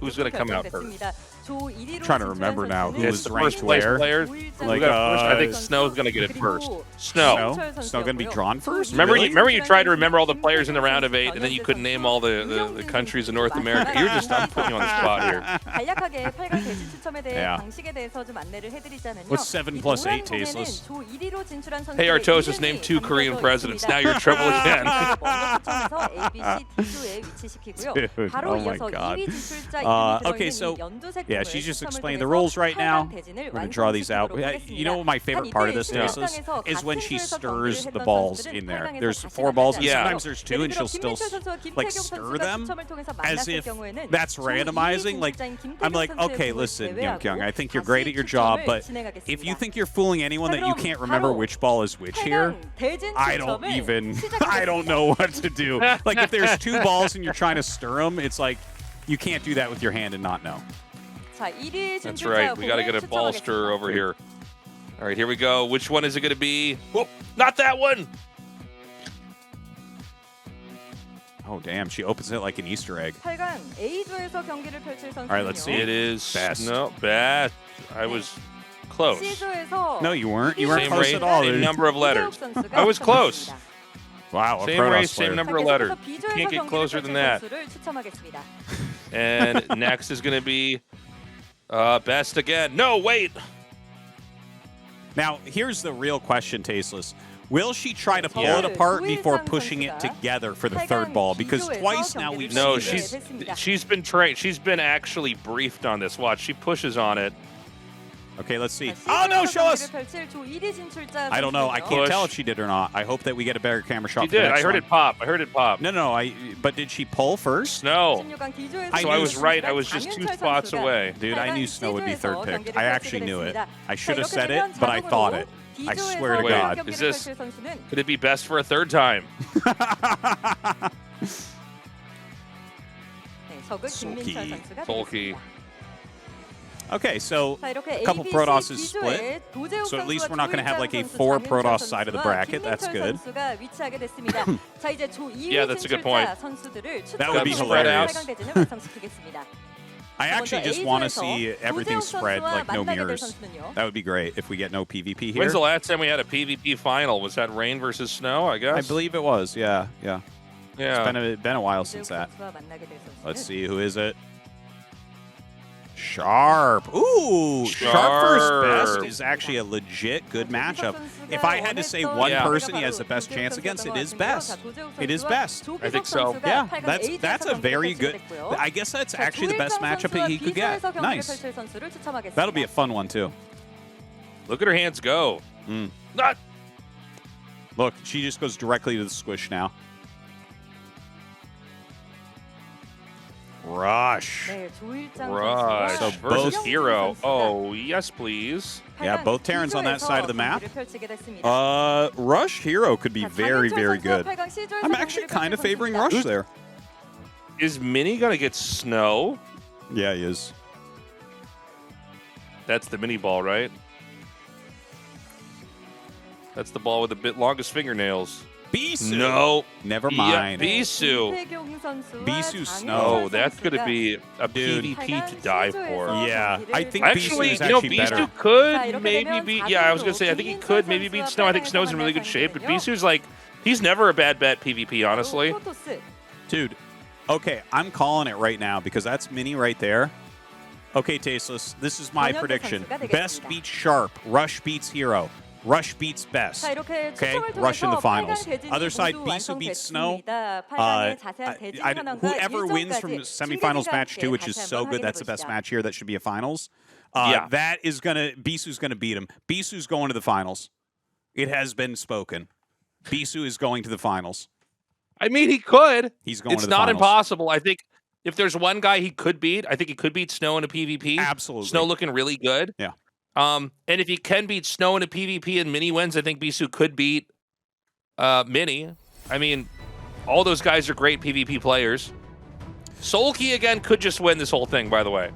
Who's going to come out first? Trying to remember now who It's was the ranked first place where. players. Like, I think Snow's going to get it first. Snow. Snow going to be drawn first? Remember you tried to remember all the players in the round of 8, and then you couldn't name all the countries in North America. I'm putting you on the spot here. Yeah. What's 7 plus 8 tasteless? Hey, Artosis, name 2 Korean presidents. Now you're in trouble again. Dude, oh my god. Okay, so yeah, she's just explaining the rules right now. We're gonna draw these out. You know what my favorite part of this, tasteless, is when she stirs the balls in there. There's 4 balls, and sometimes there's 2, and she'll still like stir them as if that's randomizing. Like I'm like, okay, listen, Young, I think you're great at your job, but if you think you're fooling anyone that you can't remember which ball is which here, I don't know what to do. Like if there's 2 balls and you're trying to stir them, it's like you can't do that with your hand and not know. That's right. We got to get a ball stirrer over here. All right, here we go. Which one is it going to be? Whoop, not that one. Oh, damn. She opens it like an Easter egg. All right, let's see. It is best. No, bad. I was close. No, you weren't. You weren't Same close race, at all. same number of letters. I was close. Wow, a same Protoss race, player. same number of letters. Can't get closer than that. And next is going to be best again. No, wait. Now, here's the real question, Tasteless. Will she try to pull it apart before pushing it together for the 3rd ball? Because twice now we've No, seen she's been trained. She's been actually briefed on this. Watch, she pushes on it. Okay, let's see. Oh, no, show us. I don't know. I can't tell if she did or not. I hope that we get a better camera shot. She did. I heard it pop. No. But did she pull first? No. So I was right. I was just 2 spots away. Dude, I knew Snow would be 3rd picked. I actually knew it. I should have said it, but I thought it. I swear to Wait, God. Could it be best for a 3rd time? Sulky. Okay, so a couple Protosses split. So at least we're not going to have like a 4 Protoss side of the bracket. That's good. Yeah, that's a good point. That would be hilarious. I actually just want to see everything spread, like no mirrors. That would be great if we get no PvP here. When's the last time we had a PvP final? Was that Rain versus Snow, I guess? I believe it was, yeah. It's been a while since that. Let's see, who is it? Sharp. Ooh, Sharp first best is actually a legit good matchup. If I had to say one person he has the best chance against, it is best. It is best. I think so. Yeah, that's a very good. I guess that's actually the best matchup that he could get. Nice. That'll be a fun one too. Look at her hands go. Not. Look, she just goes directly to the squish now. Rush. So versus Hero. Oh, yes, please. Yeah, both Terrans on that side of the map. Rush Hero could be very, very good. I'm actually kind of favoring Rush there. Is Mini going to get Snow? Yeah, he is. That's the mini ball, right? That's the ball with the longest fingernails. Bisu. No. Never mind. Yeah, Bisu. Bisu Snow. Oh, that's going to be a PvP to die for. Yeah. I think actually, Bisu is actually Bisu better. could maybe beat... Yeah, I was going to say, I think he could maybe beat Snow. I think Snow's in really good shape, but Bisu's like... He's never a bad bet PvP, honestly. Dude, okay, I'm calling it right now because that's Mini right there. Okay, Tasteless, this is my prediction. Best beats Sharp. Rush beats Hero. Rush beats Best. Okay, Rush in the finals. Other side, Bisu beats Snow. Whoever wins from the semifinals match 2, which is so good, that's the best match here. That should be a finals. That is Bisu's gonna beat him. Bisu's going to the finals. It has been spoken. Bisu is going to the finals. I mean, he could. He's going to the finals. It's not impossible. I think if there's one guy he could beat, I think he could beat Snow in a PvP. Absolutely. Snow looking really good. Yeah. And if he can beat Snow in a PvP and Mini wins, I think Bisu could beat Mini. I mean, all those guys are great PvP players. Sulky, again, could just win this whole thing, by the way.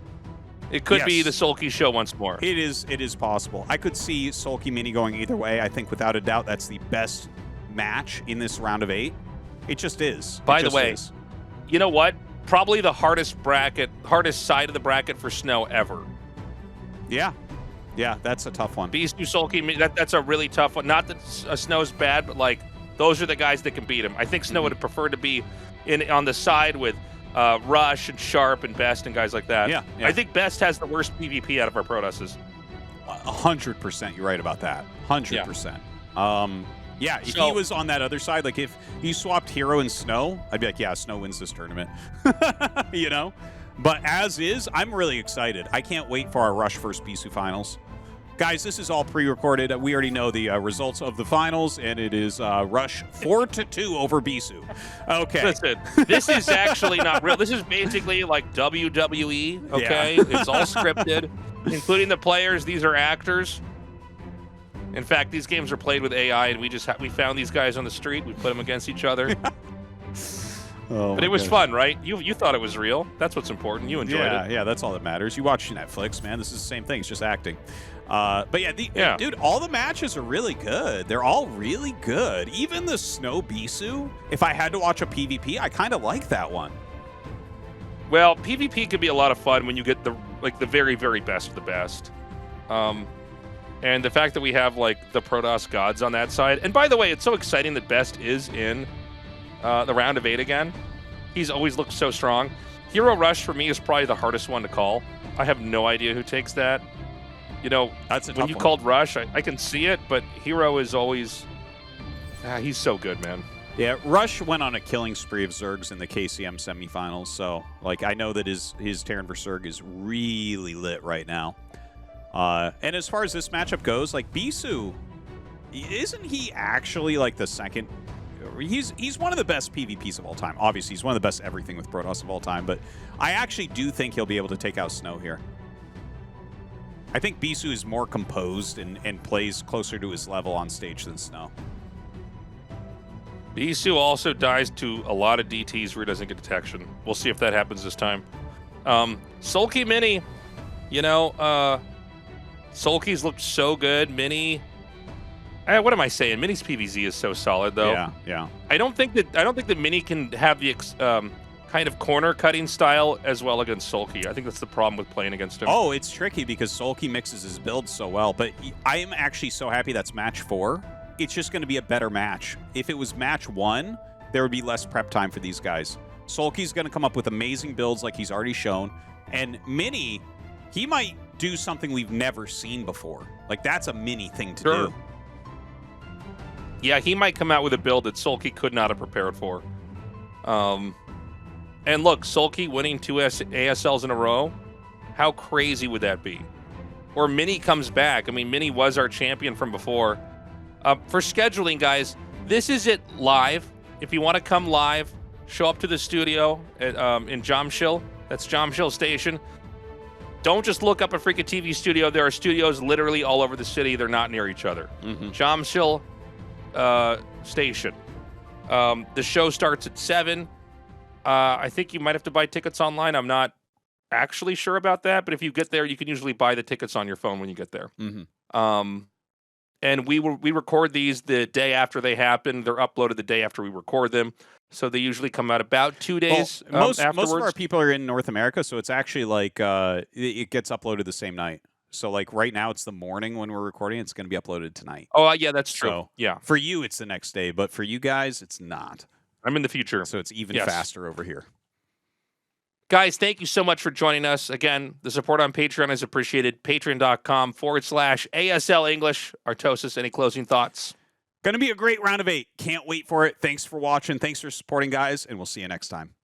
It could be Yes. the Sulky show once more. It is possible. I could see Sulky Mini going either way. I think without a doubt that's the best match in this round of 8. It just is. By the way, you know what? Probably the hardest side of the bracket for Snow ever. Yeah. Yeah, that's a tough one. Beast, Sulky, that's a really tough one. Not that Snow's bad, but like those are the guys that can beat him. I think Snow would have preferred to be on the side with Rush and Sharp and Best and guys like that. Yeah. I think Best has the worst PvP out of our Protosses. 100%. You're right about that. 100%. Yeah, if he was on that other side, like if he swapped Hero and Snow, I'd be like, yeah, Snow wins this tournament. You know? But as is, I'm really excited. I can't wait for our Rush first Bisu finals. Guys, this is all pre-recorded. We already know the results of the finals, and it is Rush 4-2 over Bisu. Okay. Listen, this is actually not real. This is basically like WWE, okay? Yeah. It's all scripted, including the players. These are actors. In fact, these games are played with AI, and we found these guys on the street. We put them against each other. But it was fun, right? You thought it was real. That's what's important. You enjoyed it. Yeah, that's all that matters. You watch Netflix, man. This is the same thing. It's just acting. But yeah, dude, all the matches are really good. They're all really good. Even the Snow Bisu, if I had to watch a PvP, I kind of like that one. Well, PvP could be a lot of fun when you get the very, very best of the best. And the fact that we have like the Protoss gods on that side. And by the way, it's so exciting that Best is in the round of 8 again. He's always looked so strong. Hero Rush for me is probably the hardest one to call. I have no idea who takes that. You know, when you called Rush, I can see it, but Hero is always... he's so good, man. Yeah, Rush went on a killing spree of Zergs in the KCM semifinals, so like I know that his Terran vs. Zerg is really lit right now. And as far as this matchup goes, like Bisu, isn't he actually like the second? He's one of the best PvPs of all time. Obviously, he's one of the best everything with Protoss of all time, but I actually do think he'll be able to take out Snow here. I think Bisu is more composed and plays closer to his level on stage than Snow. Bisu also dies to a lot of DTs where he doesn't get detection. We'll see if that happens this time. Sulky Mini, you know, Sulky's looked so good. Mini, what am I saying? Mini's PvZ is so solid, though. Yeah. I don't think that Mini can have the kind of corner cutting style as well against Sulky. I think that's the problem with playing against him. Oh, it's tricky because Sulky mixes his build so well. But I am actually so happy that's match 4. It's just going to be a better match. If it was match 1, there would be less prep time for these guys. Sulky's going to come up with amazing builds like he's already shown. And Mini, he might do something we've never seen before. Like, that's a Mini thing to do. Yeah, he might come out with a build that Sulky could not have prepared for. And look, Sulky winning 2 ASLs in a row, how crazy would that be? Or Mini comes back. I mean, Mini was our champion from before. For scheduling, guys, this is it live. If you want to come live, show up to the studio at, in Jamshil. That's Jamshil Station. Don't just look up AfreecaTV studio. There are studios literally all over the city. They're not near each other. Jamshil Station. The show starts at 7. I think you might have to buy tickets online. I'm not actually sure about that, but if you get there, you can usually buy the tickets on your phone when you get there. And we record these the day after they happen. They're uploaded the day after we record them. So they usually come out about 2 days most afterwards. of our people are in North America, so it's actually like it gets uploaded the same night. So like right now it's the morning when we're recording. It's going to be uploaded tonight. Oh, yeah, that's true. So, yeah. For you, it's the next day, but for you guys, it's not. I'm in the future. So it's even faster over here. Guys, thank you so much for joining us. Again, the support on Patreon is appreciated. Patreon.com/ASL English. Tastosis, any closing thoughts? Going to be a great round of 8. Can't wait for it. Thanks for watching. Thanks for supporting, guys, and we'll see you next time.